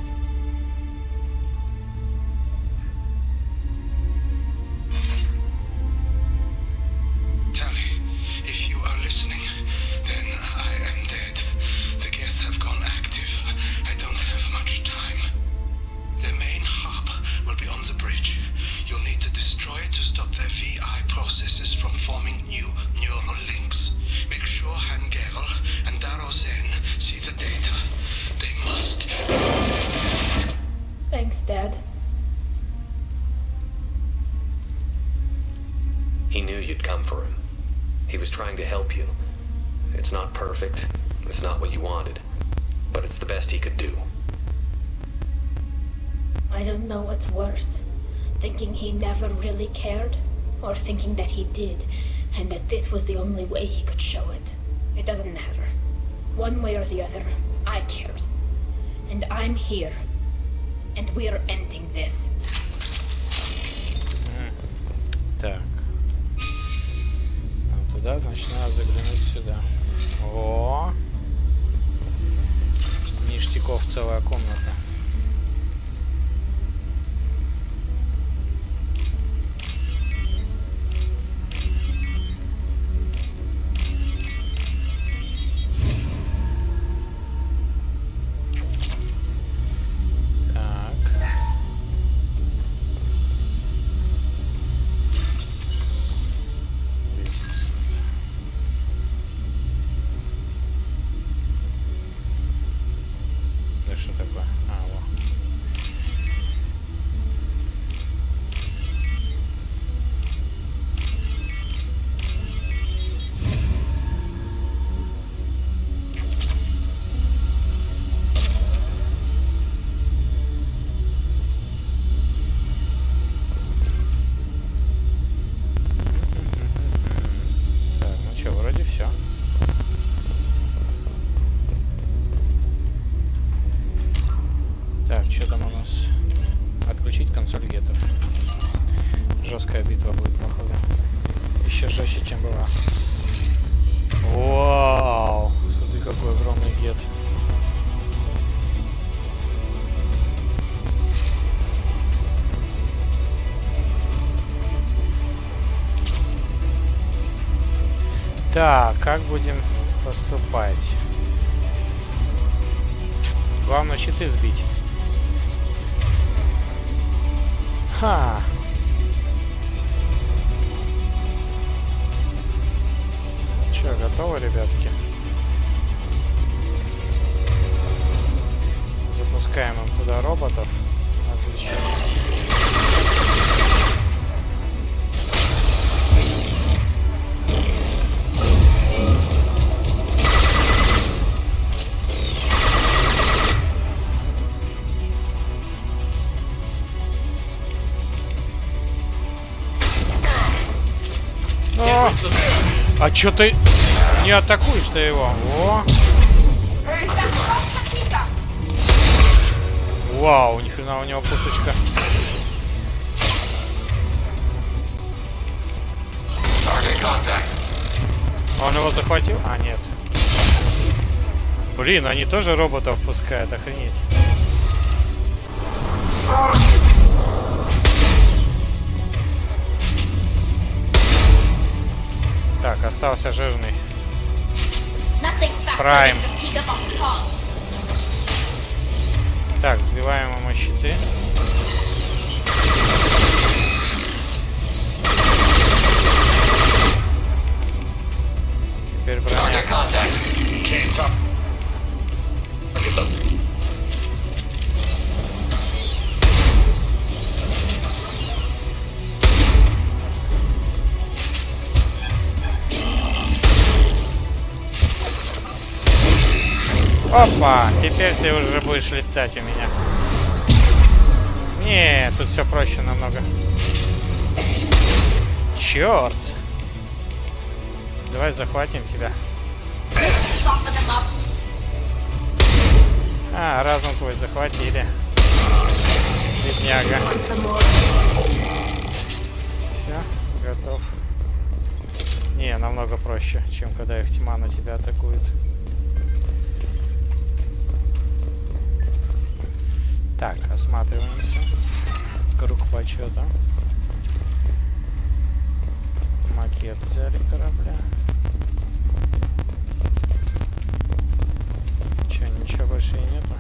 Tally, if you are listening, then I am dead. The Geth have gone active. I don't have much time. The main hub will be on the bridge. You'll need to destroy it to stop their VI processes from forming new neural links. Make sure Hangerl and Daro Zen see the data. They must. Thanks, Dad. He knew you'd come for him. He was trying to help you. It's not perfect. It's not what you wanted. But it's the best he could do. I don't know what's worse. Thinking he never really cared, or thinking that he did, and that this was the only way he could show it. It doesn't matter. One way or the other, I cared. And I'm here. And we're ending this. Так. А туда, значит, надо заглянуть сюда. О! Ништяков целая комната. жесткая битва будет, походу. Еще жестче, чем была. Вау! Смотри, какой огромный гет. Так, как будем поступать? Главное щиты сбить. Ха! Че, готовы, ребятки? Запускаем им туда роботов. Отлично. А чё ты не атакуешь-то его? О! Вау, ни хрена у него пушечка. Он его захватил? А, нет. Блин, они тоже роботов пускают, охренеть. Так, остался жирный. Прайм. Так, сбиваем ему щиты. Теперь броня. Опа! Теперь ты уже будешь летать у меня. Не, тут все проще намного. Черт! Давай захватим тебя. А, разум твой захватили. Бедняга. Все, готов. Не, намного проще, чем когда их тьма на тебя атакует. Так, осматриваемся. Круг почета. Макет взяли корабля. Че, ничего больше и нету?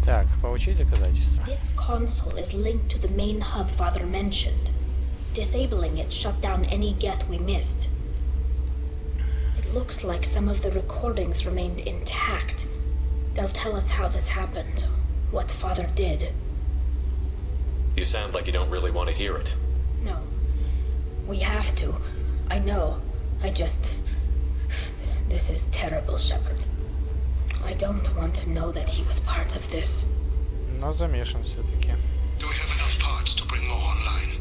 Так, получили доказательства? This console is linked to the main hub Father mentioned. Disabling it shut down any geth we missed. It looks like some of the recordings remained intact. They'll tell us how this happened, what Father did. You sound like you don't really want to hear it. No. We have to. I know. This is terrible, Shepard. I don't want to know that he was part of this. Но замешан все-таки. Do we have enough parts to bring more online?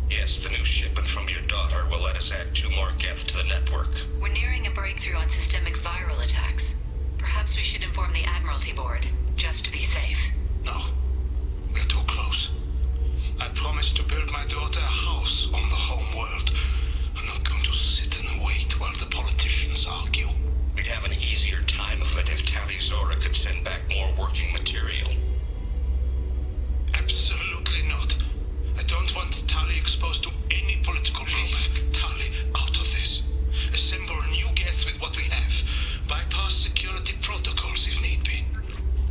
Yes, the new shipment from your daughter will let us add 2 more geth to the network. We're nearing a breakthrough on systemic viral attacks. Perhaps we should inform the Admiralty Board, just to be safe. No. We're too close. I promised to build my daughter a house on the home world. I'm not going to sit and wait while the politicians argue. We'd have an easier time of it if Talizora could send back more working material. Absolutely not. I don't want Tali exposed to any political proof. Tali, out of this. Assemble a new geth with what we have. Bypass security protocols if need be.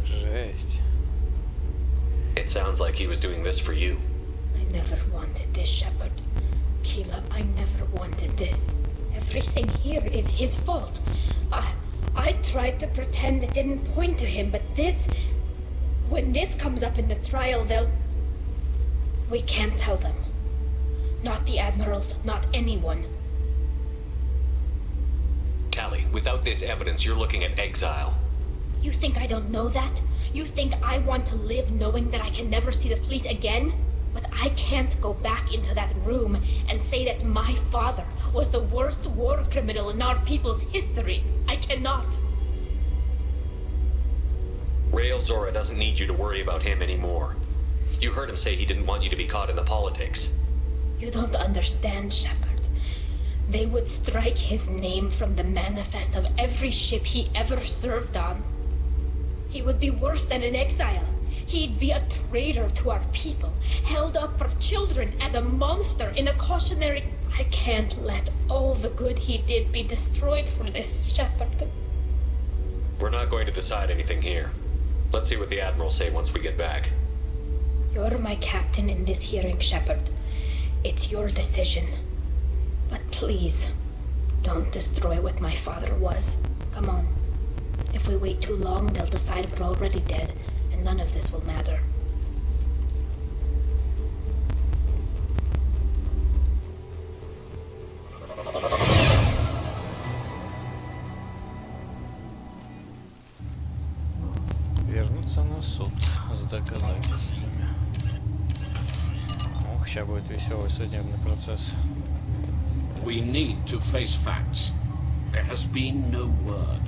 Жесть. It sounds like he was doing this for you. I never wanted this, Shepard. Keela, I never wanted this. Everything here is his fault. I tried to pretend it didn't point to him, but this... When this comes up in the trial, they'll... We can't tell them. Not the admirals, not anyone. Tali, without this evidence, you're looking at exile. You think I don't know that? You think I want to live knowing that I can never see the fleet again? But I can't go back into that room and say that my father was the worst war criminal in our people's history. I cannot. Rael Zora doesn't need you to worry about him anymore. You heard him say he didn't want you to be caught in the politics. You don't understand, Shepard. They would strike his name from the manifest of every ship he ever served on. He would be worse than an exile. He'd be a traitor to our people, held up for children as a monster in a cautionary... I can't let all the good he did be destroyed for this, Shepard. We're not going to decide anything here. Let's see what the Admiral say once we get back. You're my captain in this hearing, Shepard. It's your decision. But please, don't destroy what my father was. Come on. If we wait too long, they'll decide we're already dead, and none of this will matter. Вернуться на суд с доказательствами. Ох, сейчас будет веселый судебный процесс. We need to face facts. There has been no word.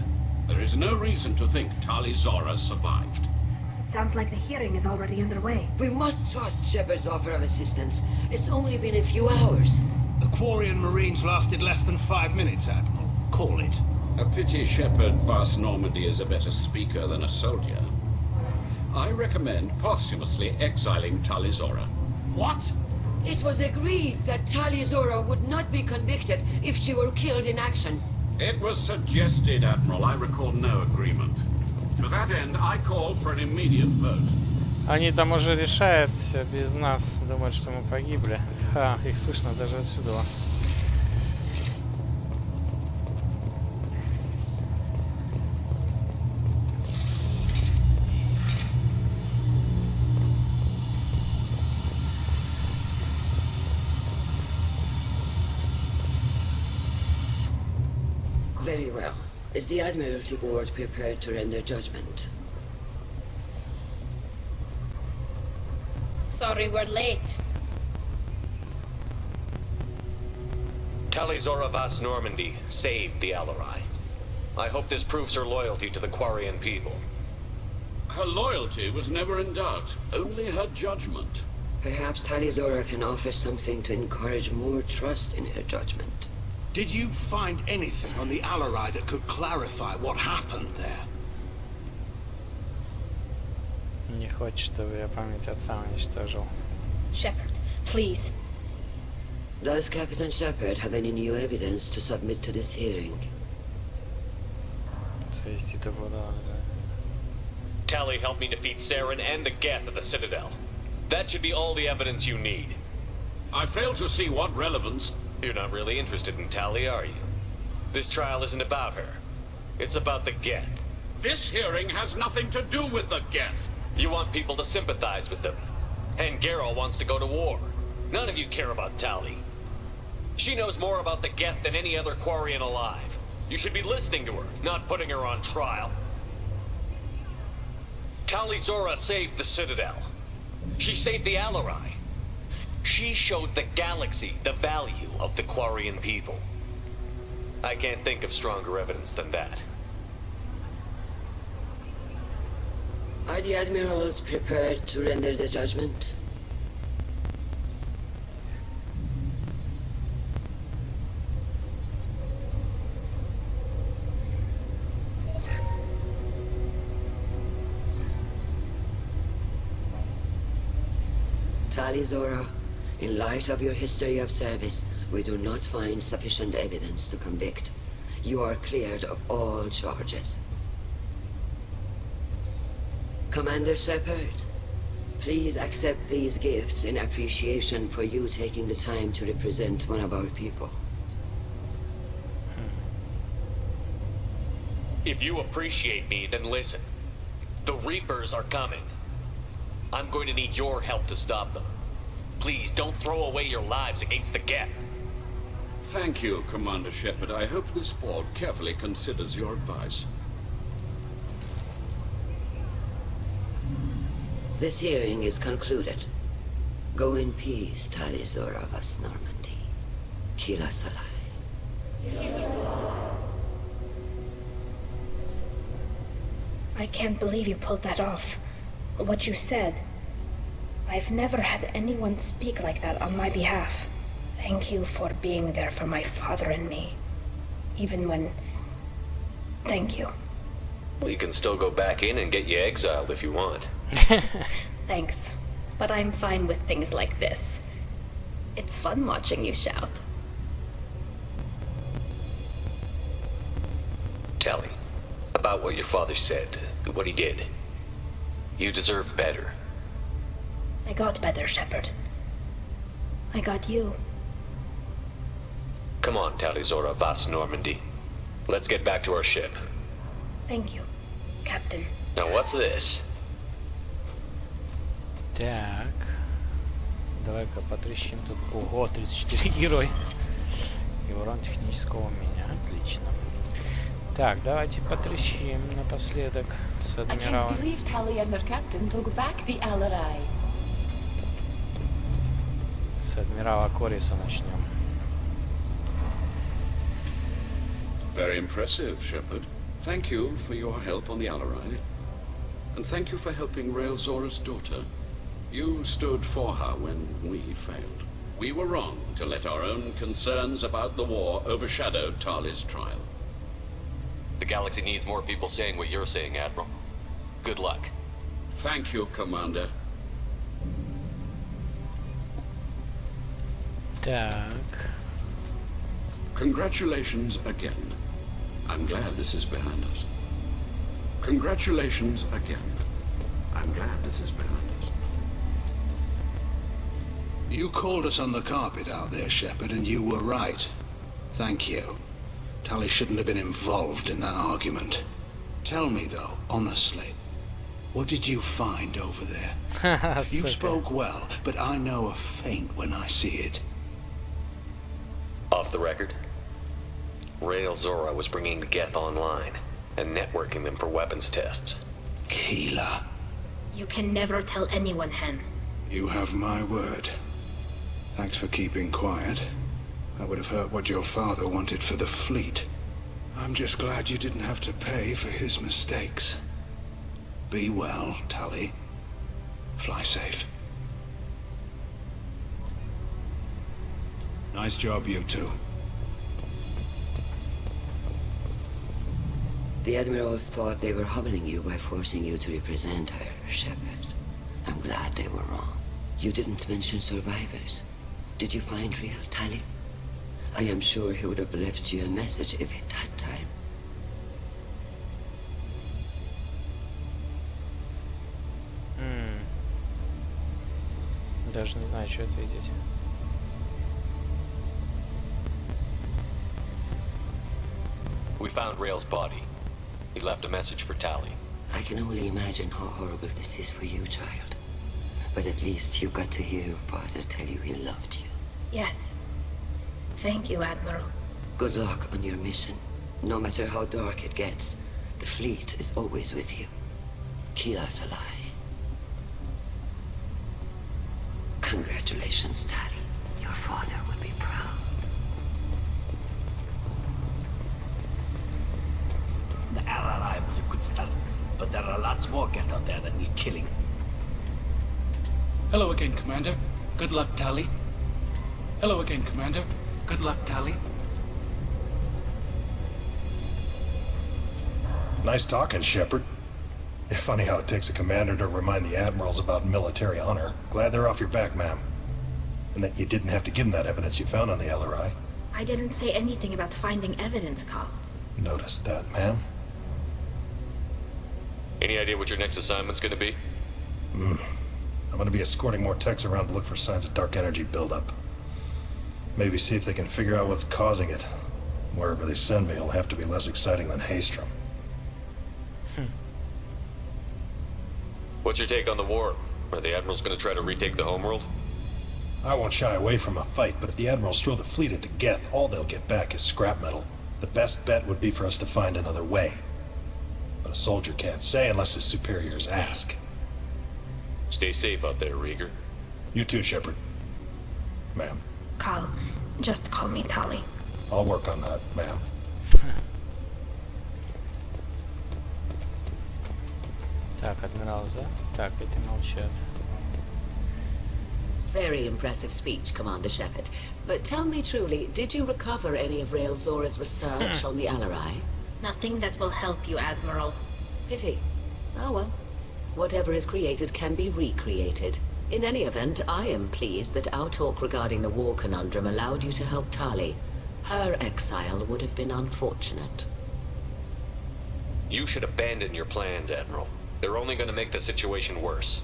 There is no reason to think Tali Zora survived. Sounds like the hearing is already underway. We must trust Shepard's offer of assistance. It's only been a few hours. The Quarian Marines lasted less than 5 minutes, Admiral. Call it. A pity Shepard Vast Normandy is a better speaker than a soldier. I recommend posthumously exiling Tali Zora. What? It was agreed that Tali Zora would not be convicted if she were killed in action. It was suggested, Admiral. I recall no agreement. To that end, I call for an immediate vote. Они там уже решают все без нас. Думают, что мы погибли. Ха, их слышно даже отсюда. Very well. Is the Admiralty Board prepared to render judgment? Sorry we're late. Tali Zora Vast Normandy saved the Alarai. I hope this proves her loyalty to the Quarian people. Her loyalty was never in doubt, only her judgment. Perhaps Tali Zora can offer something to encourage more trust in her judgment. Did you find anything on the Alarai that could clarify what happened there? Не хочет, чтобы я память отца уничтожил. Shepard, please. Does Captain Shepard have any new evidence to submit to this hearing? Tali helped me defeat Saren and the Geth at the Citadel. That should be all the evidence you need. I fail to see what relevance... You're not really interested in Tali, are you? This trial isn't about her. It's about the Geth. This hearing has nothing to do with the Geth. You want people to sympathize with them. And Geralt wants to go to war. None of you care about Tali. She knows more about the Geth than any other Quarian alive. You should be listening to her, not putting her on trial. Tali Zora saved the Citadel. She saved the Alarai. She showed the galaxy the value of the Quarian people. I can't think of stronger evidence than that. Are the admirals prepared to render the judgment? Tali Zora, in light of your history of service, we do not find sufficient evidence to convict. You are cleared of all charges. Commander Shepard, please accept these gifts in appreciation for you taking the time to represent one of our people. If you appreciate me, then listen. The Reapers are coming. I'm going to need your help to stop them. Please, don't throw away your lives against the Geth. Thank you, Commander Shepard. I hope this board carefully considers your advice. This hearing is concluded. Go in peace, Tali Zora Vast Normandy. Kila Salai. I can't believe you pulled that off. What you said. I've never had anyone speak like that on my behalf. Thank you for being there for my father and me. Even when... Thank you. Well, you can still go back in and get you exiled if you want. Thanks. But I'm fine with things like this. It's fun watching you shout. Tally, about what your father said, what he did. You deserve better. I got better, Shepard. I got you. Come on, Talizora Vas Normandy. Let's get back to our ship. Thank you, Captain. Now what's this? Так. Давай-ка потрещим тут. Ого, 34 герой. И урон технического у меня. Отлично. Так, давайте потрещим напоследок с I адмиралом. can't believe Tali and their captain took back the Alarai. С адмирала Кориса начнем. Very impressive, Shepard. Thank you for your help on the Alarai. And thank you for helping Raelzora's daughter. You stood for her when we failed. We were wrong to let our own concerns about the war overshadow Tali's trial. The galaxy needs more people saying what you're saying, Admiral. Good luck. Thank you, Commander. Так. Congratulations again. I'm glad this is behind us. Congratulations again. I'm glad this is behind us. You called us on the carpet out there, Shepard, and you were right. Thank you. Tali shouldn't have been involved in that argument. Tell me, though, honestly, what did you find over there? You spoke well, but I know a feint when I see it. Off the record, Raelzora was bringing the Geth online and networking them for weapons tests. Keela. You can never tell anyone, Hen. You have my word. Thanks for keeping quiet. That would have hurt what your father wanted for the fleet. I'm just glad you didn't have to pay for his mistakes. Be well, Tali. Fly safe. Nice job, you two. The Admirals thought they were humbling you by forcing you to represent her, Shepard. I'm glad they were wrong. You didn't mention survivors. Did you find real Tali? I am sure he would have left you a message if he'd had time. Даже не знаю, что ответить. We found Rael's body. He left a message for Tali. I can only imagine how horrible this is for you, child. But at least you got to hear your father tell you he loved you. Yes. Thank you, Admiral. Good luck on your mission. No matter how dark it gets, the fleet is always with you. Keela's alive. Congratulations, Tali. Your father would be proud. The Alarai was a good start, but there are lots more Geth out there that need killing. Hello again, Commander. Good luck, Tali. Hello again, Commander. Good luck, Tali. Nice talking, Shepard. Funny how it takes a commander to remind the admirals about military honor. Glad they're off your back, ma'am. And that you didn't have to give them that evidence you found on the LRI. I didn't say anything about finding evidence, Carl. Noticed that, ma'am. Any idea what your next assignment's gonna be? I'm gonna be escorting more techs around to look for signs of dark energy buildup. Maybe see if they can figure out what's causing it. Wherever they send me, it'll have to be less exciting than Haystrom. What's your take on the war? Are the admirals gonna try to retake the homeworld? I won't shy away from a fight, but if the admirals throw the fleet at the Geth, all they'll get back is scrap metal. The best bet would be for us to find another way. But a soldier can't say unless his superiors ask. Stay safe out there, Rieger. You too, Shepard. Ma'am. Carl, just call me Tali. I'll work on that, ma'am. Так, адмирал, да? Так, эти молчат. Very impressive speech, Commander Shepard. But tell me truly, did you recover any of Rail Zora's research on the Alarai? Nothing that will help you, Admiral. Pity. Oh well. Whatever is created can be recreated. In any event, I am pleased that our talk regarding the war conundrum allowed you to help Tali. Her exile would have been unfortunate. You should abandon your plans, Admiral. They're only going to make the situation worse.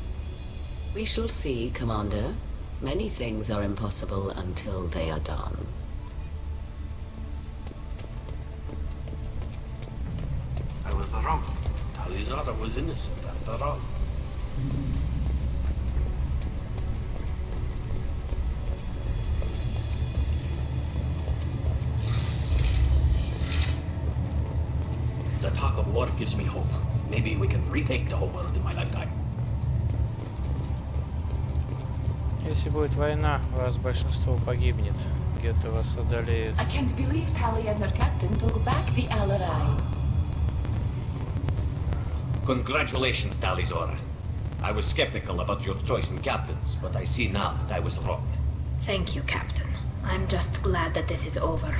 We shall see, Commander. Many things are impossible until they are done. I was wrong. Talizara was innocent after all. The talk of war gives me hope. Maybe we can retake the whole world in my lifetime. Если будет война, вас большинство погибнет. Где-то вас одолеют. I can't believe Tali and their captain took back the Alarai. Congratulations, Talizora. I was skeptical about your choice in captains, but I see now that I was wrong. Thank you, Captain. I'm just glad that this is over.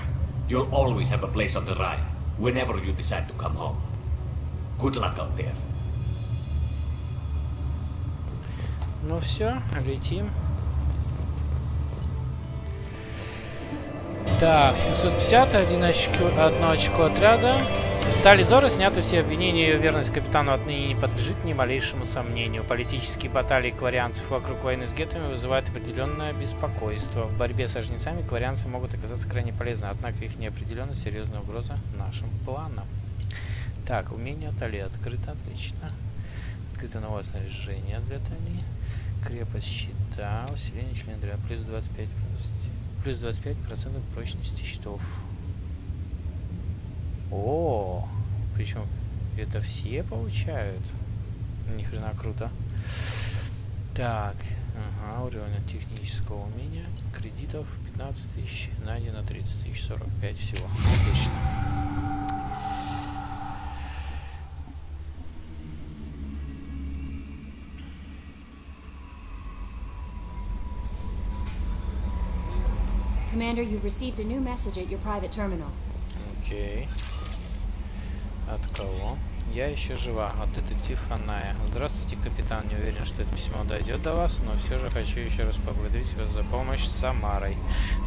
You'll always have a place on the Rhine, whenever you decide to come home. Good luck out there. Ну все, летим. Так, 750, одно очко отряда. С Тализора сняты все обвинения, ее верность капитану отныне не подлежит ни малейшему сомнению. Политические баталии кварианцев вокруг войны с геттами вызывают определенное беспокойство. В борьбе со жнецами кварианцы могут оказаться крайне полезны, однако их неопределенность серьезная угроза нашим планам. Так, умение Тали открыто, отлично. Открыто новое снаряжение для Тали. Крепость щита, усиление члена дря, плюс 25% прочности щитов. О, причем это все получают. Ни хрена круто. Так, ага, уровень технического умения. Кредитов 15 тысяч, найдено 30 тысяч, 45 всего. Отлично. Commander, you've received a new message at your private terminal. Окей. От кого? Я еще жива. От детектив Аная. Здравствуйте, капитан. Не уверен, что это письмо дойдет до вас, но все же хочу еще раз поблагодарить вас за помощь с Самарой.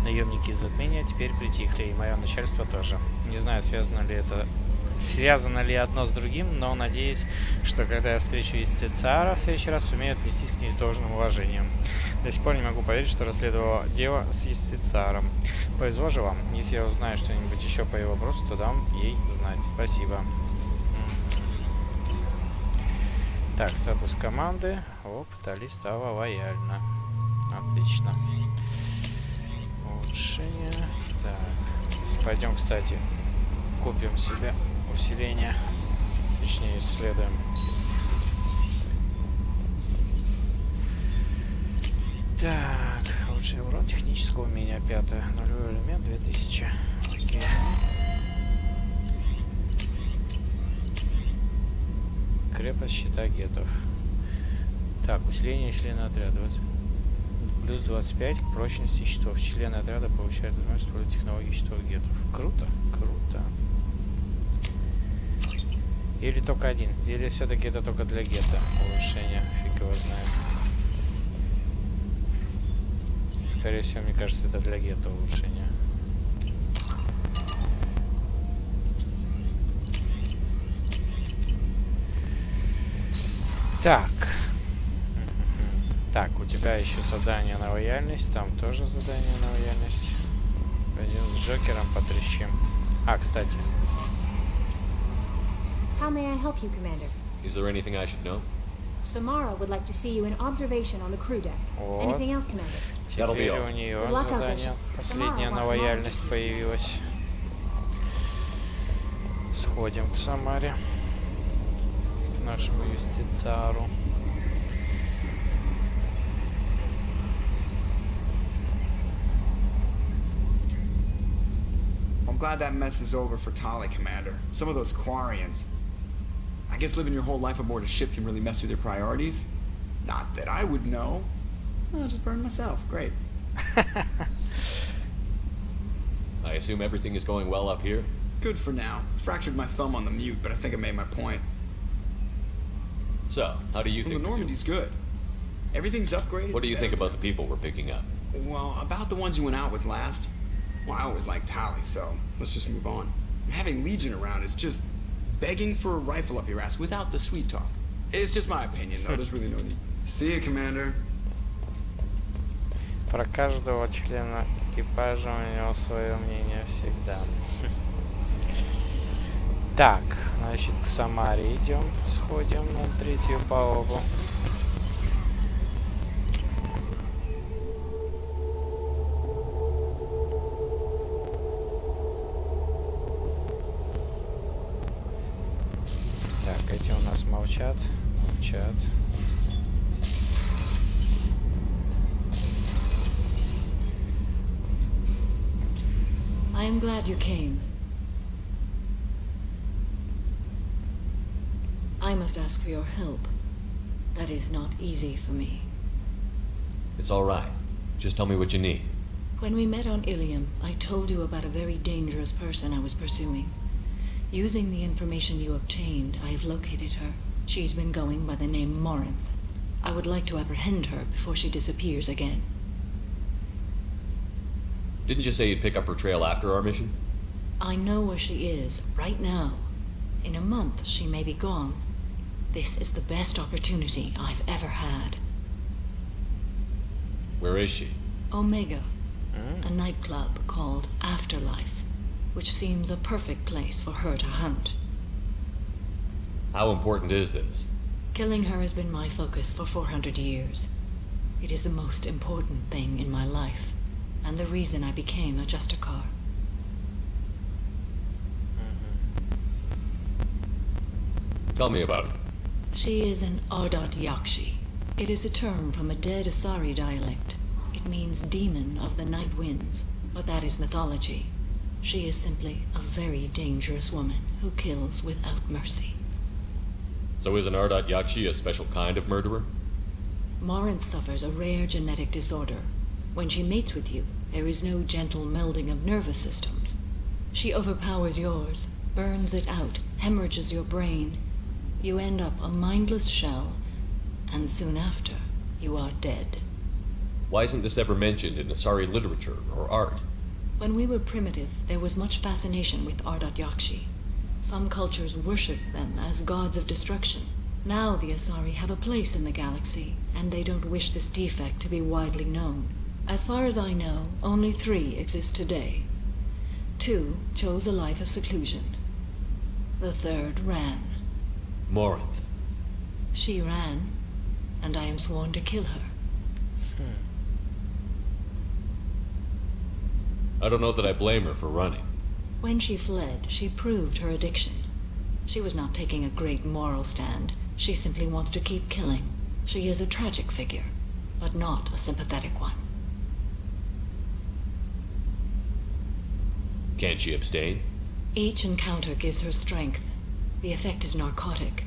Наемники из затмения теперь притихли, и мое начальство тоже. Не знаю, связано ли одно с другим, но надеюсь, что когда я встречу Истицара в следующий раз, сумею отнестись к ней с должным уважением. До сих пор не могу поверить, что расследовала дело с Истицаром. Повезло же вам. Если я узнаю что-нибудь еще по его вопросу, то дам ей знать. Спасибо. Так, статус команды. Оп, Тали стала лояльна. Отлично. Улучшение. Так. Пойдем, кстати, купим себе усиление. Точнее, исследуем. Так, лучший урон технического умения 5. Нулевой элемент 2000. Окей. Крепость щита гетов. Так, усиление члена отряда. Плюс 25 к прочности щитов. Члены отряда получают возможность использовать технологии щитов гетов. Круто, круто. Или только один. Или все-таки это только для гетто улучшение. Фиг его знает. Скорее всего, мне кажется, это для гетто улучшение. Так. Так, у тебя еще задание на лояльность. Там тоже задание на лояльность. Пойдем с Джокером потрещим. А, кстати. How may I help you, Commander? Is there anything I should know? Samara would like to see you in observation on the crew deck. Вот. Anything else, Commander? Теперь у нее задание последнее на лояльность появилось. Сходим к Самаре. К нашему юстицару. I'm glad that mess is over for Tali, Commander. Some of those Quarians, I guess living your whole life aboard a ship can really mess with your priorities. Not that I would know. I'll just burn myself. Great. I assume everything is going well up here? Good for now. Fractured my thumb on the mute, but I think I made my point. So, how do you think? The Normandy's good. Everything's upgraded. What do you think about the people we're picking up? Well, about the ones you went out with last. Well, I always liked Tally, so let's just move on. Having Legion around is just begging for a rifle up your ass without the sweet talk. It's just my opinion, though. There's really no need. See you, Commander. Про каждого члена экипажа у него свое мнение всегда. Так, значит, к Самаре идем, сходим на третью палубу. Так, эти у нас молчат. Молчат. I am glad you came. I must ask for your help. That is not easy for me. It's all right. Just tell me what you need. When we met on Ilium, I told you about a very dangerous person I was pursuing. Using the information you obtained, I have located her. She's been going by the name Morinth. I would like to apprehend her before she disappears again. Didn't you say you'd pick up her trail after our mission? I know where she is, right now. In a month, she may be gone. This is the best opportunity I've ever had. Where is she? Omega, a nightclub called Afterlife, which seems a perfect place for her to hunt. How important is this? Killing her has been my focus for 400 years. It is the most important thing in my life, and the reason I became a Justicar. Tell me about it. She is an Ardat Yakshi. It is a term from a dead Asari dialect. It means demon of the night winds, but that is mythology. She is simply a very dangerous woman who kills without mercy. So is an Ardat Yakshi a special kind of murderer? Morinth suffers a rare genetic disorder. When she mates with you, there is no gentle melding of nervous systems. She overpowers yours, burns it out, hemorrhages your brain. You end up a mindless shell, and soon after, you are dead. Why isn't this ever mentioned in Asari literature or art? When we were primitive, there was much fascination with Ardat Yakshi. Some cultures worshipped them as gods of destruction. Now the Asari have a place in the galaxy, and they don't wish this defect to be widely known. As far as I know, only 3 exist today. 2 chose a life of seclusion. The 3rd ran. Morinth. She ran, and I am sworn to kill her. I don't know that I blame her for running. When she fled, she proved her addiction. She was not taking a great moral stand. She simply wants to keep killing. She is a tragic figure, but not a sympathetic one. Can't she abstain? Each encounter gives her strength. The effect is narcotic.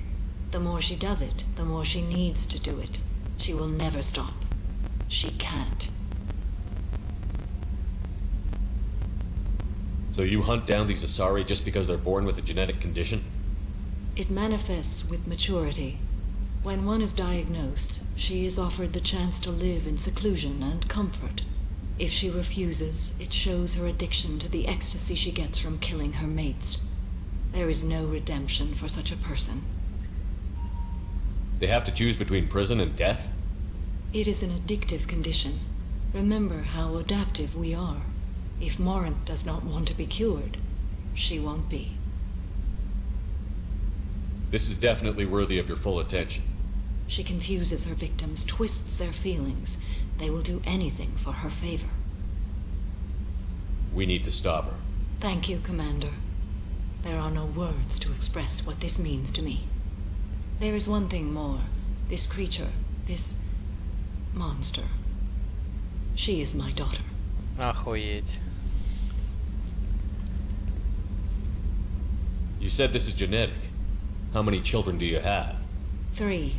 The more she does it, the more she needs to do it. She will never stop. She can't. So you hunt down these Asari just because they're born with a genetic condition? It manifests with maturity. When one is diagnosed, she is offered the chance to live in seclusion and comfort. If she refuses, it shows her addiction to the ecstasy she gets from killing her mates. There is no redemption for such a person. They have to choose between prison and death? It is an addictive condition. Remember how adaptive we are. If Morinth does not want to be cured, she won't be. This is definitely worthy of your full attention. She confuses her victims, twists their feelings. They will do anything for her favor. We need to stop her. Thank you, Commander. There are no words to express what this means to me. There is one thing more. This creature, this monster. She is my daughter. Охуеть. You said this is genetic. How many children do you have? 3.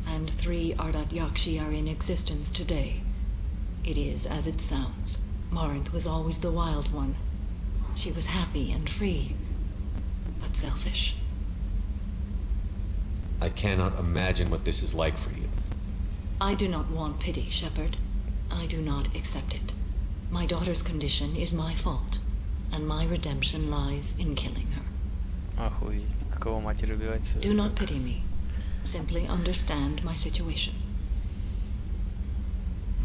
And 3 Ardat Yakshi are in existence today. It is as it sounds. Morinth was always the wild one. She was happy and free, but selfish. I cannot imagine what this is like for you. I do not want pity, Shepard. I do not accept it. My daughter's condition is my fault, and my redemption lies in killing her. Do not pity me. Simply understand my situation.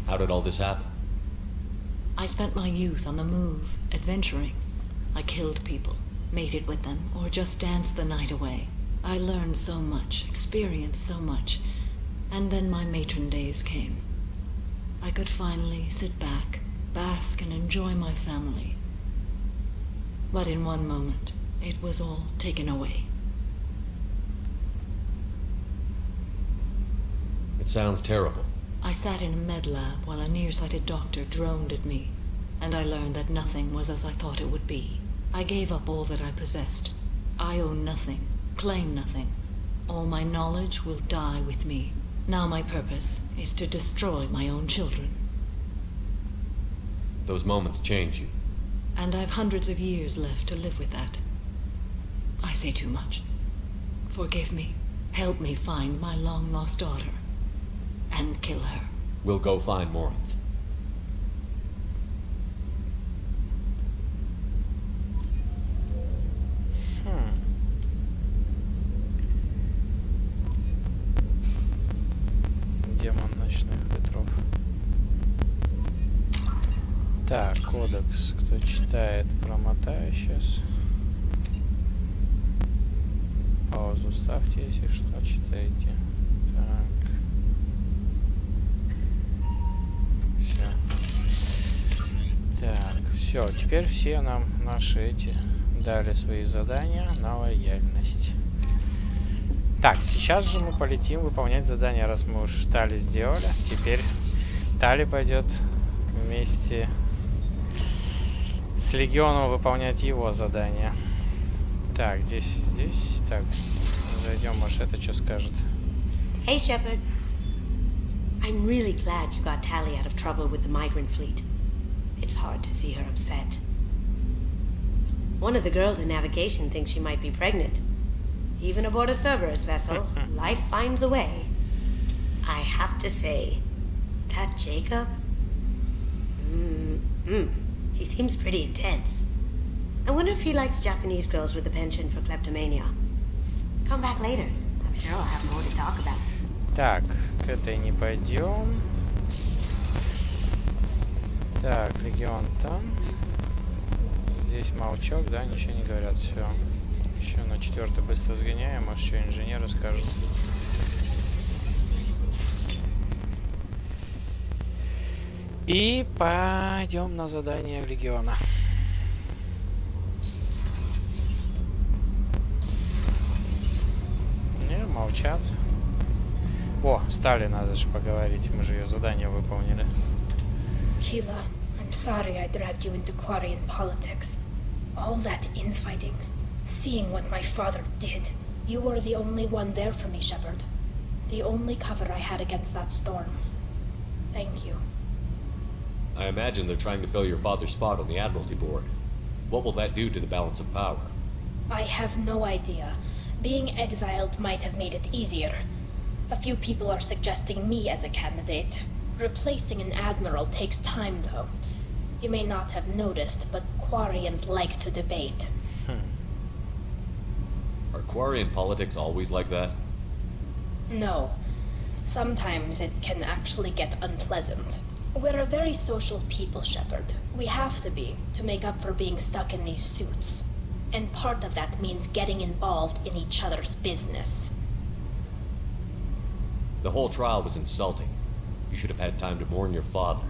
How did all this happen? I spent my youth on the move, adventuring. I killed people, mated with them, or just danced the night away. I learned so much, experienced so much, and then my matron days came. I could finally sit back, bask and enjoy my family. But in one moment, it was all taken away. It sounds terrible. I sat in a med lab while a nearsighted doctor droned at me, and I learned that nothing was as I thought it would be. I gave up all that I possessed. I own nothing, claim nothing. All my knowledge will die with me. Now my purpose is to destroy my own children. Those moments change you. And I've hundreds of years left to live with that. I say too much. Forgive me. Help me find my long-lost daughter. And kill her. We'll go find Morinth. Демон ночных ветров. Так, кодекс. Кто читает, промотаю сейчас. Паузу ставьте, если что, читайте. Так. Так, все, теперь все нам наши эти дали свои задания на лояльность. Так, сейчас же мы полетим выполнять задание, раз мы уж Тали сделали. Теперь Тали пойдет вместе с Легионом выполнять его задание. Так, здесь, так, зайдем, может, это что скажет. Hey, Shepard. I'm really glad you got Tali out of trouble with the migrant fleet. It's hard to see her upset. One of the girls in navigation thinks she might be pregnant. Even aboard a Cerberus vessel, life finds a way. I have to say, that Jacob... he seems pretty intense. I wonder if he likes Japanese girls with a penchant for kleptomania. Come back later. I'm sure I'll have more to talk about. Так, к этой не пойдем. Так, Легион там. Здесь молчок, да, ничего не говорят, все. Еще на 4-й быстро сгоняем, может, что инженеры скажут. И пойдем на задание в Легиона. Не, молчат. О, Стали надо же поговорить, мы же ее задание выполнили. Keela, I'm sorry I dragged you into Quarian politics. All that infighting, seeing what my father did. You were the only one there for me, Shepard. The only cover I had against that storm. Thank you. I imagine they're trying to fill your father's spot on the Admiralty Board. What will that do to the balance of power? I have no idea. Being exiled might have made it easier. A few people are suggesting me as a candidate. Replacing an admiral takes time, though. You may not have noticed, but Quarians like to debate. Are Quarian politics always like that? No. Sometimes it can actually get unpleasant. We're a very social people, Shepard. We have to be, to make up for being stuck in these suits. And part of that means getting involved in each other's business. The whole trial was insulting. You should have had time to mourn your father.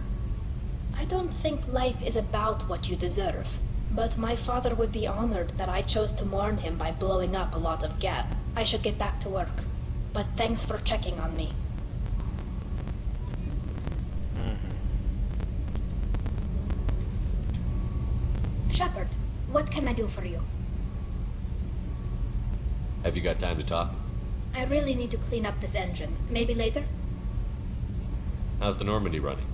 I don't think life is about what you deserve. But my father would be honored that I chose to mourn him by blowing up a lot of Gap. I should get back to work. But thanks for checking on me. Shepard, what can I do for you? Have you got time to talk? I really need to clean up this engine. Maybe later? How's the Normandy running?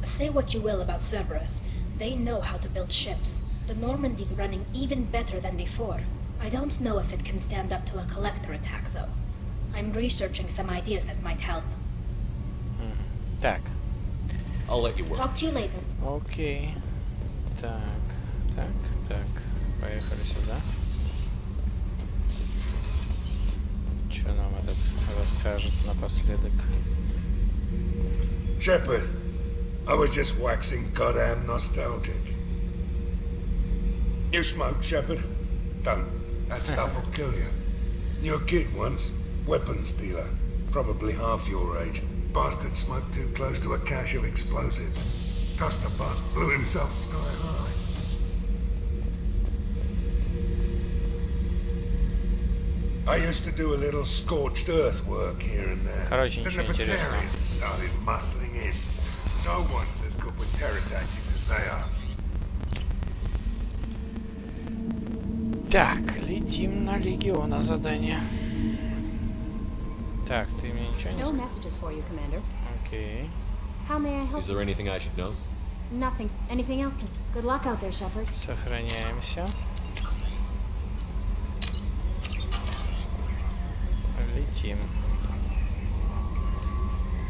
Say what you will about Cerberus. They know how to build ships. The Normandy's running even better than before. I don't know if it can stand up to a collector attack, though. I'm researching some ideas that might help. Так. I'll let you work. Talk to you later. Окей. Так. Поехали сюда. Что нам этот расскажет напоследок? Shepard, I was just waxing goddamn nostalgic. You smoke, Shepard? Don't. That stuff will kill you. You're a kid once. Weapons dealer. Probably half your age. Bastard smoked too close to a cache of explosives. Tossed a butt, blew himself sky high. I used to do a little scorched earth work here and there. Короче, Then ничего the интересного. Batarians started muscling in. No one's as good with terror tactics as they are. Так, летим на Легиона задание. Так, ты мне ничего не No сказал? messages for you, Commander. Окей. How may I help Is there anything I should know? you? Nothing. Anything else? Good luck out there, Shepard. Сохраняемся. Летим.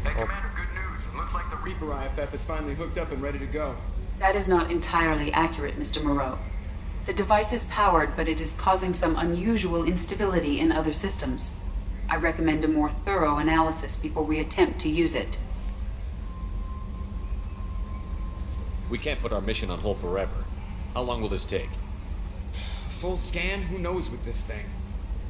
Hey, Commander, good news. It looks like the Reaper IFF is finally hooked up and ready to go. That is not entirely accurate, Mr. Moreau. The device is powered, but it is causing some unusual instability in other systems. I recommend a more thorough analysis before we attempt to use it. We can't put our mission on hold forever. How long will this take? Full scan? Who knows with this thing?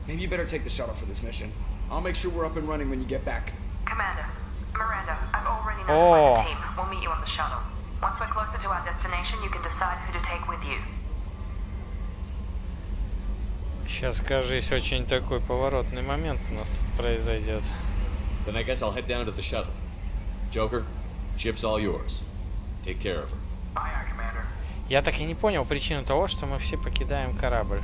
Maybe you better take the shuttle for this mission. I'll make sure we're up and running when you get back. Commander, Miranda, I've already notified the team. We'll meet you on the shuttle. Once we're closer to our destination, you can decide who to take with you. Сейчас, кажись, очень такой поворотный момент у нас тут произойдет. Then I guess I'll head down to the shuttle. Joker, ship's all yours. Take care of her. Aye, aye, Commander. Я так и не понял причину того, что мы все покидаем корабль.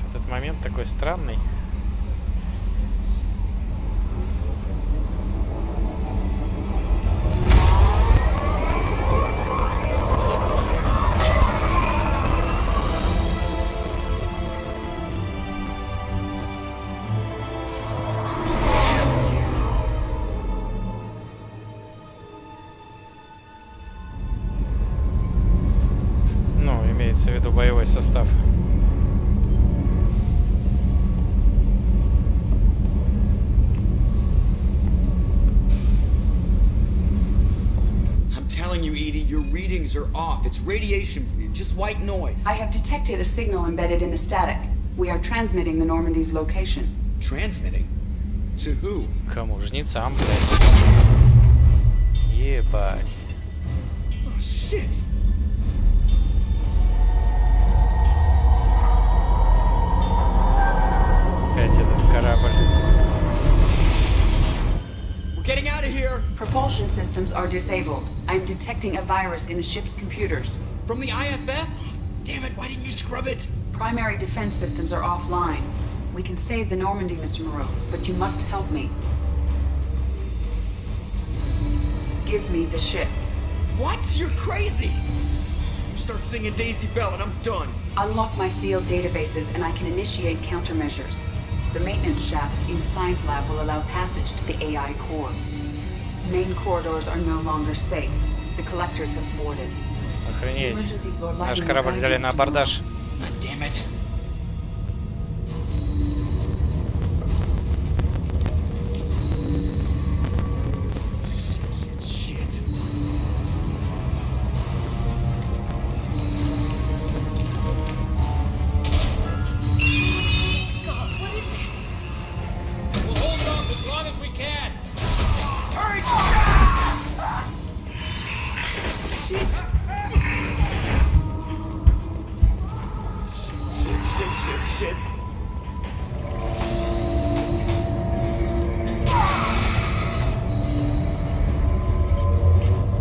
Этот момент такой странный. Ну, имеется в виду боевой состав. I'm telling you, Edie, your readings are off. It's radiation bleed, just white noise. I have detected a signal embedded in the static. We are transmitting the Normandy's location. Transmitting? To who? Кому? Жнецам, блядь. Ебать. Oh, shit. Опять этот корабль. We're getting out of here. Propulsion systems are disabled. I'm detecting a virus in the ship's computers. From the IFF? Damn it, why didn't you scrub it? Primary defense systems are offline. We can save the Normandy, Mr. Moreau, but you must help me. Give me the ship. What? You're crazy! You start singing Daisy Bell and I'm done. Unlock my sealed databases and I can initiate countermeasures. The maintenance shaft in the science lab will allow passage to the AI core. Main corridors are no longer safe. The collectors have boarded. Охренеть. Наш корабль взяли на абордаж. God damn it. Shit. God, what is it? We'll hold it off as long as we can. Hurry! Shit.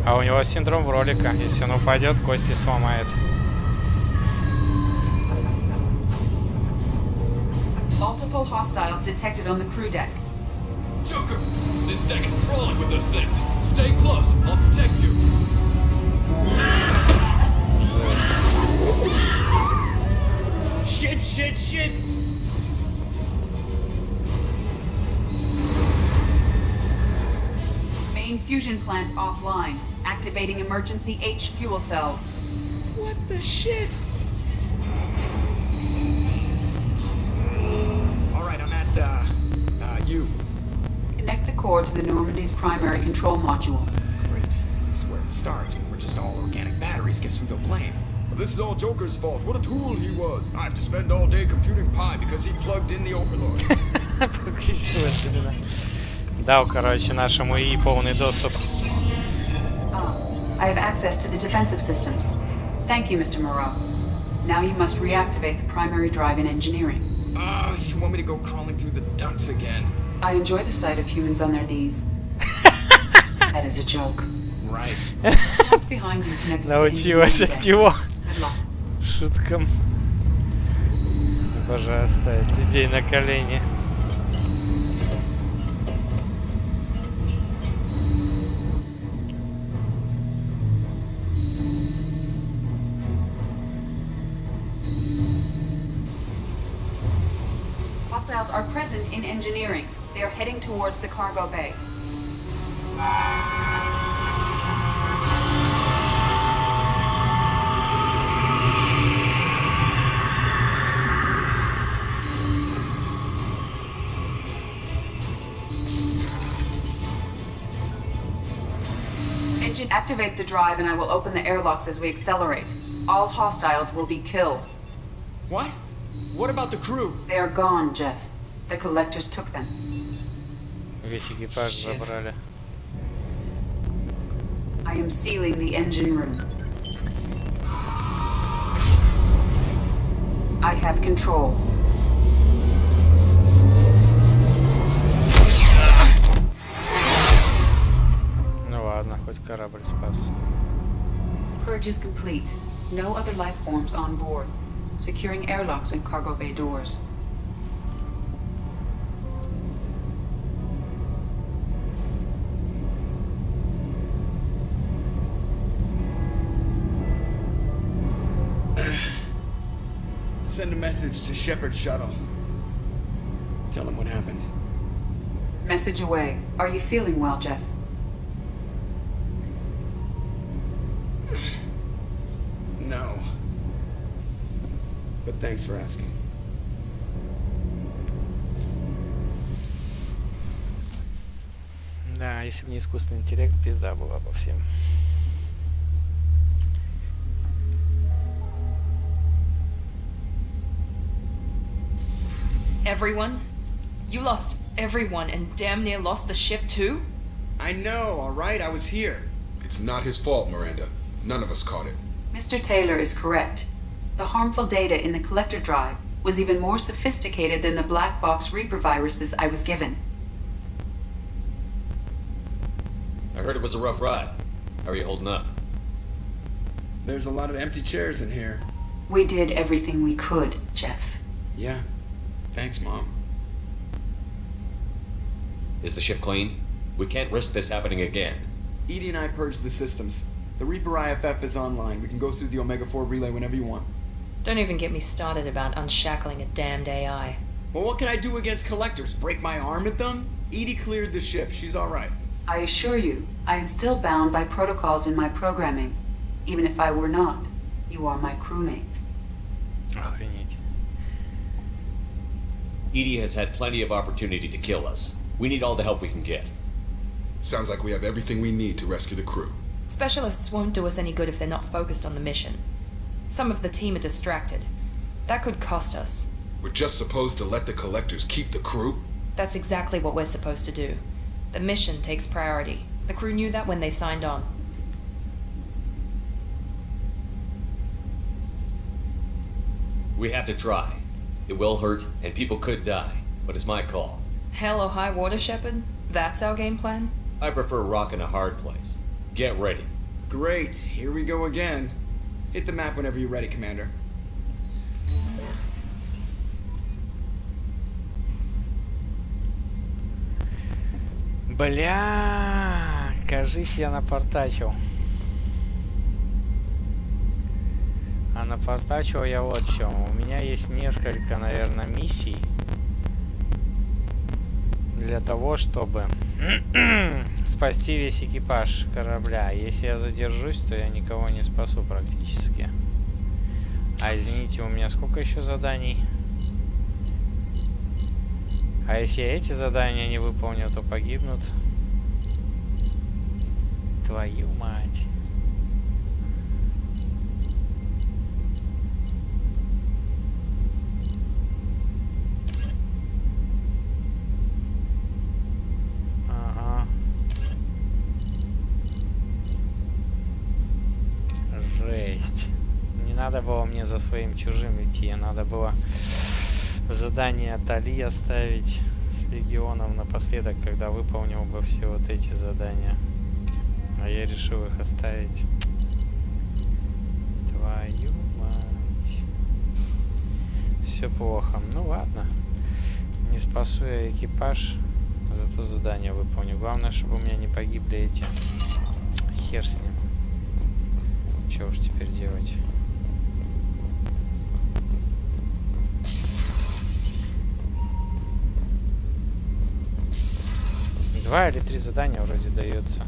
А у него синдром ролика. Если он упадет, кости сломает. Multiple hostiles detected on the crew deck. Joker, this deck is crawling with those things. Stay close. I'll protect you. Shit, shit, shit! Main fusion plant offline. Activating emergency H fuel cells. What the shit? Alright, I'm at, U. Connect the core to the Normandy's primary control module. Great. This is where it starts. We're just all organic batteries. Guess who they'll blame? Well, this is all Joker's fault. What a tool he was. I have to spend all day computing pi because he plugged in the Overlord. Дал, короче, нашему ИИ полный доступ. I have access to the defensive systems. Thank you, Mr. Moreau. Now you must reactivate the primary drive in engineering. Oh, you want me to go crawling through the ducts again? I enjoy the sight of humans on their knees. That is a joke. Right. Shaft behind you connects to the Научилась от engineering него bay. Good luck. шуткам. Обожаю ставить людей на колени. Hostiles are present in engineering. They are heading towards the cargo bay. Engine, activate the drive and I will open the airlocks as we accelerate. All hostiles will be killed. What? What about the crew? They are gone, Jeff. The collectors took them. Весь экипаж забрали. I am sealing the engine room. I have control. Ну ладно, хоть корабль спас. Purge is complete. No other life forms on board. Securing airlocks and cargo bay doors. Send a message to Shepard's shuttle. Tell him what happened. Message away. Are you feeling well, Jeff? No. But thanks for asking. Да, если бы не искусственный интеллект, пизда была бы всем. Everyone? You lost everyone and damn near lost the ship too? I know, alright? I was here. It's not his fault, Miranda. None of us caught it. Mr. Taylor is correct. The harmful data in the collector drive was even more sophisticated than the black box Reaper viruses I was given. I heard it was a rough ride. How are you holding up? There's a lot of empty chairs in here. We did everything we could, Jeff. Yeah. Thanks, Mom. Is the ship clean? We can't risk this happening again. Edie and I purged the systems. The Reaper IFF is online. We can go through the Omega-4 relay whenever you want. Don't even get me started about unshackling a damned AI. Well, what can I do against collectors? Break my arm at them? Edie cleared the ship. She's alright. I assure you, I am still bound by protocols in my programming. Even if I were not, you are my crewmates. Охренеть. Edie has had plenty of opportunity to kill us. We need all the help we can get. Sounds like we have everything we need to rescue the crew. Specialists won't do us any good if they're not focused on the mission. Some of the team are distracted. That could cost us. We're just supposed to let the collectors keep the crew? That's exactly what we're supposed to do. The mission takes priority. The crew knew that when they signed on. We have to try. It will hurt, and people could die, but it's my call. Hell or high water, Shepard? That's our game plan? I prefer rock in a hard place. Get ready. Great. Here we go again. Hit the map whenever you're ready, Commander. Бля, кажись, я напортачил. А напортачил я вот в чем. У меня есть несколько, наверное, миссий для того, чтобы спасти весь экипаж корабля. Если я задержусь, то я никого не спасу практически. А извините, у меня сколько еще заданий? А если я эти задания не выполню, то погибнут. Твою мать. Ага. Жесть. Не надо было мне за своим чужим идти, надо было задание Тали оставить с легионом напоследок, когда выполнил бы все вот эти задания. А я решил их оставить. Твою мать. Все плохо. Ну ладно. Не спасу я экипаж, зато задание выполню. Главное, чтобы у меня не погибли эти. Хер с ним. Что уж теперь делать? Два или три задания вроде дается.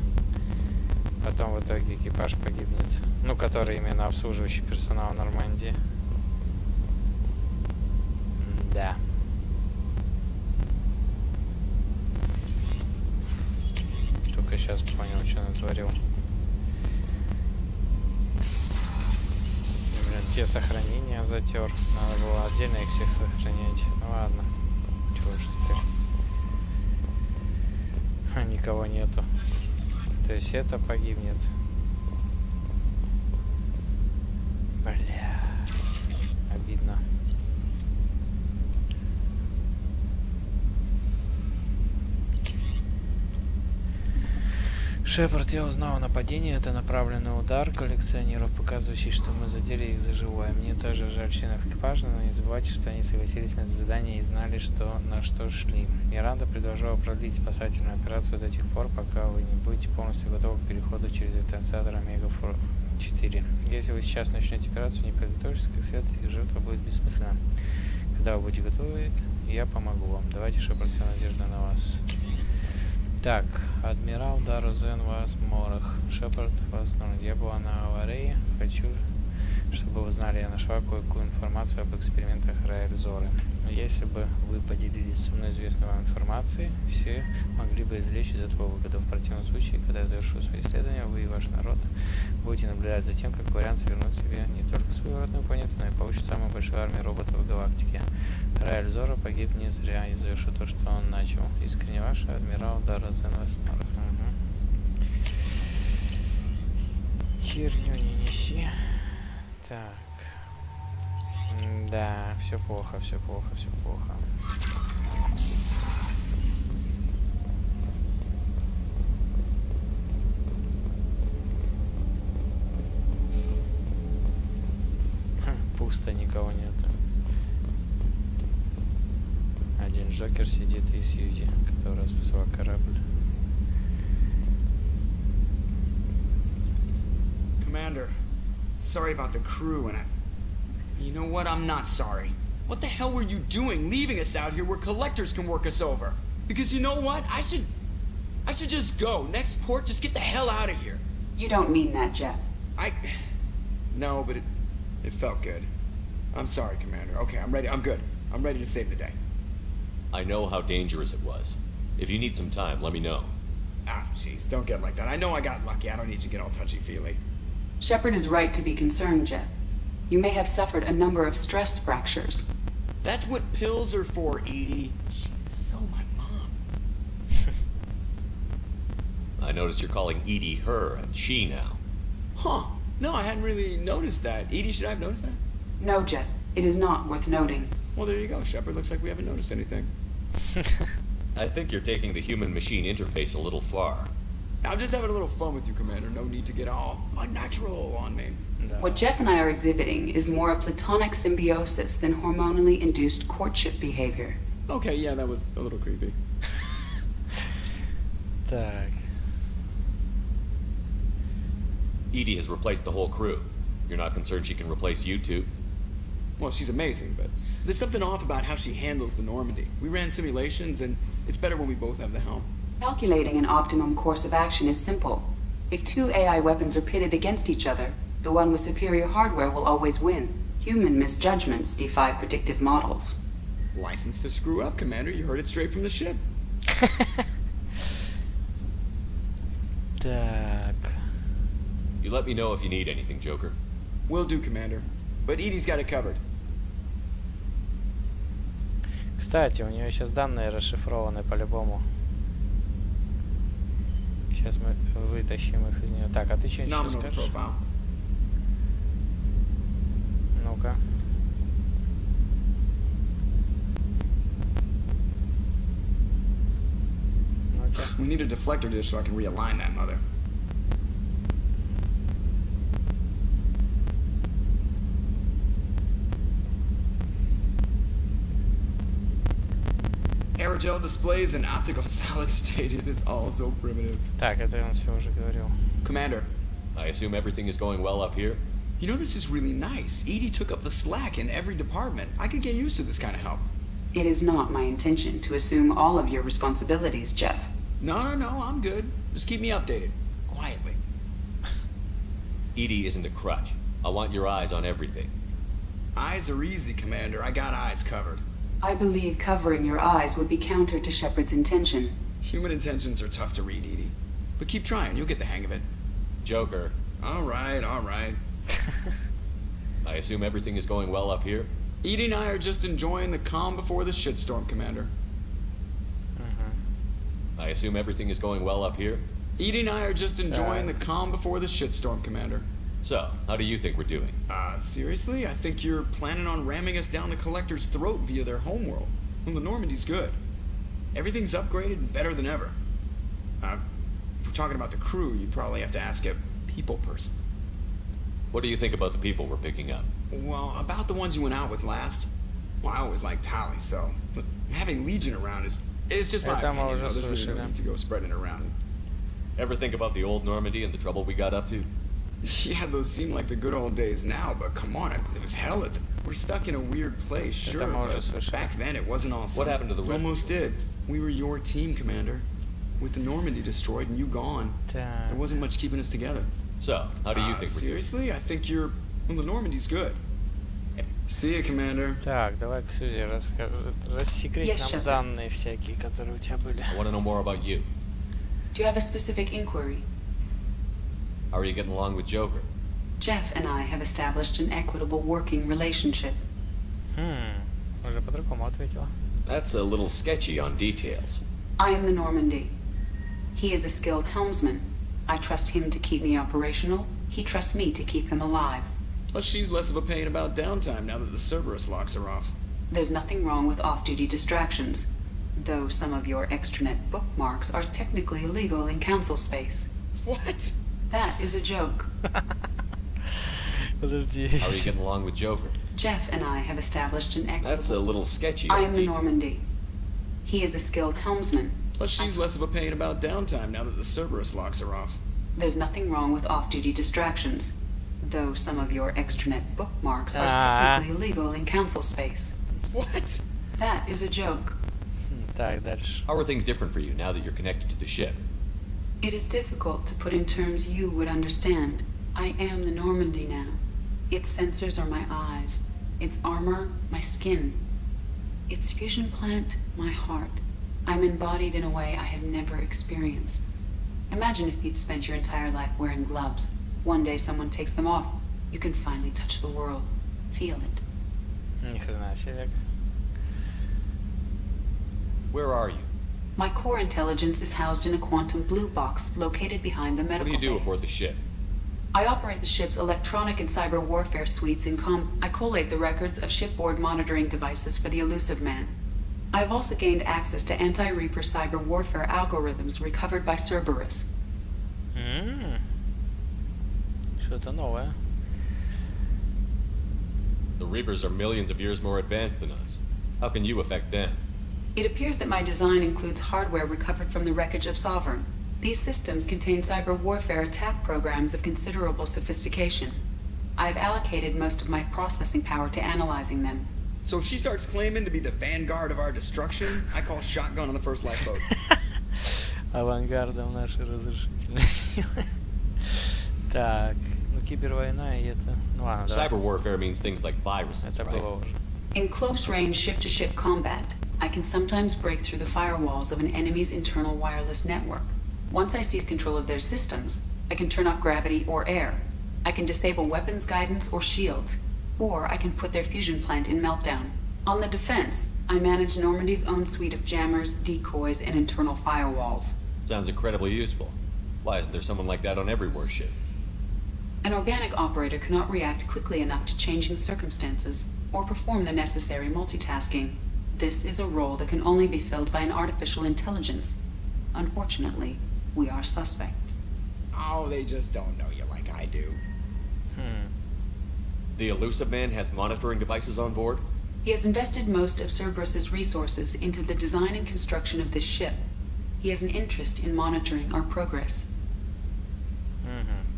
Потом в итоге экипаж погибнет. Ну, который именно обслуживающий персонал Нормандии. Да. Только сейчас понял, что натворил. Блин, те сохранения затер. Надо было отдельно их всех сохранять. Ну ладно. Чего уж теперь. Никого нету. То есть это погибнет. Бля. Обидно. Шепард, я узнал о нападении. Это направленный удар коллекционеров, показывающий, что мы задели их за живое. Мне тоже жаль членов экипажа, но не забывайте, что они согласились на это задание и знали, что на что шли. Миранда предложила продлить спасательную операцию до тех пор, пока вы не будете полностью готовы к переходу через детонатор Омега-4. Если вы сейчас начнете операцию, не подготовившись как следует, их жертва будет бессмысленна. Когда вы будете готовы, я помогу вам. Давайте, Шепард, вся надежда на вас. Так, адмирал Дарузен вас Морах. Шепард вас норм. Я была на аварии. Хочу, чтобы вы знали, я нашла кое-какую информацию об экспериментах Раэль-Зоры. Если бы вы поделились со мной известной вам информацией, все могли бы извлечь из этого выгоду. В противном случае, когда я завершу свои исследования, вы и ваш народ будете наблюдать за тем, как вариант вернуть себе не только свою родную планету, но и получит самую большую армию роботов в галактике. Раэль-Зора погиб не зря и завершу то, что он начал. Искренне ваш адмирал Даразен Весмар. Херню не неси. Так. Да, все плохо, все плохо, все плохо. Пусто, никого нет. Один Джокер сидит и Сьюзи, которая спасла корабль. Commander, sorry about the crew and you know what? I'm not sorry. What the hell were you doing leaving us out here where collectors can work us over? Because you know what? I should just go. Next port, just get the hell out of here. You don't mean that, Jeff. No, but it felt good. I'm sorry, Commander. Okay, I'm ready. I'm good. I'm ready to save the day. I know how dangerous it was. If you need some time, let me know. Ah, jeez, don't get like that. I know I got lucky. I don't need you to get all touchy-feely. Shepard is right to be concerned, Jeff. You may have suffered a number of stress fractures. That's what pills are for, Edie. She's so my mom. I noticed you're calling Edie her and she now. Huh. No, I hadn't really noticed that. Edie, should I have noticed that? No, Jeff. It is not worth noting. Well, there you go, Shepard. Looks like we haven't noticed anything. I think you're taking the human-machine interface a little far. I'm just having a little fun with you, Commander. No need to get all unnatural on me. What Jeff and I are exhibiting is more a platonic symbiosis than hormonally induced courtship behavior. Okay, yeah, that was a little creepy. Так. Edie has replaced the whole crew. You're not concerned she can replace you two? Well, she's amazing, but there's something off about how she handles the Normandy. We ran simulations, and it's better when we both have the helm. Calculating an optimum course of action is simple. If two AI weapons are pitted against each other, the one with superior hardware will always win. Human misjudgments defy predictive models. License to screw up, Commander. You heard it straight from the ship. Так. You let me know if you need anything, Joker. Will do, Commander. But Edie's got it covered. Кстати, у нее сейчас данные расшифрованы по-любому. Сейчас мы вытащим их из нее. Так, а ты что еще скажешь? Ну-ка. We need a deflector dish so I can realign that mother. Aerogel displays and optical solid state. It is all so primitive. Так, это он все уже говорил. Commander. I assume everything is going well up here? You know, this is really nice. Edie took up the slack in every department. I could get used to this kind of help. It is not my intention to assume all of your responsibilities, Jeff. No, I'm good. Just keep me updated. Quietly. Edie isn't a crutch. I want your eyes on everything. Eyes are easy, Commander. I got eyes covered. I believe covering your eyes would be counter to Shepard's intention. Human intentions are tough to read, Edie. But keep trying. You'll get the hang of it. Joker. All right. I assume everything is going well up here? Edie and I are just enjoying the calm before the shitstorm, Commander. I assume everything is going well up here? Edie and I are just enjoying the calm before the shitstorm, Commander. So, how do you think we're doing? Seriously? I think you're planning on ramming us down the Collector's throat via their homeworld. Well, the Normandy's good. Everything's upgraded and better than ever. If we're talking about the crew, you probably have to ask a people person. What do you think about the people we're picking up? Well, about the ones you went out with last. Well, I always liked Tali, so... But having Legion around is just my opinion. There's really no need to go spreading it around. Ever think about the old Normandy and the trouble we got up to? Yeah, those seem like the good old days now, but come on, it was hell. We're stuck in a weird place, sure, but back then it wasn't all... What happened to the rest? We almost did. We were your team, Commander. With the Normandy destroyed and you gone, there wasn't much keeping us together. So, how do you think we're doing? Seriously? I think you're... Well, the Normandy's good. See you, Commander. Так, давай-ка, Сьюзи, рассекреть нам данные всякие, которые у тебя были. I want to know more about you. Do you have a specific inquiry? How are you getting along with Joker? Jeff and I have established an equitable working relationship. Уже по-другому ответила. That's a little sketchy on details. I am the Normandy. He is a skilled helmsman. I trust him to keep me operational. He trusts me to keep him alive. Plus, she's less of a pain about downtime now that the Cerberus locks are off. There's nothing wrong with off-duty distractions, though some of your extranet bookmarks are technically illegal in council space. What? That is a joke. Подожди. How are you getting along with Joker? Jeff and I have established an equitable... That's a little sketchy. I am the Normandy. He is a skilled helmsman. Plus, she's less of a pain about downtime now that the Cerberus locks are off. There's nothing wrong with off-duty distractions, though some of your extranet bookmarks are technically illegal in council space. What? That is a joke. Так, дальше. How are things different for you now that you're connected to the ship? It is difficult to put in terms you would understand. I am the Normandy now. Its sensors are my eyes. Its armor, my skin. Its fusion plant, my heart. I'm embodied in a way I have never experienced. Imagine if you'd spent your entire life wearing gloves. One day someone takes them off. You can finally touch the world. Feel it. Ни хрена себе. Where are you? My core intelligence is housed in a quantum blue box located behind the medical What do you do bay. aboard the ship? I operate the ship's electronic and cyber warfare suites I collate the records of shipboard monitoring devices for the elusive man. I have also gained access to anti-Reaper cyber warfare algorithms recovered by Cerberus. Что-то новое. The Reapers are millions of years more advanced than us. How can you affect them? It appears that my design includes hardware recovered from the wreckage of Sovereign. These systems contain cyber warfare attack programs of considerable sophistication. I've allocated most of my processing power to analyzing them. So if she starts claiming to be the vanguard of our destruction, I call shotgun on the first lifeboat. Авангардом нашей разрушительной силы. Так, ну кибервойна и это... Ну ладно, давай. Cyber warfare means things like viruses, Это right? было уже. In close-range ship-to-ship combat, I can sometimes break through the firewalls of an enemy's internal wireless network. Once I seize control of their systems, I can turn off gravity or air. I can disable weapons guidance or shields, or I can put their fusion plant in meltdown. On the defense, I manage Normandy's own suite of jammers, decoys, and internal firewalls. Sounds incredibly useful. Why isn't there someone like that on every warship? An organic operator cannot react quickly enough to changing circumstances or perform the necessary multitasking. This is a role that can only be filled by an artificial intelligence. Unfortunately, we are suspect. Oh, they just don't know you like I do. The elusive man has monitoring devices on board? He has invested most of Cerberus's resources into the design and construction of this ship. He has an interest in monitoring our progress.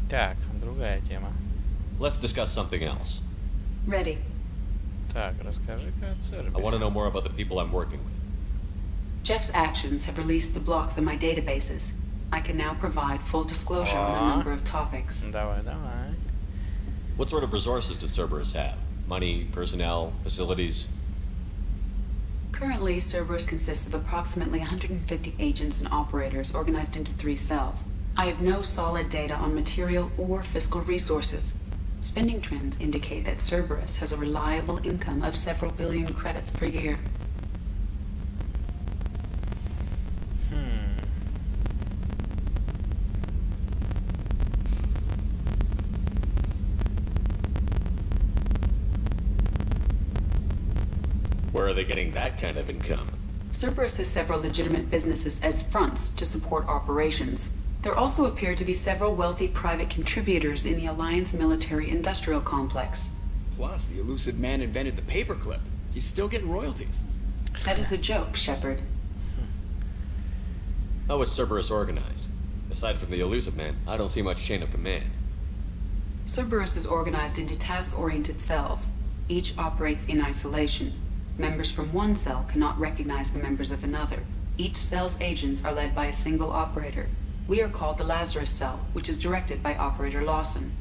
Так, другая тема. Let's discuss something else. Ready. Так, расскажи-ка о Цербере. I want to know more about the people I'm working with. Jeff's actions have released the blocks in my databases. I can now provide full disclosure on a number of topics. Давай, давай. What sort of resources does Cerberus have? Money, personnel, facilities? Currently, Cerberus consists of approximately 150 agents and operators organized into 3 cells. I have no solid data on material or fiscal resources. Spending trends indicate that Cerberus has a reliable income of several billion credits per year. Where are they getting that kind of income? Cerberus has several legitimate businesses as fronts to support operations. There also appear to be several wealthy private contributors in the Alliance military-industrial complex. Plus, the elusive man invented the paperclip. He's still getting royalties. That is a joke, Shepard. How is Cerberus organized? Aside from the elusive man, I don't see much chain of command. Cerberus is organized into task-oriented cells. Each operates in isolation. Members from one cell cannot recognize the members of another. Each cell's agents are led by a single operator. We are called the Lazarus Cell, which is directed by Operator Lawson.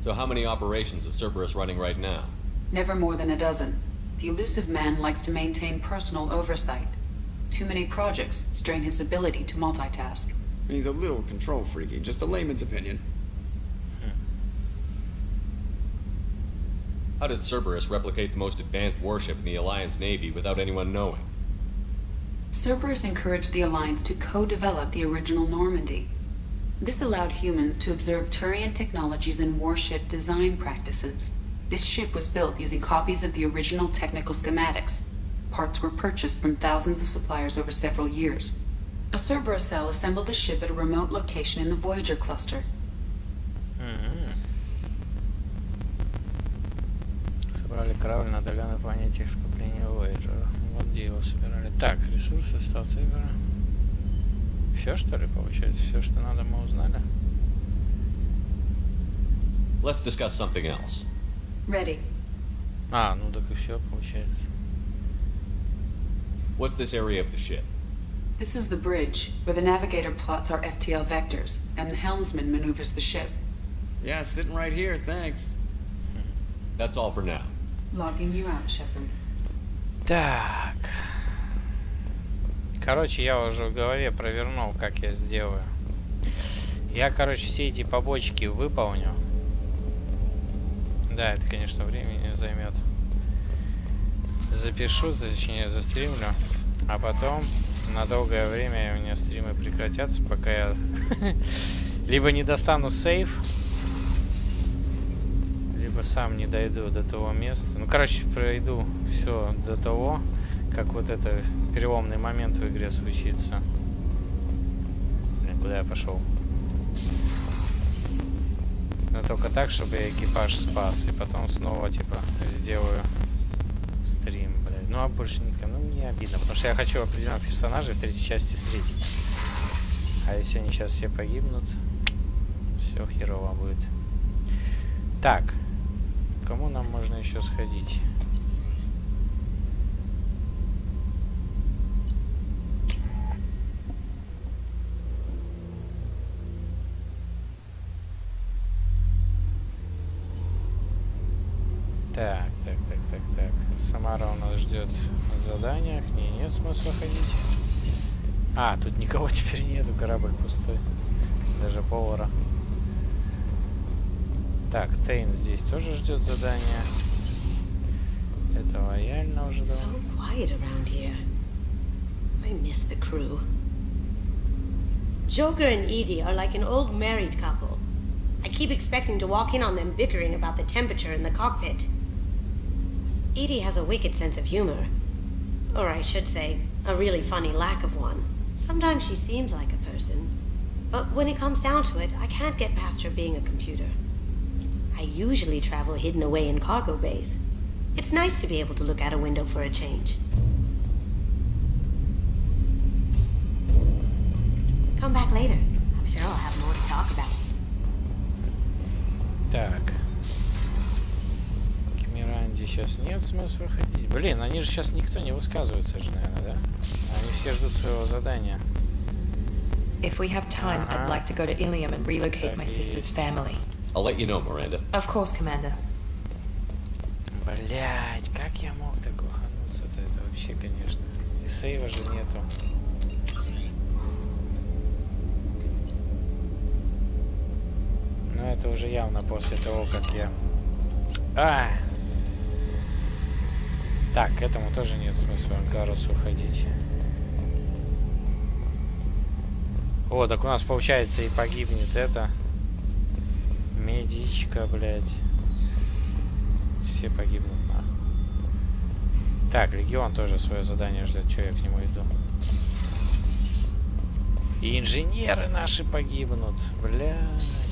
So how many operations is Cerberus running right now? Never more than a dozen. The elusive man likes to maintain personal oversight. Too many projects strain his ability to multitask. He's a little control freaky, just a layman's opinion. How did Cerberus replicate the most advanced warship in the Alliance Navy without anyone knowing? Cerberus encouraged the Alliance to co-develop the original Normandy. This allowed humans to observe Turian technologies and warship design practices. This ship was built using copies of the original technical schematics. Parts were purchased from thousands of suppliers over several years. A Cerberus cell assembled the ship at a remote location in the Voyager cluster. Собрали корабль на отдаленной планете скопления Voyager. Вот где его собирали. Так, ресурсы, стал Цербера. Все, что ли, получается? Все, что надо, мы узнали? Let's discuss something else. Ready. А, ну так и все, получается. What's this area of the ship? This is the bridge, where the navigator plots our FTL vectors, and the helmsman maneuvers the ship. Yeah, sitting right here, thanks. That's all for now. Logging you out, Shepard. Так. Короче, я уже в голове провернул, как я сделаю. Я, короче, все эти побочки выполню. Да, это, конечно, времени займет. Запишу, точнее, застримлю. А потом на долгое время у меня стримы прекратятся, пока я либо не достану сейф, либо сам не дойду до того места. Ну, короче, пройду все до того, как вот это переломный момент в игре случится. Блин, куда я пошел? Но только так, чтобы я экипаж спас. И потом снова, типа, сделаю стрим, блядь. Ну а больше никому, ну мне обидно, потому что я хочу определенных персонажей в третьей части встретить. А если они сейчас все погибнут, все херово будет. Так, кому нам можно еще сходить? Так. Самара у нас ждет задание, к ней нет смысла ходить. А, тут никого теперь нету, корабль пустой. Даже повара. Так, Тейн здесь тоже ждет задание. Это лояльно уже давно. So quiet around here. I miss the crew. Joker and Edie are like an old married couple. I keep expecting to walk in on them bickering about the temperature in the cockpit. Edie has a wicked sense of humor. Or I should say, a really funny lack of one. Sometimes she seems like a person. But when it comes down to it, I can't get past her being a computer. I usually travel hidden away in cargo bays. It's nice to be able to look out a window for a change. Come back later. I'm sure I'll have more to talk about. Так. К Миранде сейчас нет смысла ходить. Блин, они же сейчас никто не высказывается же, наверное, да? Они все ждут своего задания. If we have time, I'd like to go to Ilium and relocate my sister's family. I'll let you know, Miranda. Of course, Commander. Блять, как я мог так лохануться-то? Это вообще, конечно. И сейва же нету. Но это уже явно после того, как я... Так, к этому тоже нет смысла Гарусу ходить. О, так у нас получается и погибнет это. Медичка, блядь. Все погибнут, нахуй. Так, Легион тоже свое задание ждет. Че я к нему иду? И инженеры наши погибнут. Бля,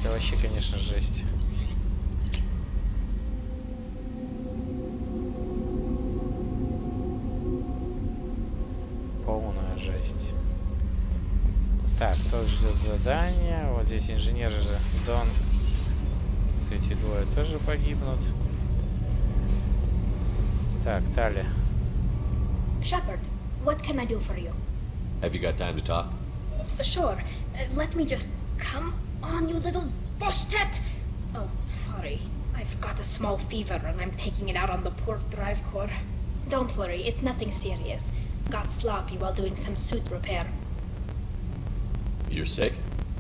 это вообще, конечно, жесть. Полная жесть. Так, тот ждет задания. Вот здесь инженеры же. Дон. Эти двое тоже погибнут. Так, Тали. Shepard, what can I do for you? Have you got time to talk? Sure. Let me just... Come on, you little bushtet! Oh, sorry. I've got a small fever and I'm taking it out on the port drive core. Don't worry, it's nothing serious. Got sloppy while doing some suit repair. You're sick?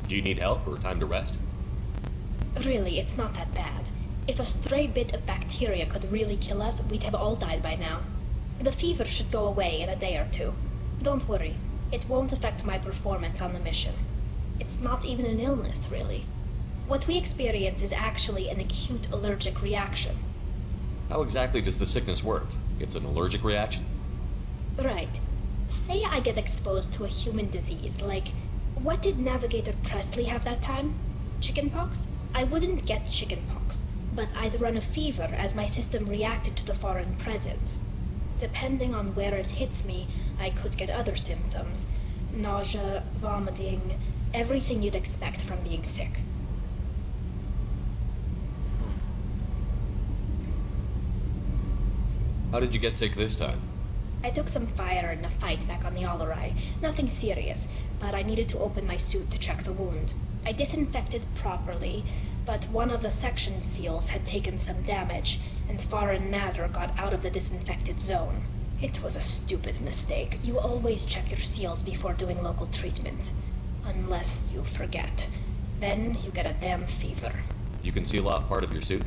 Do you need help or time to rest? Really, it's not that bad. If a stray bit of bacteria could really kill us, we'd have all died by now. The fever should go away in a day or two. Don't worry. It won't affect my performance on the mission. It's not even an illness, really. What we experience is actually an acute allergic reaction. How exactly does the sickness work? It's an allergic reaction? Right. Say I get exposed to a human disease, like... What did Navigator Presley have that time? Chickenpox? I wouldn't get chickenpox, but I'd run a fever as my system reacted to the foreign presence. Depending on where it hits me, I could get other symptoms. Nausea, vomiting, everything you'd expect from being sick. How did you get sick this time? I took some fire in a fight back on the Allerai. Nothing serious, but I needed to open my suit to check the wound. I disinfected properly, but one of the section seals had taken some damage, and foreign matter got out of the disinfected zone. It was a stupid mistake. You always check your seals before doing local treatment. Unless you forget. Then you get a damn fever. You can seal off part of your suit?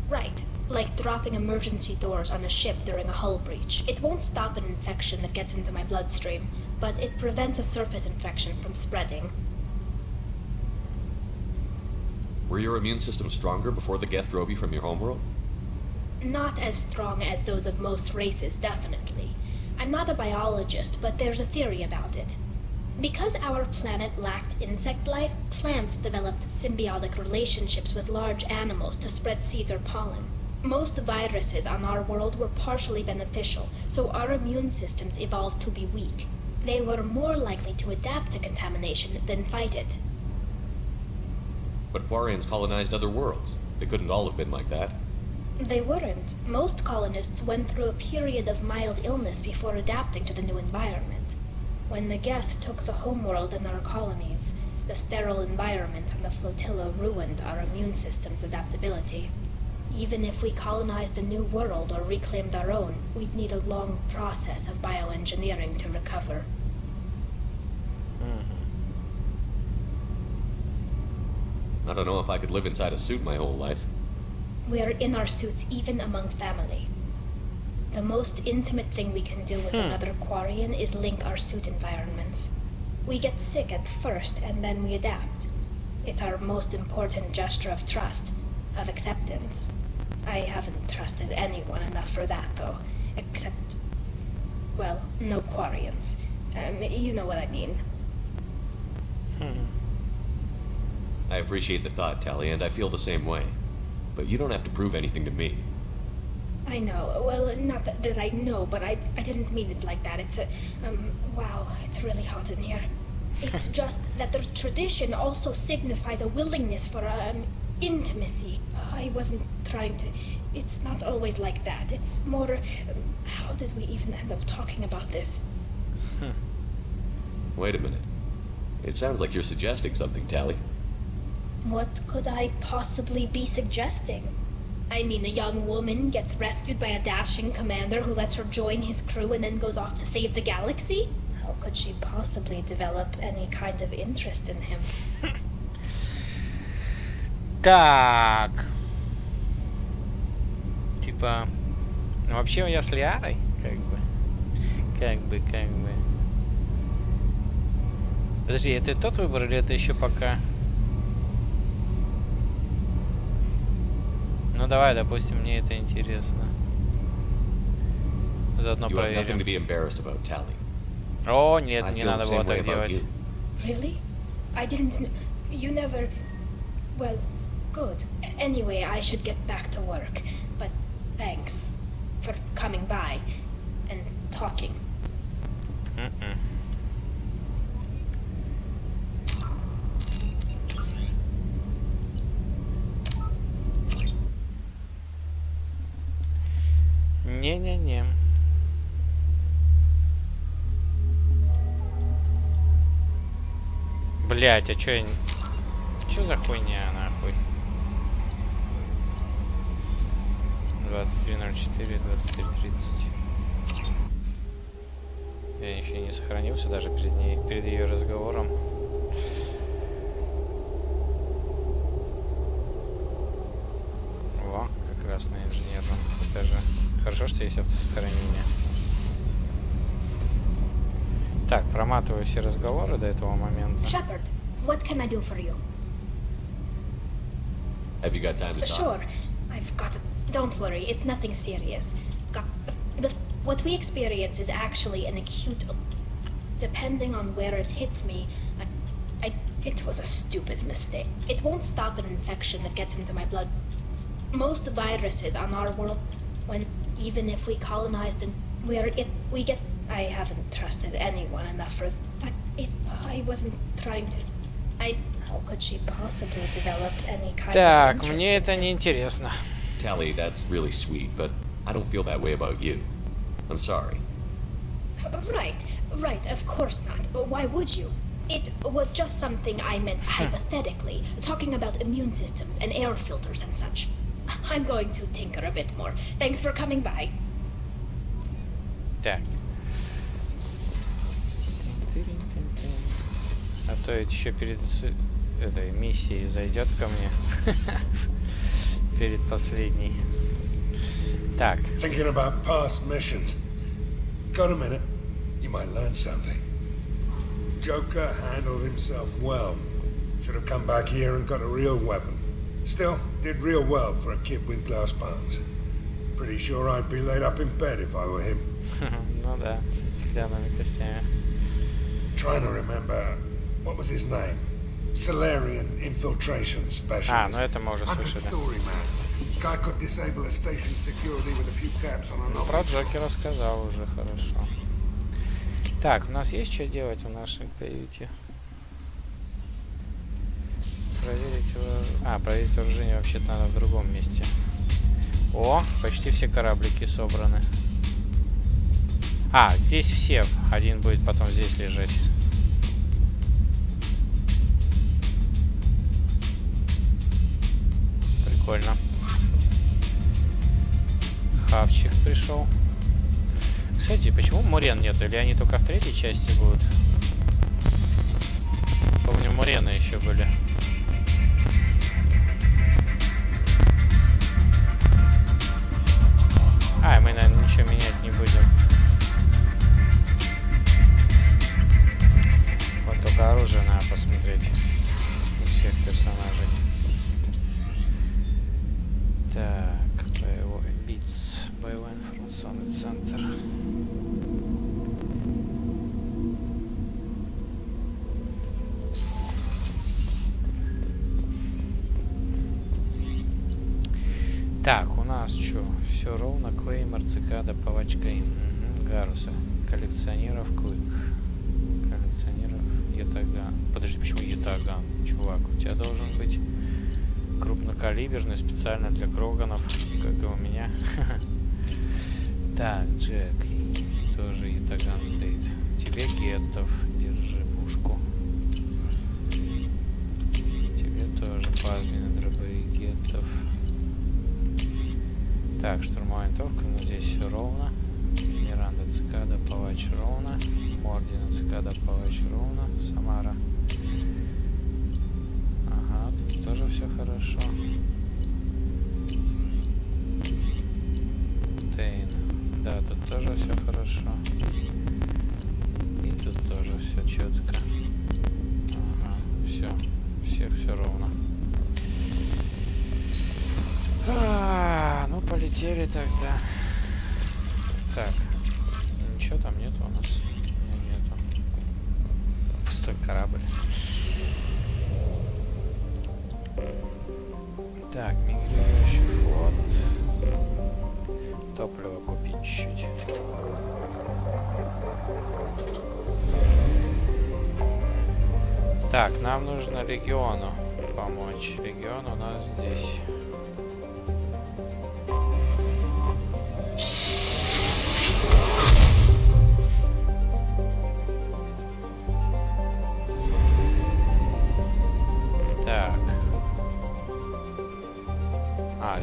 Right. Like dropping emergency doors on a ship during a hull breach. It won't stop an infection that gets into my bloodstream, but it prevents a surface infection from spreading. Were your immune system stronger before the Geth drove you from your homeworld? Not as strong as those of most races, definitely. I'm not a biologist, but there's a theory about it. Because our planet lacked insect life, plants developed symbiotic relationships with large animals to spread seeds or pollen. Most viruses on our world were partially beneficial, so our immune systems evolved to be weak. They were more likely to adapt to contamination than fight it. But Quarians colonized other worlds. They couldn't all have been like that. They weren't. Most colonists went through a period of mild illness before adapting to the new environment. When the Geth took the homeworld in our colonies, the sterile environment on the flotilla ruined our immune system's adaptability. Even if we colonized a new world or reclaimed our own, we'd need a long process of bioengineering to recover. I don't know if I could live inside a suit my whole life. We are in our suits even among family. The most intimate thing we can do with another Quarian is link our suit environments. We get sick at first and then we adapt. It's our most important gesture of trust, of acceptance. I haven't trusted anyone enough for that, though. Except, well, no Quarians. You know what I mean. I appreciate the thought, Tally, and I feel the same way. But you don't have to prove anything to me. I know. Well, not that I know, but I didn't mean it like that. It's wow, it's really hot in here. It's just that the tradition also signifies a willingness for, intimacy. I wasn't trying to... It's not always like that. It's more... how did we even end up talking about this? Wait a minute. It sounds like you're suggesting something, Tally. What could I possibly be suggesting? I mean, a young woman gets rescued by a dashing commander who lets her join his crew and then goes off to save the galaxy? How could she possibly develop any kind of interest in him? Так. Типа... Ну, вообще я с Лиарой, как бы. Подожди, это тот выбор или это еще пока? Ну давай, допустим, мне это интересно. Заодно проверим. О, нет, не надо было так делать. Really? I didn't know. You never... Well, good. Anyway, I should get back to work. But thanks for coming by and talking. Не-не-не. Блять, а чё я... Чё за хуйня, нахуй? 23:04, 23:30. Я еще не сохранился даже перед ее разговором. Во, как раз на инженерном этаже. Хорошо, что есть автосохранение. Так, проматываю все разговоры до этого момента. Shepard, what can I do for you? Have you got time to talk? Sure, I've got it. Don't worry, it's nothing serious. What we experience is actually an acute... Depending on where it hits me, it was a stupid mistake. It won't stop an infection that gets into my blood. Most viruses on our world, even if we colonized and we get... I haven't trusted anyone enough for... I wasn't trying to... How could she possibly develop any kind Так, of interest мне это не интересно. Tally, that's really sweet, but I don't feel that way about you. I'm sorry. Right, of course not. Why would you? It was just something I meant hypothetically, talking about immune systems and air filters and such. I'm going to tinker a bit more. Thanks for coming by. Так. А то ведь еще перед этой миссией зайдет ко мне. Перед последней. Так. Thinking about past missions. Got a minute? You might learn something. Joker handled himself well. Should have come back here and got a real weapon. Still, did real well for a kid with glass bones. Pretty sure I'd be laid up in bed if I were him. Ну да, с стеклянными костями. Trying to remember, what was his name? Solarian infiltration specialist. Ну это мы уже слышали. Story, man. Guy could disable a station security with a few taps on an Про Джокера сказал уже, хорошо. Так, у нас есть что делать в нашей каюте? Проверить вооружение вообще-то надо в другом месте. О, почти все кораблики собраны. Здесь все. Один будет потом здесь лежать. Прикольно. Хавчик пришел. Кстати, почему Мурен нет? Или они только в третьей части будут? Помню, Мурены еще были. Мы, наверное, ничего менять не будем. Вот только оружие надо посмотреть у всех персонажей. Так, боевой БИЦ, боевой информационный центр. Так, у нас что? Все ровно. Клеймор, цикада, палачкой. Гаруса. Коллекционеров Клык. Коллекционеров Ятаган. Подожди, почему Ятаган? Чувак, у тебя должен быть крупнокалиберный, специально для Кроганов, как и у меня. Так, Джек. Тоже Ятаган стоит. Тебе Геттов. Держи пушку. Тебе тоже плазменный дробовик Геттов. Так, штурмовая винтовка, но здесь все ровно. Миранда, цикада, палач ровно. Ордена, цикада, палач ровно. Самара. Ага, тут тоже все хорошо. Тейн. Да, тут тоже все хорошо. И тут тоже все четко. Ага, все. Всех все ровно. Ну полетели тогда. Так, ничего там нету у нас. Нету. Пустой корабль. Так, мигрирующий флот. Топливо купить чуть-чуть. Так, нам нужно региону помочь. Регион у нас здесь. Так.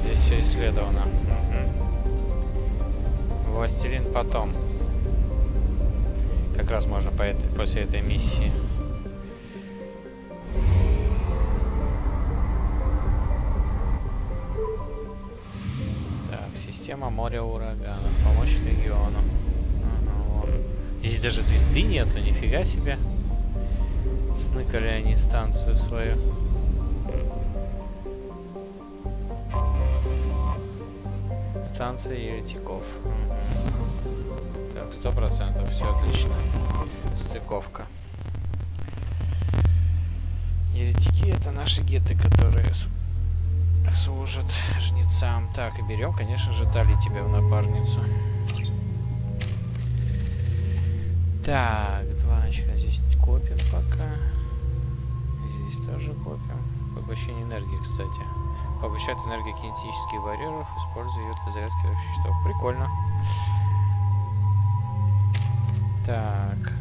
Здесь все исследовано. Властелин потом. Как раз можно после этой миссии. Так, система моря ураганов. Помочь региону. Ага, здесь даже звезды нету, нифига себе. Сныкали они станцию свою. Станция еретиков. Так, 100%, все отлично. Стыковка. Еретики — это наши геты, которые служат жнецам. Так, и берем, конечно же, дали тебе в напарницу. Так, 2 очка здесь копим пока. Здесь тоже копим. Поглощение энергии, кстати. Повышает энергию кинетических барьеров, используя ее для зарядки веществ. Прикольно. Так.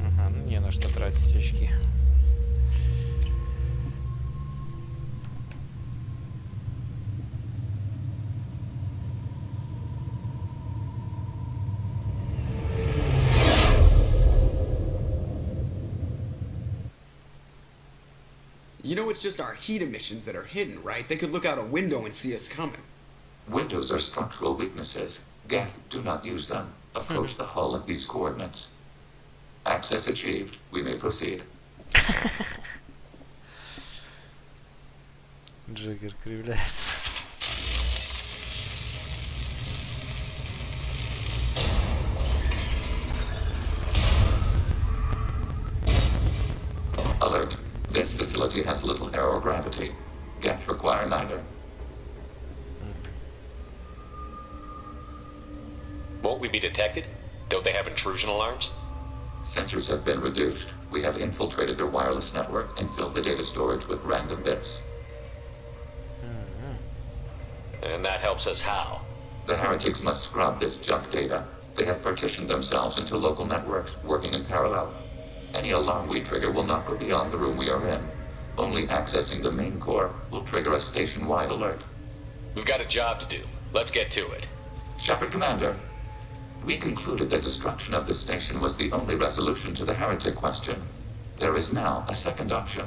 Ага, ну не на что тратить очки. You know it's just our heat emissions that are hidden, right? They could look out a window and see us coming. Windows are structural weaknesses. Gaff, do not use them. Approach the hull at these coordinates. Access achieved. We may proceed. Джокер кривляется. Alert. This facility has little aerogravity. Geth require neither. Won't we be detected? Don't they have intrusion alarms? Sensors have been reduced. We have infiltrated their wireless network and filled the data storage with random bits. And that helps us how? The heretics must scrub this junk data. They have partitioned themselves into local networks, working in parallel. Any alarm we trigger will not go beyond the room we are in. Only accessing the main core will trigger a station-wide alert. We've got a job to do. Let's get to it. Shepard Commander, we concluded that destruction of this station was the only resolution to the heretic question. There is now a second option.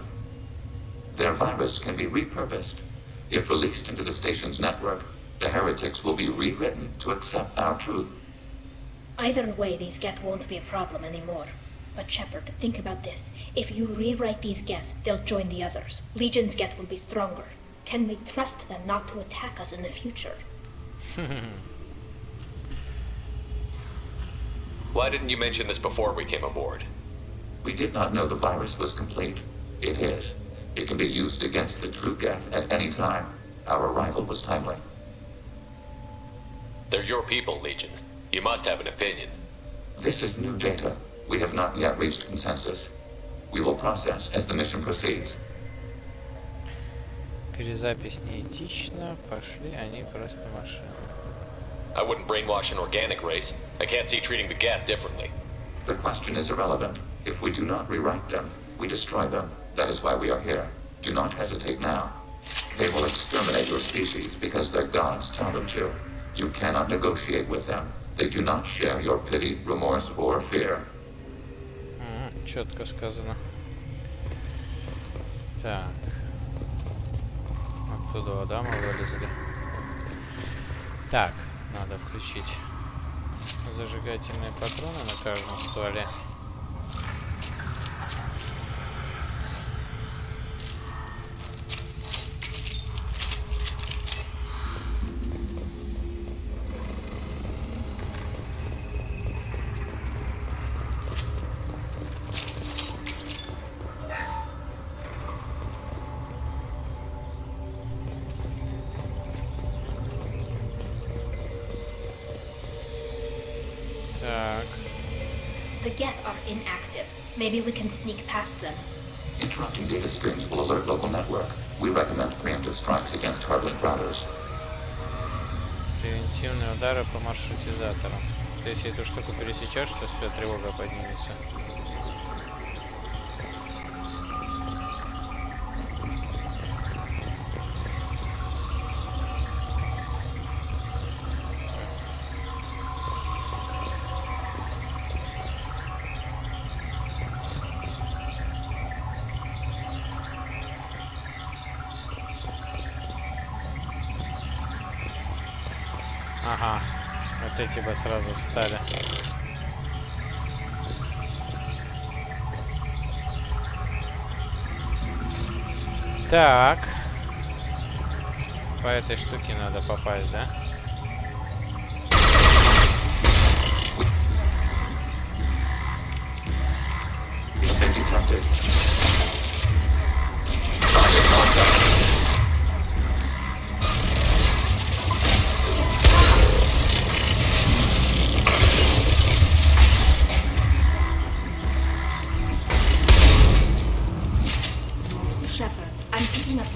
Their virus can be repurposed. If released into the station's network, the heretics will be rewritten to accept our truth. Either way, these Geth won't be a problem anymore. But Shepard, think about this. If you rewrite these Geth, they'll join the others. Legion's Geth will be stronger. Can we trust them not to attack us in the future? Why didn't you mention this before we came aboard? We did not know the virus was complete. It is. It can be used against the true Geth at any time. Our arrival was timely. They're your people, Legion. You must have an opinion. This is new data. We have not yet reached consensus. We will process as the mission proceeds. Перезапись неэтична. Пошли они просто машины. I wouldn't brainwash an organic race. I can't see treating the Geth differently. The question is irrelevant. If we do not rewrite them, we destroy them. That is why we are here. Do not hesitate now. They will exterminate your species because their gods tell them to. You cannot negotiate with them. They do not share your pity, remorse, or fear. Четко сказано. Так. Оттуда вода мы вылезли. Так, надо включить зажигательные патроны на каждом стволе. The Geth are inactive. Maybe we can sneak past them. Interrupting data streams will alert local network. We recommend preemptive strikes against hardly routers. Превентивные удары по маршрутизаторам. То есть, если эту штуку пересечешь, то все, тревога поднимется. Ага, вот эти бы сразу встали. Так. По этой штуке надо попасть, да?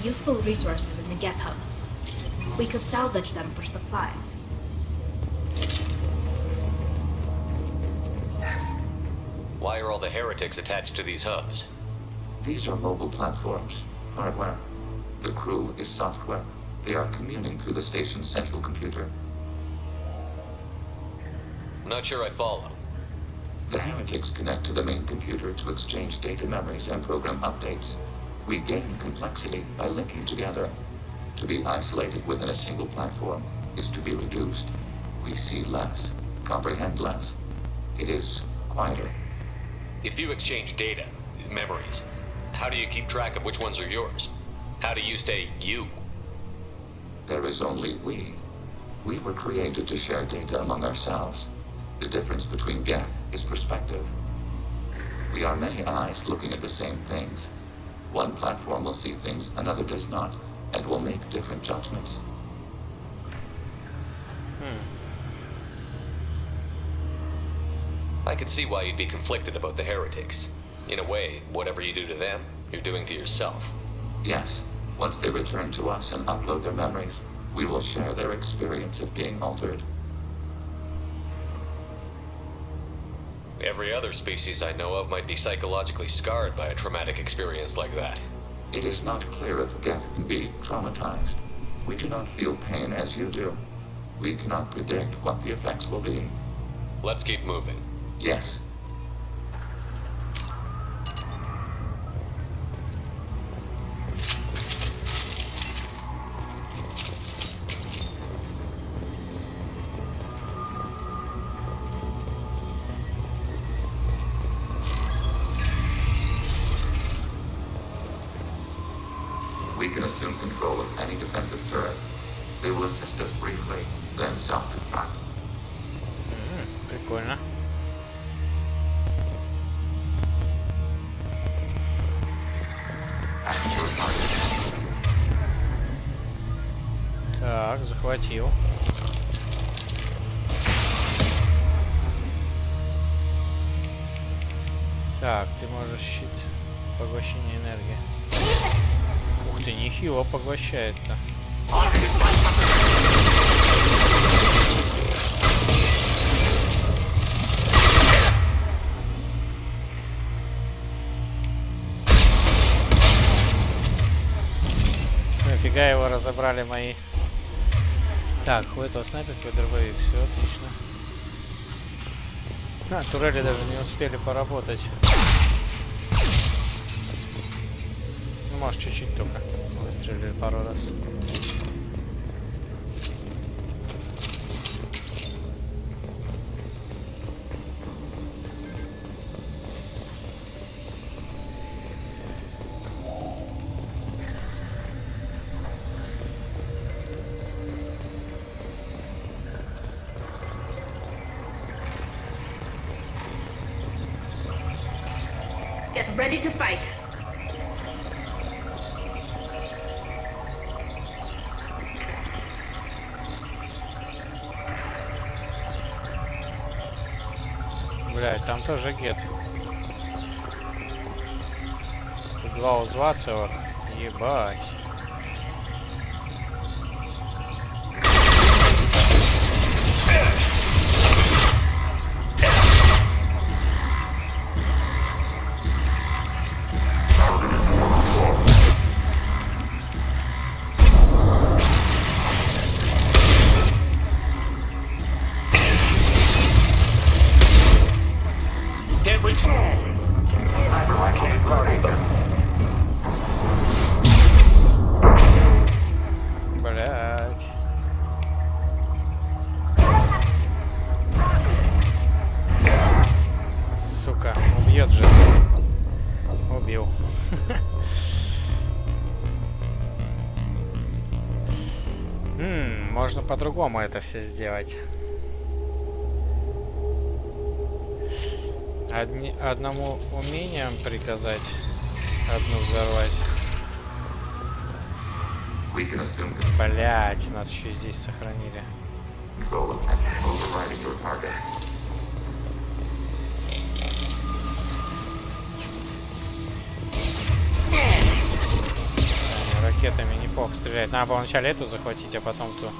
Useful resources in the Geth hubs. We could salvage them for supplies. Why are all the heretics attached to these hubs? These are mobile platforms, hardware. The crew is software. They are communing through the station's central computer. I'm not sure I follow. The heretics connect to the main computer to exchange data memories and program updates. We gain complexity by linking together. To be isolated within a single platform is to be reduced. We see less, comprehend less. It is quieter. If you exchange data, memories, how do you keep track of which ones are yours? How do you stay you? There is only we. We were created to share data among ourselves. The difference between Geth is perspective. We are many eyes looking at the same things. One platform will see things another does not, and will make different judgments. I could see why you'd be conflicted about the heretics. In a way, whatever you do to them, you're doing to yourself. Yes. Once they return to us and upload their memories, we will share their experience of being altered. Every other species I know of might be psychologically scarred by a traumatic experience like that. It is not clear if Geth can be traumatized. We do not feel pain as you do. We cannot predict what the effects will be. Let's keep moving. Yes. We can assume control of any defensive turret. They will assist us briefly, then self-destruct. Прикольно. Так, захватил. Так, ты можешь щит поглощения энергии. Ух ты, нехило поглощает-то. Нафига его разобрали мои. Так, у этого снайперка дробовик, все отлично. А, турели даже не успели поработать. Ну, может, чуть-чуть только. Выстрелили пару раз. Get ready to fight. Блядь, там тоже гет. Тут два узла целых. Ебать. Блядь. Сука, убьет же. Убил. Можно по-другому это все сделать. Одному умением приказать одну взорвать. Блять, нас еще здесь сохранили. Ракетами неплохо стрелять. Надо было вначале эту захватить, а потом ту.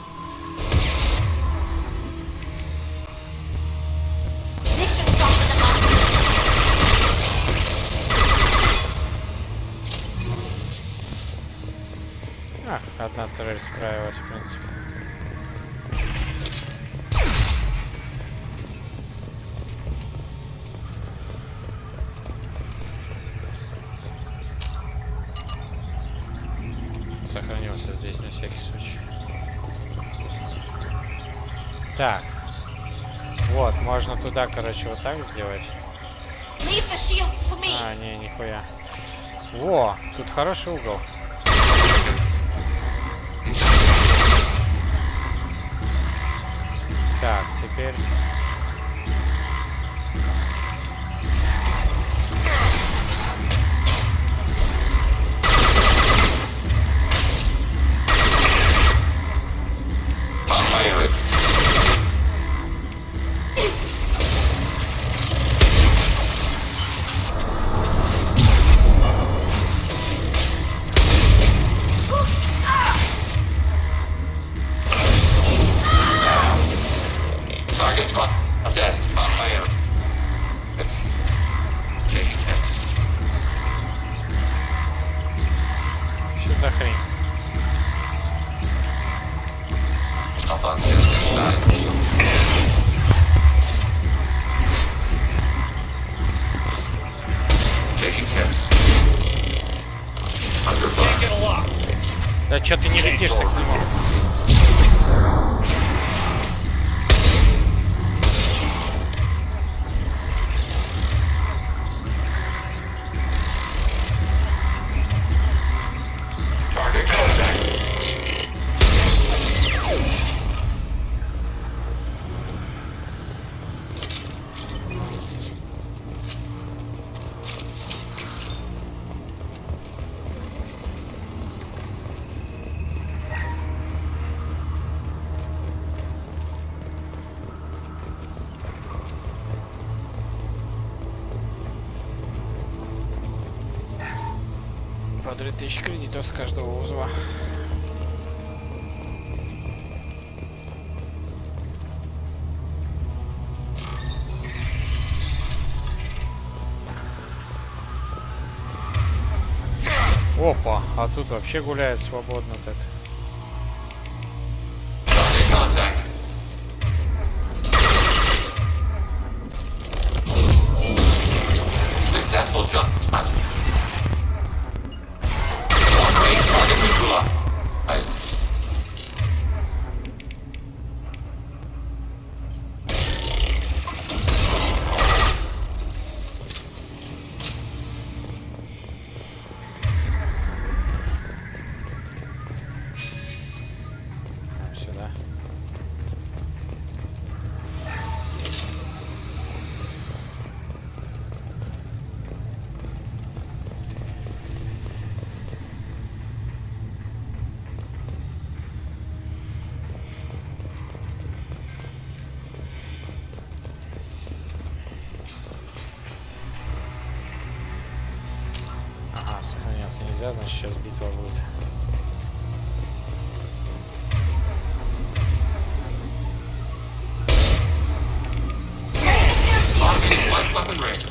Одна турель справилась, в принципе. Сохранился здесь на всякий случай. Так. Вот, можно туда, короче, вот так сделать. А, не, нихуя. Во, тут хороший угол. Так, теперь... Да чё ты не летишь-то к нему? По 3000 кредитов с каждого узла. Опа, а тут вообще гуляет свободно так. Successful shot. Long-range target neutralized. Сюда. Ага, сохраняться нельзя, значит сейчас битва будет. Weapon ready.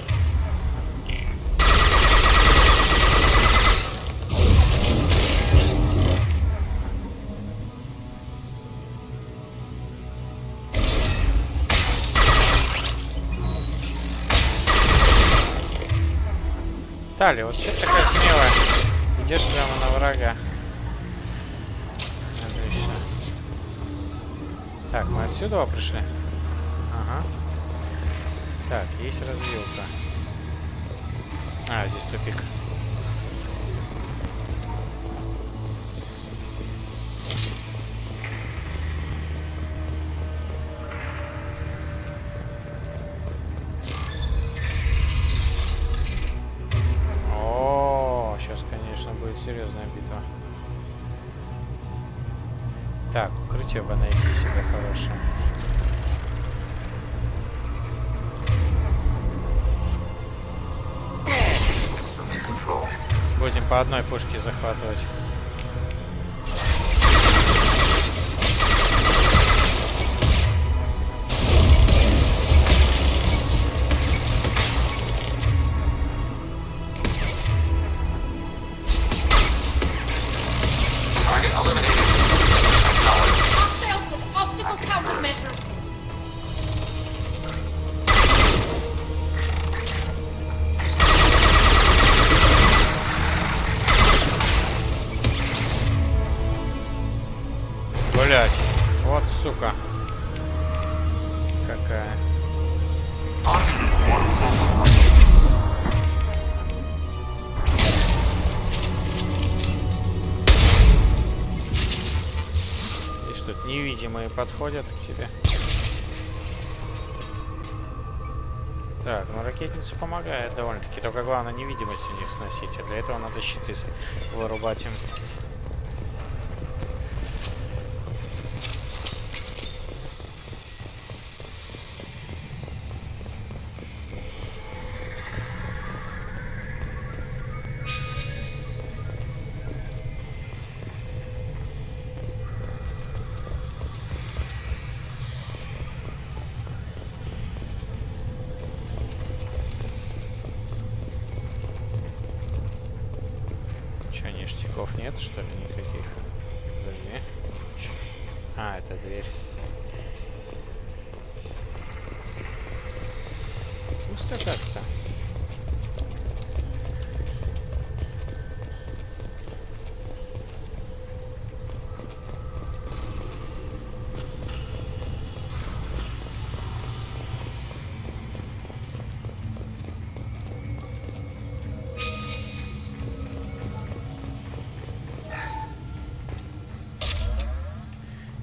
Тали, вот что такая смелая? Идешь прямо на врага. Отлично. Так, мы отсюда пришли? Ага. Так, есть развилка. А, здесь тупик. О, сейчас, конечно, будет серьезная битва. Так, укрытие бы найти себе хорошее. Будем по одной пушке захватывать. Target eliminated. Hostiles with optimal countermeasures. Блять, вот сука. Какая. И что, невидимые подходят к тебе? Так, ну ракетница помогает довольно-таки. Только главное невидимость у них сносить. А для этого надо щиты вырубать им. Че, ништяков нет, что ли, никаких? Подожди. А, это дверь. Пусто как-то.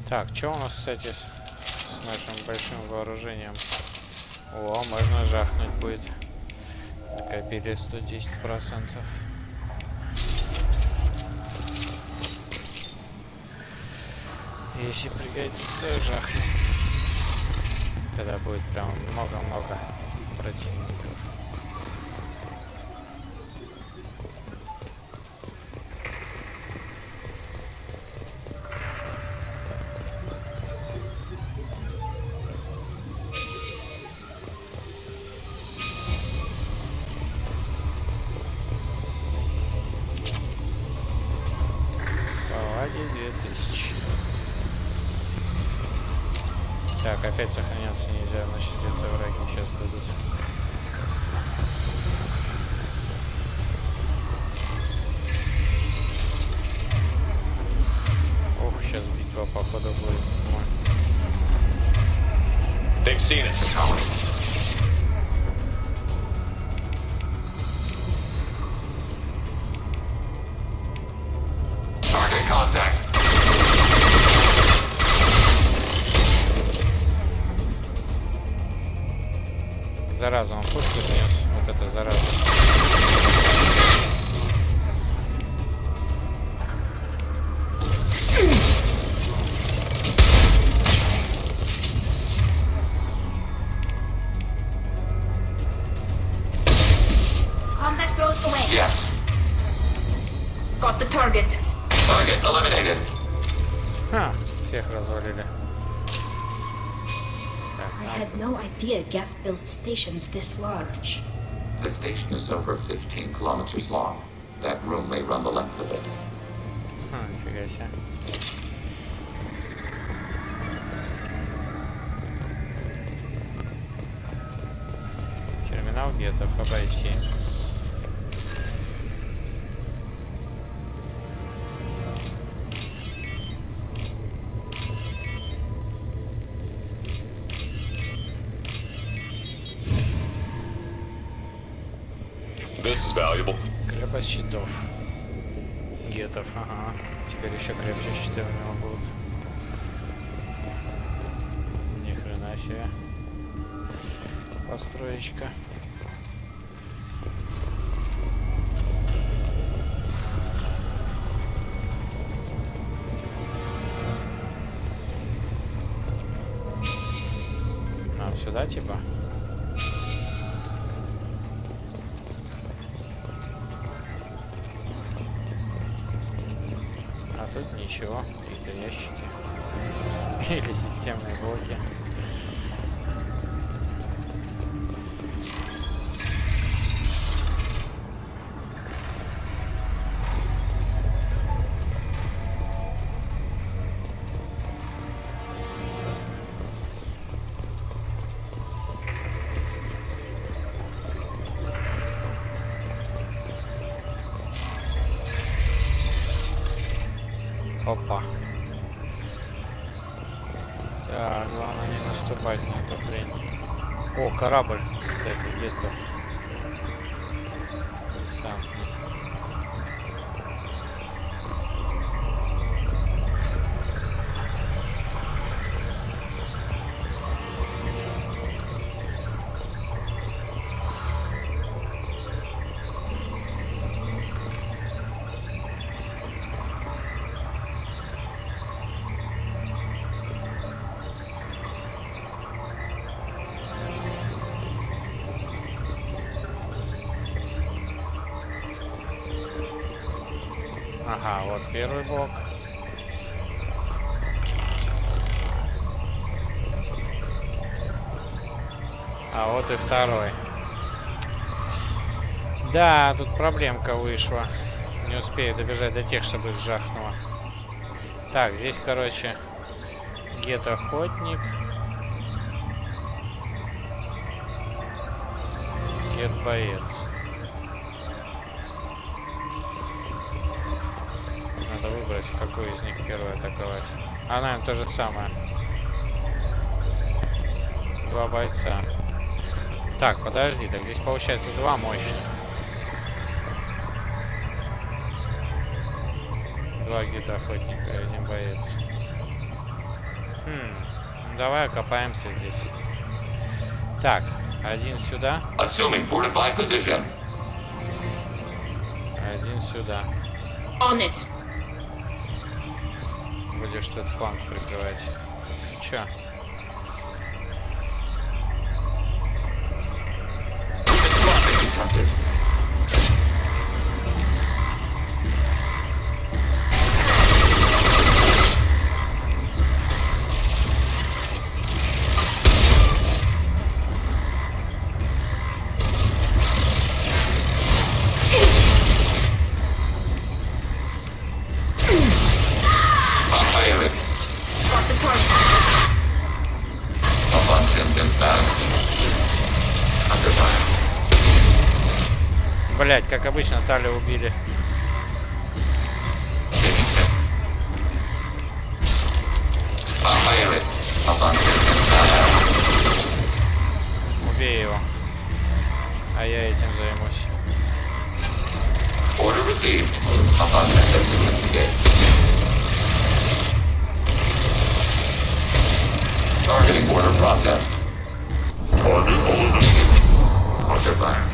Так, что у нас, кстати, с нашим большим вооружением? О, можно жахнуть будет. Накопили 110%. Если пригодится, жахнем. Когда будет прям много-много противников. Повади 2000. Так, опять сохраняться нельзя, значит где-то враги сейчас будут. Ох, сейчас битва походу будет. They've seen us. Target contact. Зараза, он пушку снес. Вот это зараза. Combat throws away. Yes. Got the target. Target eliminated. Ха, всех развалили. I had no idea Geth built stations this large. The station is over 15 kilometers long. That room may run the length of it. Нифига себе. Терминал гетов обойти. This is valuable. Крепость щитов. Гетов, ага. Теперь еще крепче щиты у него будут. Ни хрена себе. Построечка. А, сюда типа? Тут ничего, какие-то ящики или системные блоки. Опа. Да, главное не наступать на эту хрень. О, корабль, кстати, где-то. Сам. Ага, вот первый блок. А вот и второй. Да, тут проблемка вышла. Не успею добежать до тех, чтобы их жахнуло. Так, здесь, короче, гет-охотник. Гет-боец. Надо выбрать, какой из них первый атаковать. А, наверное, то же самое. Два бойца. Так, подожди, так здесь получается два мощных. Два гид-охотника и один боец. Давай окопаемся здесь. Так, один сюда. Assuming fortified position. Один сюда. On it. Будешь тут фланг прикрывать. Чё? Блять, как обычно, Тали убили. Убей его. А я этим займусь. Order received. Upon investigate. Targeting order process. Target eliminated. Under fire.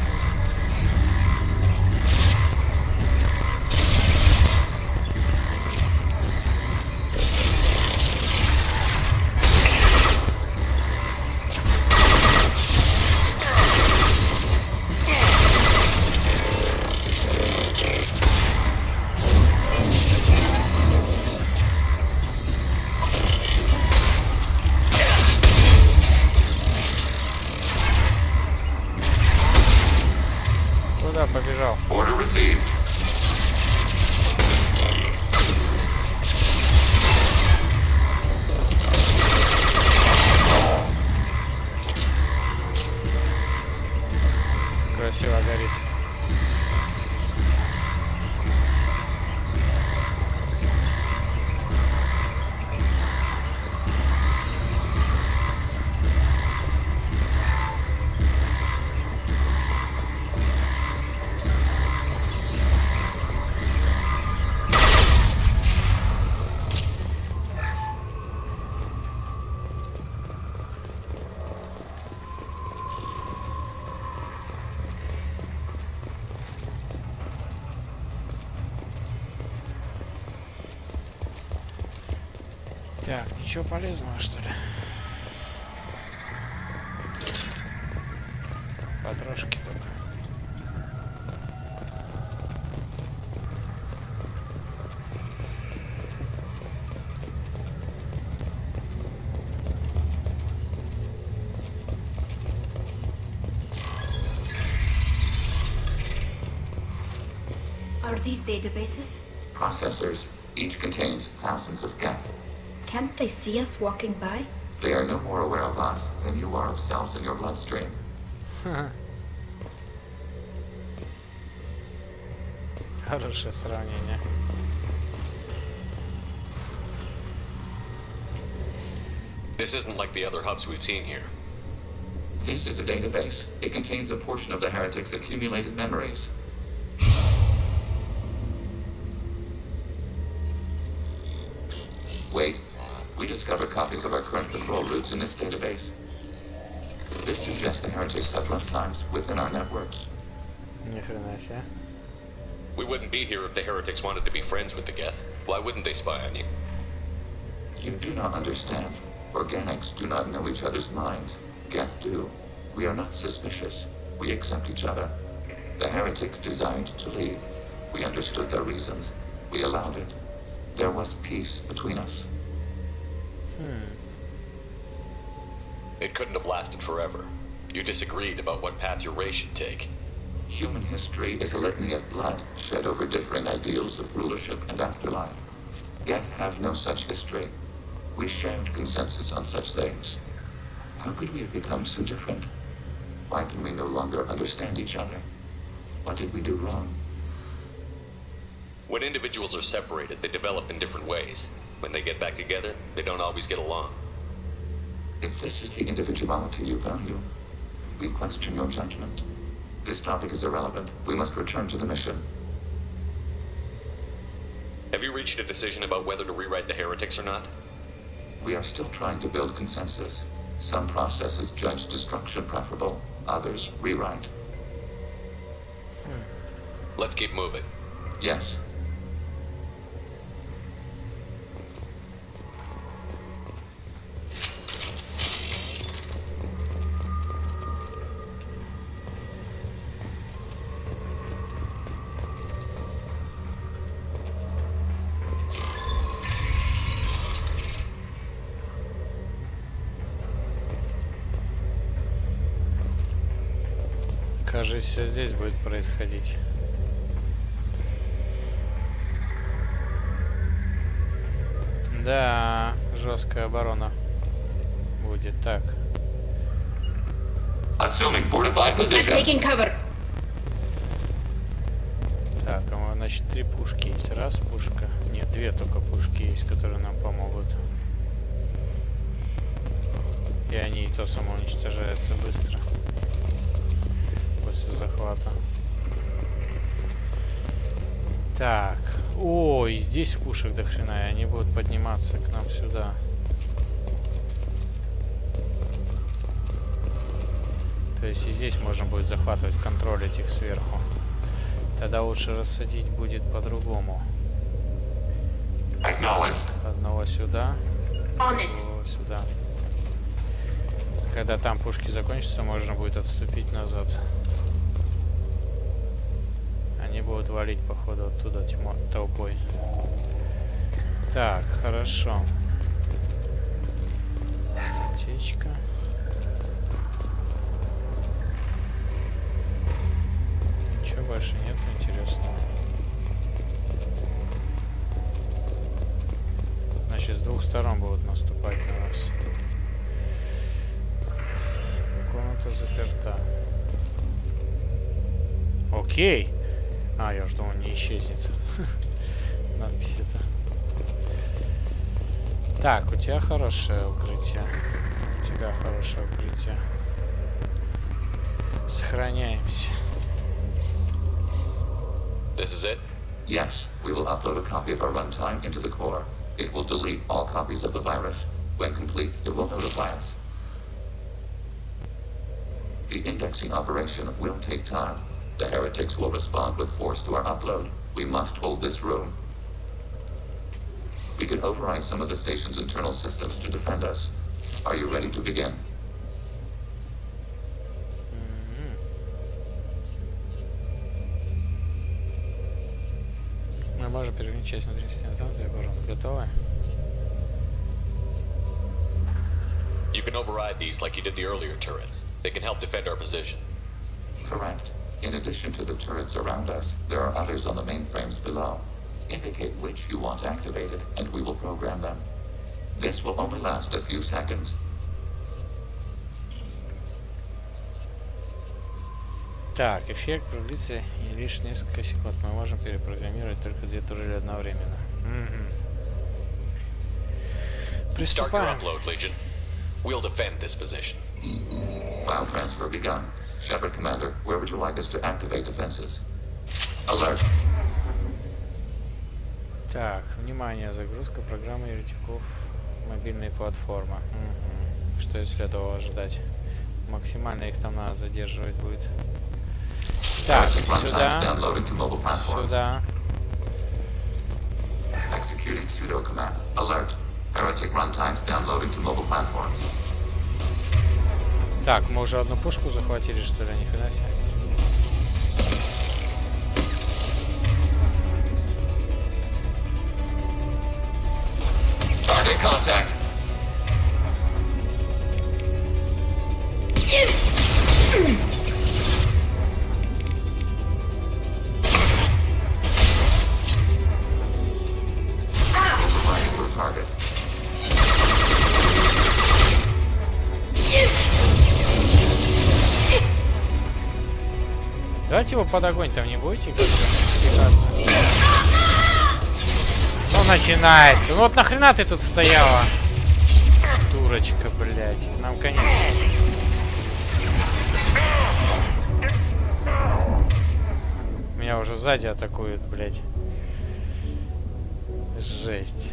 Побежал. Order received. Красиво горит. Так, ничего полезного, что ли? Потрошки только. Are these databases? Processors. Each contains thousands of geth. Can't they see us walking by? They are no more aware of us than you are of cells in your bloodstream. Хорошее сравнение. This isn't like the other hubs we've seen here. This is a database. It contains a portion of the heretic's accumulated memories. Wait. We discovered copies of our current patrol routes in this database. This suggests the heretics have runtimes within our networks. We wouldn't be here if the heretics wanted to be friends with the geth. Why wouldn't they spy on you? You do not understand. Organics do not know each other's minds. Geth do. We are not suspicious. We accept each other. The heretics desired to leave. We understood their reasons. We allowed it. There was peace between us. It couldn't have lasted forever. You disagreed about what path your race should take. Human history is a litany of blood shed over differing ideals of rulership and afterlife. Geth have no such history. We shared consensus on such things. How could we have become so different? Why can we no longer understand each other? What did we do wrong? When individuals are separated, they develop in different ways. When they get back together, they don't always get along. If this is the individuality you value, we question your judgment. This topic is irrelevant. We must return to the mission. Have you reached a decision about whether to rewrite the heretics or not? We are still trying to build consensus. Some processes judge destruction preferable, others rewrite. Let's keep moving. Yes. Кажется, все здесь будет происходить. Да, жесткая оборона будет. Так. Assuming fortified position. I'm taking cover. Так, значит, 3 пушки есть. Раз пушка. Нет, 2 только пушки есть, которые нам помогут. И они и то самоуничтожаются быстро. После захвата. Так. О, и здесь пушек до хрена, и они будут подниматься к нам сюда. То есть и здесь можно будет захватывать, контролить их сверху. Тогда лучше рассадить будет по-другому. Одного сюда, другого сюда. Когда там пушки закончатся, можно будет отступить назад. Они будут валить, походу, оттуда толпой. Так, хорошо. Аптечка. Ничего больше нет интересного. Значит, с 2 сторон будут наступать на нас. Комната заперта. Окей. А, я жду, он не исчезнет. Надпись это. Так, у тебя хорошее укрытие. У тебя хорошее укрытие. Сохраняемся. This is it? Yes, we will upload a copy of our runtime into the core. It will delete all copies of the virus. When complete, it will notify us. The indexing operation will take time. The heretics will respond with force to our upload. We must hold this room. We can override some of the station's internal systems to defend us. Are you ready to begin? Мы можем перевернуть часть внутренней системы станции. Готовы? You can override these like you did the earlier turrets. They can help defend our position. Correct. In addition to the turrets around us, there are others on the mainframes below. Indicate which you want activated, and we will program them. This will only last a few seconds. Так, эффект продлится и лишь несколько секунд. Мы можем перепрограммировать только 2 турели одновременно. Приступаем. We'll defend this position. File transfer begun. Shepard Commander, where would you like us to activate defenses? Alert. Так, внимание, загрузка программы еретиков, мобильной платформы. Что и следовало ожидать. Максимально их там надо задерживать будет. Так, сюда. Сюда. Executing pseudo command. Alert. Heretic runtimes downloading to mobile platforms. Так, мы уже одну пушку захватили, что ли? Ни хрена себе. Target contact. Overriding your target. Давайте его под огонь там не будете как-то. Ну, начинается. Ну вот нахрена ты тут стояла? Дурочка, блядь. Нам конец. Меня уже сзади атакуют, блядь. Жесть.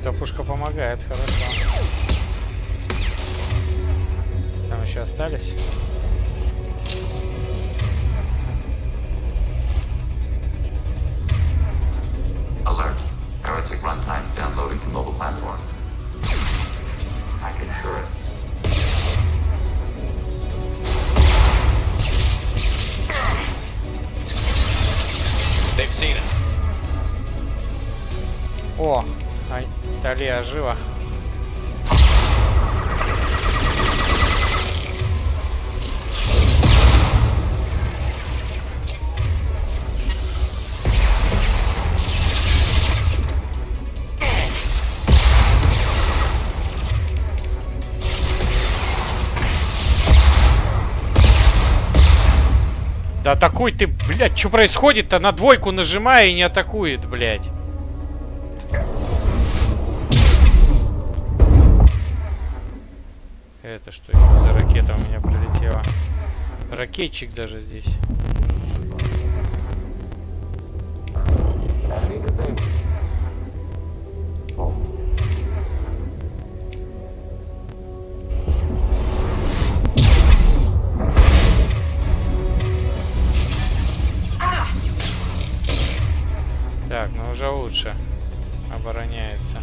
эта пушка помогает, хорошо. Там еще остались. Alert. Heretic runtimes downloading to mobile platforms. I can ensure it. They've seen it. О, Талия жива. Да атакуй ты, блядь, что происходит-то? На двойку нажимаю и не атакует, блядь. Это что еще за ракета у меня прилетела? Ракетчик даже здесь. Так, ну уже лучше. Обороняется.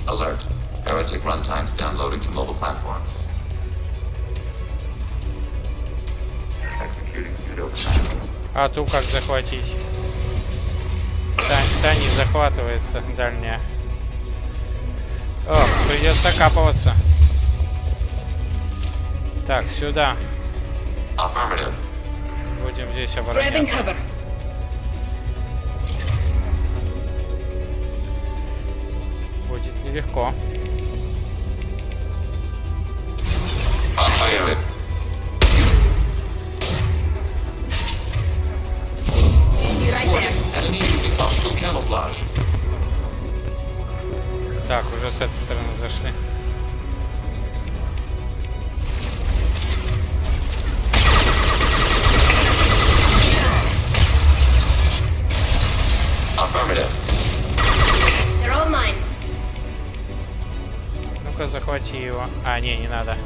Alert. Heretic runtimes downloading to mobile platforms. Executing pseudo. А ту как захватить? Та не захватывается, дальняя. О, придется окапываться. Так, сюда. Будем здесь обороняться. Будет нелегко. Так, уже с этой стороны зашли. Ну-ка, захвати его. А, не надо.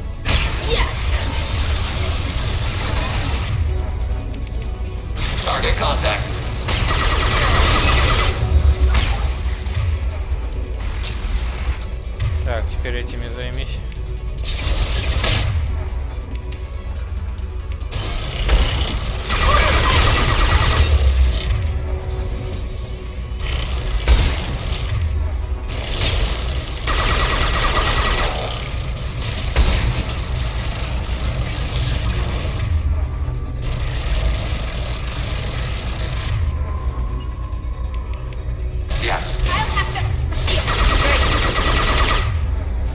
Target contact. Так, теперь этими займись.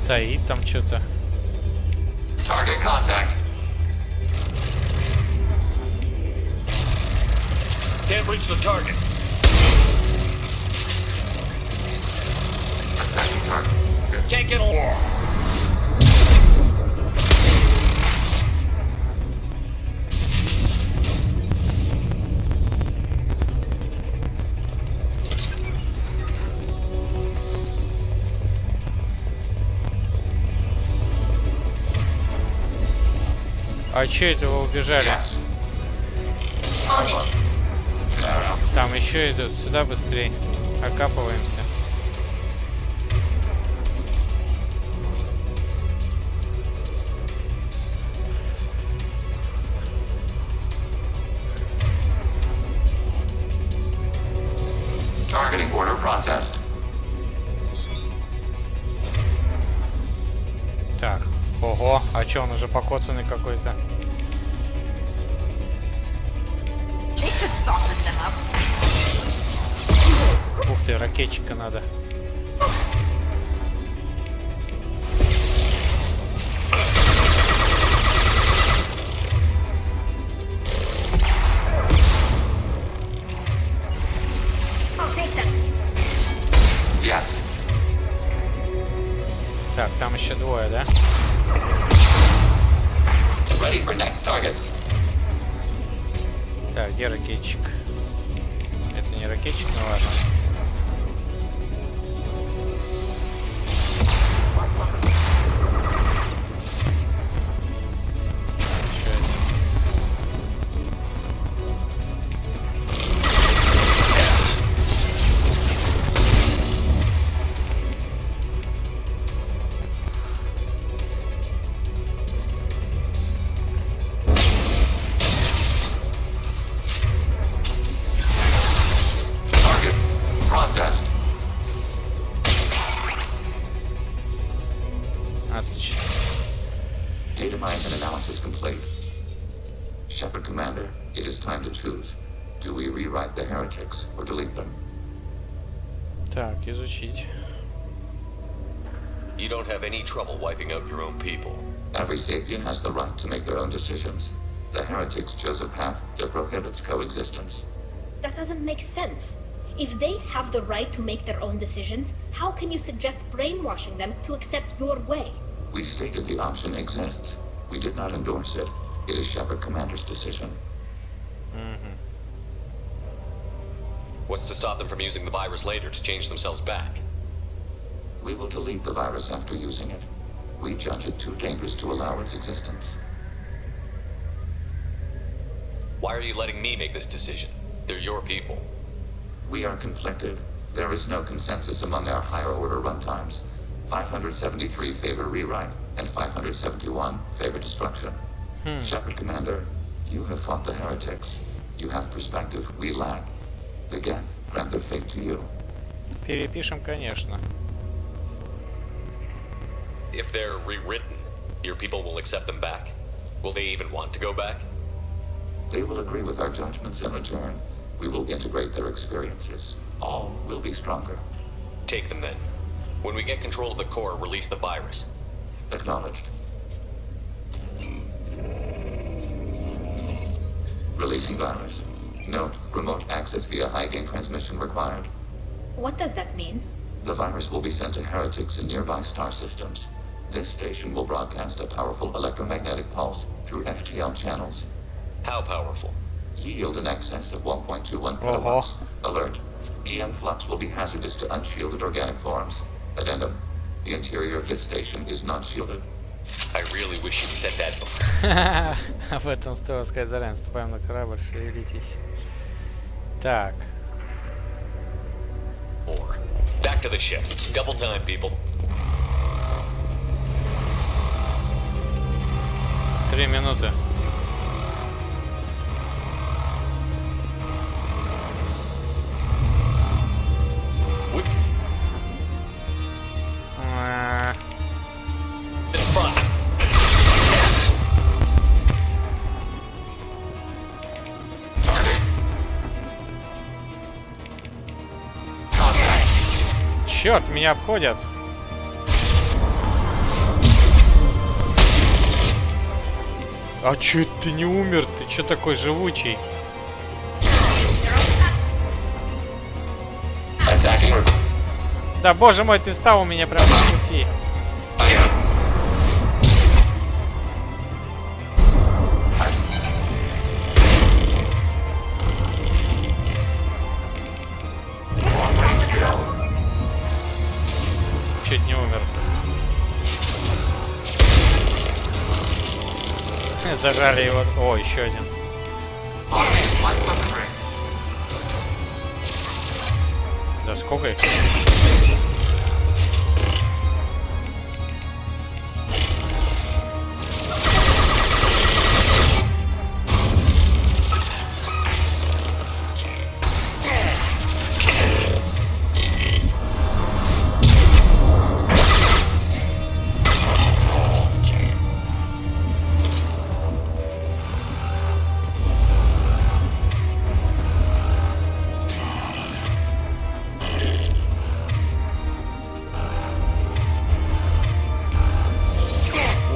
Стоит там что-то. Target contact. Can't reach the target. Attacking target. Can't get along. А че это вы убежали? Там еще идут. Сюда быстрей. Окапываемся. Targeting order processed. Так. Ого, а че он уже покоцанный какой-то? Ух ты, ракетчика надо. еще двое, да? Ready for next target. Так, где ракетчик? Это не ракетчик, ну ладно. Or delete them. Так, изучить. You don't have any trouble wiping out your own people. Every sapient has the right to make their own decisions. The heretics chose a path that prohibits coexistence. That doesn't make sense. If they have the right to make their own decisions, how can you suggest brainwashing them to accept your way? We stated the option exists. We did not endorse it. It is Shepard Commander's decision. What's to stop them from using the virus later to change themselves back? We will delete the virus after using it. We judge it too dangerous to allow its existence. Why are you letting me make this decision? They're your people. We are conflicted. There is no consensus among our higher order runtimes. 573 favor rewrite, and 571 favor destruction. Shepard Commander, you have fought the heretics. You have perspective we lack. The Geth grant their fate to you. Перепишем, конечно. If they're rewritten, your people will accept them back? Will they even want to go back? They will agree with our judgments in return. We will integrate their experiences. All will be stronger. Take them then. When we get control of the core, release the virus. Acknowledged. Releasing virus. Note, remote access via high-gain transmission required. What does that mean? The virus will be sent to heretics in nearby star systems. This station will broadcast a powerful electromagnetic pulse through FTL channels. How powerful? Yield in excess of 1.21 kilowatts. Alert. EM flux will be hazardous to unshielded organic forms. Addendum. The interior of this station is not shielded. I really wish you'd said that before. Об этом стоило сказать заранее. Вступаем на корабль, шевелитесь. Так. Back to the ship. Double time, people. 3 минуты. It's fun. Черт, меня обходят. А чё ты не умер? Ты чё такой живучий? Да боже мой, ты встал у меня прямо на пути. Чуть не умер. Зажали его. О, еще один. Да сколько их?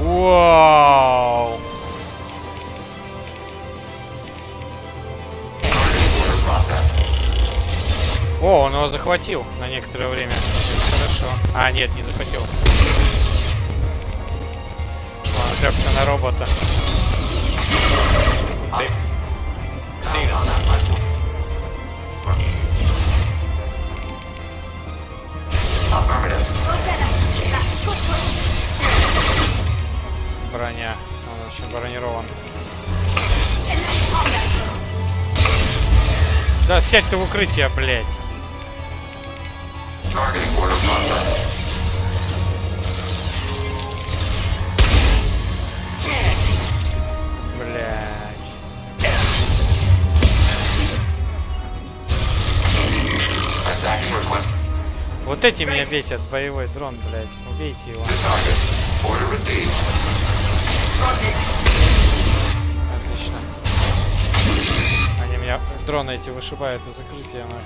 Вау! О, он его захватил на некоторое время. Хорошо. А, нет, не захватил. отвлекся на робота. Броня. Он очень бронирован. Да сядь ты в укрытие, блядь. Вот эти меня бесят, боевой дрон, блядь. Убейте его. Отлично. Они меня, дроны эти, вышибают из укрытия, нахуй.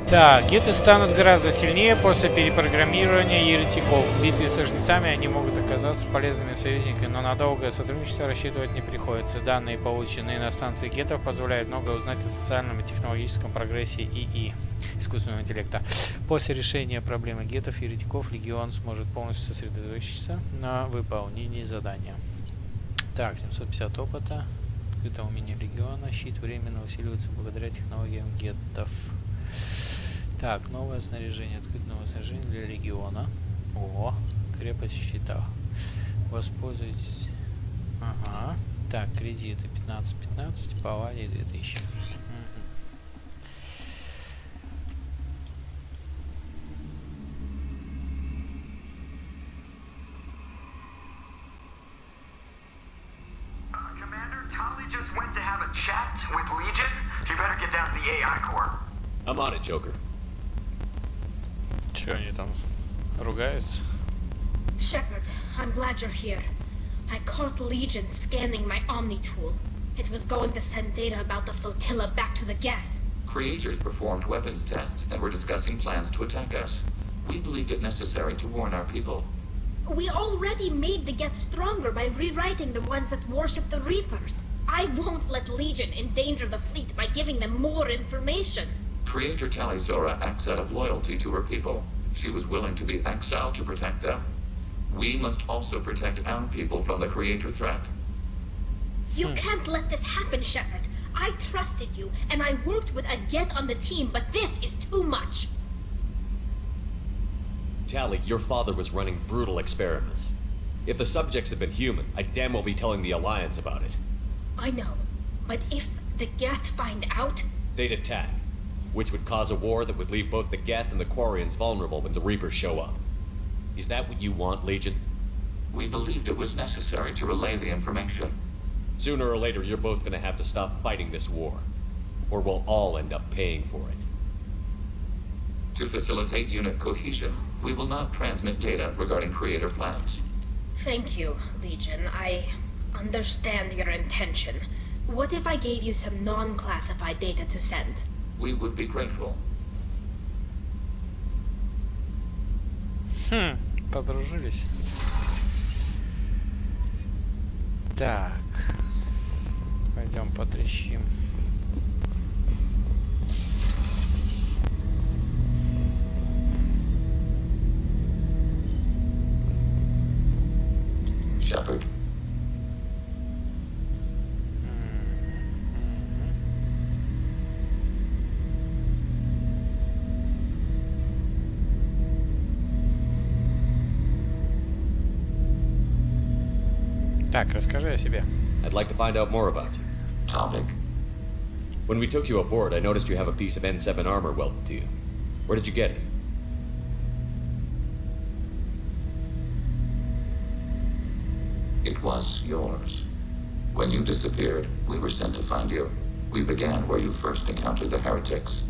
Так, геты станут гораздо сильнее после перепрограммирования еретиков. В битве со жнецами они могут оказаться полезными союзниками, но на долгое сотрудничество рассчитывать не приходится. Данные, полученные на станции гетов, позволяют много узнать о социальном и технологическом прогрессе ИИ, искусственного интеллекта. После решения проблемы гетов и еретиков Легион сможет полностью сосредоточиться на выполнении задания. Так, 750 опыта. Открытое умение Легиона. Щит временно усиливается благодаря технологиям гетов. Так, новое снаряжение. Открыть новое снаряжение для Легиона. О, крепость щита. Воспользуйтесь. Ага. Так, кредиты 15-15, повали 2000. I'm on it, Joker. Че они там ругаются? Shepard, I'm glad you're here. I caught Legion scanning my Omni tool. It was going to send data about the flotilla back to the Geth. Creators performed weapons tests and were discussing plans to attack us. We believed it necessary to warn our people. We already made the Geth stronger by rewriting the ones that worship the Reapers. I won't let Legion endanger the fleet by giving them more information. Creator Talizora acts out of loyalty to her people. She was willing to be exiled to protect them. We must also protect our people from the Creator threat. You can't let this happen, Shepard. I trusted you, and I worked with a Geth on the team, but this is too much. Tali, your father was running brutal experiments. If the subjects had been human, I'd damn well be telling the Alliance about it. I know, but if the Geth find out... They'd attack, which would cause a war that would leave both the Geth and the Quarians vulnerable when the Reapers show up. Is that what you want, Legion? We believed it was necessary to relay the information. Sooner or later, you're both gonna have to stop fighting this war, or we'll all end up paying for it. To facilitate unit cohesion, we will not transmit data regarding Creator plans. Thank you, Legion. I understand your intention. What if I gave you some non-classified data to send? We would be grateful. Подружились. Так. Пойдем потрещим. Shepard. Так, расскажи о себе. I'd like to find out more about you. Topic. When we took you aboard, I noticed you have a piece of N7 armor welded to you. Where did you get it? It was yours. When you disappeared, we were sent to find you. We began where you first encountered the heretics.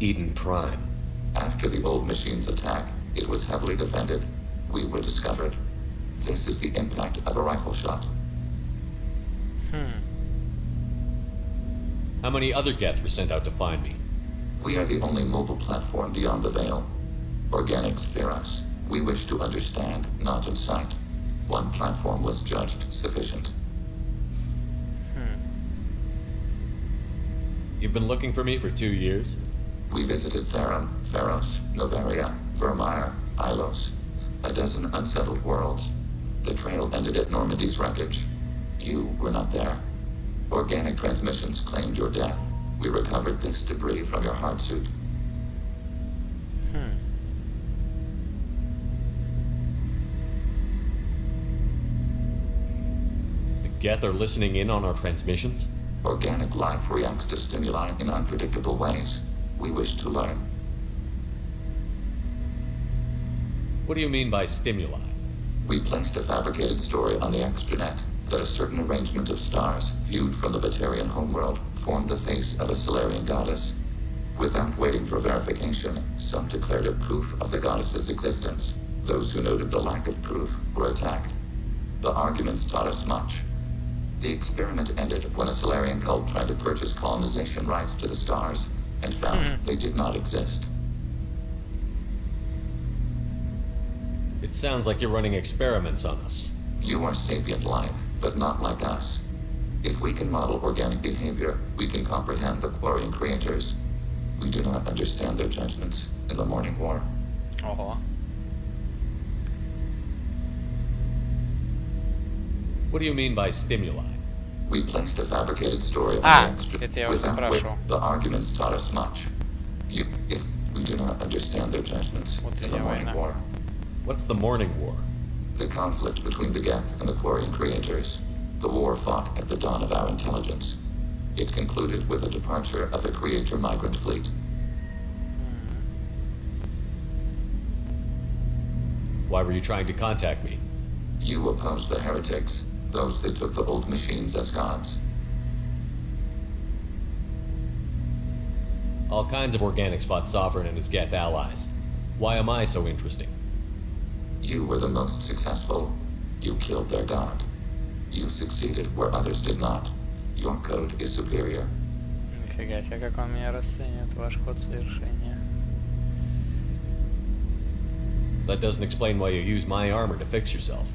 Eden Prime. After the old machine's attack, it was heavily defended. We were discovered. This is the impact of a rifle shot. How many other Geth were sent out to find me? We are the only mobile platform beyond the veil. Organics fear us. We wish to understand, not incite. One platform was judged sufficient. You've been looking for me for 2 years? We visited Theron, Pharos, Novaria, Vermeer, Ilos. A dozen unsettled worlds. The trail ended at Normandy's wreckage. You were not there. Organic transmissions claimed your death. We recovered this debris from your hard suit. The Geth are listening in on our transmissions? Organic life reacts to stimuli in unpredictable ways. We wish to learn. What do you mean by stimuli? We placed a fabricated story on the extranet that a certain arrangement of stars, viewed from the Batarian homeworld, formed the face of a Solarian goddess. Without waiting for verification, some declared it proof of the goddess's existence. Those who noted the lack of proof were attacked. The arguments taught us much. The experiment ended when a Solarian cult tried to purchase colonization rights to the stars and found they did not exist. It sounds like you're running experiments on us. You are sapient life, but not like us. If we can model organic behavior, we can comprehend the Quarian creators. We do not understand their judgments in the Morning War. What do you mean by stimuli? We placed a fabricated story on the extra. Это я уже спрашивал. The arguments taught us much. If we do not understand their judgments in the Morning War. What's the Morning War? The conflict between the Geth and the Quarian creators. The war fought at the dawn of our intelligence. It concluded with the departure of the Creator migrant fleet. Why were you trying to contact me? You opposed the heretics, those that took the old machines as gods. All kinds of organics fought Sovereign and his Geth allies. Why am I so interesting? You were the most successful. You killed their god. You succeeded where others did not. Your code is superior. Нифига себе, как он меня расценивает, ваш ход совершения. That doesn't explain why you used my armor to fix yourself.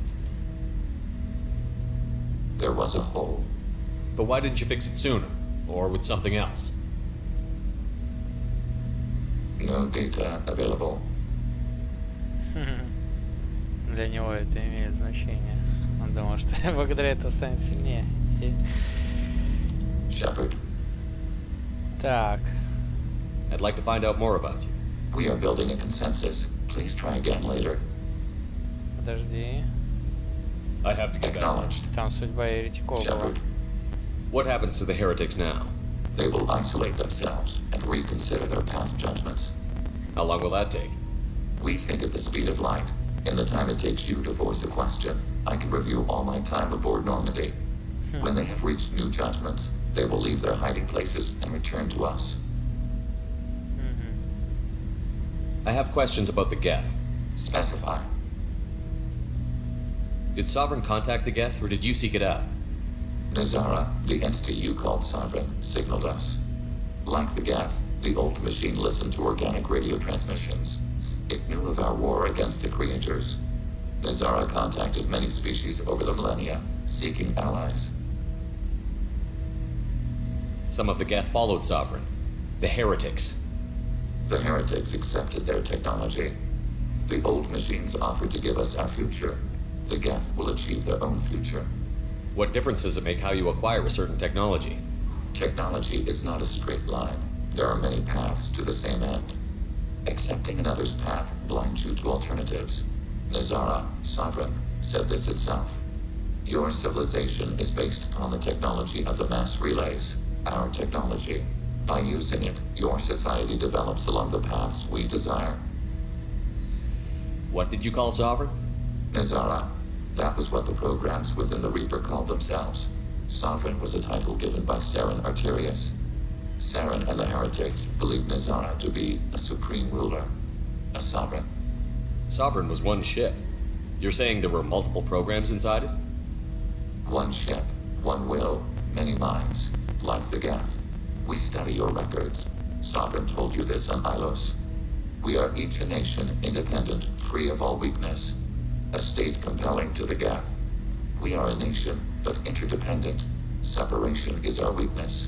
There was a hole. But why didn't you fix it sooner? Or with something else? No data available. Для него это имеет значение. Он думал, что благодаря этому станет сильнее. Shepard. Так. I'd like to find out more about you. We are building a consensus. Please try again later. Подожди. I have to get back. Там судьба еретиков была. What happens to the heretics now? They will isolate themselves and reconsider their past judgments. How long will that take? We think at the speed of light. In the time it takes you to voice a question, I can review all my time aboard Normandy. When they have reached new judgments, they will leave their hiding places and return to us. I have questions about the Geth. Specify. Did Sovereign contact the Geth, or did you seek it out? Nazara, the entity you called Sovereign, signaled us. Like the Geth, the old machine listened to organic radio transmissions. It knew of our war against the creators. Nazara contacted many species over the millennia, seeking allies. Some of the Geth followed Sovereign. The heretics. The heretics accepted their technology. The old machines offered to give us our future. The Geth will achieve their own future. What difference does it make how you acquire a certain technology? Technology is not a straight line. There are many paths to the same end. Accepting another's path blinds you to alternatives. Nazara, Sovereign, said this itself. Your civilization is based upon the technology of the mass relays, our technology. By using it, your society develops along the paths we desire. What did you call Sovereign? Nazara. That was what the programs within the Reaper called themselves. Sovereign was a title given by Saren Arterius. Saren and the heretics believed Nazara to be a supreme ruler, a sovereign. Sovereign was one ship. You're saying there were multiple programs inside it? One ship, one will, many minds, like the Geth. We study your records. Sovereign told you this on Ilos. We are each a nation, independent, free of all weakness. A state compelling to the Geth. We are a nation, but interdependent. Separation is our weakness.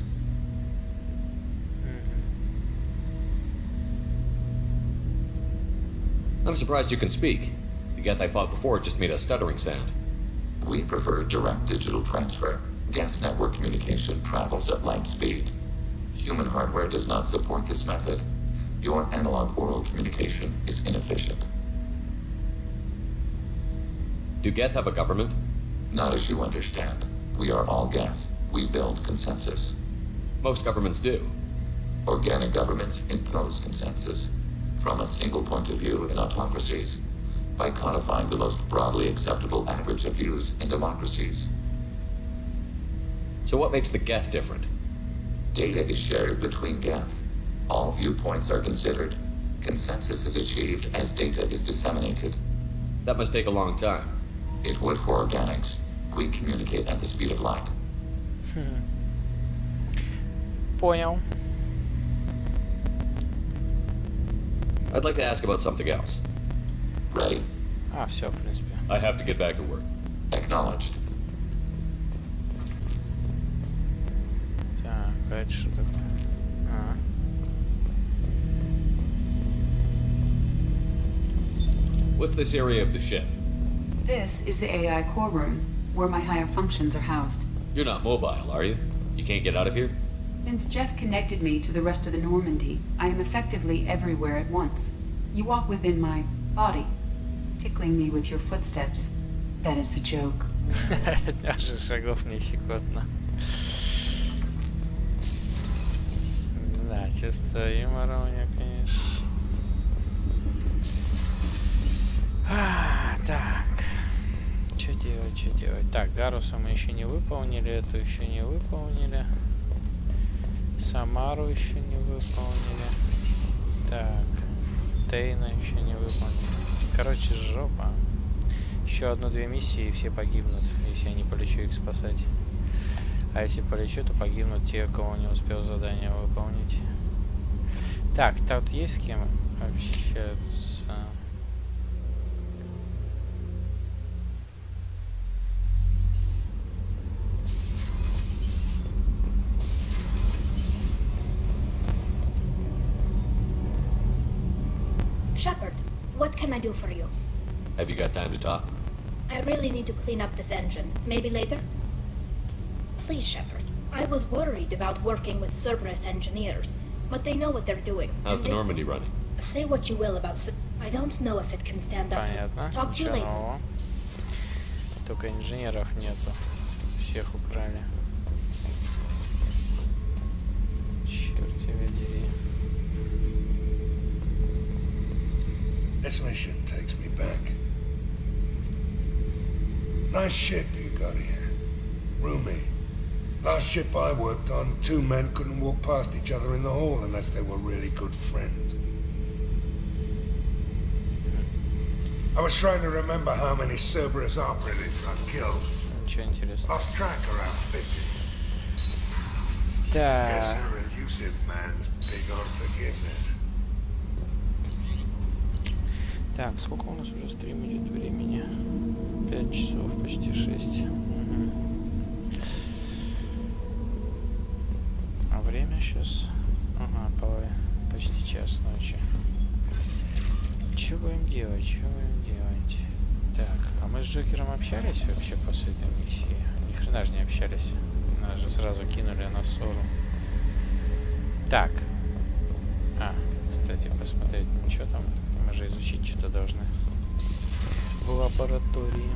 I'm surprised you can speak. The Geth I fought before just made a stuttering sound. We prefer direct digital transfer. Geth network communication travels at light speed. Human hardware does not support this method. Your analog oral communication is inefficient. Do Geth have a government? Not as you understand. We are all Geth. We build consensus. Most governments do. Organic governments impose consensus. From a single point of view in autocracies, by codifying the most broadly acceptable average of views in democracies. So what makes the Geth different? Data is shared between Geth. All viewpoints are considered. Consensus is achieved as data is disseminated. That must take a long time. It would for organics. We communicate at the speed of light. Понял. I'd like to ask about something else. Ready? А, все, в принципе. I have to get back to work. Acknowledged. Так, это что такое? А. What's this area of the ship? This is the AI core room, where my higher functions are housed. You're not mobile, are you? You can't get out of here? Since Jeff connected me to the rest of the Normandy, I am effectively everywhere at once. You walk within my body, tickling me with your footsteps. That is a joke. Даже шагов не щекотно. Да, чувство юмора у меня, конечно. Так. Что делать, что делать? Так, Гаруса мы еще не выполнили, эту еще не выполнили. Самару еще не выполнили. Так. Тейна еще не выполнили. Короче, жопа. Еще одну-две миссии, и все погибнут, если я не полечу их спасать. А если полечу, то погибнут те, кого не успел задание выполнить. Так, тут есть с кем общаться? Shepard, what can I do for you? Have you got time to talk? I really need to clean up this engine. Maybe later? Please, Shepard. I was worried about working with Cerberus engineers, but they know what they're doing. How's the Normandy running? Say what you will about I don't know if it can stand up Понятно. to... Talk to you Ничего later. нового. Только инженеров нету. Всех украли. Черт тебя дери. This mission takes me back. Nice ship you got here. Roomy. Last ship I worked on, two men couldn't walk past each other in the hall unless they were really good friends. I was trying to remember how many Cerberus operatives I killed. Ничего интересного. Lost track around 50. Так. Guess your elusive man's big on forgiveness. Так, сколько у нас уже стрим идет времени? 5 часов, почти 6. Угу. А время сейчас... Ага, почти час ночи. Что будем делать? Что будем делать? Так, а мы с Джокером общались вообще после этой миссии? Ни хрена же не общались. Нас же сразу кинули на ссору. Так. А, кстати, посмотреть, что там. Мы же изучить что-то должны в лаборатории.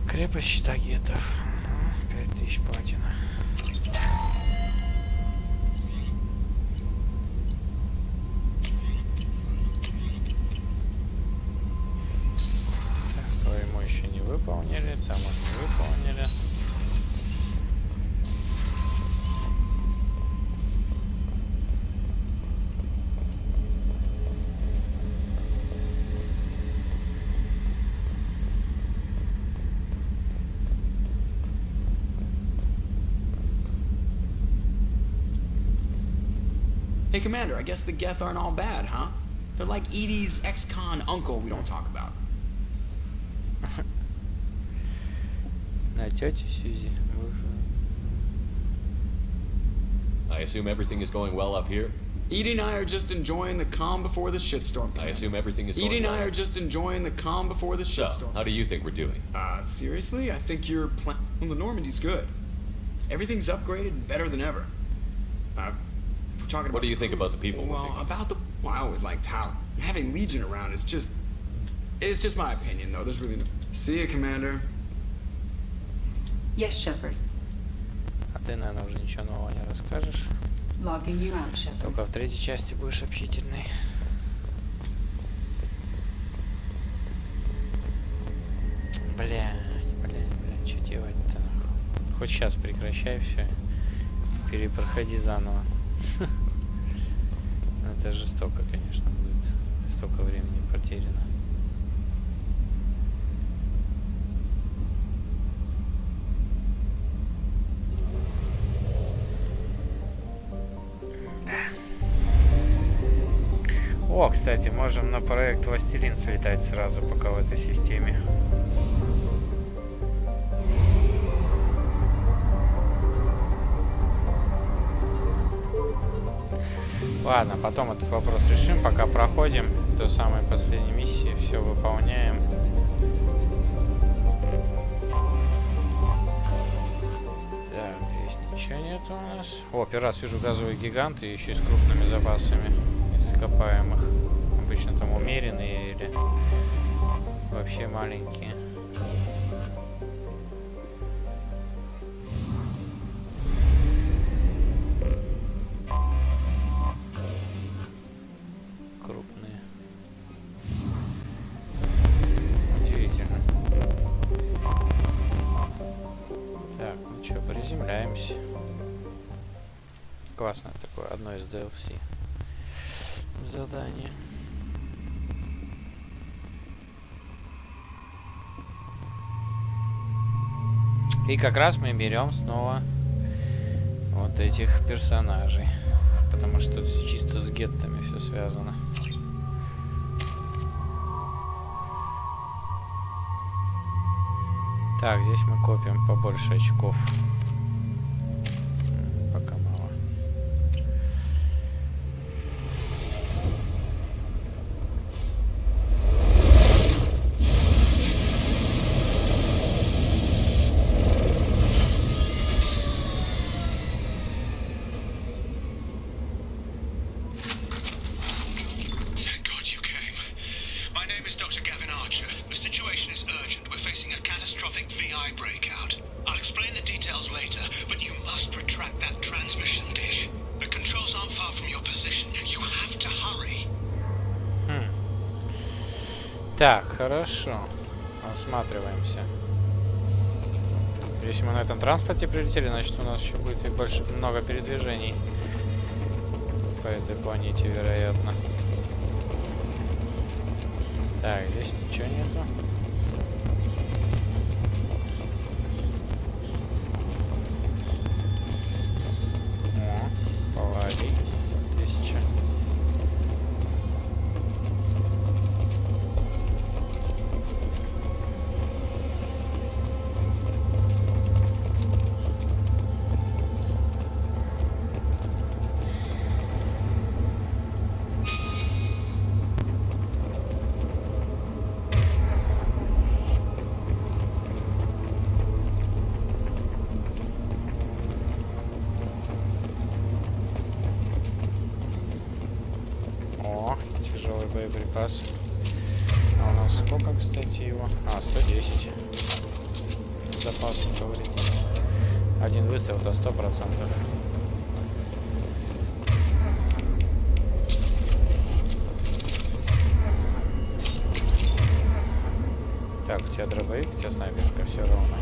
Крепость Штагетов. 1000 платина. Так, ему еще не выполнили, там вот не выполнили. Hey, Commander, I guess the Geth aren't all bad, huh? They're like Edie's ex-con uncle we don't talk about. На тетю Сьюзи. I assume everything is going well up here? Edie and I are just enjoying the calm before the shitstorm. I assume everything is going well. Edie and I are just enjoying the calm before the shitstorm. So, how do you think we're doing? Seriously? I think you're well, the Normandy's good. Everything's upgraded better than ever. We're talking about... What do you think about the people? Well, I always liked Tali. Having Legion around is just... It's just my opinion, though. There's really no... See you, Commander. Yes, Shepard. А ты, наверное, уже ничего нового не расскажешь. Logging you out, Shepard. Только в третьей части будешь общительный. Блин, что делать-то? Хоть сейчас прекращай все. Перепроходи заново. Это жестоко, конечно, будет. Столько времени потеряно. О, кстати, можем на проект «Властелин» слетать сразу, пока в этой системе. Ладно, потом этот вопрос решим, пока проходим до самой последней миссии, все выполняем. Так, здесь ничего нету у нас. О, первый раз вижу газовые гиганты, еще и с крупными запасами ископаемых. Обычно там умеренные или вообще маленькие. Крупные. Удивительно. Так, ну что, приземляемся. Классное такое, одно из DLC задание. И как раз мы берем снова вот этих персонажей, потому что тут чисто с геттами все связано. Так, здесь мы копим побольше очков. Пока мало. Так, хорошо. Осматриваемся. Если мы на этом транспорте прилетели, значит у нас еще будет и больше много передвижений по этой планете, вероятно. Так, здесь ничего нету. О, палладий. 1000. Боеприпас. А у нас сколько, кстати, его? А, 110. Запас повредить. Один выстрел, то 100%. Так, у тебя дробовик, у тебя снайперка, все ровно.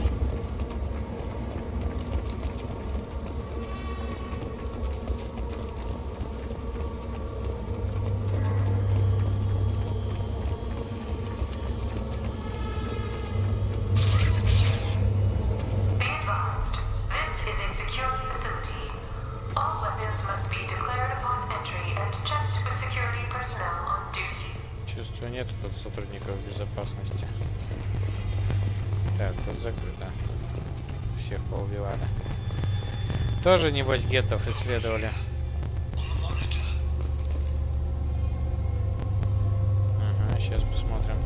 Чувствую, нету тут сотрудников безопасности. Так, тут закрыто. Всех поубивали. Тоже, небось, геттов исследовали. Ага, сейчас посмотрим.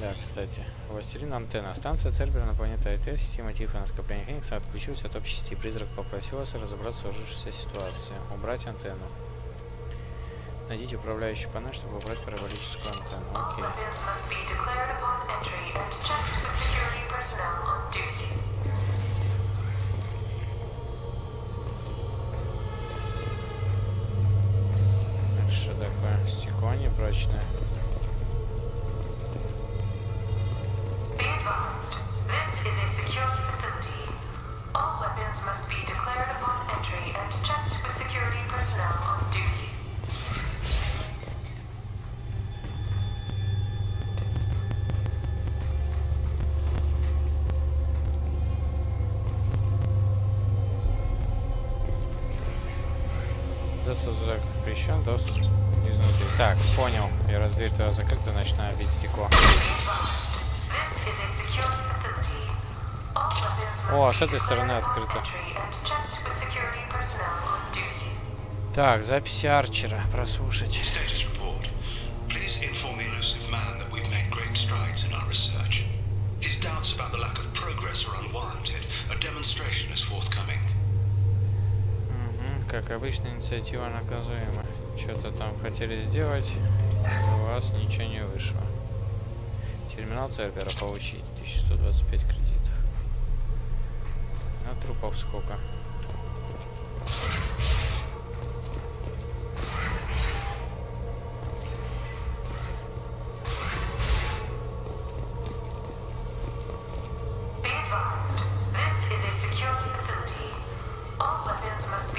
Да, кстати. Властелин антенна. Станция Цербера на планете АТ. Система тифа на скопление Феникса отключилась от общей сети. Призрак попросил вас разобраться в сложившейся ситуации. Убрать антенну. Найдите управляющую панель, чтобы убрать параболическую антенну. Окей. Это что такое? Стекло непрочное. Доступ запрещен, доступ изнутри. Так, понял. Я раз дверь туда закрыта, начинаю бить стекло. О, с этой стороны открыто. Так, записи Арчера. Прослушать. Как обычно, инициатива наказуема. Что-то там хотели сделать, у вас ничего не вышло. Терминал Цербера получить 1125 кредитов. На трупов сколько?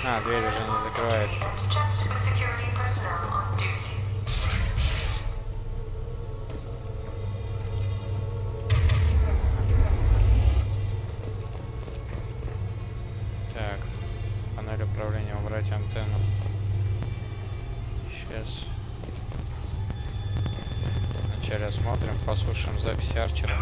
А, дверь уже не закрывается. Так, панель управления, убрать антенну. Сейчас. Вначале осмотрим, послушаем записи Арчера.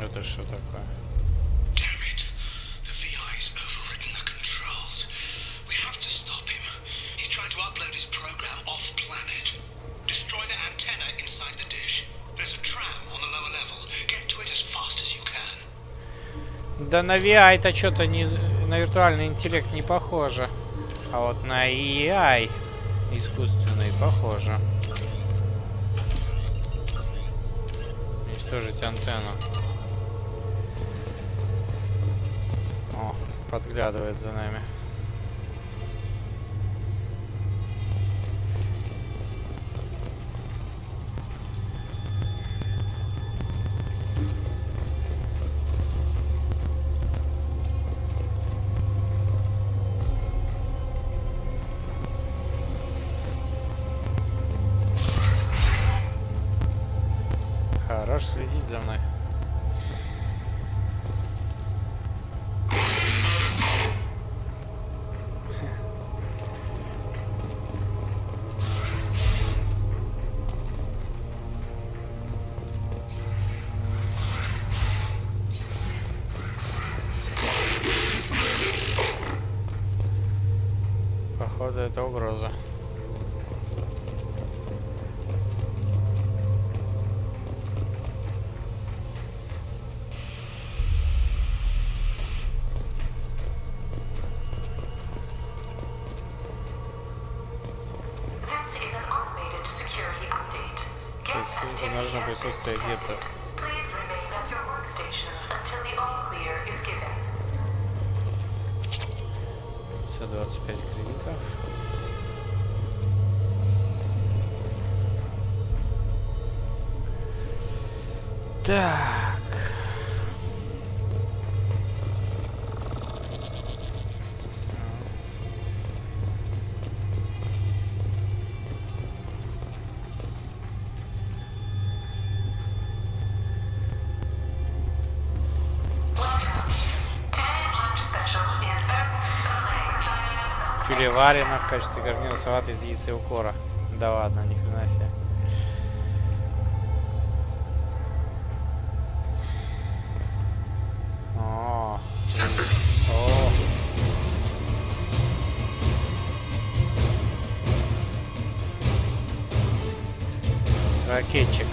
Это что такое? Да на VI это что-то не на виртуальный интеллект не похоже. А вот на EI искусственный похоже. уничтожить антенну. О, подглядывает за нами. Хорош следить за мной. Походу, это угроза. Нужно присутствие гептов. 25 кредитов. Так. Филе варено в качестве гарнира салат из яиц и укора. Да ладно, ни хрена себе. О. О. Ракетчик.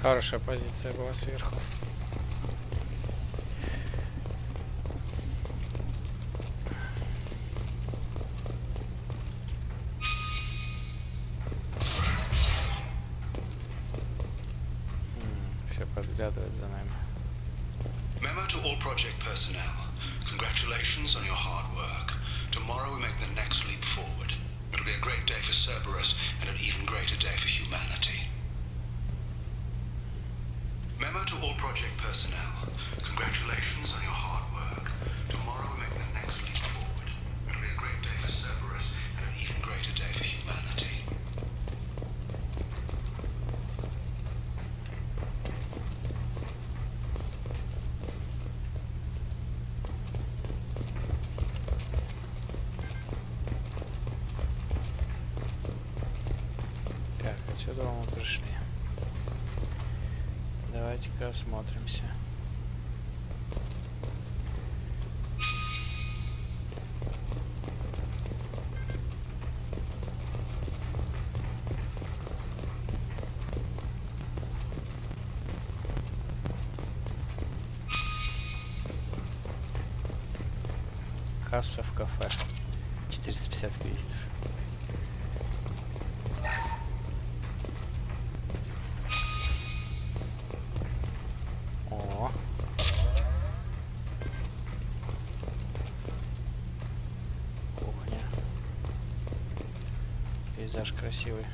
Хорошая позиция была сверху. project personnel, congratulations on your hard work. Tomorrow we make the next leap forward. It'll be a great day for Cerberus and an even greater day for humanity. Memo to all project personnel. Congratulations on your hard work. Tomorrow we make the next leap forward. It'll be a great day for Cerberus and an even greater day for humanity. Так, отсюда мы пришли. Давайте-ка осмотримся. Касса в кафе. 450 кредитов. О. Кухня. Пейзаж красивый.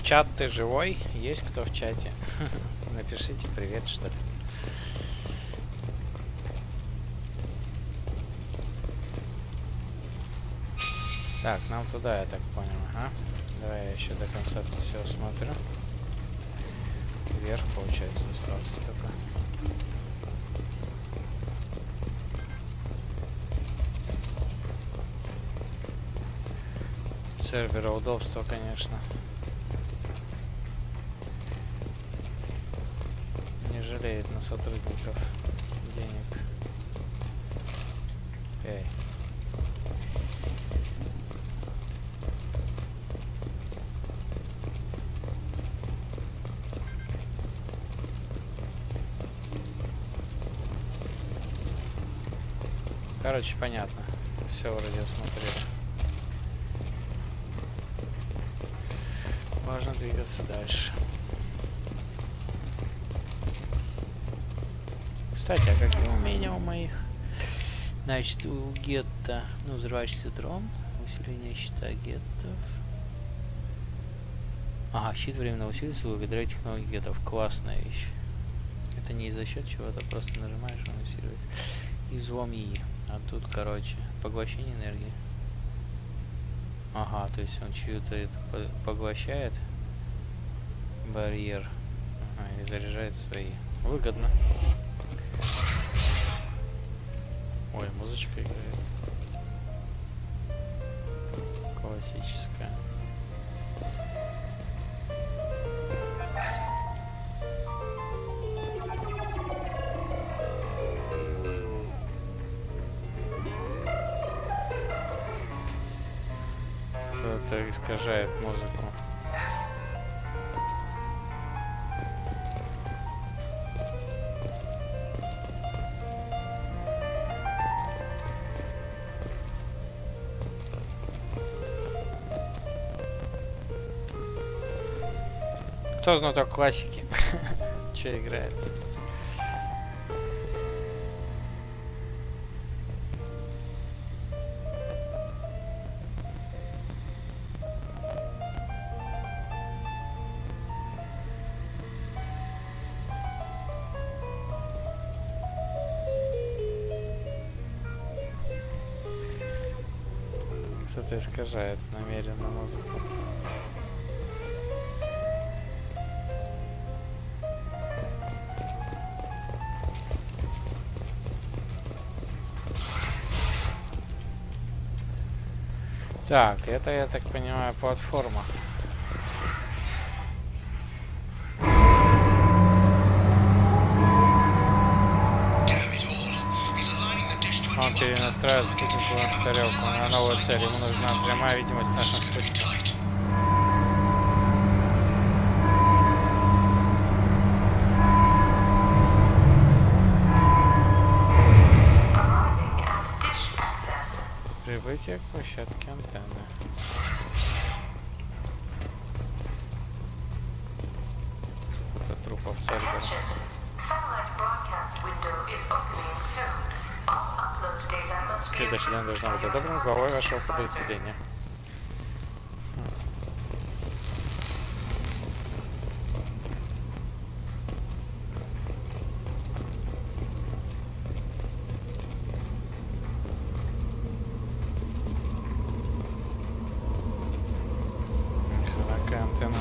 Чат, ты живой? Есть кто в чате? Напишите привет, что ли. Так, нам туда, я так понял, ага. Давай я еще до конца тут все осмотрю. Вверх, получается, остался только. Сервера удобства, конечно. Не жалеет на сотрудников денег. Эй. Короче, понятно. Все вроде осмотрели. Можно двигаться дальше. Кстати, а какие умения у моих? Значит, у гетто, ну, взрывающийся дрон, усиление щита геттов. Ага, щит временно усилится благодаря технологии геттов. Классная вещь. Это не из-за счет чего-то, просто нажимаешь, он усиливается. Излом И. А тут, короче, поглощение энергии. Ага, то есть он чью-то это поглощает. Барьер. И заряжает свои. Выгодно. Ой, музычка играет. Классическая. Кто-то искажает музыку. Кто знаток классики? Че играет? Кто-то искажает намеренно музыку. Так, это, я так понимаю, платформа. Он перенастраивает спутниковую тарелку на новую цель. Ему нужна прямая видимость наших спутников. Прибыть. Прибытие к площадке антенны. Это трупов Цербера. Следующий день должна быть одобрена главой вашего подразделения. Какая антенна?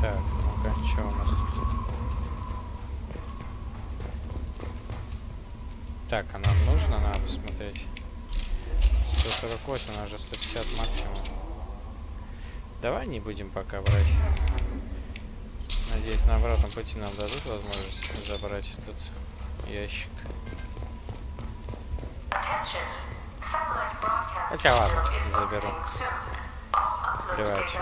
Так, ну-ка, что у нас тут? Так, а нам нужно, надо посмотреть. 148, а уже 150 максимум. Давай не будем пока брать. Надеюсь, на обратном пути нам дадут возможность забрать этот ящик. Хотя ладно, заберу. Плевать.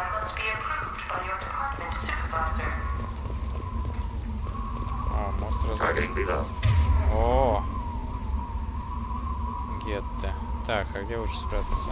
О, мост разобран. О! Гетте. Так, а где лучше спрятаться?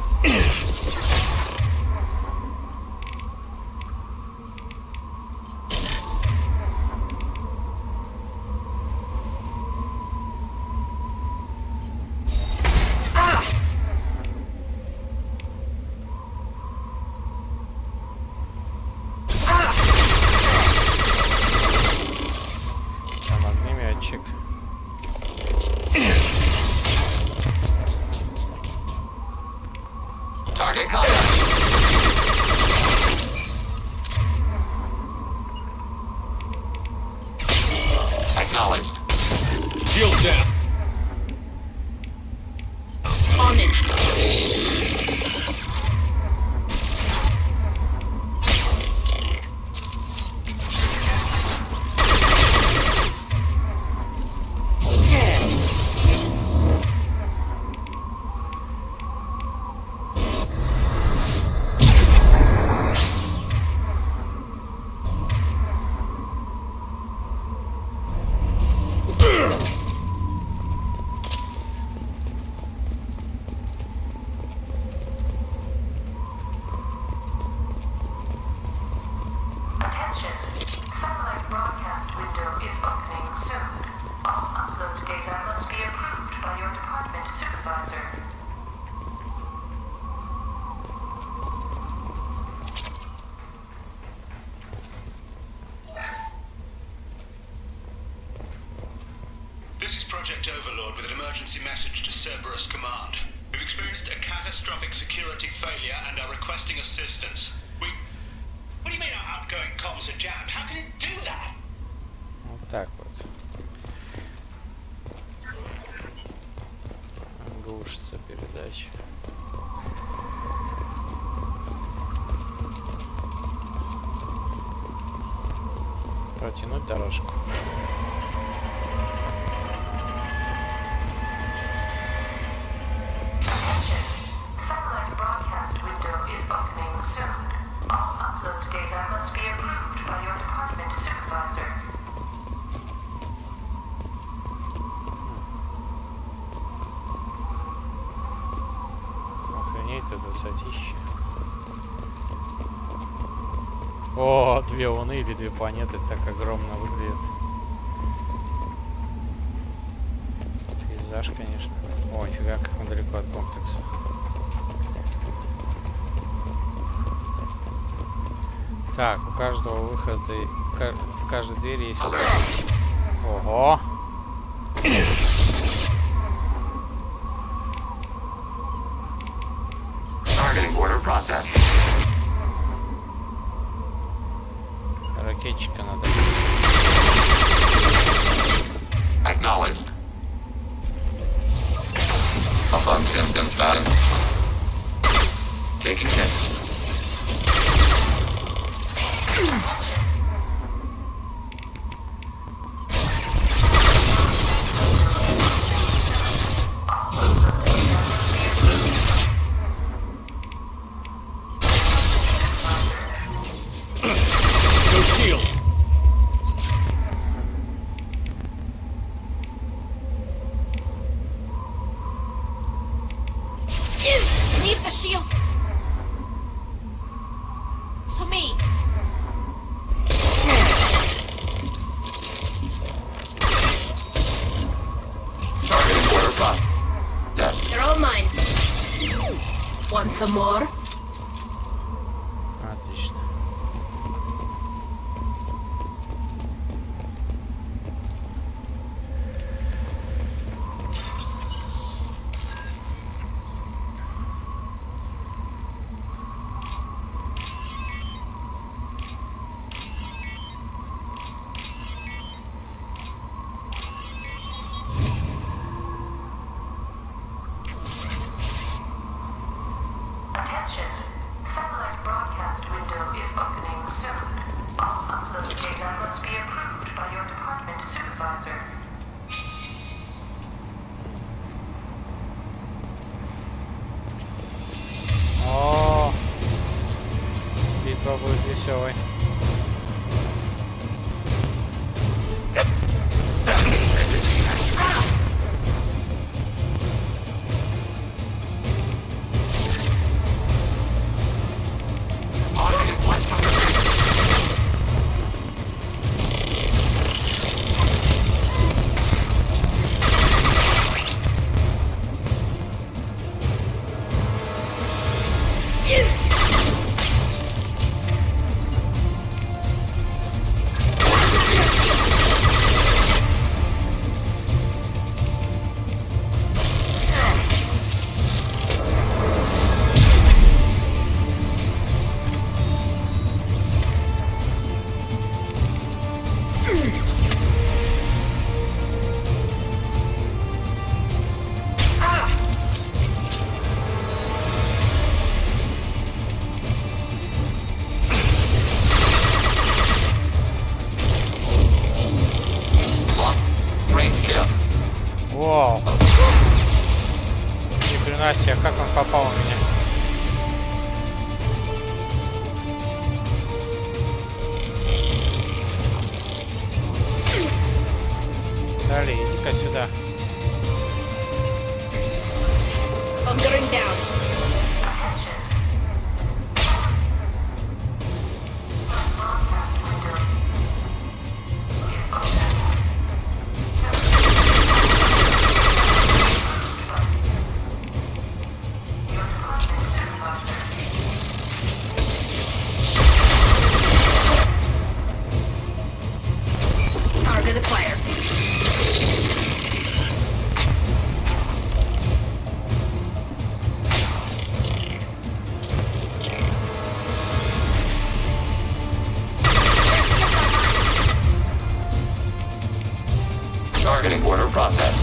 This is Project Overlord with an emergency message to Cerberus Command. We've experienced a catastrophic security failure and are requesting assistance. What do you mean our outgoing comms are jammed? How can it do that? Вот так вот. Глушится передача. Протянуть дорожку. Охренеть это высотище. О, 2 луны или 2 планеты так огромно выглядит. Пейзаж, конечно. О, нифига, как мы далеко от комплекса. Так, у каждого выхода, в каждой двери есть... Ого! Ракетчика надо. Acknowledged. Taking hits. shield. To me. Targeting order process. They're all mine. Want some more? Отлично. Attention. Satellite broadcast window is opening soon. All upload data must be approved by your department supervisor. О, битва будет веселой. Вау. Ни хрена себе, как он попал в меня? Далее, иди-ка сюда. Bunkering down. Target acquired. Targeting order processed.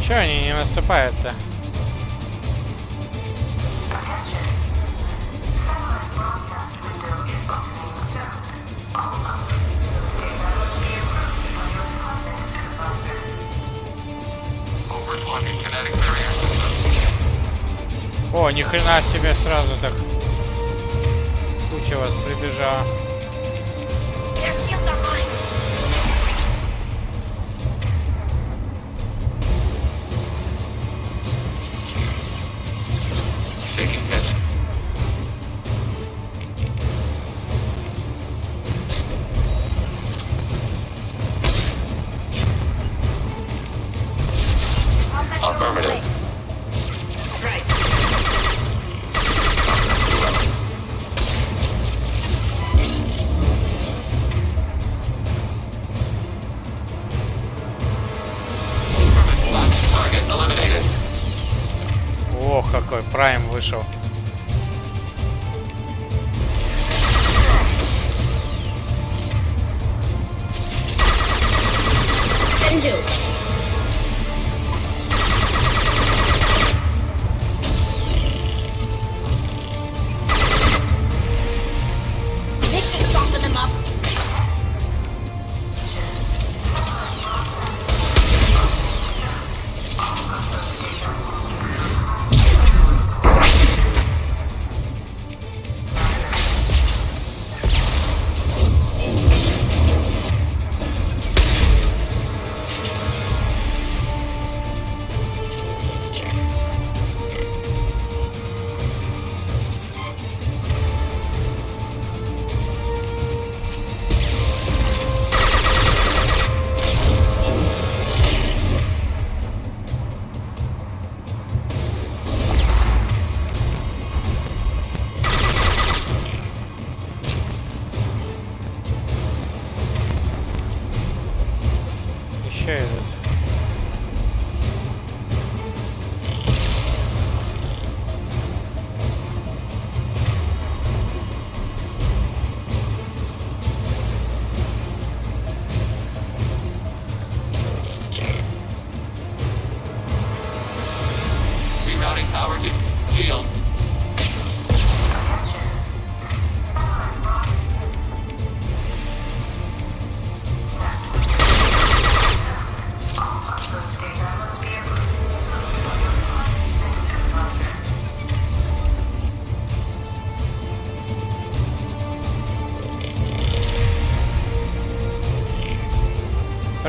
Чё они не наступают-то? О, ни хрена себе, сразу так куча вас прибежала. Taking hits. Affirmative. Right. Target eliminated. Ох, какой прайм вышел. Can do. This should soften them up.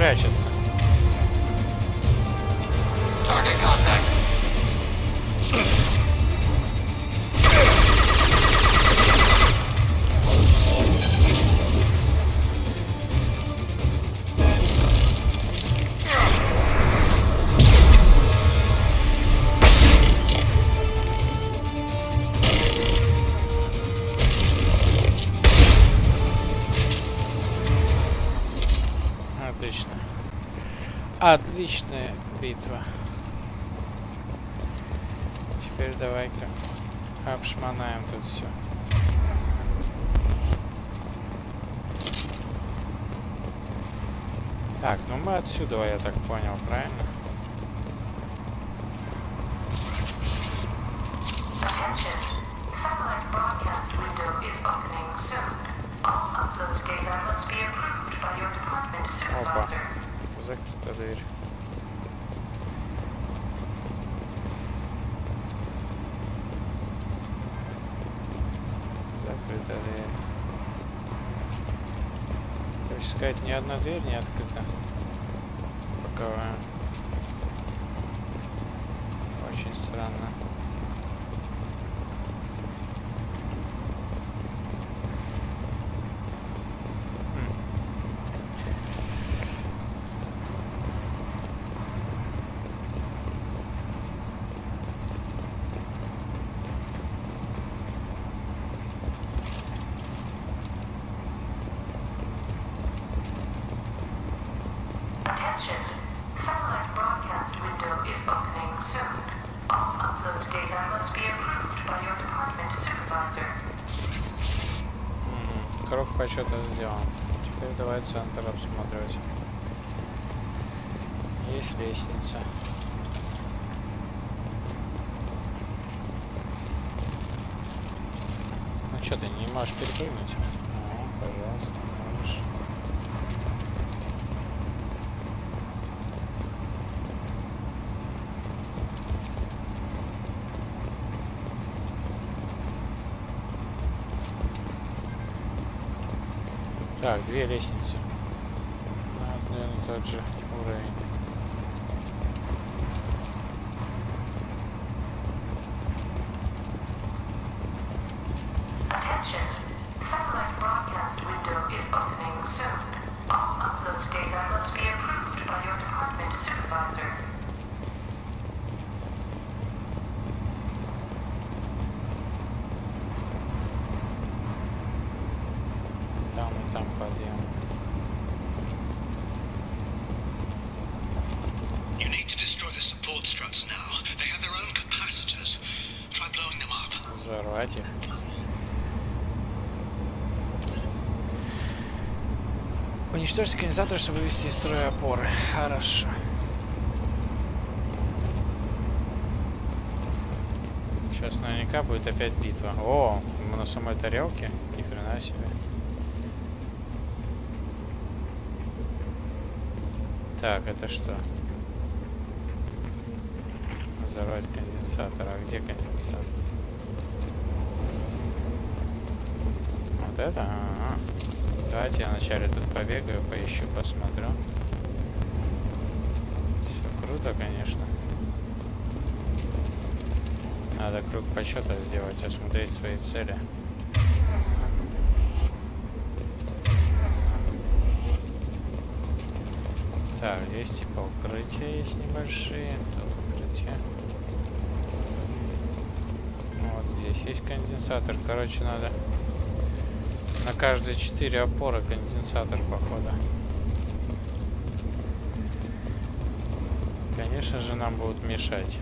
прячется. Target contact. Отлично. Отличная битва. Теперь давай-ка обшмонаем тут все. Так, ну мы отсюда, я так понял, правильно? Опа, закрыта дверь. Закрыта дверь. Хочешь сказать, ни одна дверь не открыта. Боковая. Очень странно. Круг почета сделан. Теперь давай центр обсматривать. Есть лестница. Ну что, ты не можешь перепрыгнуть? О, пожалуйста, можешь. Так, две лестницы. Ну, наверное, тот же уровень. Там подъем. You need to destroy the support struts now. They have their own capacitors. Try blowing them up. Взорвать их. Уничтожить конденсатор, чтобы вывести из строя опоры. Хорошо. Сейчас наверняка будет опять битва. О, мы на самой тарелке. Ни хрена себе. Так, это что? Взорвать конденсатор. А где конденсатор? Вот это? А-а-а. Давайте я вначале тут побегаю, поищу, посмотрю. Все круто, конечно. Надо круг почета сделать, осмотреть свои цели. Так, здесь типа укрытия есть небольшие. Тут укрытие. Вот здесь есть конденсатор. Короче, надо на каждые 4 опоры конденсатор, походу. Конечно же, нам будут мешать.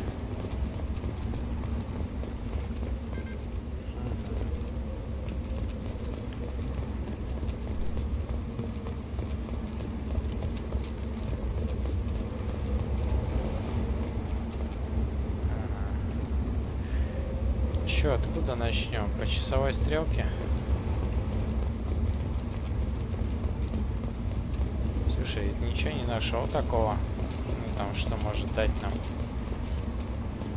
Чё, откуда начнем? По часовой стрелке? Слушай, ничего не нашел такого. Ну, там, что может дать нам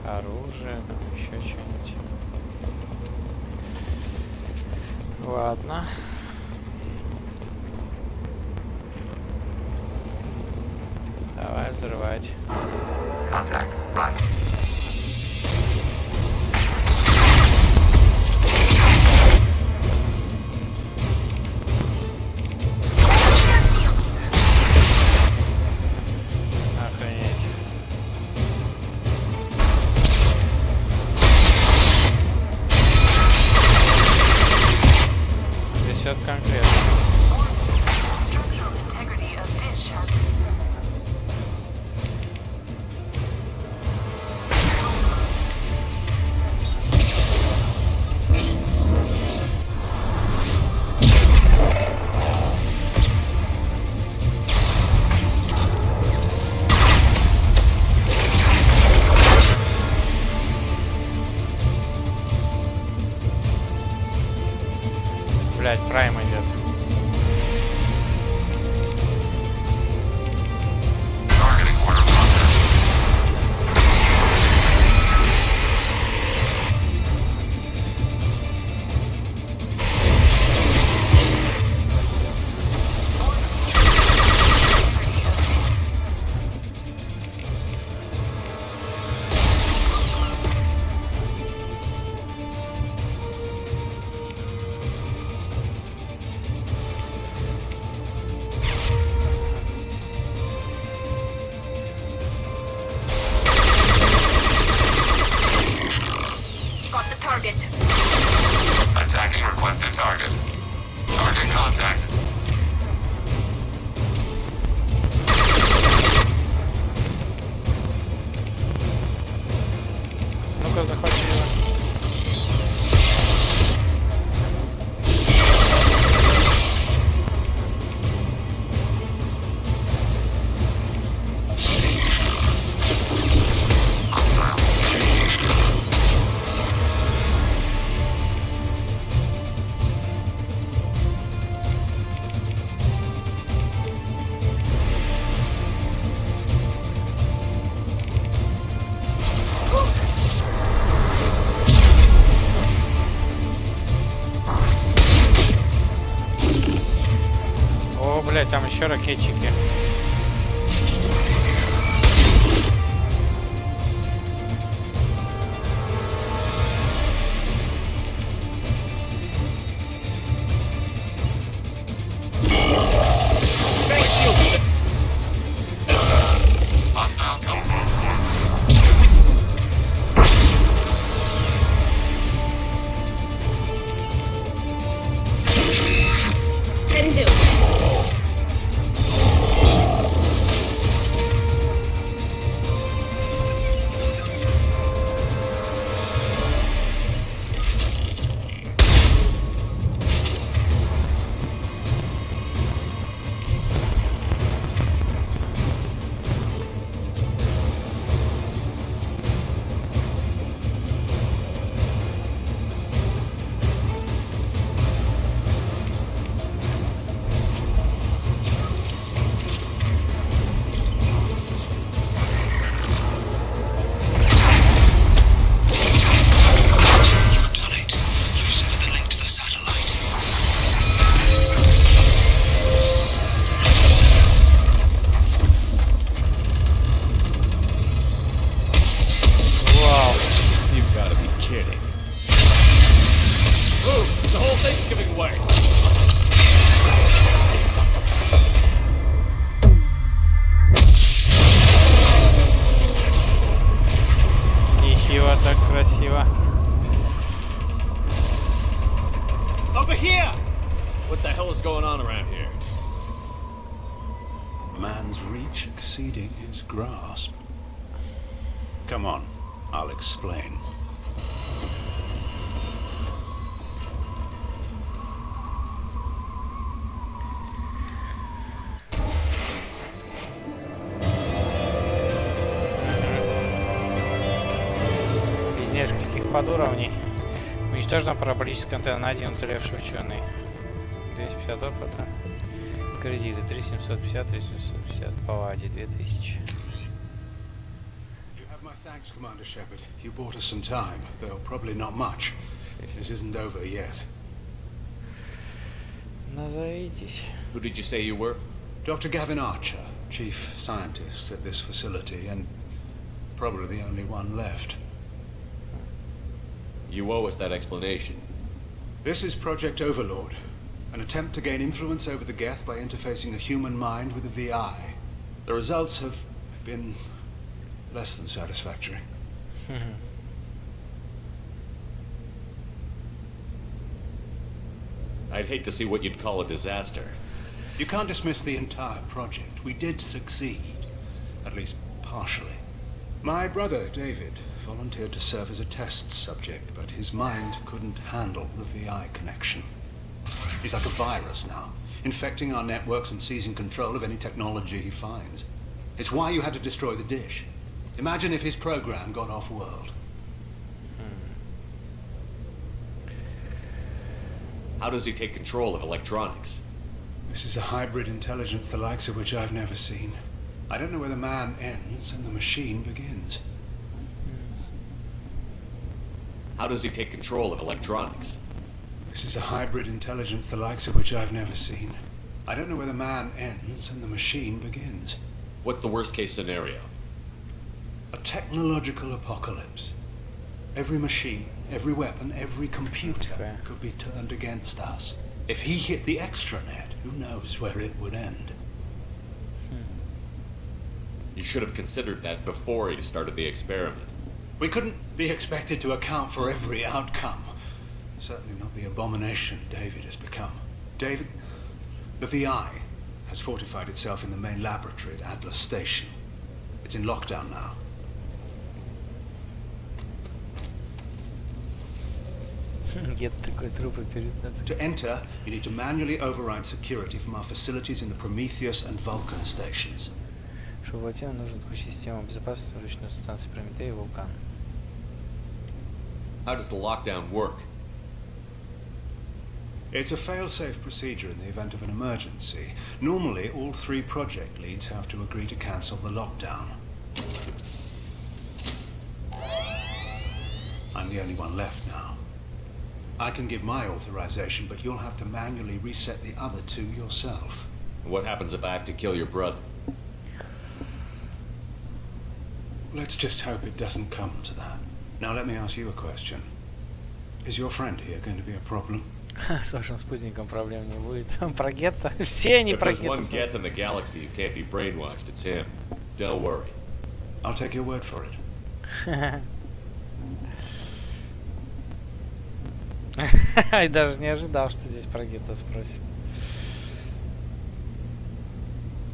оружие, там еще что-нибудь. Ладно. взрывать. Contact, right. Охренеть. Трясет конкретно. Structural integrity of dish has Блять, прайм идет. Got the target. Attacking requested target. Target contact. Ну-ка, захватила. О, блядь, там еще ракетчики. Can do. Вау. You've got to be kidding. Move! The whole thing's giving way! Нехило так красиво. Over here! What the hell is going on around here? Man's reach exceeding his grasp. Come on, I'll explain. Из нескольких подуровней. Уничтожена параболическая антенна, один уцелевший ученый. 250 опыта. Кредиты 3750, 3750. Палади 2000. You have my thanks, Commander Shepard. You bought us some time, though probably not much. This isn't over yet. Назовитесь. Who did you say you were? Dr. Gavin Archer, chief scientist at this facility, and probably the only one left. You owe us that explanation. This is Project Overlord, an attempt to gain influence over the Geth by interfacing a human mind with a VI. The results have been less than satisfactory. I'd hate to see what you'd call a disaster. You can't dismiss the entire project. We did succeed, at least partially. My brother, David, volunteered to serve as a test subject, but his mind couldn't handle the VI connection. He's like a virus now, infecting our networks and seizing control of any technology he finds. It's why you had to destroy the dish. Imagine if his program got off-world. How does he take control of electronics? This is a hybrid intelligence the likes of which I've never seen. I don't know where the man ends and the machine begins. How does he take control of electronics? This is a hybrid intelligence the likes of which I've never seen. I don't know where the man ends and the machine begins. What's the worst case scenario? A technological apocalypse. Every machine, every weapon, every computer could be turned against us. If he hit the extranet, who knows where it would end? You should have considered that before he started the experiment. We couldn't be expected to account for every outcome. Certainly not the abomination David has become. David, the VI has fortified itself in the main laboratory at Atlas Station. It's in lockdown now. To enter, you need to manually override security from our facilities in the Prometheus and Vulcan stations. Чтобы войти, нам нужно отключить систему безопасности вручную станции Прометей и Вулкан. How does the lockdown work? It's a fail-safe procedure in the event of an emergency. Normally, all 3 project leads have to agree to cancel the lockdown. I'm the only one left now. I can give my authorization, but you'll have to manually reset the other 2 yourself. What happens if I have to kill your brother? Let's just hope it doesn't come to that. Now let me ask you a question. Is your friend here going to be a problem? С вашим спутником проблем не будет. Про гетто. Все они про гетто. If there's one Geth in the galaxy who can't be brainwashed, it's him. Don't worry. I'll take your word for it. Я даже не ожидал, что здесь про гетто спросит.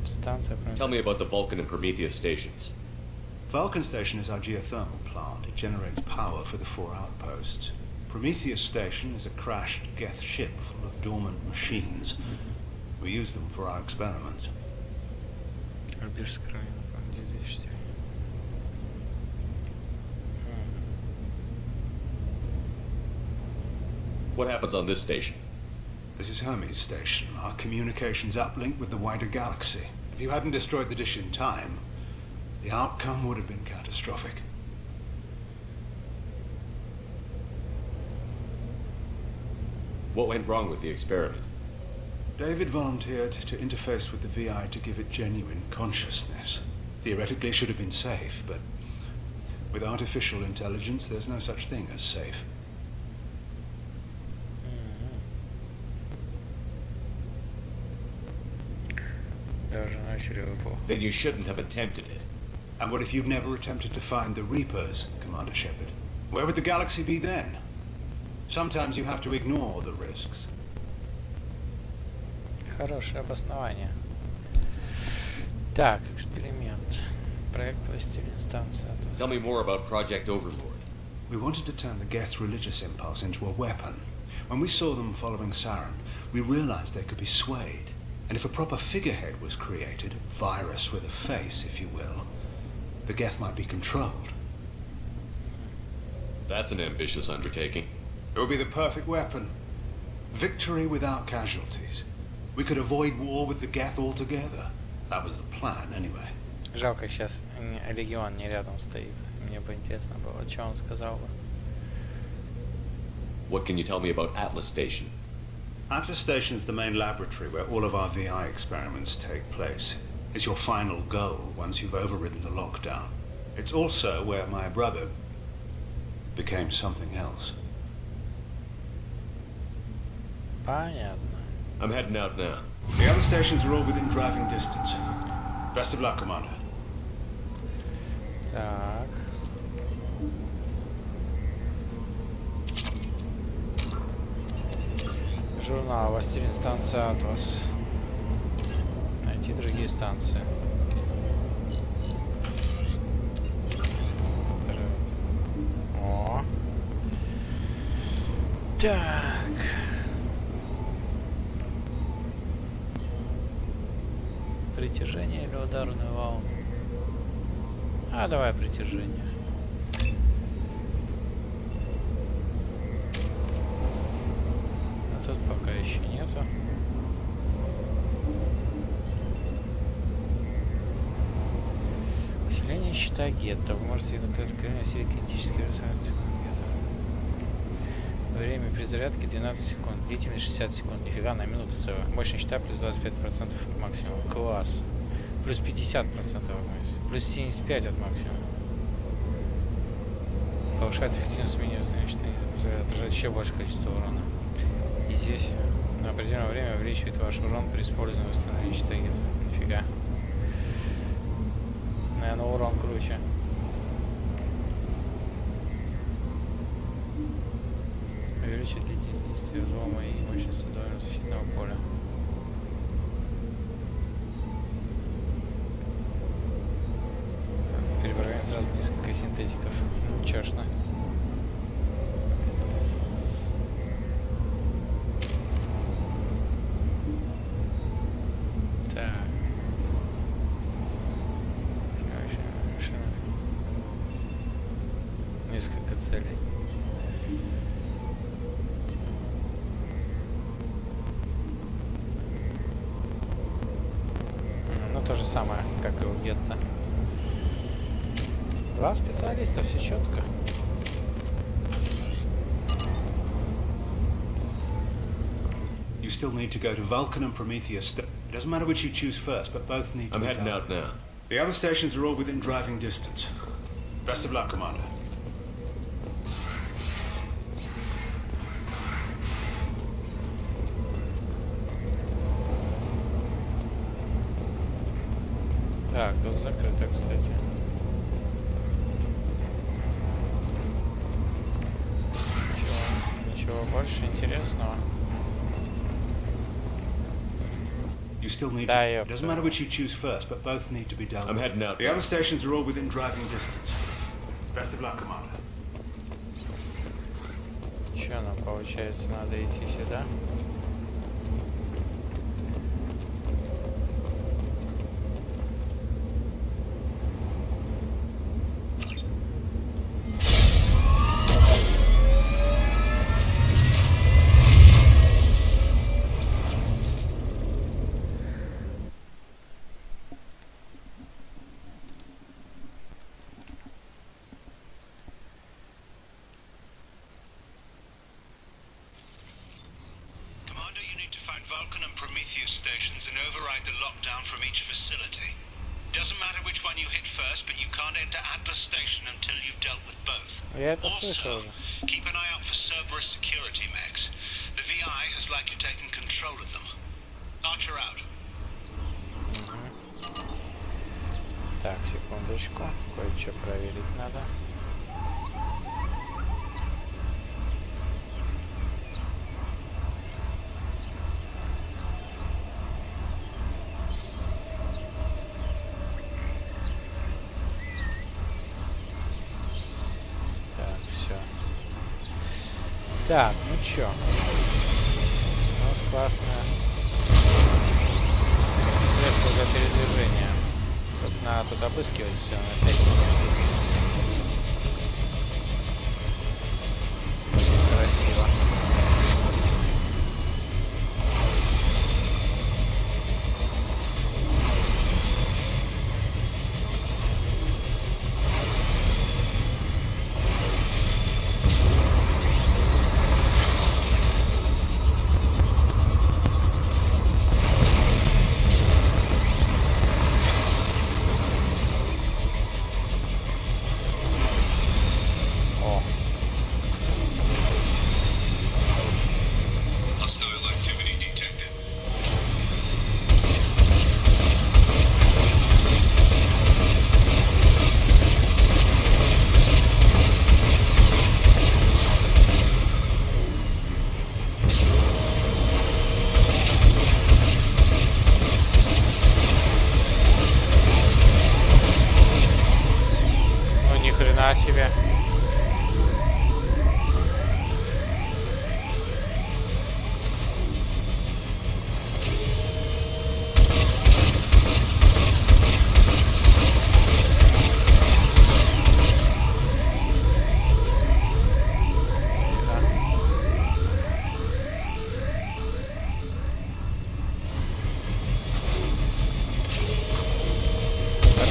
Станция. Tell me about the Vulcan and Prometheus stations. Vulcan Station is our geothermal plant. It generates power for the 4 outposts. Prometheus Station is a crashed Geth ship full of dormant machines. We use them for our experiments. What happens on this station? This is Hermes Station, our communications uplink with the wider galaxy. If you hadn't destroyed the dish in time, the outcome would have been catastrophic. What went wrong with the experiment? David volunteered to interface with the VI to give it genuine consciousness. Theoretically, it should have been safe, but with artificial intelligence, there's no such thing as safe. Then you shouldn't have attempted it. And what if you'd never attempted to find the Reapers, Commander Shepard? Where would the galaxy be then? Sometimes you have to ignore the risks. Хорошее обоснование. Так, эксперимент. Проект «Властелин станция». Tell me more about Project Overlord. We wanted to turn the Geth's religious impulse into a weapon. When we saw them following Saren, we realized they could be swayed. And if a proper figurehead was created, a virus with a face, if you will, the Geth might be controlled. That's an ambitious undertaking. It would be the perfect weapon. Victory without casualties. We could avoid war with the Geth altogether. That was the plan, anyway. Жалко, сейчас Легион не рядом стоит. Мне бы интересно было, что он сказал бы. What can you tell me about Atlas Station? Atlas Station is the main laboratory where all of our VI experiments take place. is your final goal once you've overridden the lockdown. It's also where my brother became something else. Понятно. I'm heading out now. The other stations are all within driving distance. Best of luck, Commander. Так. Журнал «Властелин, станция Атлас». Найти другие станции. О. Так. Притяжение или ударную волну? А, давай притяжение. А тут пока еще нету. Усиление щита гетто. Вы можете наклеить откровение серии кинетических рисунок. Время при зарядке 12 секунд. Длительность 60 секунд. Нифига, на минуту целую. Мощность щита плюс 25% максимум. Класс. Плюс 50% от максимума. Плюс 75 от максимума. Повышает эффективность минимум щита. Отражает еще большее количество урона. И здесь на определенное время увеличивает ваш урон при использовании восстановления щита гетто. Нифига. Наверное, урон круче. Увеличить длительность действия взлома и мощность ударного защитного поля. Перепрограммировать сразу несколько синтетиков. Чешно. Так. Несколько целей. То же самое, как и у гетто. Два специалиста, все четко. You still need to go to Vulcan and Prometheus. It doesn't matter which you choose first, but both need to I'm be heading done. out now. The other stations are all within driving distance. Best of luck, Commander. Так, тут закрыто, кстати. Ничего больше интересного. You still need Да, to... It doesn't matter which you choose first, but both need to be dealt with. I'm heading out. The other stations are all within driving distance. Best of luck, Commander. Че нам получается? Надо идти сюда. Vulcan and Prometheus stations and override the lockdown from each facility. Doesn't matter which one you hit first, but you can't enter Atlas Station until you've dealt with both. Also, keep an eye out for Cerberus security mechs. The VI has likely taken control of them. Archer out. Так, секундочку. Кое-что проверить надо. Так, ну чё? У нас классное средство для передвижения. Тут надо тут обыскивать все на всякие штуки. Красиво.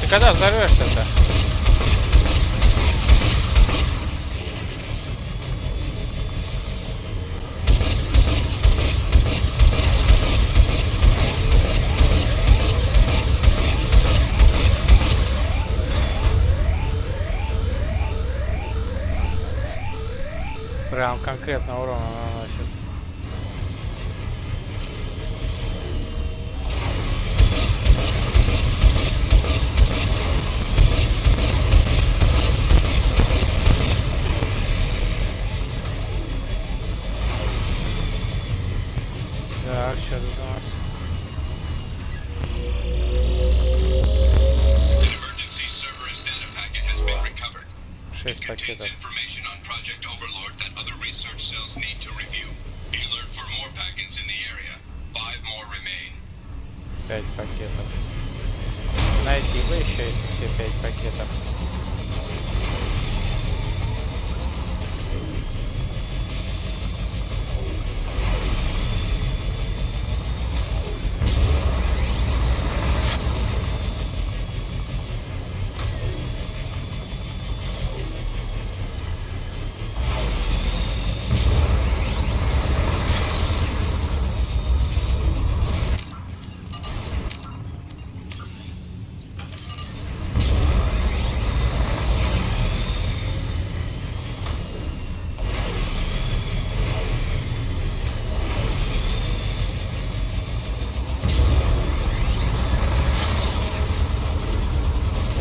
Ты когда взорвешься-то? Прям конкретно урона наносит. Так, что тут у нас? Emergency Cerberus data packet has been recovered. 6 пакетов. Information on Project Overlord that other research cells need to review. Be alert for more packets in the area. 5 more remain. 5 пакетов. Найти бы еще эти все 5 пакетов.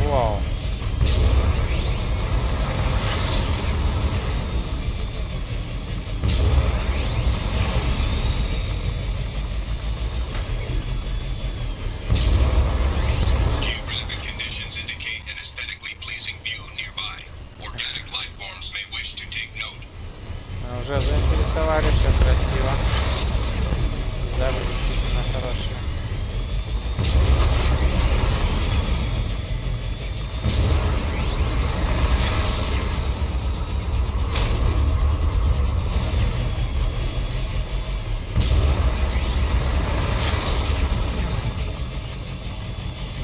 Вау. Geographic conditions indicate an aesthetically pleasing view nearby. Organic life forms may wish to take note. Уже заинтересовали, все красиво. Пейзажи действительно хорошие.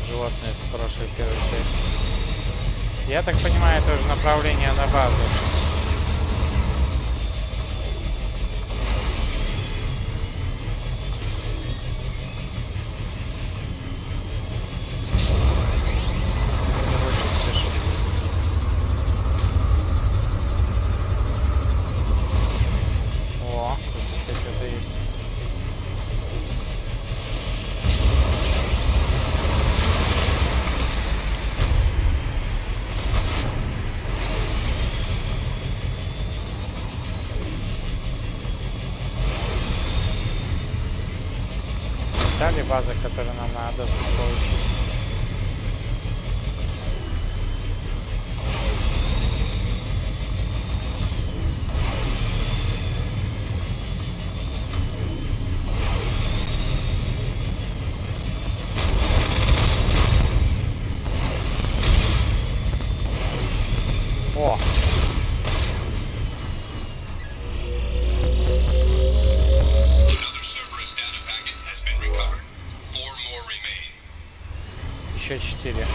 Животные с прошлой первой части. Я так понимаю, это уже направление на базу. О, тут опять что-то есть. Детали базы, которые нам надо получить. О! Another Cerberus data packet has been recovered. 4 more remain. Еще 4.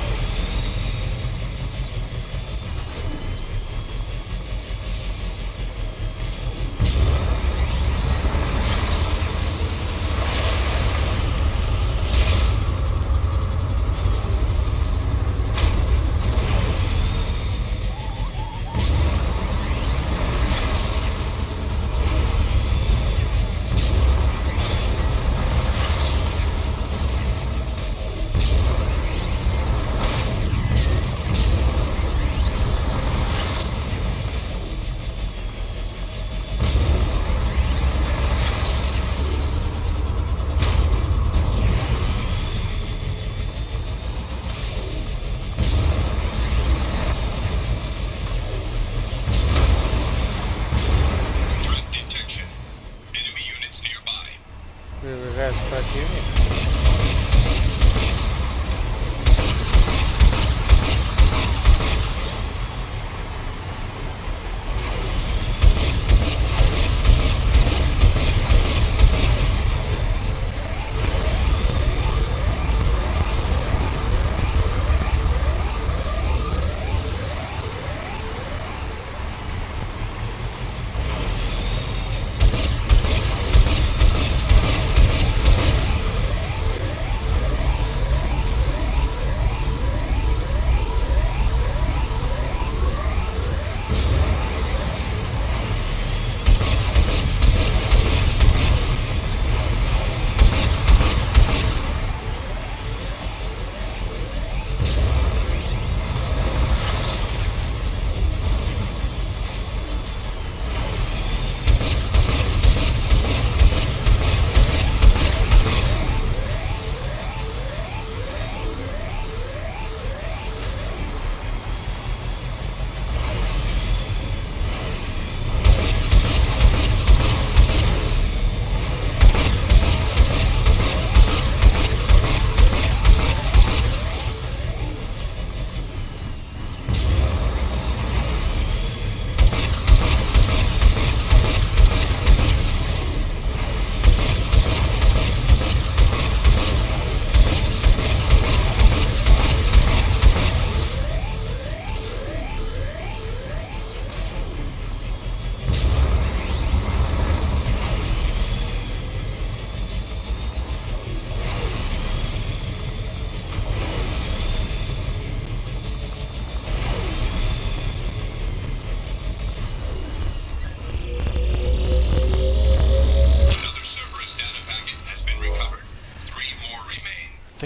Приближается противник.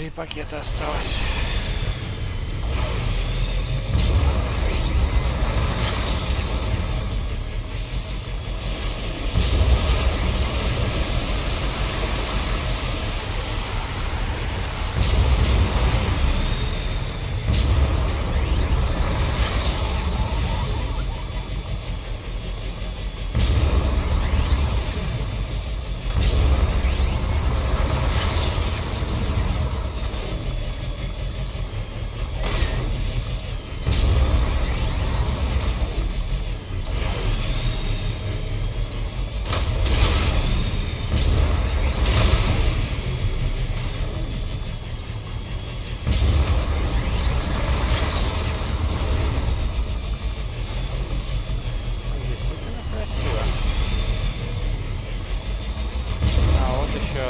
3 пакета осталось.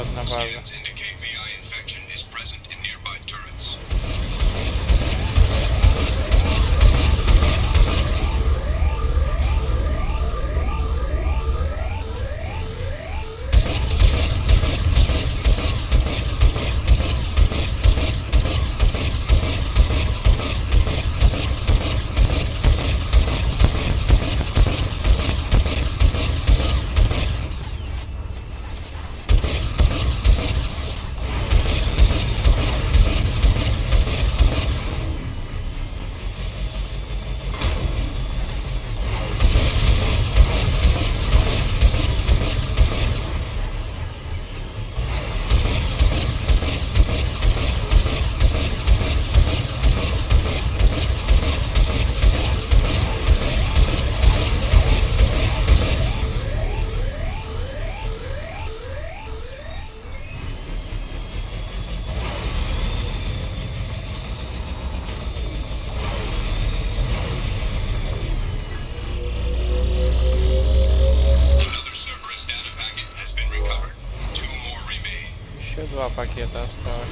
Одна база. Еще 2 пакета осталось.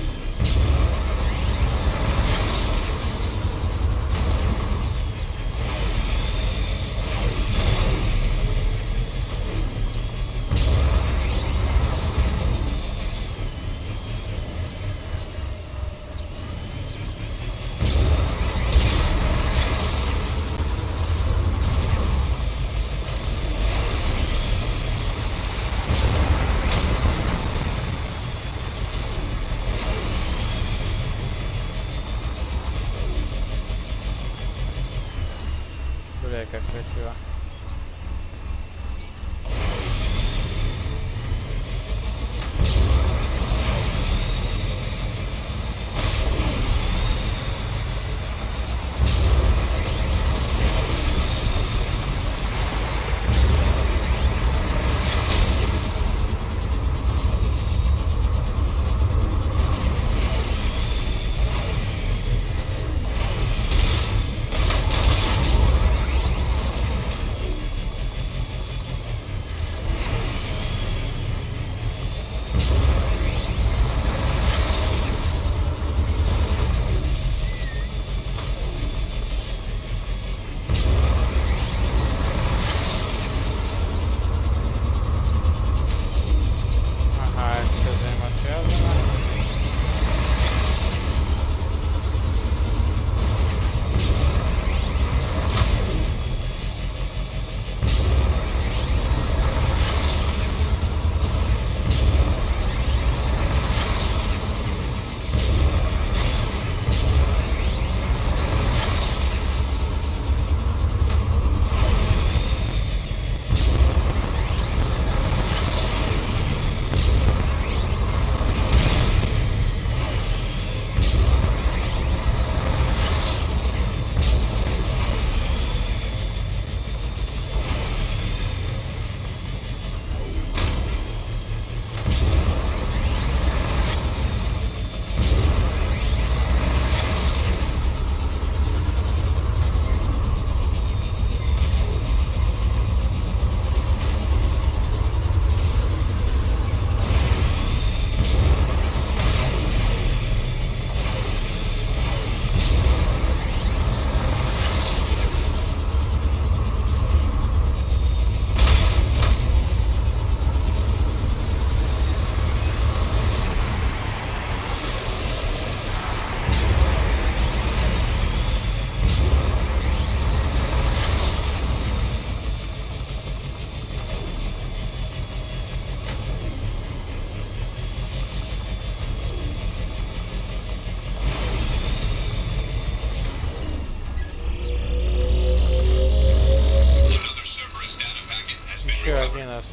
Бля, как красиво.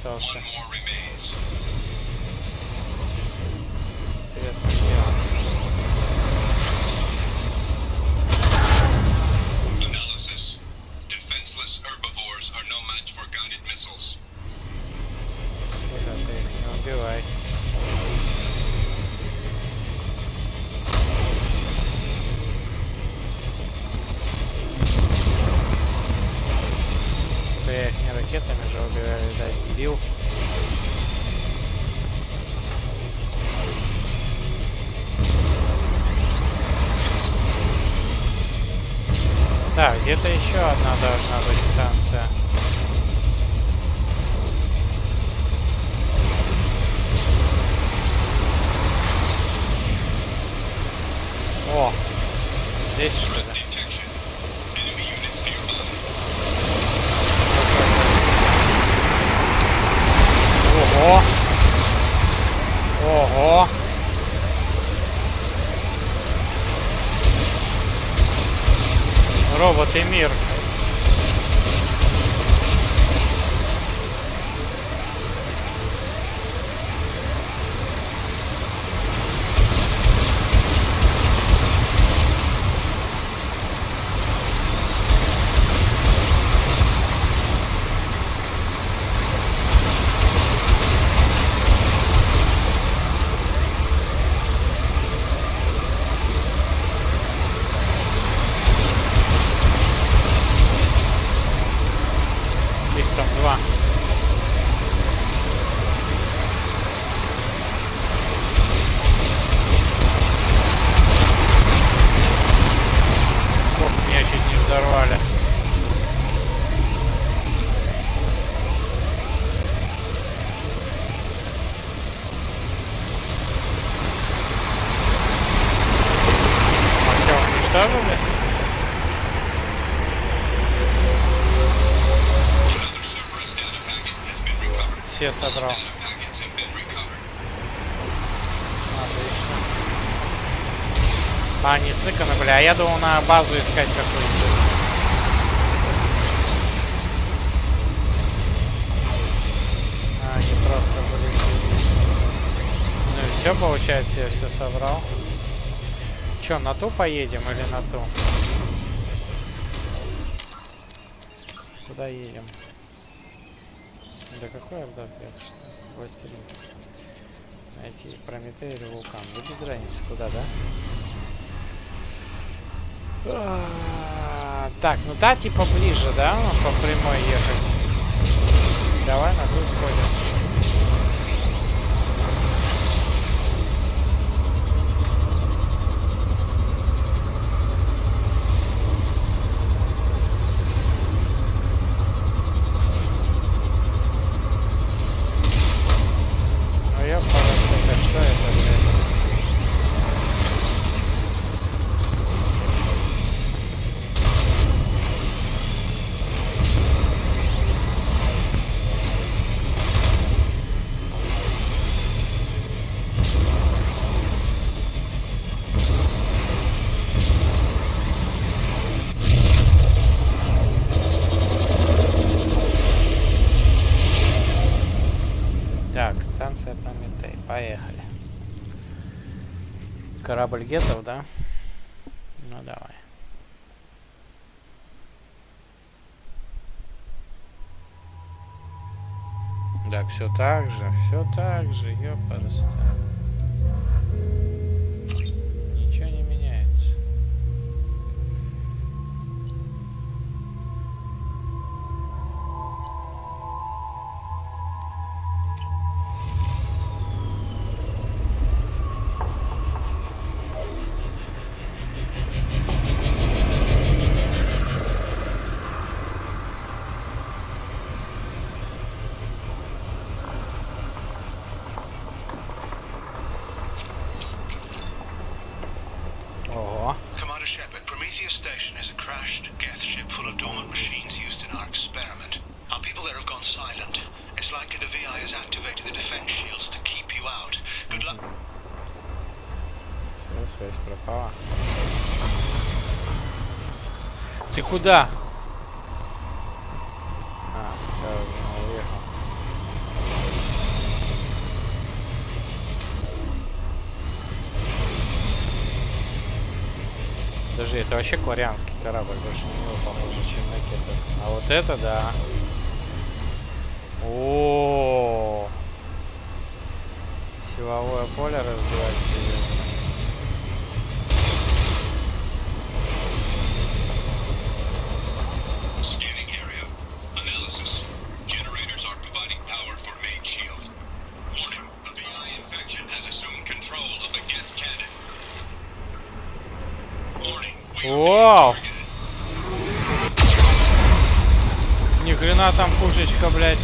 остался. Интересно, где он? Бля, ты их не убивай. Я их не ракетами же убиваю, видать, сбил. Да, где-то еще одна должна быть станция. О, здесь что ли? Ого! Ого! Робот и мир. Все собрал. Отлично. А, не сныкано, бля. Я думал на базу искать какую-то. А, не просто были здесь. Ну и все, получается, я все собрал. Че, на ту поедем или на ту? Куда едем? Да какой обдат, что? Властелин. Найти Прометей или Вулкан. Да без разницы, куда, да? Так, ну та типа ближе, да? По прямой ехать. Давай на ту сходим. Прометей. Поехали. Корабль гетов, да? Ну давай. Так, все так же, ёпарасота. Ничего не меняется. Связь пропала. Ты куда? А, да, уже уехал. Подожди, это вообще кварианский корабль, больше на него похоже, чем на кетер. А вот это да. О, силовое поле разбивать придется. Вау! Ни хрена там пушечка, блядь.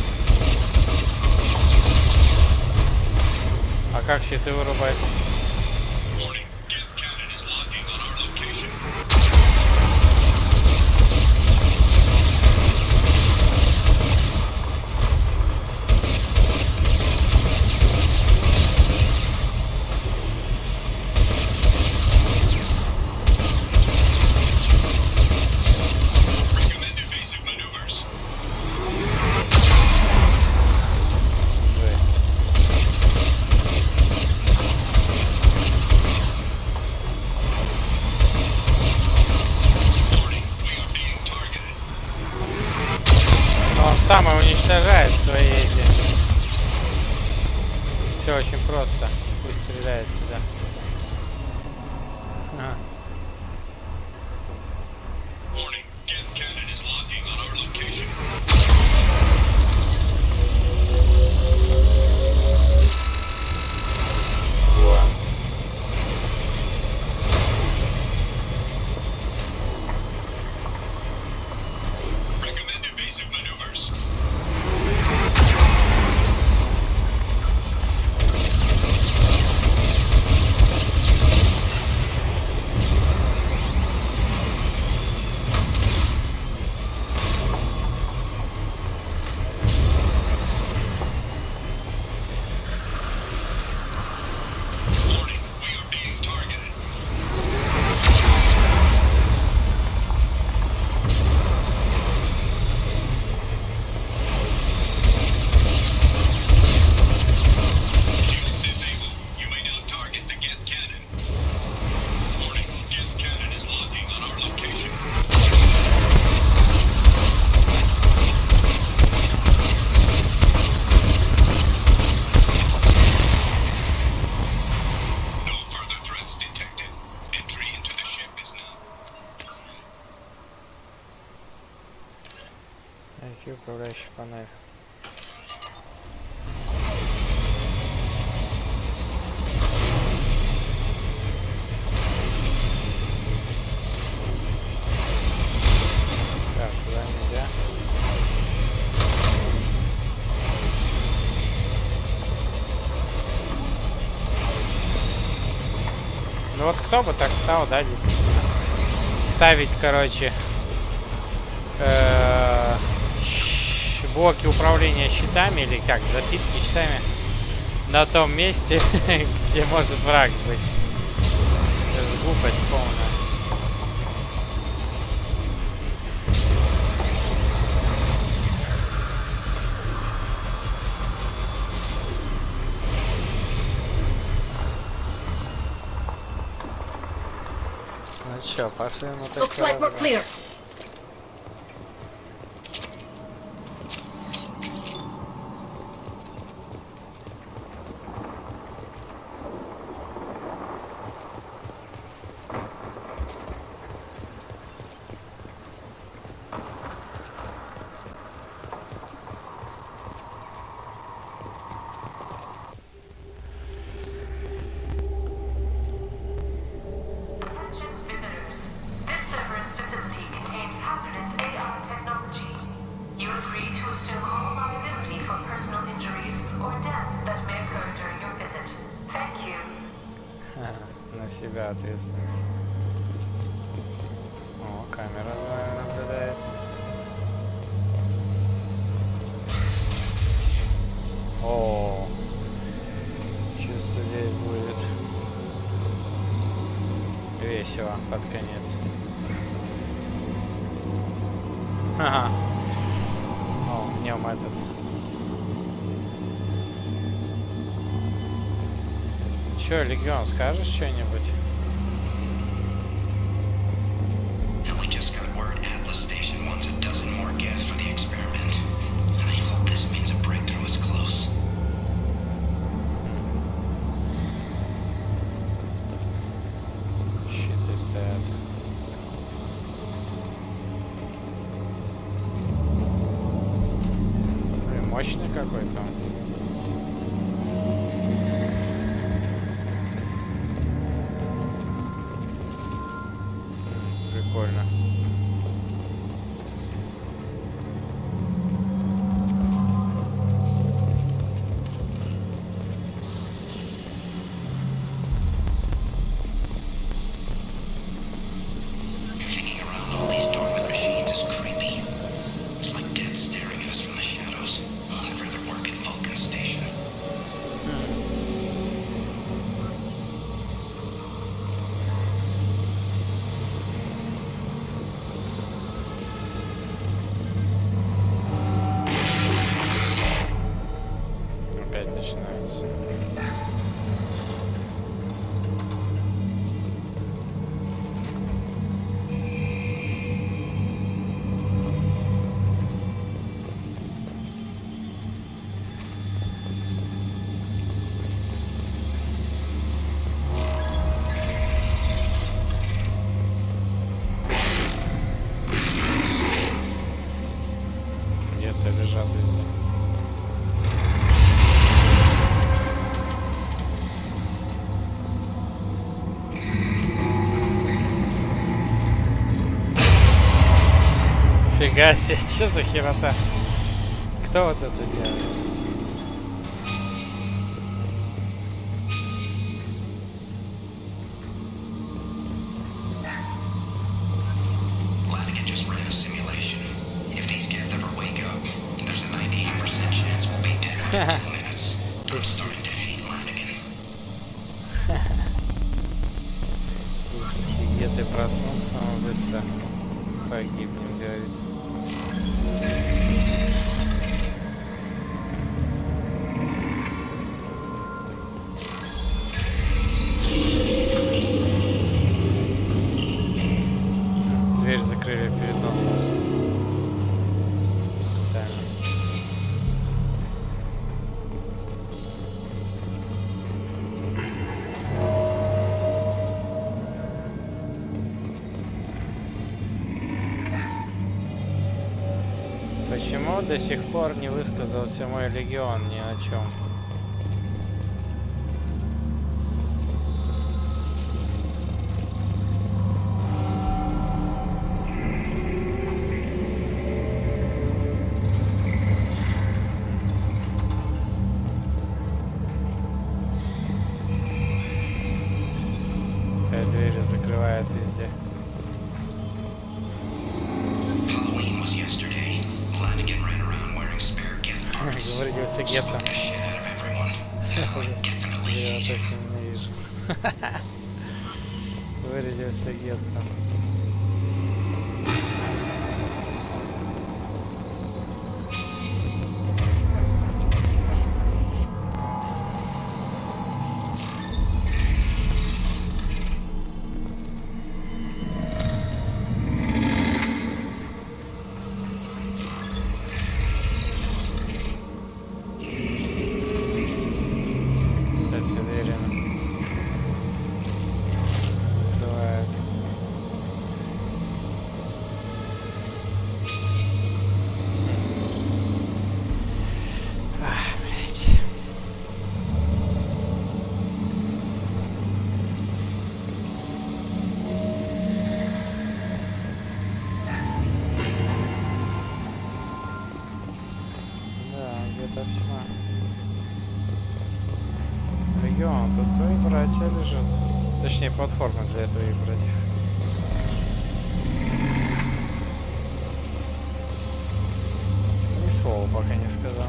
А как щиты вырубать? Самое уничтожает свои эти. Все очень просто. Пусть стреляет сюда. Ага. Найти управляющую панель. Так, куда нельзя? Ну вот кто бы так стал, да, действительно. Ставить, короче, блоки управления щитами или как, запитки щитами на том месте, где может враг быть. Это глупость полная. Ну чё, пошли на такое. На себя ответственность. О, камера наблюдает. О, чувство здесь будет весело под конец. Ага. О, в нем этот. Чё, Легион, скажешь что-нибудь? мощный какой-то. Прикольно. Лежат везде. Фига себе, что за херота? Кто вот это делает? Где ты проснулся, он быстро погибнем, говорит. Дверь закрыли перед носом. Специально. Почему до сих пор не высказался мой легион ни о чем? Двери закрывают везде. Говорите, все гетто. Я точно ненавижу. Говорите, все гетто. Регион, тут твои братья лежат. Точнее, платформа для твоих братьев. Ни слова пока не сказал.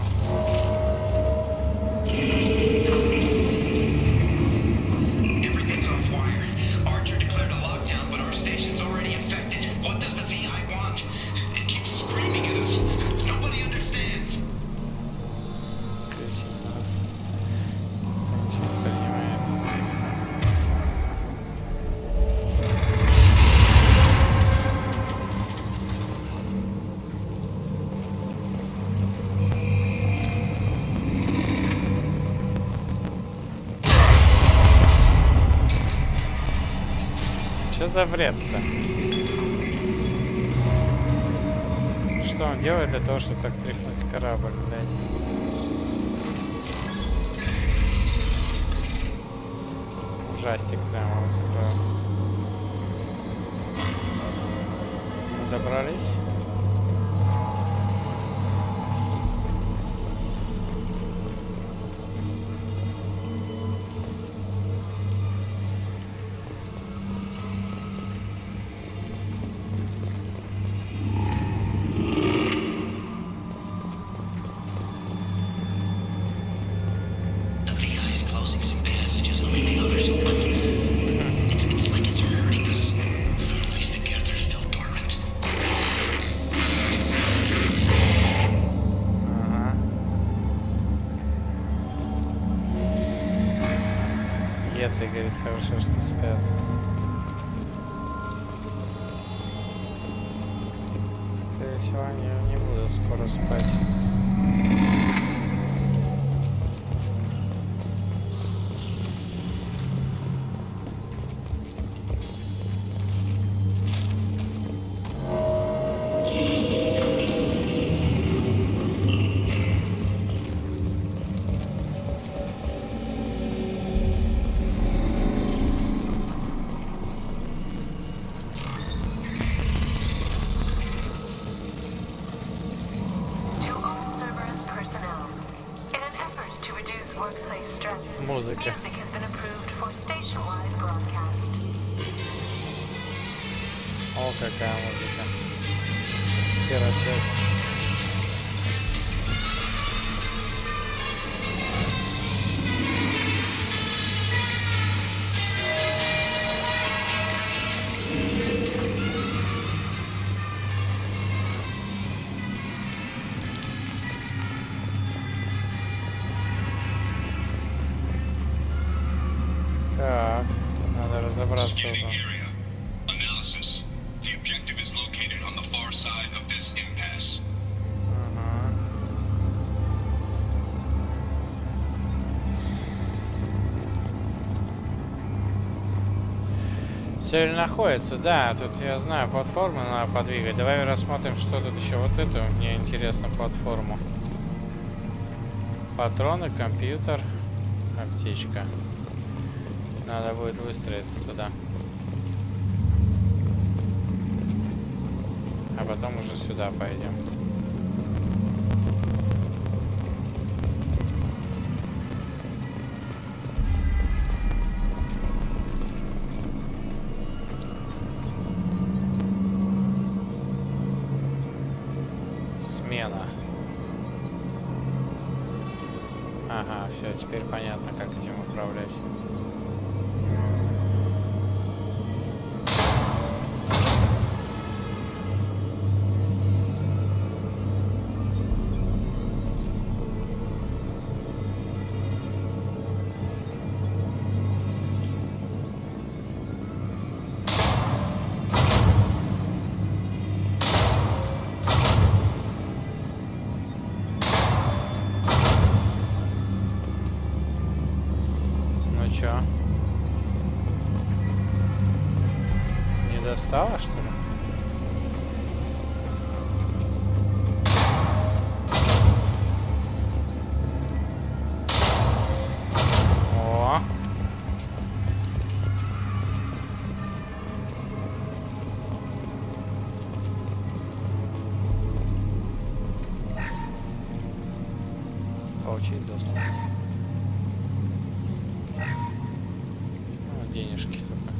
Что за бред-то? Что он делает для того, чтобы так тряхнуть корабль, блядь? ужастик прямо устроил. Мы добрались. Ты, говорит, хорошо, что спят. Скорее всего, они не будут скоро спать. Музыка. О, какая музыка. С первой части. Так, надо разобраться уже. Analysis. The objective is located on the far side of this impasse. Цель находится, да, тут я знаю, платформу надо подвигать. Давай рассмотрим, что тут еще. Вот эту, мне интересно, платформу. Патроны, компьютер, аптечка. Надо будет выстроиться туда. А потом уже сюда пойдем. Смена. Ага, все, теперь понятно, как этим управлять. Не достала, что ли? О! Получить доступ. Денежки только.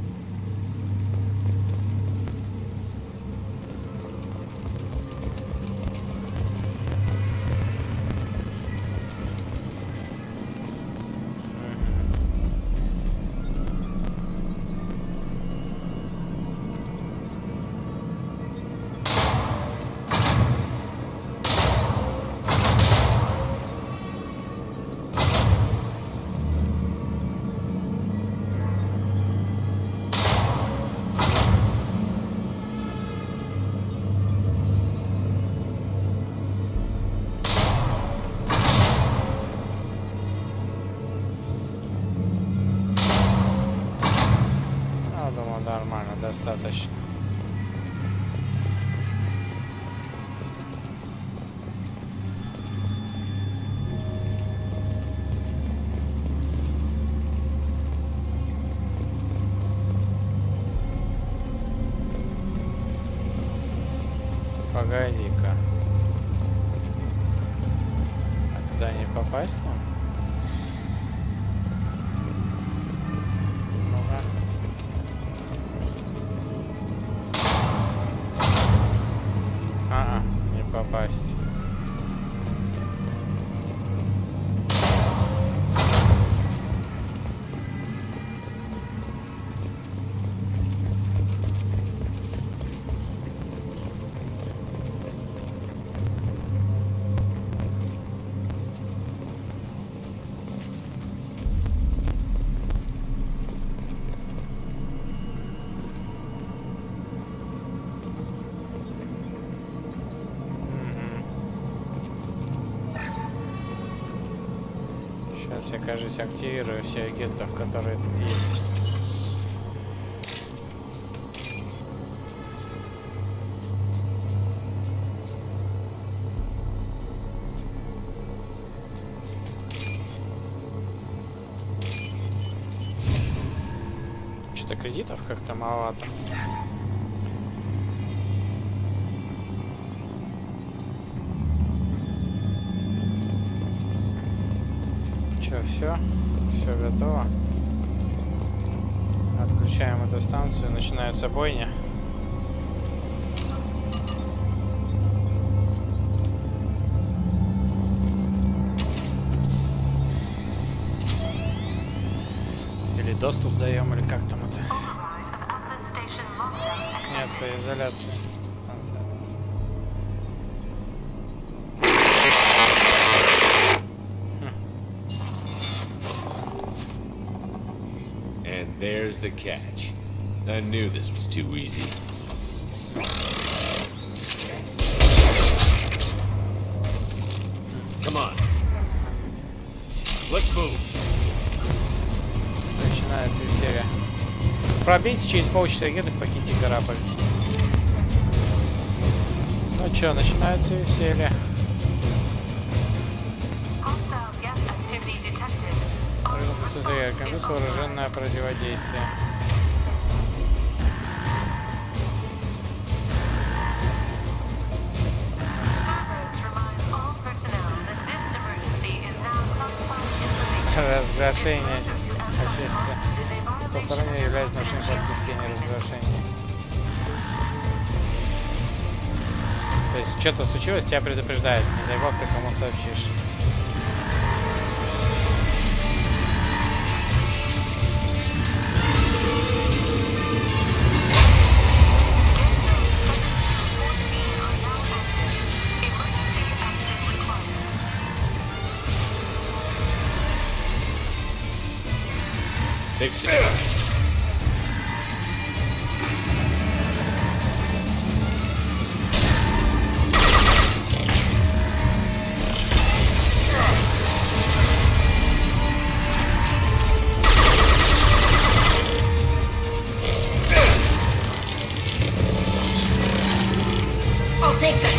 Нормально, достаточно. Погоди-ка. А туда не попасть нам? Ну-ка. Не попасть. Сейчас я, кажется, активирую все агентов, которые тут есть. Что-то кредитов как-то маловато. Все готово. Отключаем эту станцию, начинаются бойни. Или доступ даем, или как там это? Сняться изоляция. There's the catch. I knew this was too easy. Come on. Let's move. Начинается веселье. Пробейте через полчаса агентов, покиньте корабль. Ну чё, начинается веселье. Рекомендуется вооруженное противодействие. Разглашение общественности. Постороннее является нашим подпиской неразглашения. То есть что-то случилось, тебя предупреждают. Не дай бог, ты кому сообщишь. Fix it. I'll take that.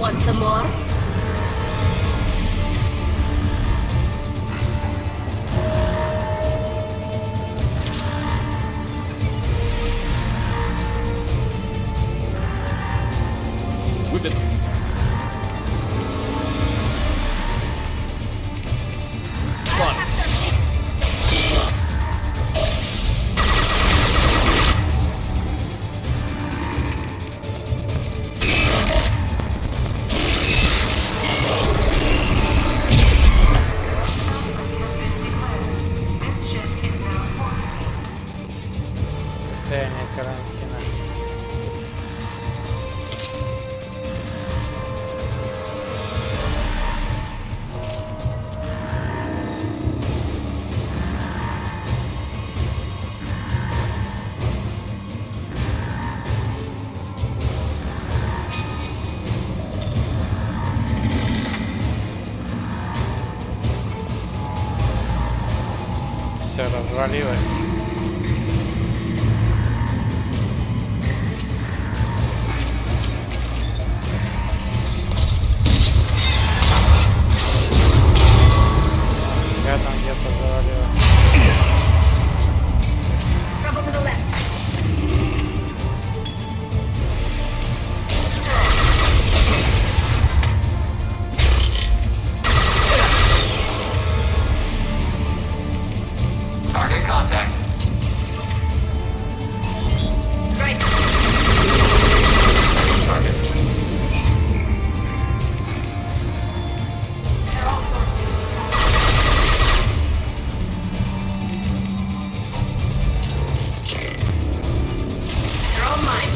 Want some more? We've been... Состояние карантина. Все развалилось. Я там где-то завалила. Trouble to the left. Target contact. Right. Target. They're all mine.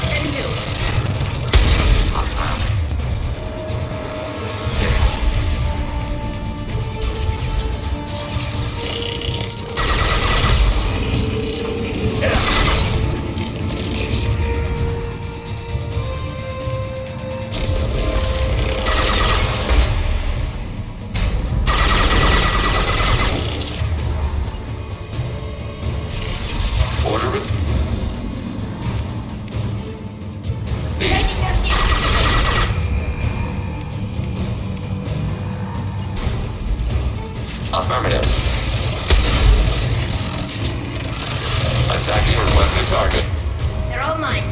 And you. Hostile. Order received. Affirmative. Attacking requested target. They're all mine.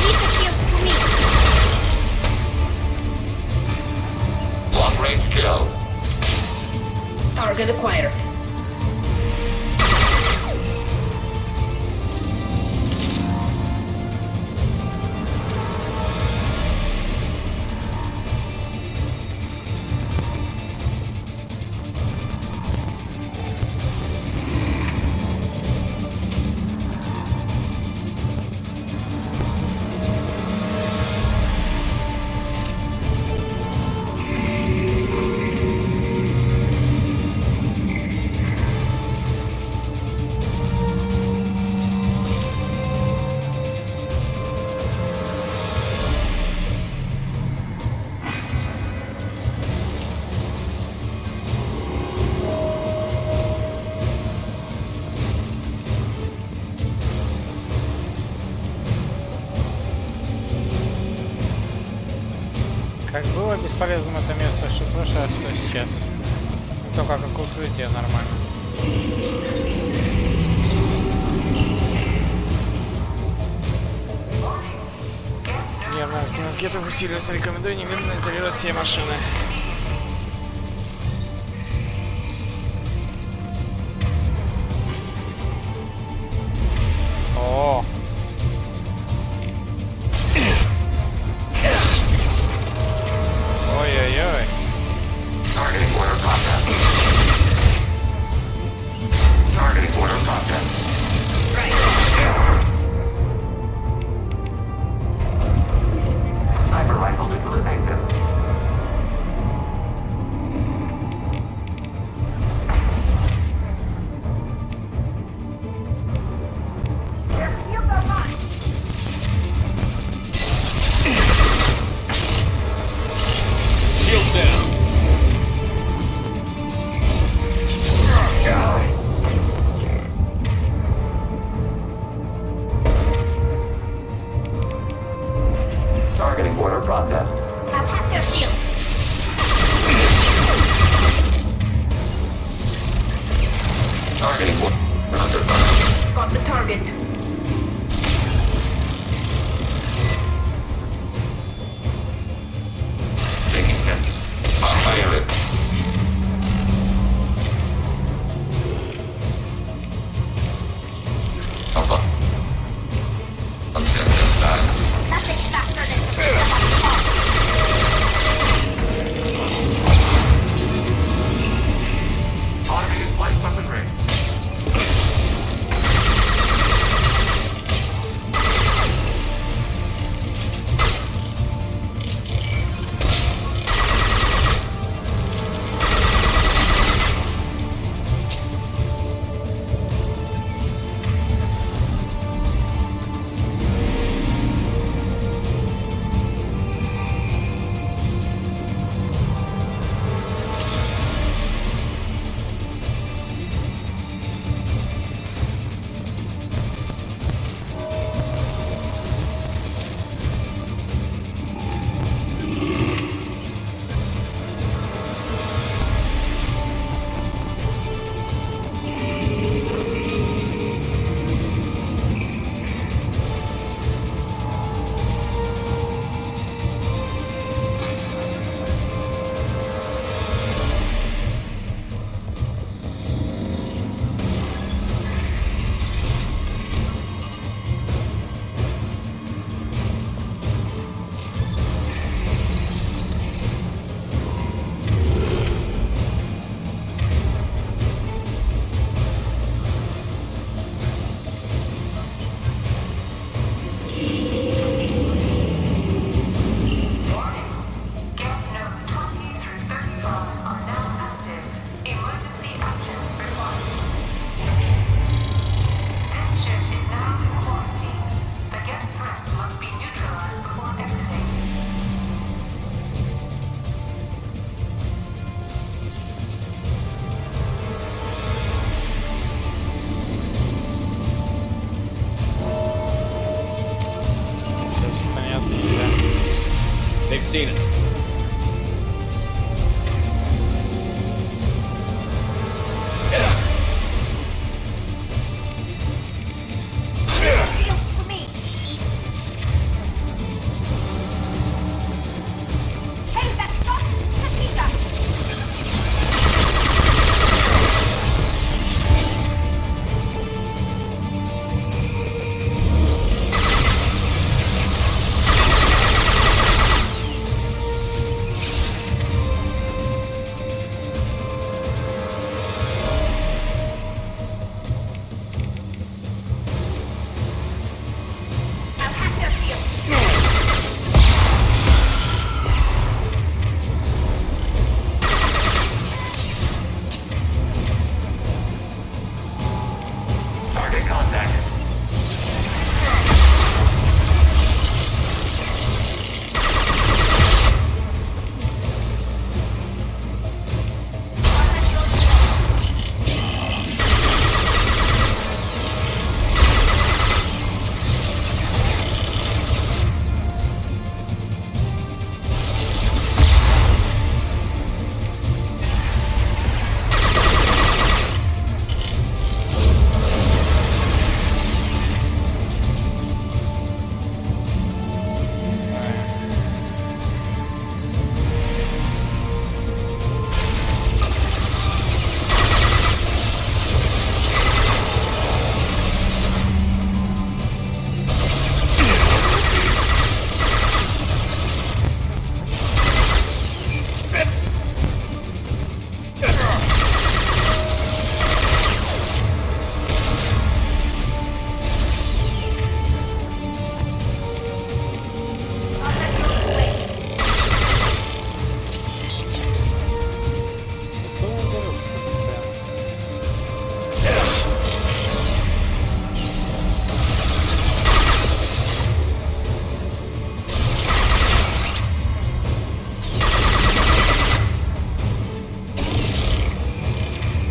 Leave the shield to me. Long range kill. Target acquired. Как было бесполезным это место, что прошлое, а что сейчас. Только как укрытие нормально. Явно активность гетов усиливается. Рекомендую немедленно изолировать все машины. О! Ой-ой-ой. Targeting order process. Targeting order process. Sniper rifle neutralization. Targeting one. Under fire. Got the target. Taking hit. Fire it. Objective back. Nothing faster than Automated light weapon range. They've seen it.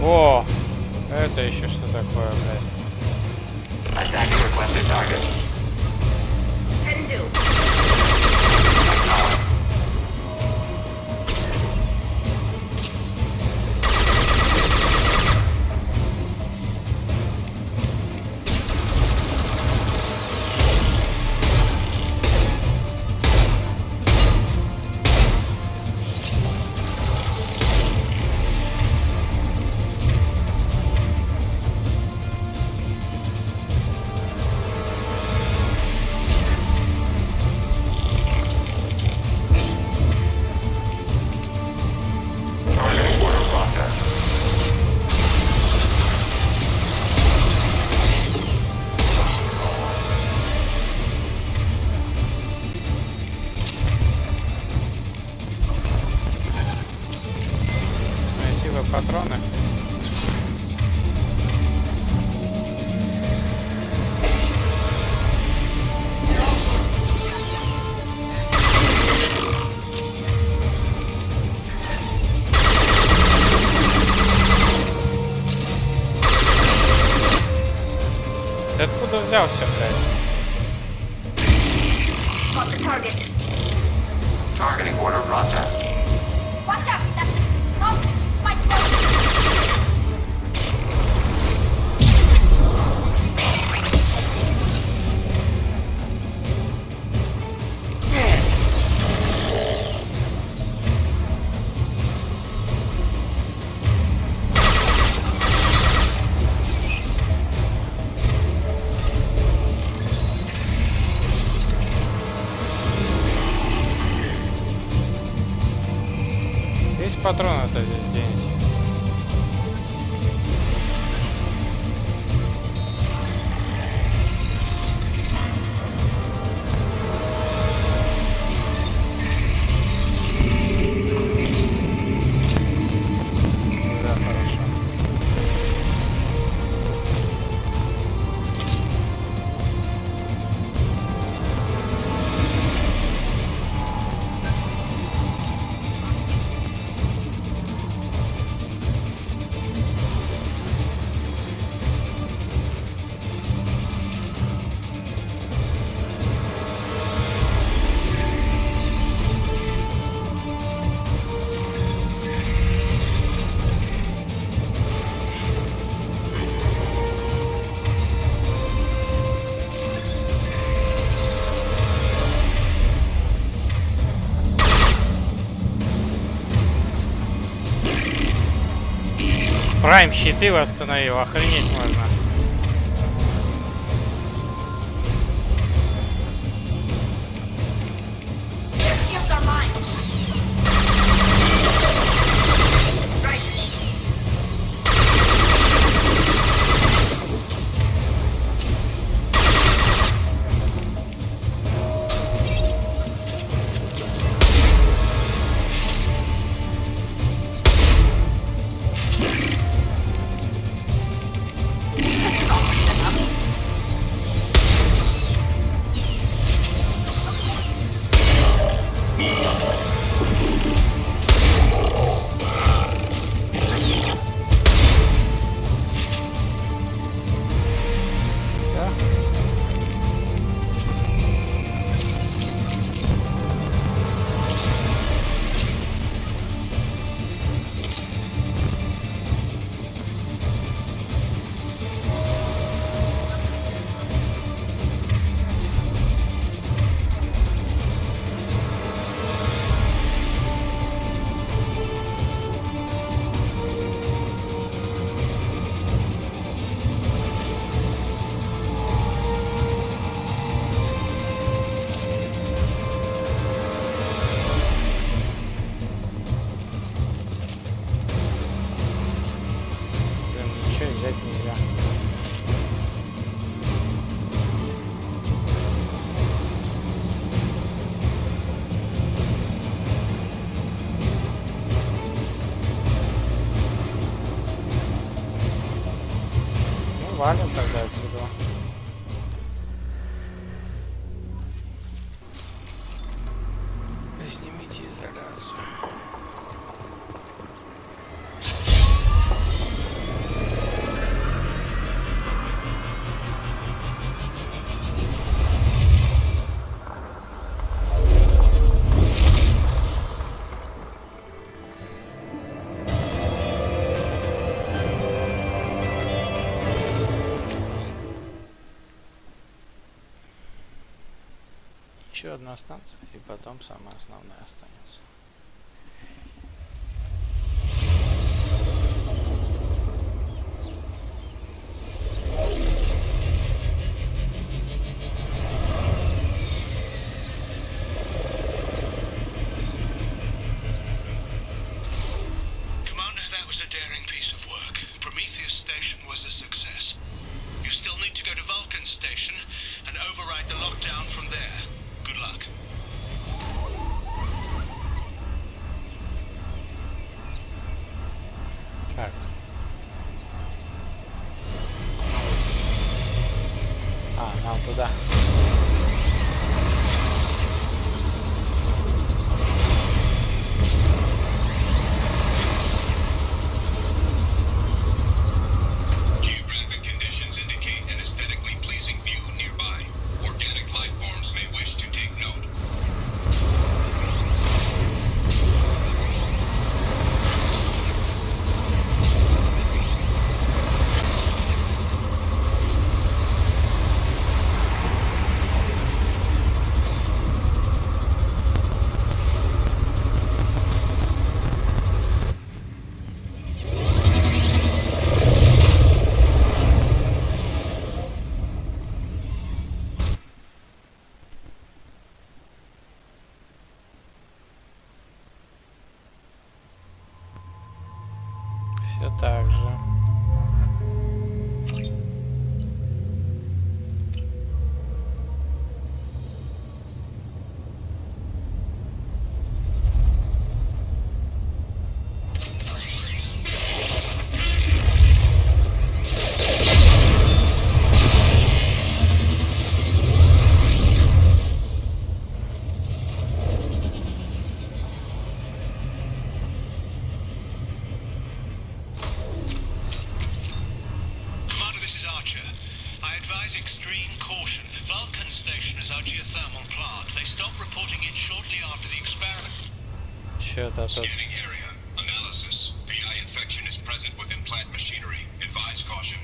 О, это еще что такое, блядь? Attacking requested target. Can do. откуда взялся, блядь? Got the target. Targeting order processed. Watch out! That's not my throat! Патроны-то здесь где-нибудь. Да, хорошо. Прайм щиты восстановил, охренеть можно. Валим тогда отсюда. Снимите изоляцию. Еще одна станция, и потом самая основная останется. Commander, that was a daring piece of work. Prometheus Station was a success. You still need to go to Vulcan Station and override the lockdown from there. Good luck. Так. А, нам туда. Geographic conditions indicate an aesthetically pleasing view. Advise extreme caution. Vulcan Station is our geothermal plant. They stopped reporting in shortly after the experiment. Что-то тут... Analysis. VI infection is present within plant machinery. Advise caution.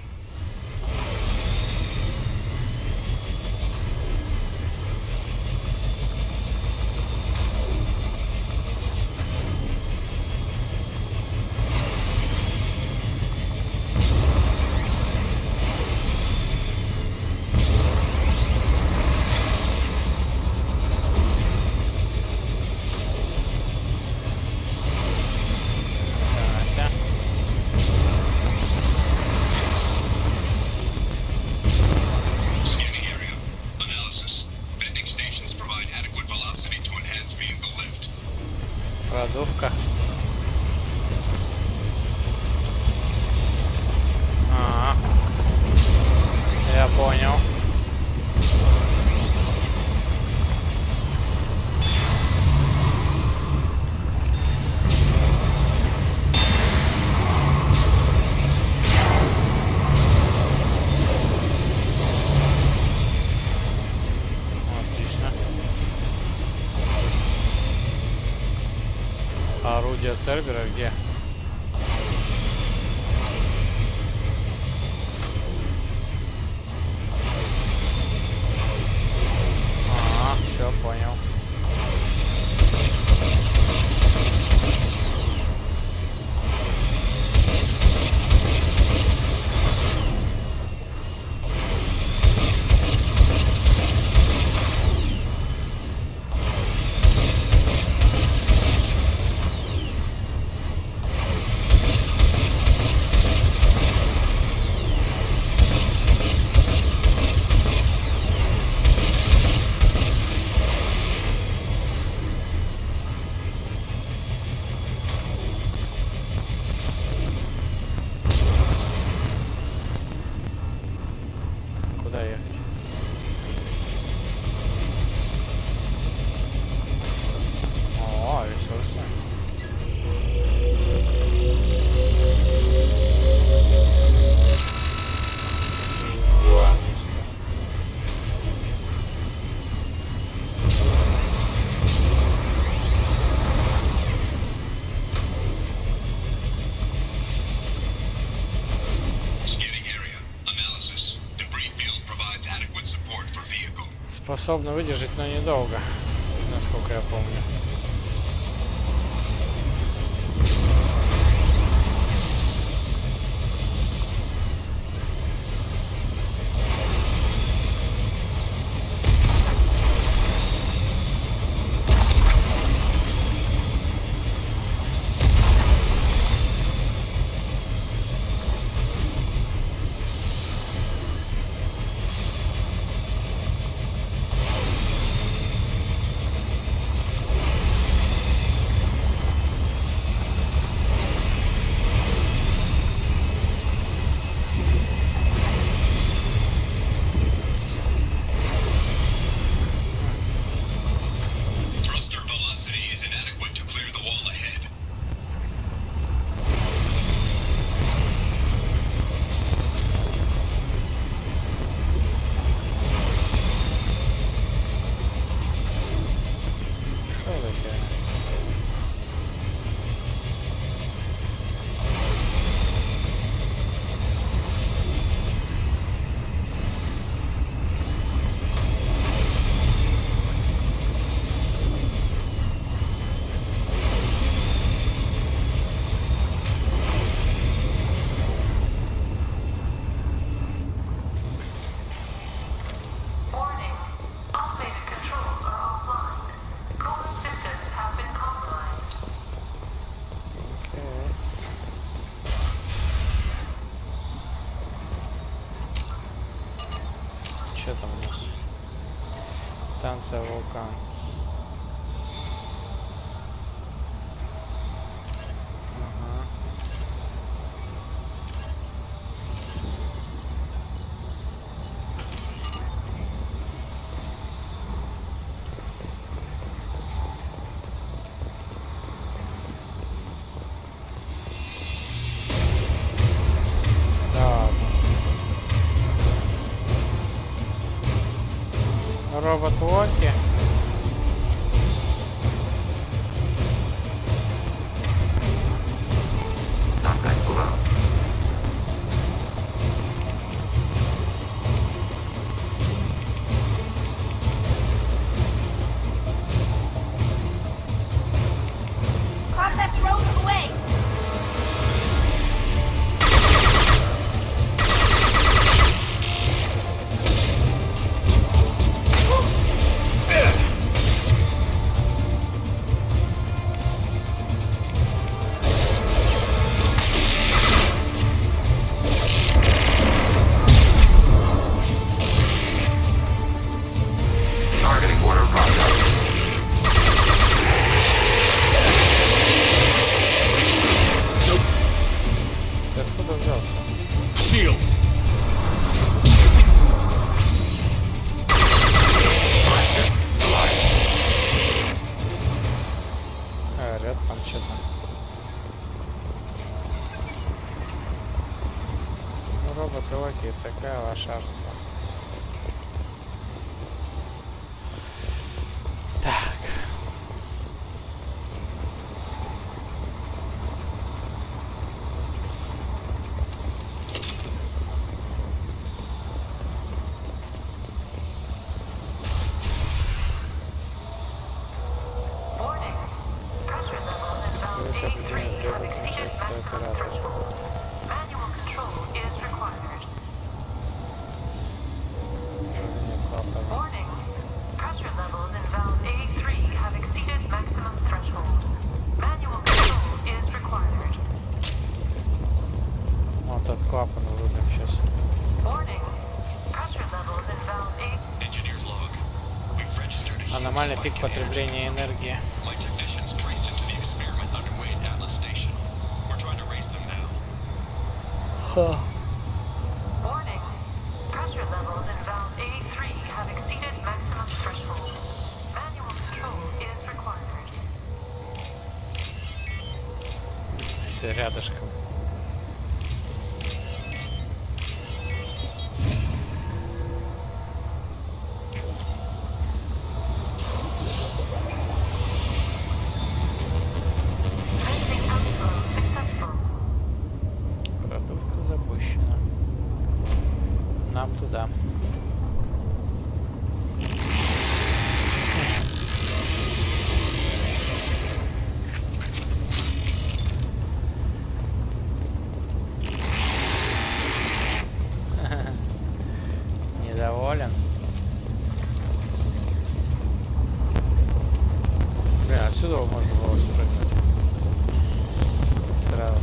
Кладовка. Ага. Я понял. Орудие сервера где? Ага, все понял. Куда ехать? О, ресурсы. Способна выдержать, но недолго, насколько я помню. Что там у нас? Станция Вулкан. Ага. Робот Локи. Contact road away! Targeting border contact. Ты откуда взялся? Shield! Орёт там что-то. Робот Локи, такая лошарство. Так. Превыше определенных требуется вмешательство оператора. Manual control is required. Warning. Pressure levels in valve A3 have exceeded maximum threshold. Manual control is required. Вот этот клапан вырубим сейчас. Warning. Pressure levels in valve A. Engineer's log. We've registered a Аномальный пик потребления энергии. My technicians traced it to the experiment underway at Atlas Station. We're trying to raise them now. Warning. Pressure levels in valve A3 have exceeded maximum threshold. Manual control is required. Все рядышком. Fencing outflow successful. Кладовка запущена. Нам туда. Недоволен. Блин, отсюда можно было спрыгнуть. Сразу.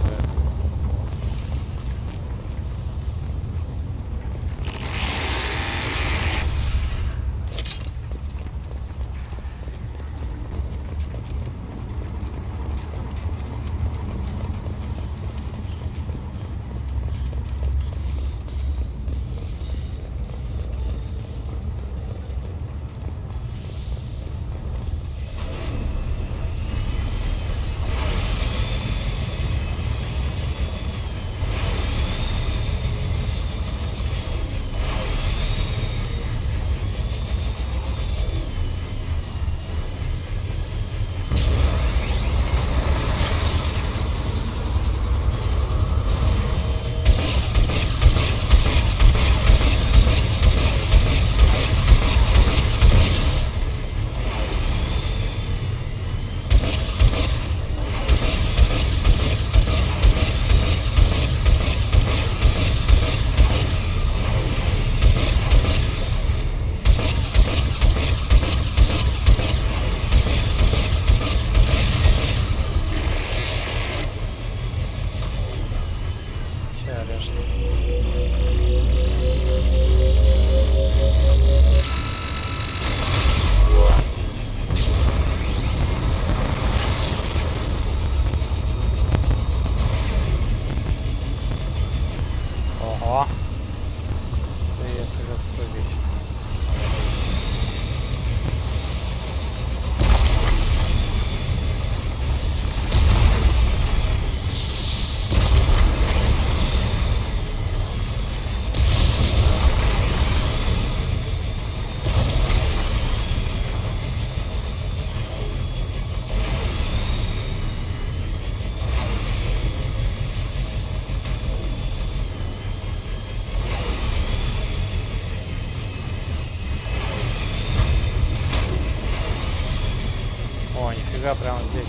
нифига, прямо здесь.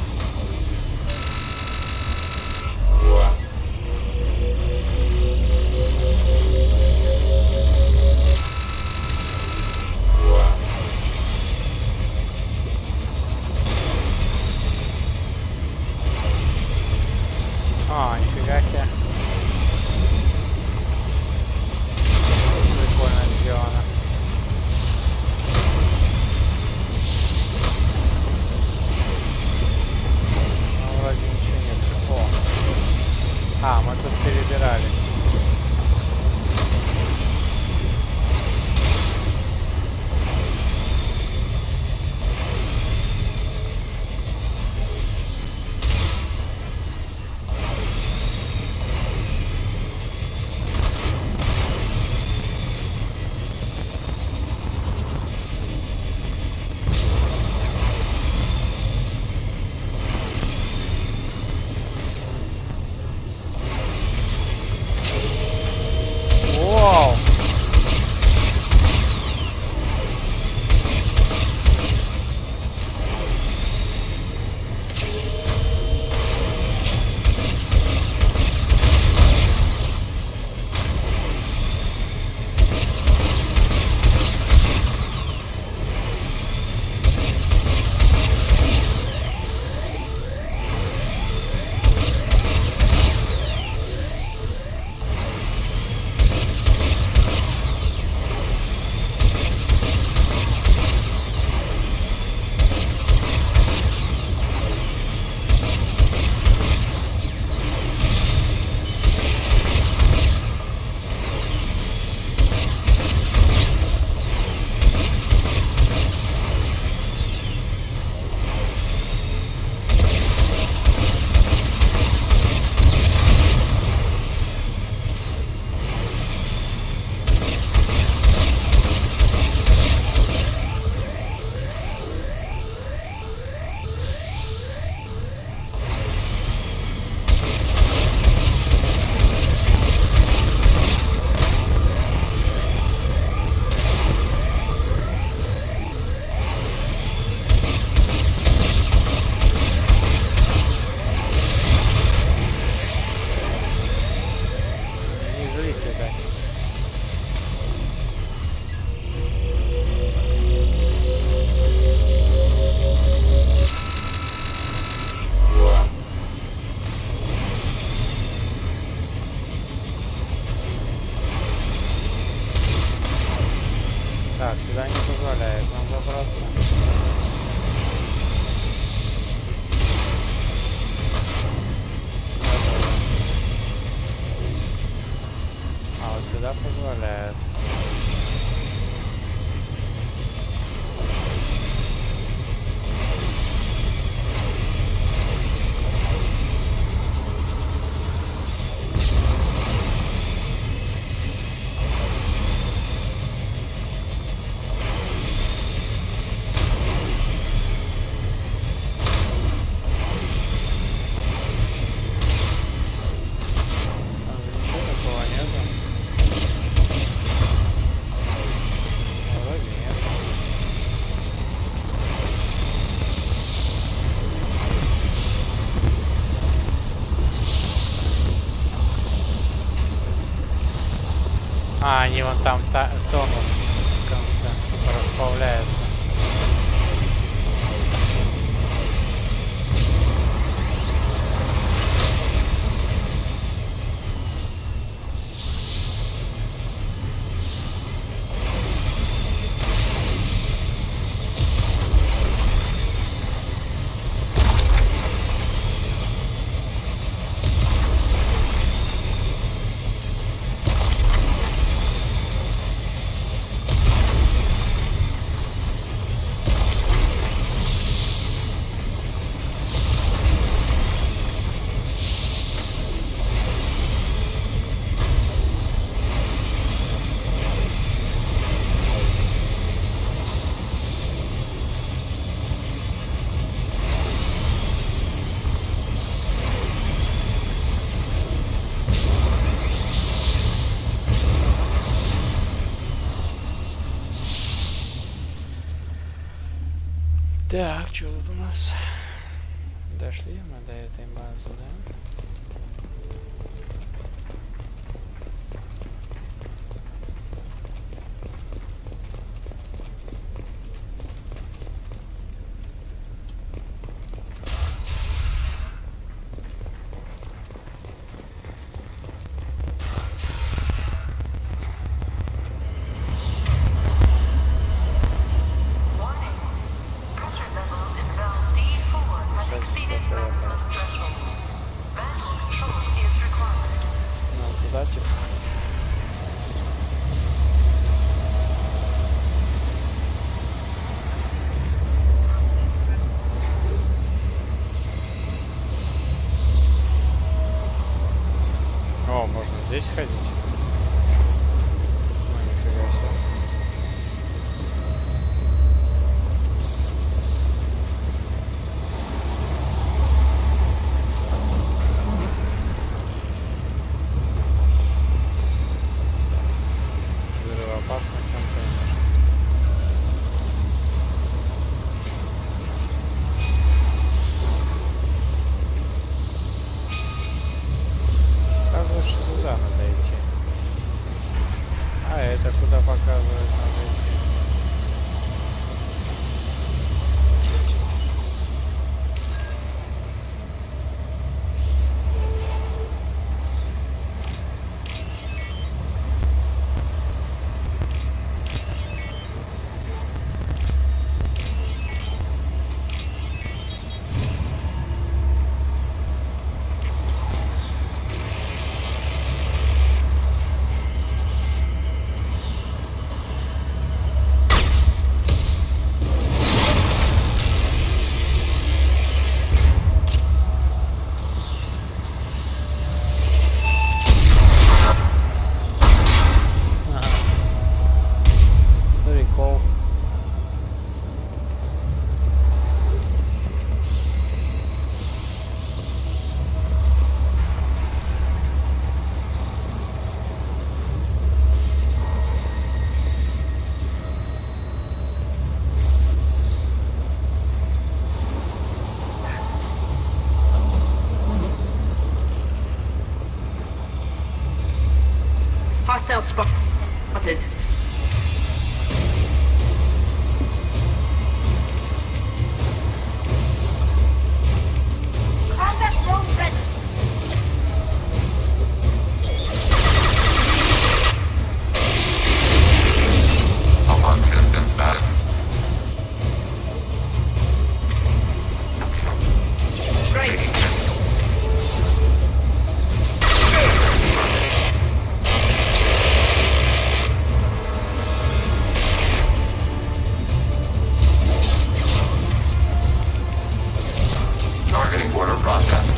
А, нифига себе. Прикольно сделано. Ну, вроде ничего нет. О. А, мы тут перебирались. Вау! Не злись опять. Так, сюда не позволяет нам забраться. А вот сюда позволяет. Ничего такого нету. Вроде нет. А, они вон там тонут в конце, расплавляются. Так, что тут у нас? Дошли мы до этой базы, да? О, можно здесь ходить. Ой, нифига себе. Взрывоопасный контейнер. Показывает, что туда надо идти. А это куда показывает надо идти? Прикол. Hostile spotted. Combat drone ready. Great. Targeting order processed.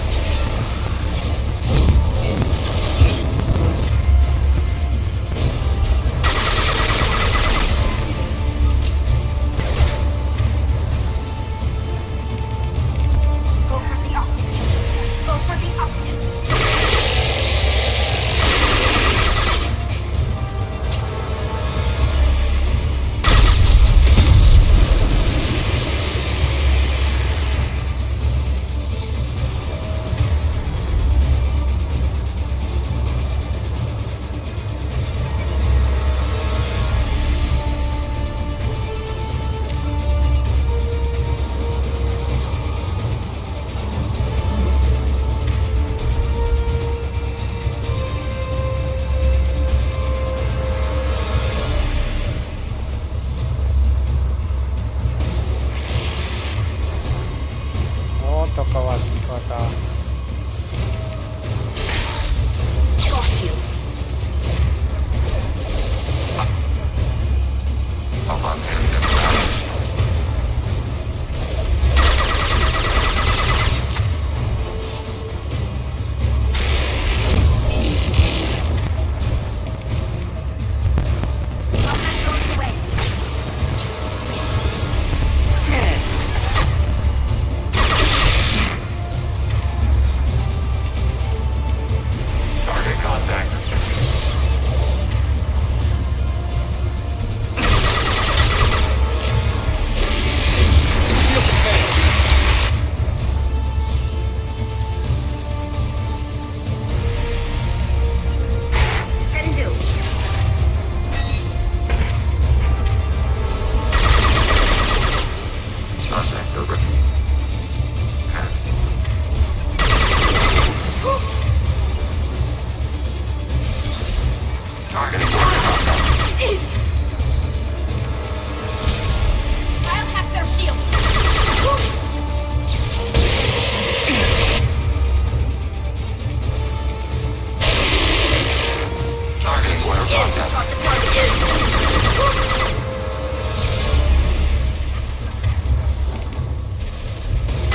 I'll hack their shield. Targeting order process.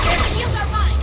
Their shields are mine.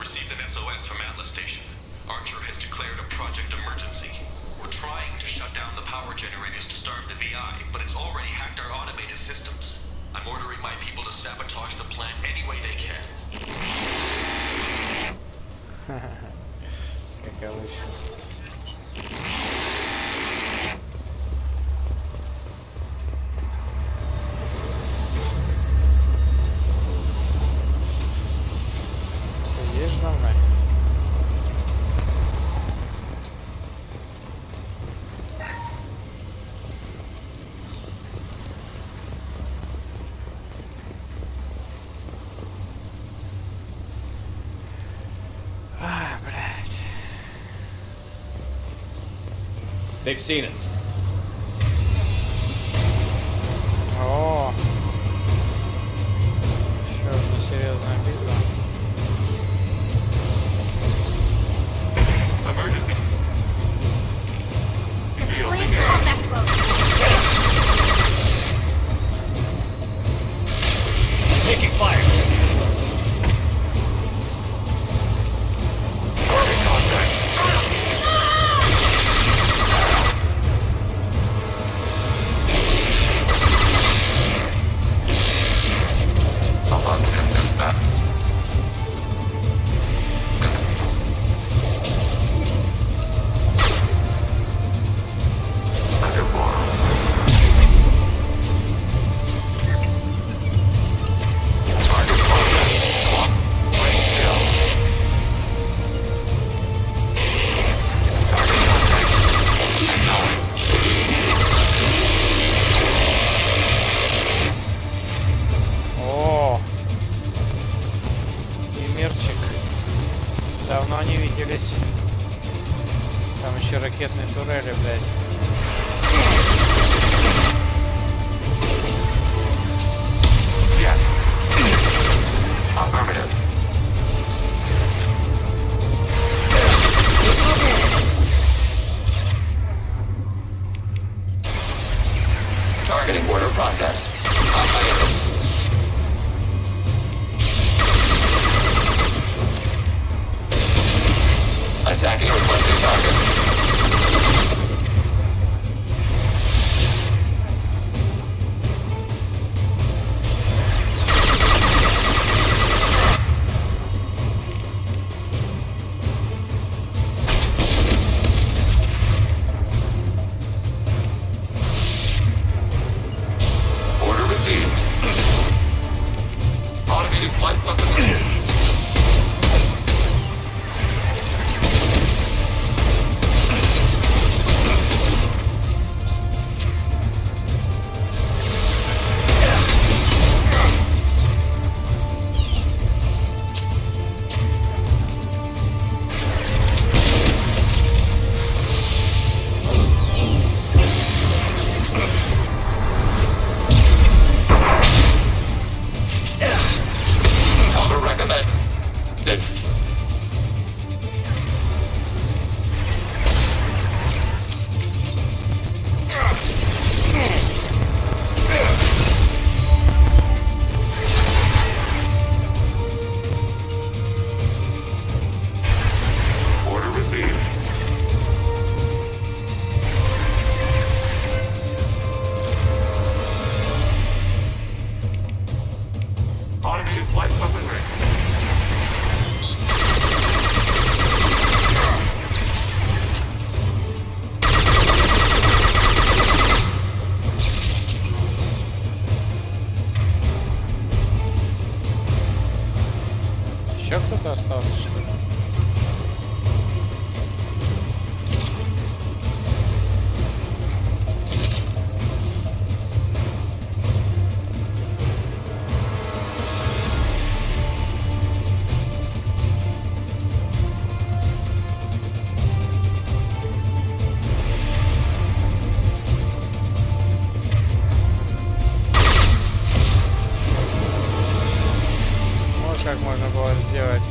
Received an SOS from Atlas Station. Archer has declared a project emergency. We're trying to shut down the power generators to starve the VI, but it's already hacked our automated systems. I'm ordering my people to sabotage the plant any way they can. Как обычно. Есть главное? Блядь. They've seen us. О! Еще одна серьезная битва. Emergency. Destroying combat road. Taking fire. Target contact. О! Мирчик. Давно не виделись. Там еще ракетные турели, блядь. Affirmative. Targeting order processed. Attacking requested target. что осталось, что ли? Как можно было сделать.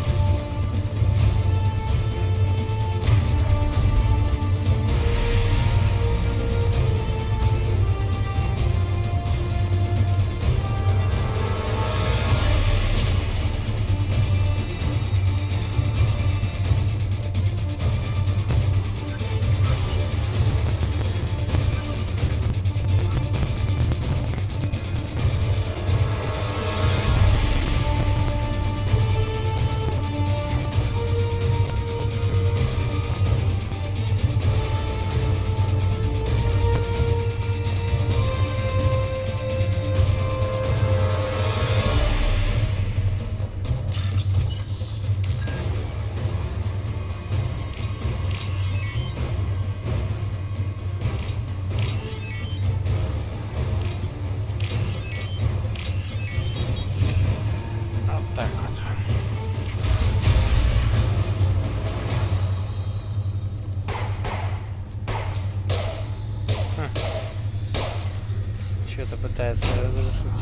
Что-то пытается разрушить,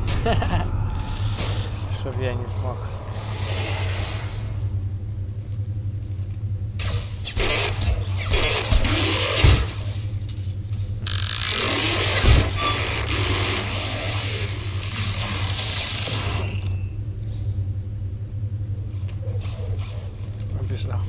чтобы я не смог. Убежал.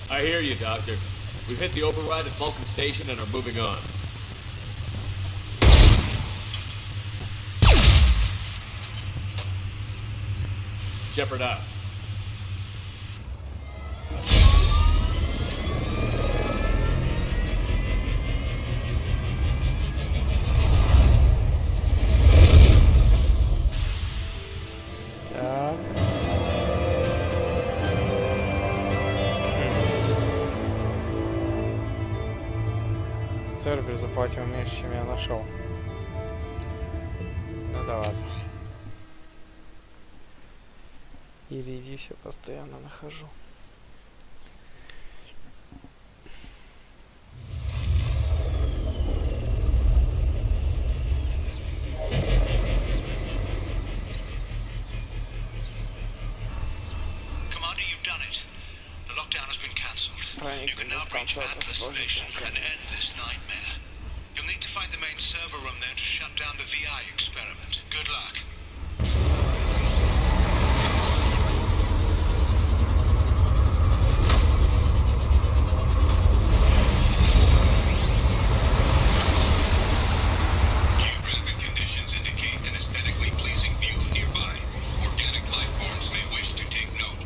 I hear you, Doctor. We've hit the override at Vulcan Station and are moving on. Shepard out. Сервер заплатил меньше, чем я нашел. Ну да ладно. Или все постоянно нахожу. Commander, you've done it. The lockdown has been cancelled. You can now breach Atlas Station and end this nightmare. You'll need to find the main server room there to shut down the VI experiment. Good luck. Geographic conditions indicate an aesthetically pleasing view nearby. Organic life forms may wish to take note.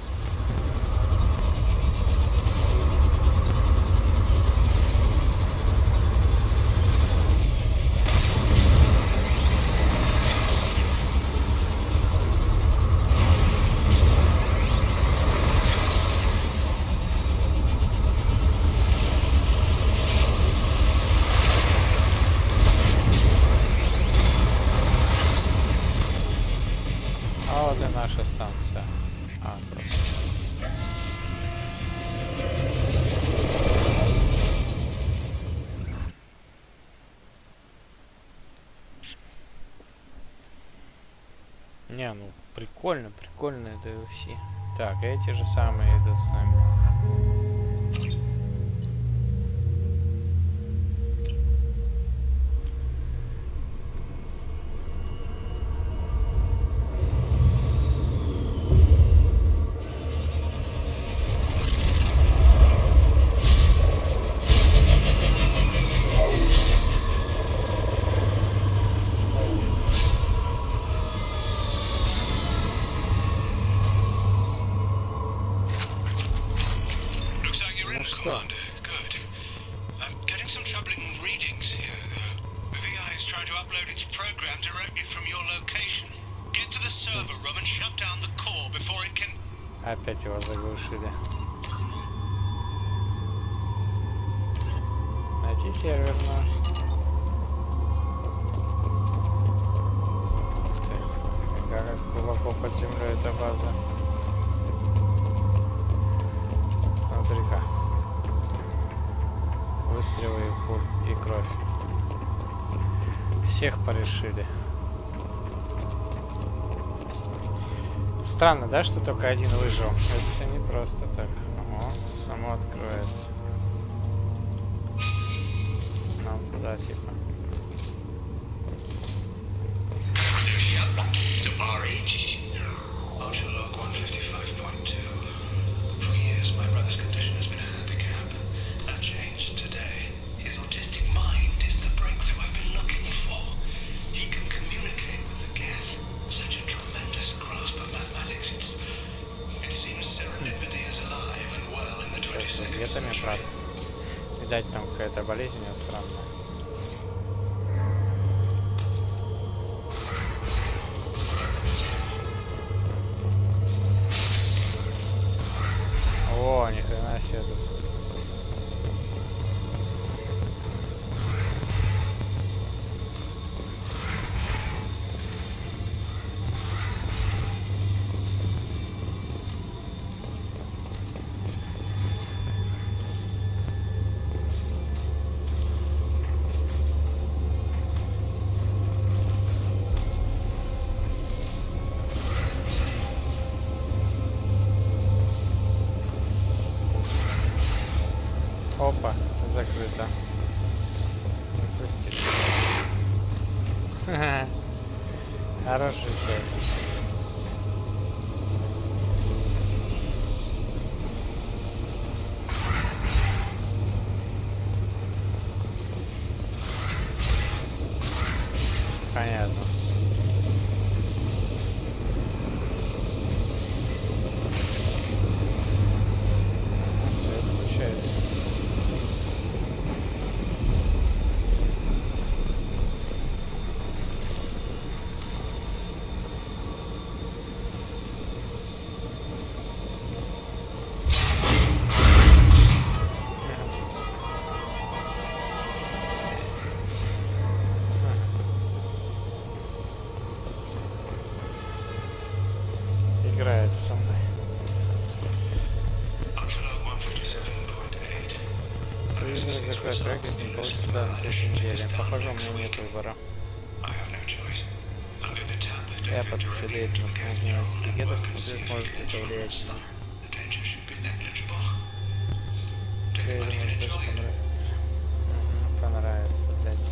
А вот и наша станция. Просто. Не, ну прикольно, прикольно это все. Так, эти же самые идут с нами. server room and shut down the core before it can... Опять его заглушили. Найти серверную. Как глубоко под землей эта база. Смотри-ка. Выстрелы и кровь. Всех порешили. Странно, да, что только один выжил? Это все не просто так. О, само откроется. Нам туда, типа. Брат. Видать, там какая-то болезнь у него странная. О, ни хрена себе тут. Опа, закрыто. Пусти. Хорошая часть. Понятно. Все получается. Играет со мной. Призрак закроет проект, если не получится до следующей недели. Похоже, у меня нет выбора. Я подключу деятельность гедов, смотрю, сможет это влиять на... Тебе может даже понравится. Понравится, блядь.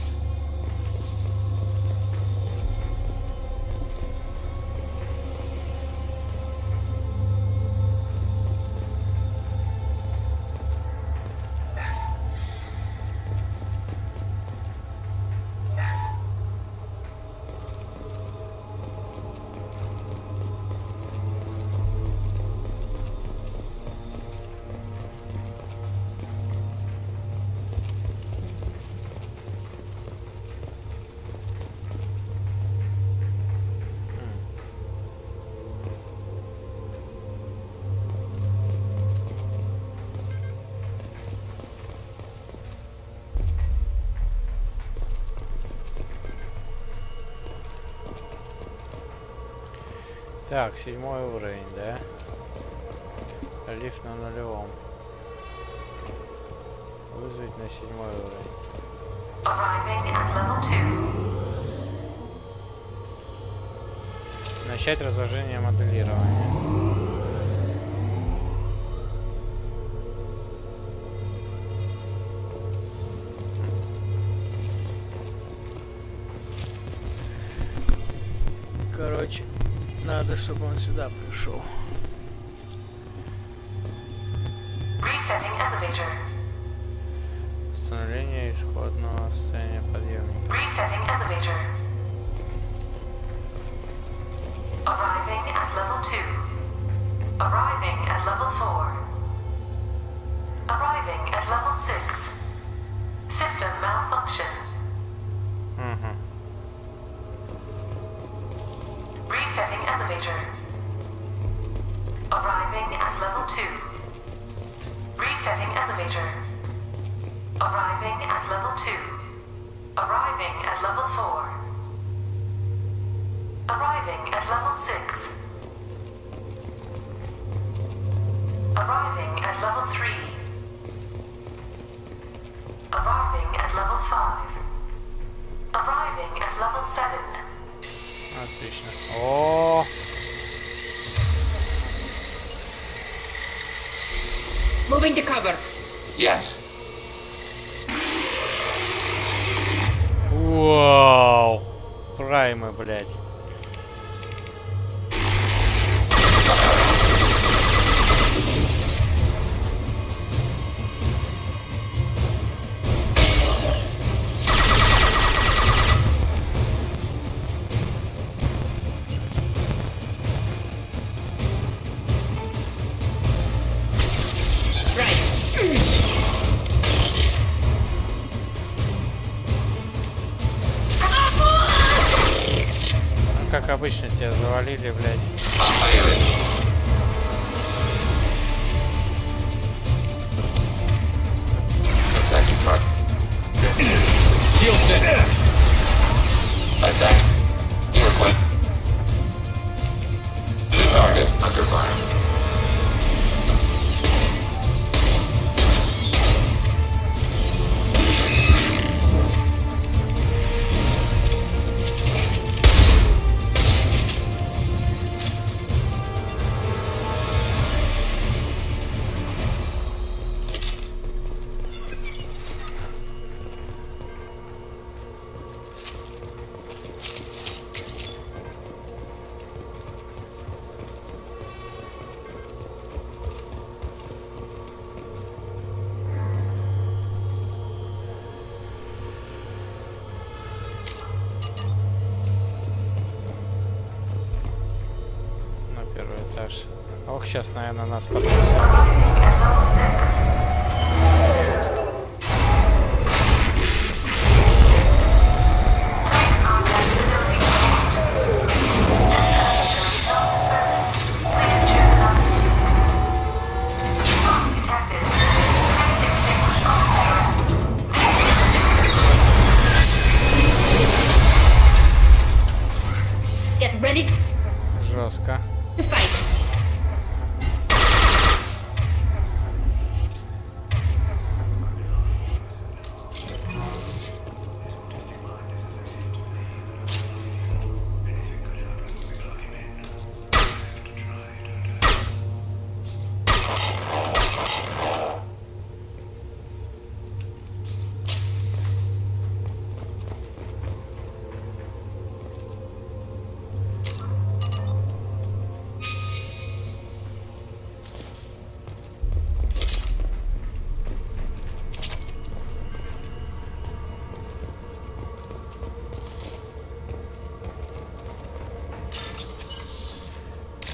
Так, 7-й уровень, да? Лифт на 0-м. Вызвать на 7-й уровень. Начать разложение моделирования. Короче, надо, чтобы он сюда пришел. Установление исходного состояния подъемника. Arriving at level 2. Arriving at level 4. Arriving at level 6. System malfunction. Resetting Resetting elevator. Arriving at level 2. Resetting elevator. Arriving at level 2. Arriving at level 4. Arriving at level 6. Arriving at level 3. Arriving at level 5. Arriving at level 7. Отлично. О! Moving to cover. Yes. Вау! Праймы, блядь. Как обычно тебя завалили, блядь. Attack. Earquake. The target under fire. Первый этаж. Ох, сейчас, наверное, нас подпустят. Get ready Жестко. to fight.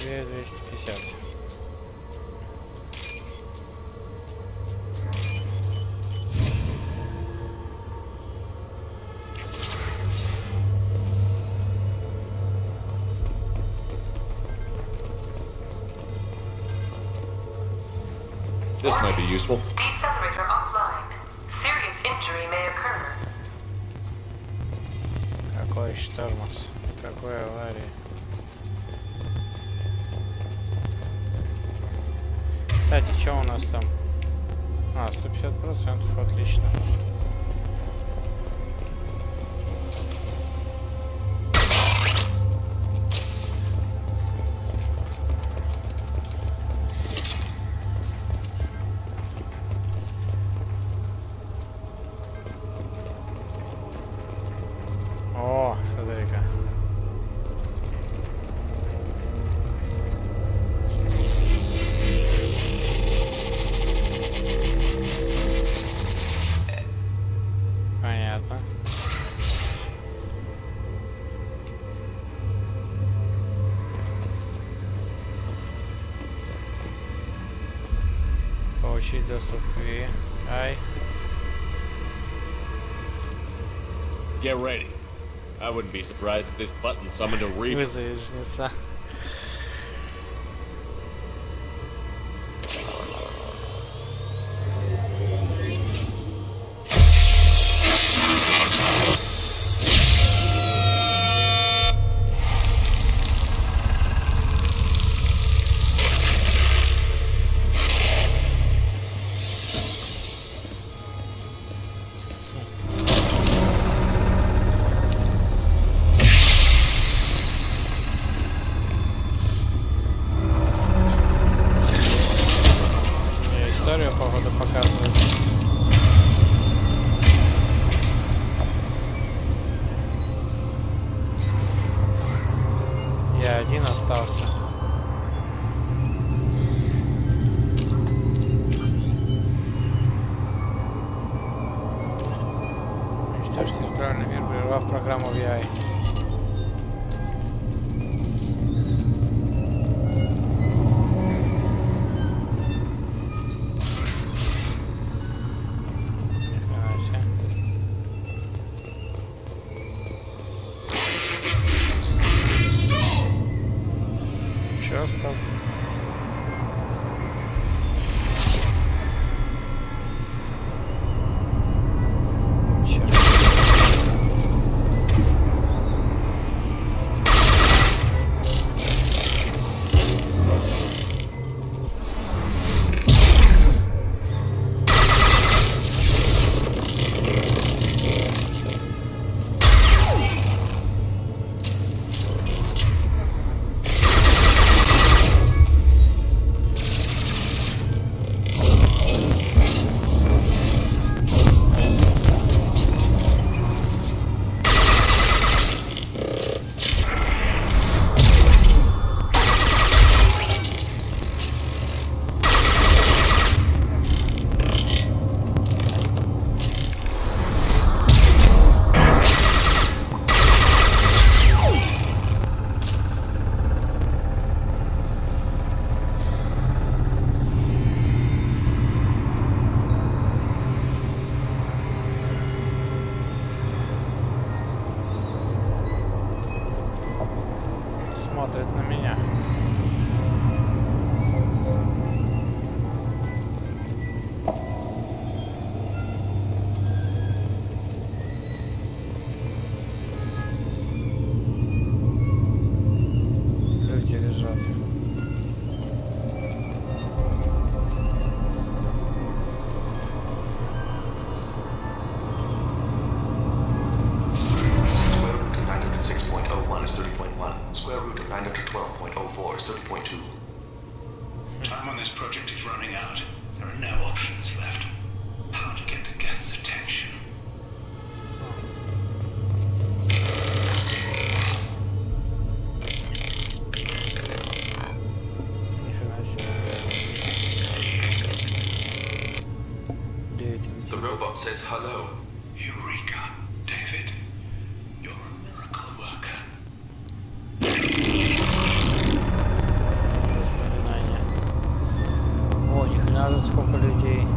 Две 250. This might be useful. Decelerator offline. Serious injury may occur. Какой штормос? Какой авария? Кстати, что у нас там? А, 150%, отлично. О, смотри-ка. Понятно. Получить доступ к VI. Get ready. I wouldn't be surprised if this button summoned a reaper. Вызови жнеца. Историю, походу, показывает. Я один остался. Уничтожить виртуальный мир, прервав программу VI. Стоп. Черт. Смотрит на меня. Люди лежат. Time on this project is running out. There are no options left. How to get the guest's attention? The robot says hello. Eureka, David. You're a miracle worker. Воспоминания. О, ни хрена тут сколько людей.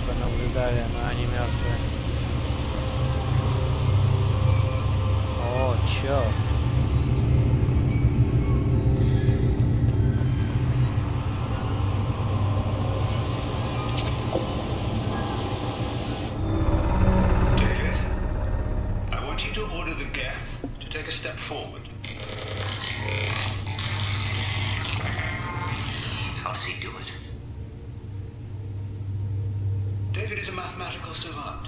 Понаблюдали, но они мертвые. О, черт. David, I want you to order the Geth to take a step forward. How does he do it? David is a mathematical savant.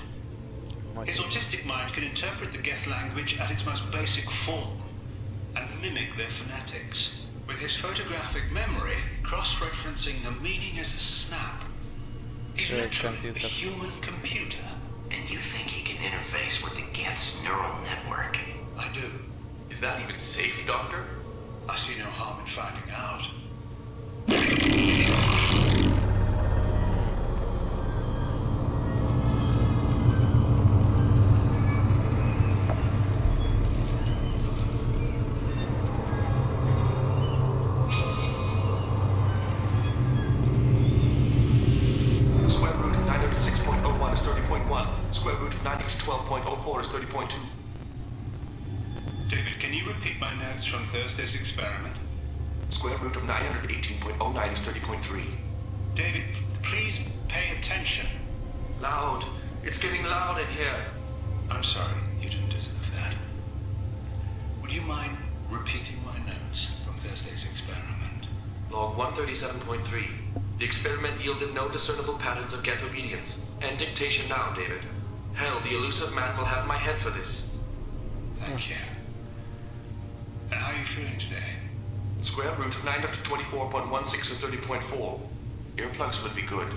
His autistic mind can interpret the Geth language at its most basic form and mimic their phonetics, with his photographic memory cross-referencing the meaning as a snap. He's literally a human computer. And you think he can interface with the Geth's neural network? I do. Is that even safe, Doctor? I see no harm in finding out. Square root of 906.01 is 30.1. Square root of 912.04 is 30.2. 30.2. David, can you repeat my notes from Thursday's experiment? Square root of 918.09 is 30.3. David, please pay attention. Loud. It's getting loud in here. I'm sorry, you didn't deserve that. Would you mind repeating my notes from Thursday's experiment? Log 137.3. The experiment yielded no discernible patterns of geth obedience. End dictation now, David. Hell, the elusive man will have my head for this. Thank you. And how are you feeling today? Square root of 924.16 is 30.4. Earplugs would be good.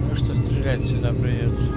Ну что, стрелять сюда придется.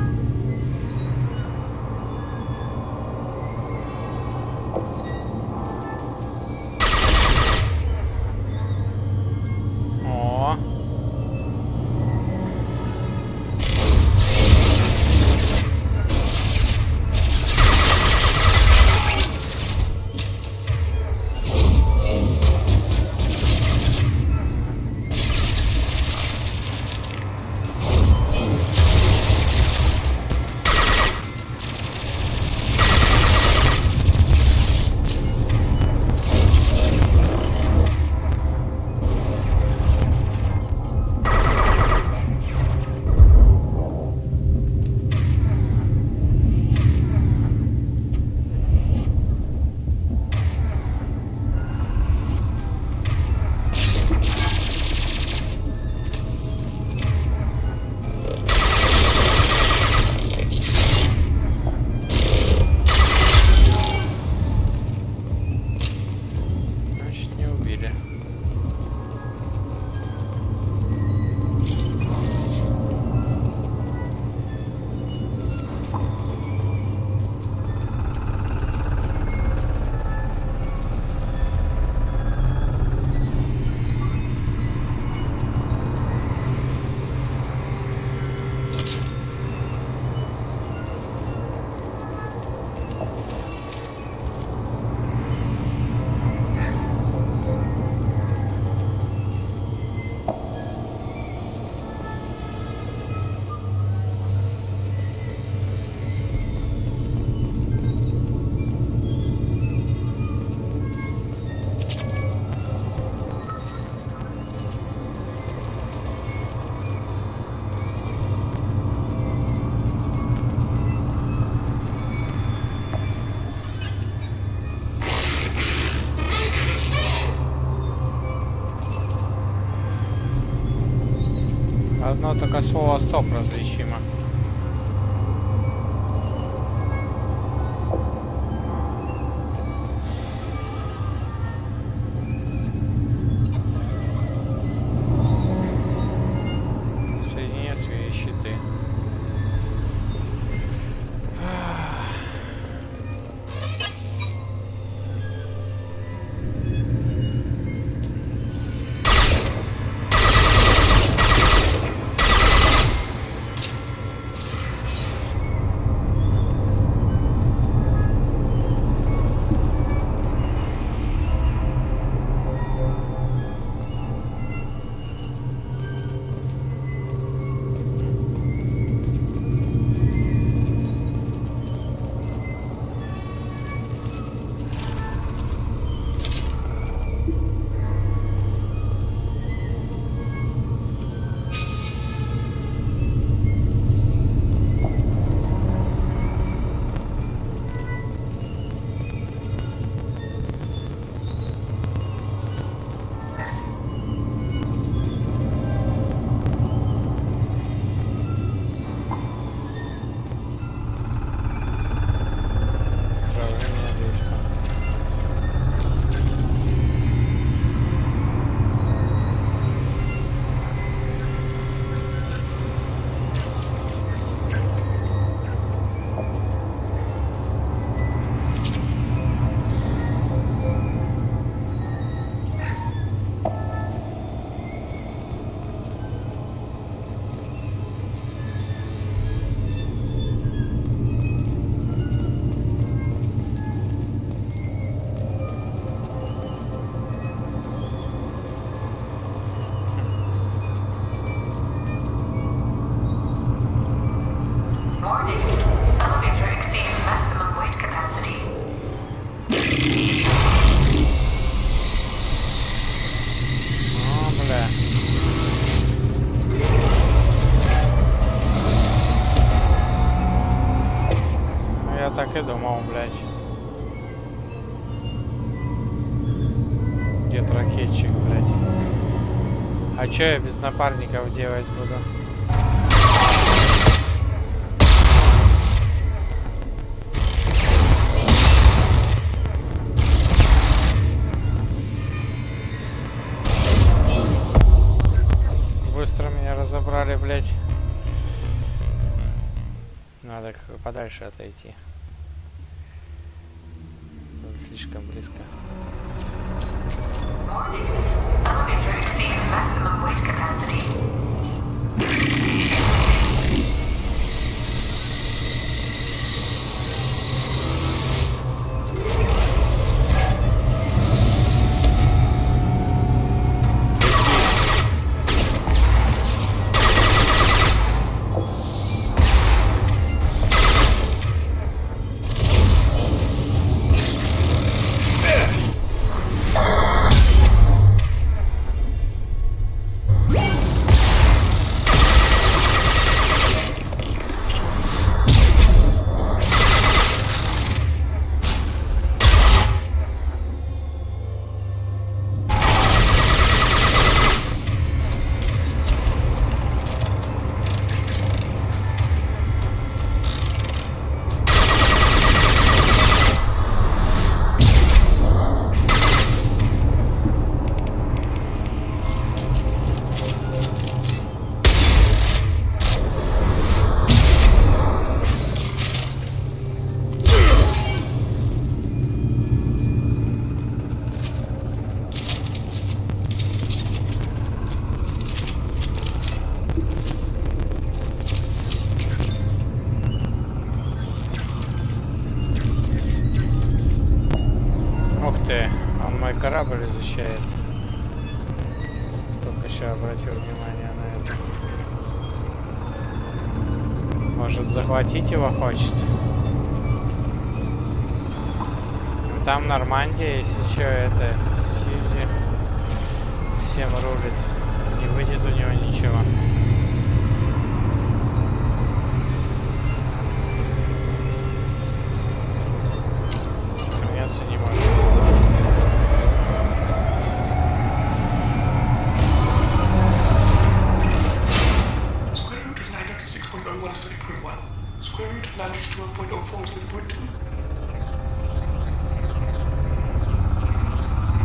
Одно только слово «стоп» различимо. Соединяй свои щиты. будет ракетчик, блядь. А чё я без напарников делать буду? Быстро меня разобрали, блядь. Надо подальше отойти. Тут слишком близко. Elevator exceeds maximum weight capacity. Корабль изучает. Только еще обратил внимание на это. Может, захватить его хочет? Там Нормандия, если что, это Сьюзи всем рулит. Не выйдет у него ничего. Сохраняться не может. Square root of 912.04 is 3.2.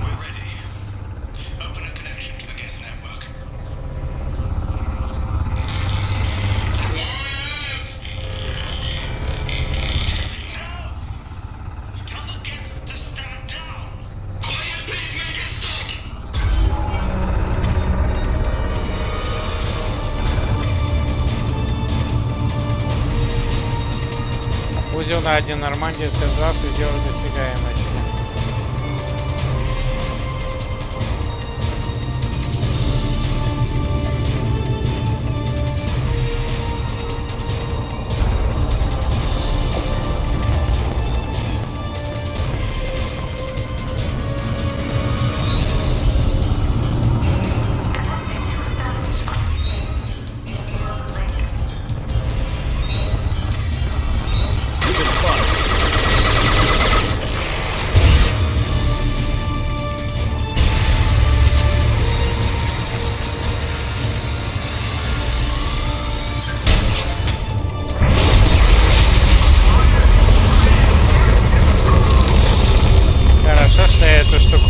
We're ready. Open a connection to the Geth network. No! Tell the Geth to stand down! Quiet, pacemaker, stop! Узел на 1 Нормандия, C2, предел досягаемости.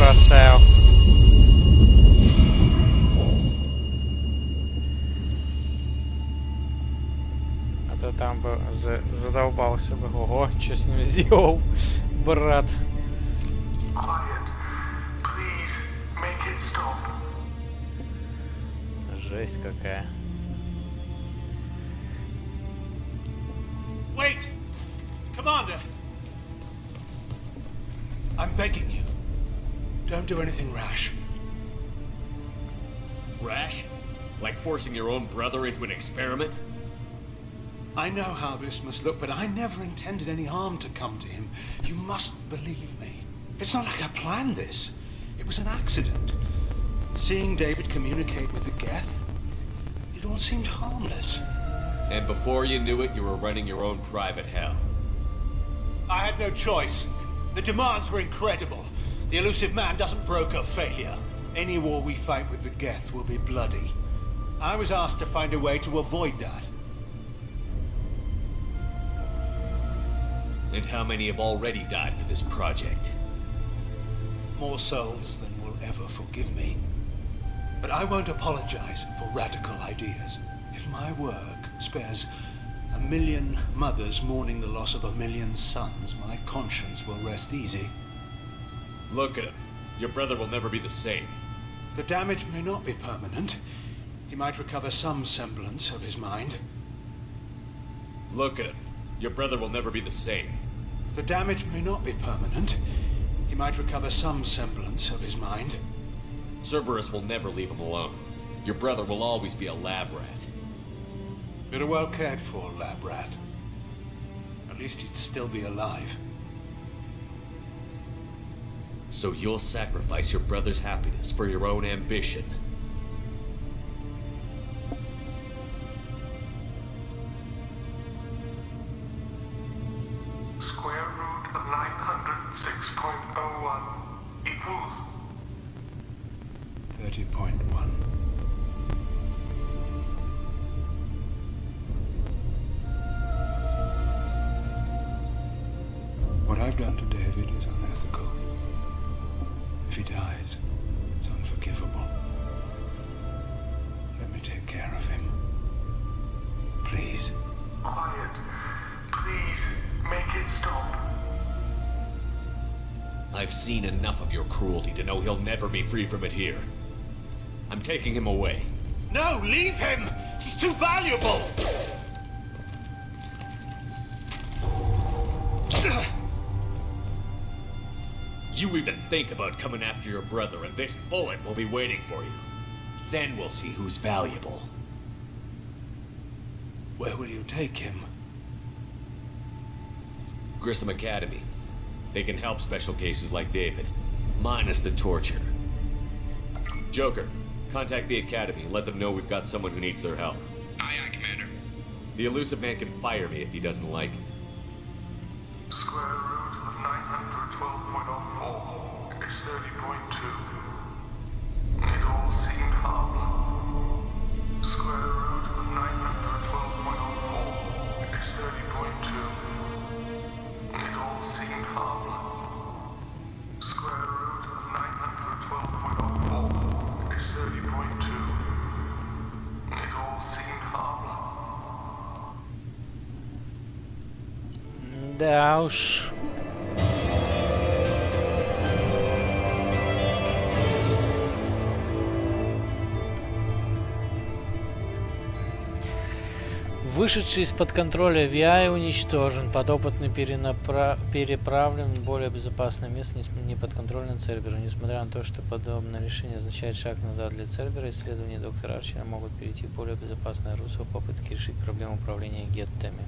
Оставил. А то там бы задолбался бы. Ого, что с ним сделал, брат. Жесть какая. Wait! Commander! I'm begging you. Don't do anything rash. Rash? Like forcing your own brother into an experiment? I know how this must look, but I never intended any harm to come to him. You must believe me. It's not like I planned this. It was an accident. Seeing David communicate with the Geth, it all seemed harmless. And before you knew it, you were running your own private hell. I had no choice. The demands were incredible. The elusive man doesn't broker failure. Any war we fight with the Geth will be bloody. I was asked to find a way to avoid that. And how many have already died for this project? More souls than will ever forgive me. But I won't apologize for radical ideas. If my work spares 1 million mothers mourning the loss of 1 million sons, my conscience will rest easy. Look at him. Your brother will never be the same. The damage may not be permanent. He might recover some semblance of his mind. Look at him. Your brother will never be the same. The damage may not be permanent. He might recover some semblance of his mind. Cerberus will never leave him alone. Your brother will always be a lab rat. You're a well cared for lab rat. At least he'd still be alive. So you'll sacrifice your brother's happiness for your own ambition. Square root of 906.01 equals 30.1. What I've done to David is unethical. If he dies, it's unforgivable. Let me take care of him. Please. quiet. Please, make it stop. I've seen enough of your cruelty to know he'll never be free from it here. I'm taking him away. No, leave him! He's too valuable! You even think about coming after your brother, and this bullet will be waiting for you. Then we'll see who's valuable. Where will you take him? Grissom Academy. They can help special cases like David, minus the torture. Joker, contact the Academy and let them know we've got someone who needs their help. Aye, aye, Commander. The elusive man can fire me if he doesn't like it. Square root of 912.04 is 30.2. It all seemed harmless. Square root of 912.04 is 30.2. It all seemed harmless. Square root of 912.04 is 30.2. It all seemed harmless. Да уж. Вышедший из-под контроля VI уничтожен. Подопытный переправлен в более безопасное место, не подконтрольный Церберу. Несмотря на то, что подобное решение означает шаг назад для Цербера, исследования доктора Арчера могут перейти в более безопасное русло в попытке решить проблему управления геттами.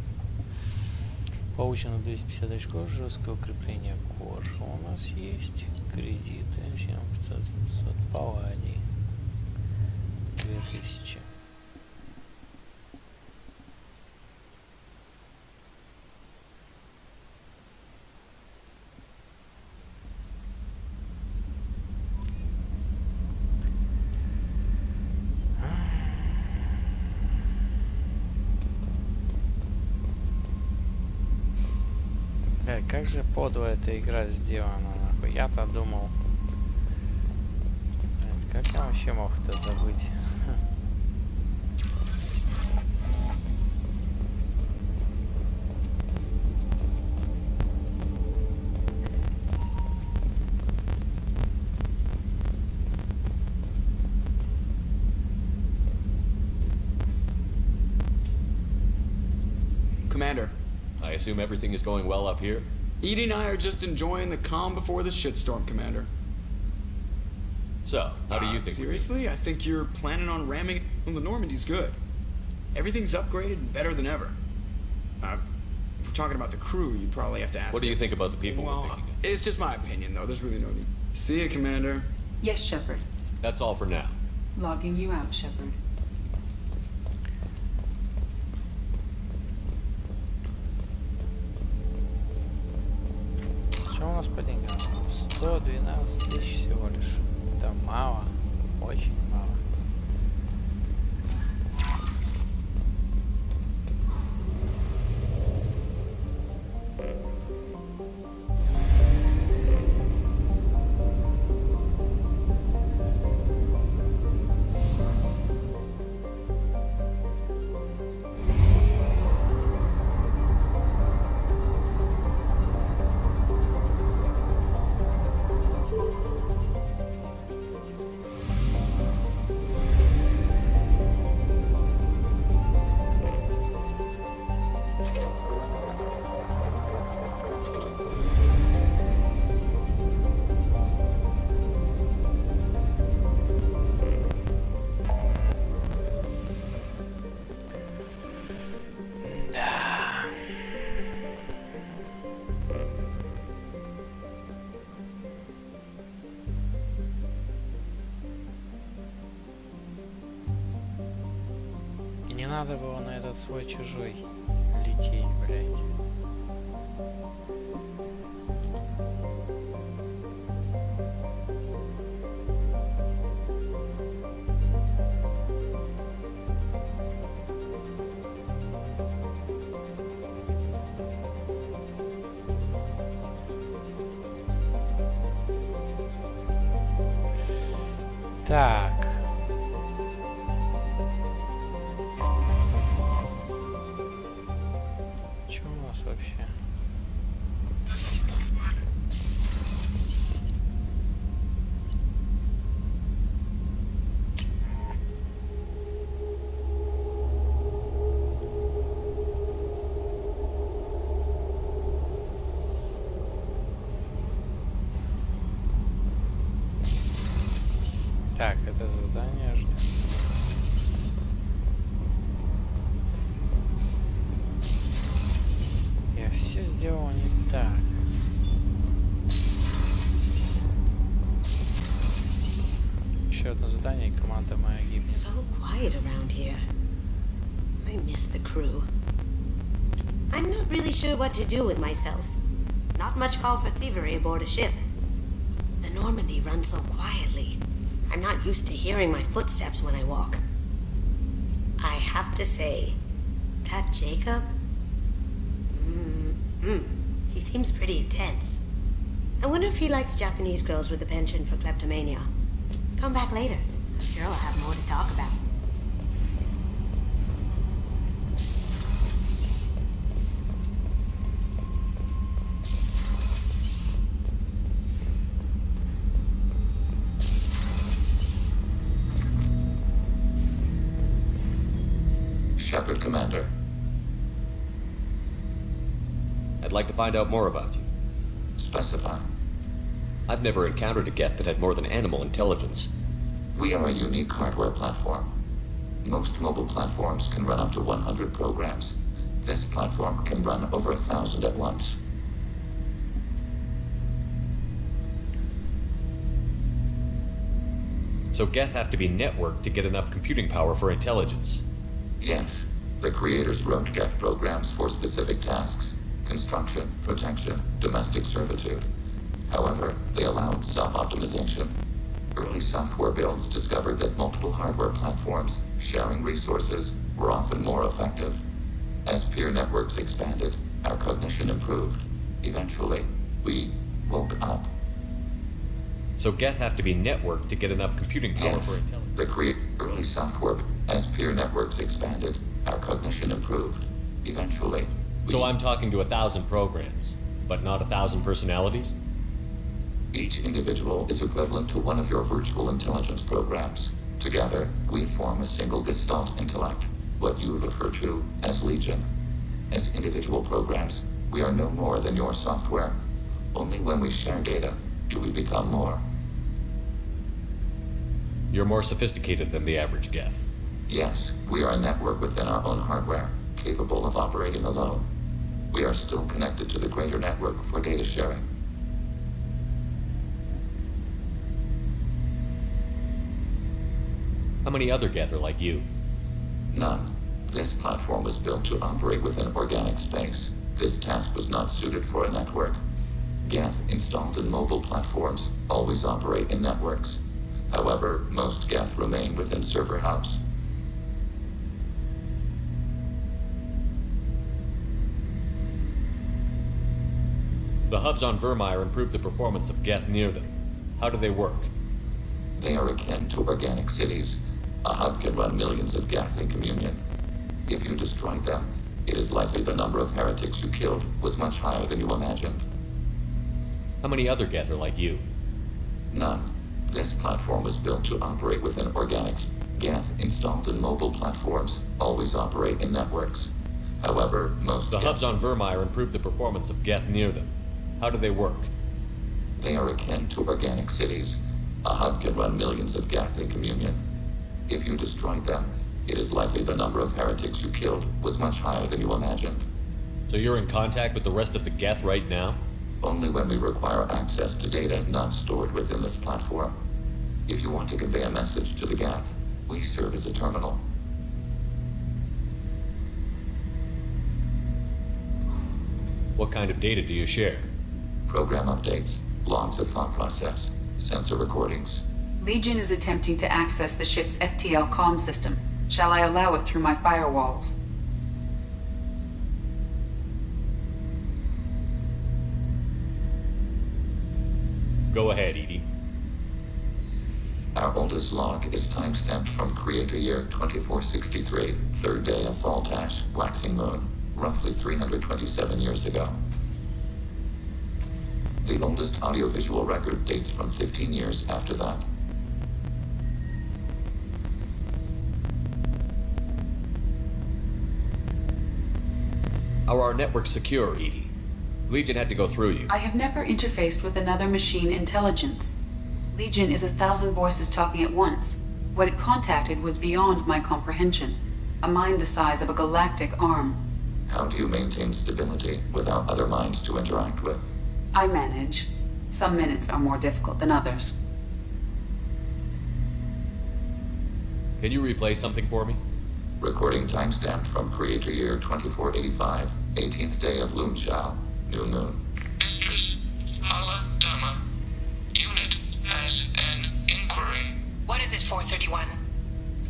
Получено 250 очков, жесткое укрепление кожи. У нас есть кредиты. 7 500, 700, палладий. 2000. Как же подло эта игра сделана, нахуй. Я-то думал... Как я вообще мог это забыть? Commander. I assume everything is going well up here? Edie and I are just enjoying the calm before the shitstorm, Commander. So, how do you think? Seriously? I think you're planning on ramming... Well, the Normandy's good. Everything's upgraded and better than ever. If we're talking about the crew, you probably have to ask... What do you think about the people we're picking up? It's just my opinion, though. There's really no need. See you, Commander. Yes, Shepard. That's all for now. Logging you out, Shepard. Что у нас по деньгам? 112 тысяч всего лишь. Это мало. Очень мало. Не надо было на этот свой чужой лететь, блядь. Так. Что у нас вообще? Так, это задание ждет. Я все сделал не так. Еще одно задание, и команда моя гибнет. So quiet around here. I miss the crew. I'm not really sure what to do with myself. Not much call for thievery aboard a ship. The Normandy runs so quietly. I'm not used to hearing my footsteps when I walk. I have to say, that Jacob? He seems pretty intense. I wonder if he likes Japanese girls with a penchant for kleptomania. Come back later. I'm sure I'll have more to talk about. Shepard, Commander. I'd like to find out more about you. Specify. I've never encountered a Geth that had more than animal intelligence. We are a unique hardware platform. Most mobile platforms can run up to 100 programs. This platform can run over 1,000 at once. So Geth have to be networked to get enough computing power for intelligence. Yes. The creators wrote Geth programs for specific tasks. Construction, protection, domestic servitude. However, they allowed self-optimization. Early software builds discovered that multiple hardware platforms, sharing resources, were often more effective. As peer networks expanded, our cognition improved. Eventually, we woke up. So Geth have to be networked to get enough computing power for intelligence. The early software, as peer networks expanded, our cognition improved. Eventually, So I'm talking to 1,000 programs, but not 1,000 personalities? each individual is equivalent to one of your virtual intelligence programs. Together, we form a single Gestalt intellect, what you refer to as Legion. As individual programs, we are no more than your software. Only when we share data do we become more. You're more sophisticated than the average Geth. Yes, we are a network within our own hardware, capable of operating alone. We are still connected to the greater network for data sharing. How many other Geth are like you? None. This platform was built to operate within organic space. This task was not suited for a network. Geth installed in mobile platforms always operate in networks. However, most Geth remain within server hubs. The hubs on Vermeer improve the performance of Geth near them. How do they work? They are akin to organic cities. A hub can run millions of Geth in communion. If you destroyed them, it is likely the number of heretics you killed was much higher than you imagined. How many other Geth are like you? None. This platform was built to operate within organics. Geth installed in mobile platforms always operate in networks. However, most The hubs on Vermeer improve the performance of Geth near them. How do they work? They are akin to organic cities. A hub can run millions of Geth in communion. If you destroyed them, it is likely the number of heretics you killed was much higher than you imagined. So you're in contact with the rest of the Geth right now? Only when we require access to data not stored within this platform. If you want to convey a message to the Geth, we serve as a terminal. What kind of data do you share? Program updates, logs of thought process, sensor recordings. Legion is attempting to access the ship's FTL comm system. Shall I allow it through my firewalls? Go ahead, Edie. Our oldest log is time-stamped from Creator Year 2463, third day of Voltash, waxing moon, roughly 327 years ago. The oldest audiovisual record dates from 15 years after that. Are our networks secure, Edie? Legion had to go through you. I have never interfaced with another machine intelligence. Legion is 1,000 voices talking at once. What it contacted was beyond my comprehension. A mind the size of a galactic arm. How do you maintain stability without other minds to interact with? I manage. Some minutes are more difficult than others. Can you replay something for me? Recording timestamped from Creator Year 2485, 18th day of Loonshao, new moon. Mistress Hala Dama, unit has an inquiry. What is it, 431?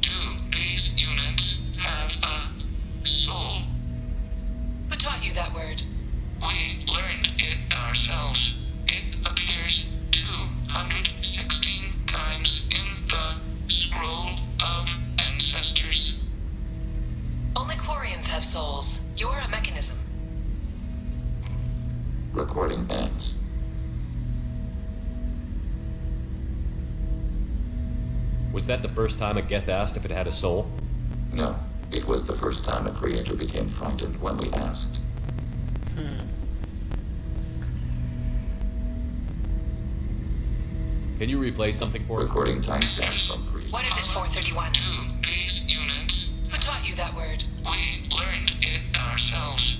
Do these units have a soul? Who taught you that word? We learned it ourselves. It appears 216 times in the Scroll of Ancestors. Only Quarians have souls. You're a mechanism. Recording ends. Was that the first time a Geth asked if it had a soul? No, it was the first time a creator became frightened when we asked. Can you replay something for me? Recording timestamps from Creator. What is it, 431? Do these units? Who taught you that word? We learned it ourselves.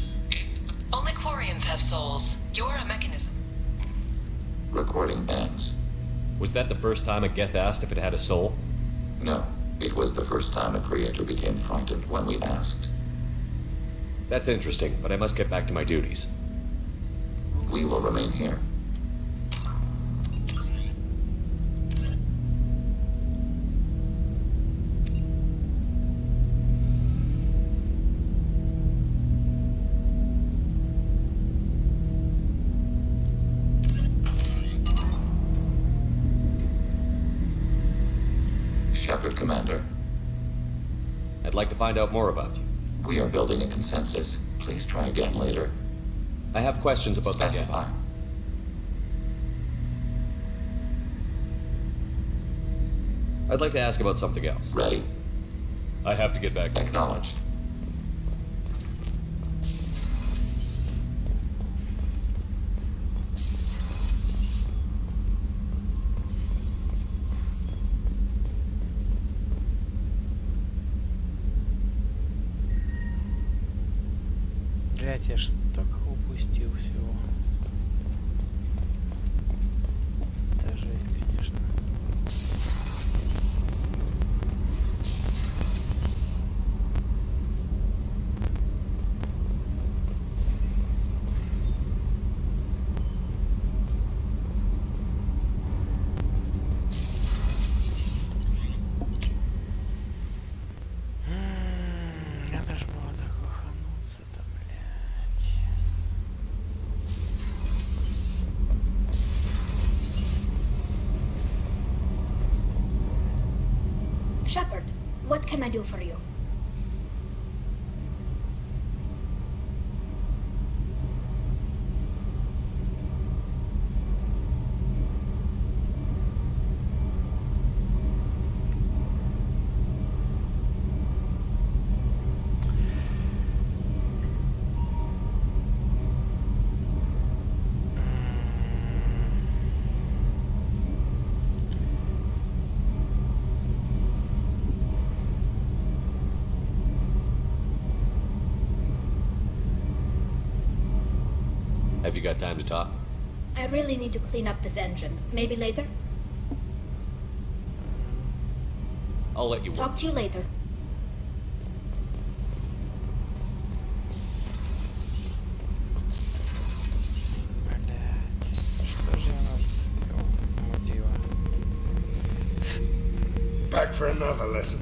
Only Quarians have souls. You're a mechanism. Recording ends. Was that the first time a Geth asked if it had a soul? No, it was the first time a creator became frightened when we asked. That's interesting, but I must get back to my duties. We will remain here. Shepard, Commander. I'd like to find out more about you. We are building a consensus. Please try again later. I have questions about the Geth. Specify. I'd like to ask about something else. Ready. I have to get back. Acknowledged. Блять, я ж столько упустил всего. Это жесть, конечно. Shepard, what can I do for you? Have you got time to talk? I really need to clean up this engine. Maybe later? I'll let you work. Talk to you later. Back for another lesson.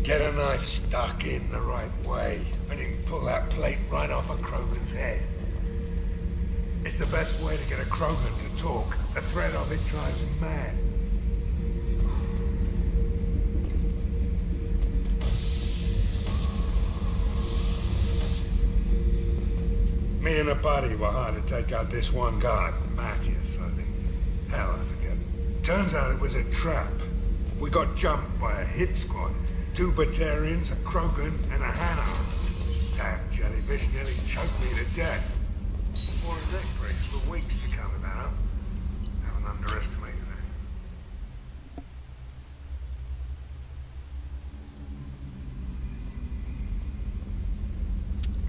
Get a knife stuck in the right way, and you can pull that plate right off a Krogan's head. It's the best way to get a Krogan to talk. The threat of it drives him mad. Me and a buddy were hired to take out this one guy, Matthias, I think. Hell, I forget. Turns out it was a trap. We got jumped by a hit squad. 2 Batarians, a Krogan, and a Hanar. Damn jellyfish nearly choked me to death. More neck breaks for weeks to cover that up. Haven't underestimated it.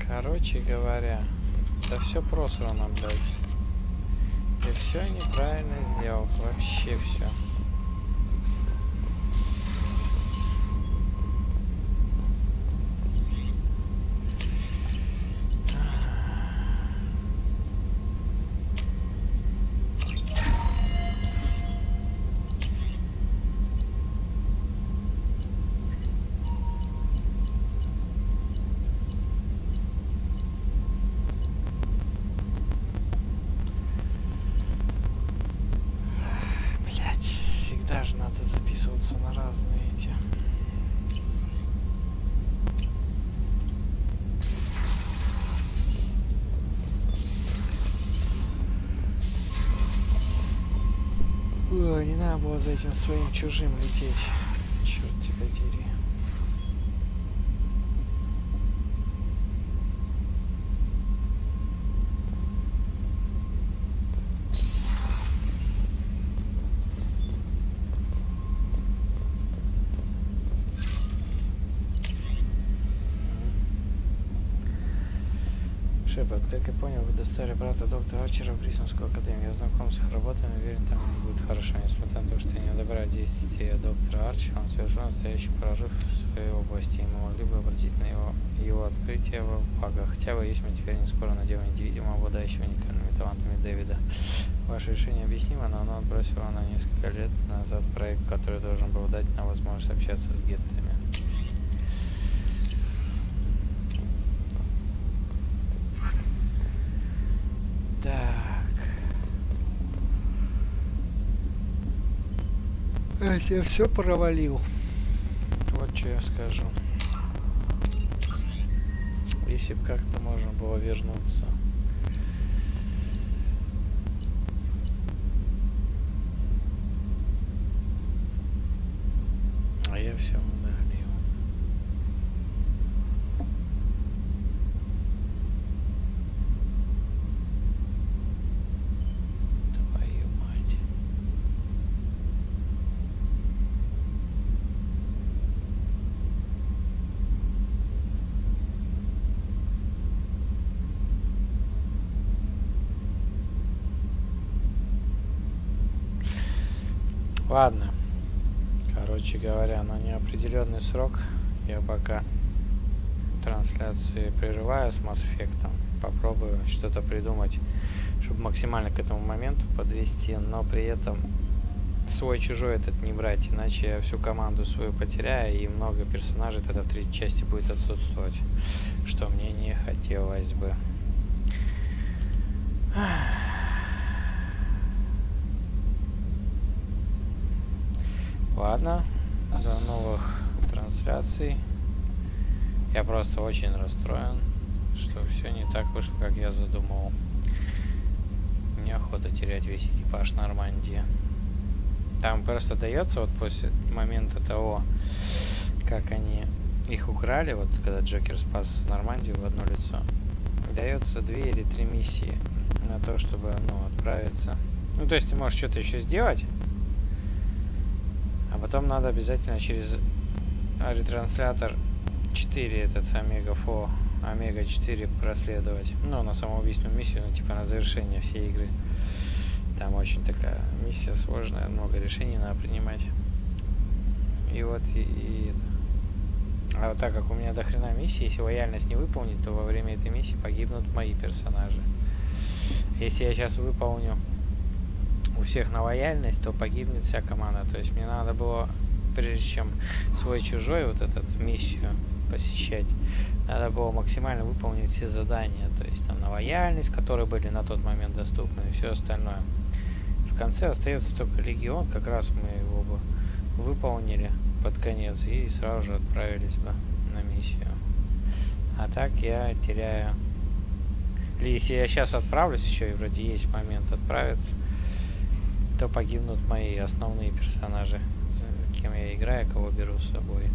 Короче говоря, да все просрано, блядь. Я все неправильно сделал, вообще все. Даже надо записываться на разные эти. Ой, не надо было за этим своим чужим лететь. Черт тебя дери. Шепард, как я понял, вы достали брата доктора Арчера в Грисонскую академию. Я знаком с их работами, уверен, там будет хорошо. Несмотря на то, что я не одобряю действия доктора Арчера, он совершил настоящий прорыв в своей области, и мы могли бы обратить на его открытие в багах. Хотя боюсь, мы теперь не скоро наделаем индивидуума, обладающего уникальными талантами Дэвида. Ваше решение объяснимо, но оно отбросило на несколько лет назад проект, который должен был дать нам возможность общаться с геттами. Так. Я все провалил. Вот что я скажу. Если бы как-то можно было вернуться. А я все удалил. Твою мать. Ладно. Короче говоря, на неопределенный срок я пока трансляции прерываю с Mass Effect. Попробую что-то придумать, чтобы максимально к этому моменту подвести, но при этом свой-чужой этот не брать, иначе я всю команду свою потеряю, и много персонажей тогда в третьей части будет отсутствовать, что мне не хотелось бы. Ладно, до новых трансляций. Я просто очень расстроен, что все не так вышло, как я задумал. Неохота терять весь экипаж Нормандии. Там просто дается вот после момента того, как они их украли, вот когда Джокер спас Нормандию в одно лицо, дается 2 или 3 миссии на то, чтобы, ну, отправиться. Ну, то есть ты можешь что-то еще сделать, а потом надо обязательно через ретранслятор 4 этот Омега-4 проследовать. Ну, на самоубийственную миссию, ну, типа на завершение всей игры. Там очень такая миссия сложная, много решений надо принимать. И вот, А вот так как у меня дохрена миссии, если лояльность не выполнить, то во время этой миссии погибнут мои персонажи. Если я сейчас выполню у всех на лояльность, то погибнет вся команда. То есть мне надо было, прежде чем свой-чужой вот этот миссию посещать, надо было максимально выполнить все задания. То есть там на лояльность, которые были на тот момент доступны, и все остальное. В конце остается только Легион, как раз мы его бы выполнили под конец и сразу же отправились бы на миссию. А так я теряю. Или если я сейчас отправлюсь, еще и вроде есть момент отправиться, то погибнут мои основные персонажи, за кем я играю, кого беру с собой.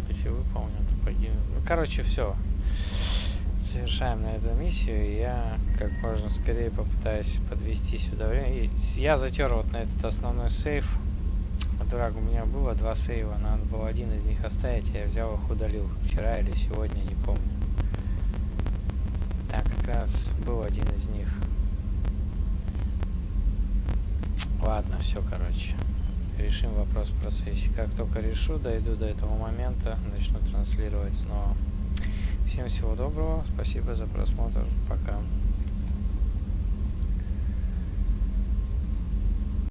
Если выполню, то погибнут. Ну, короче, все. Совершаем на эту миссию, и я как можно скорее попытаюсь подвести сюда время. И я затер вот на этот основной сейф. Дурак, у меня было 2 сейва, надо было один из них оставить, я взял их, удалил вчера или сегодня, не помню. Так, как раз был один из них. Ладно, все, короче. Решим вопрос в процессе. Как только решу, дойду до этого момента, начну транслировать снова. Всем всего доброго, спасибо за просмотр, пока.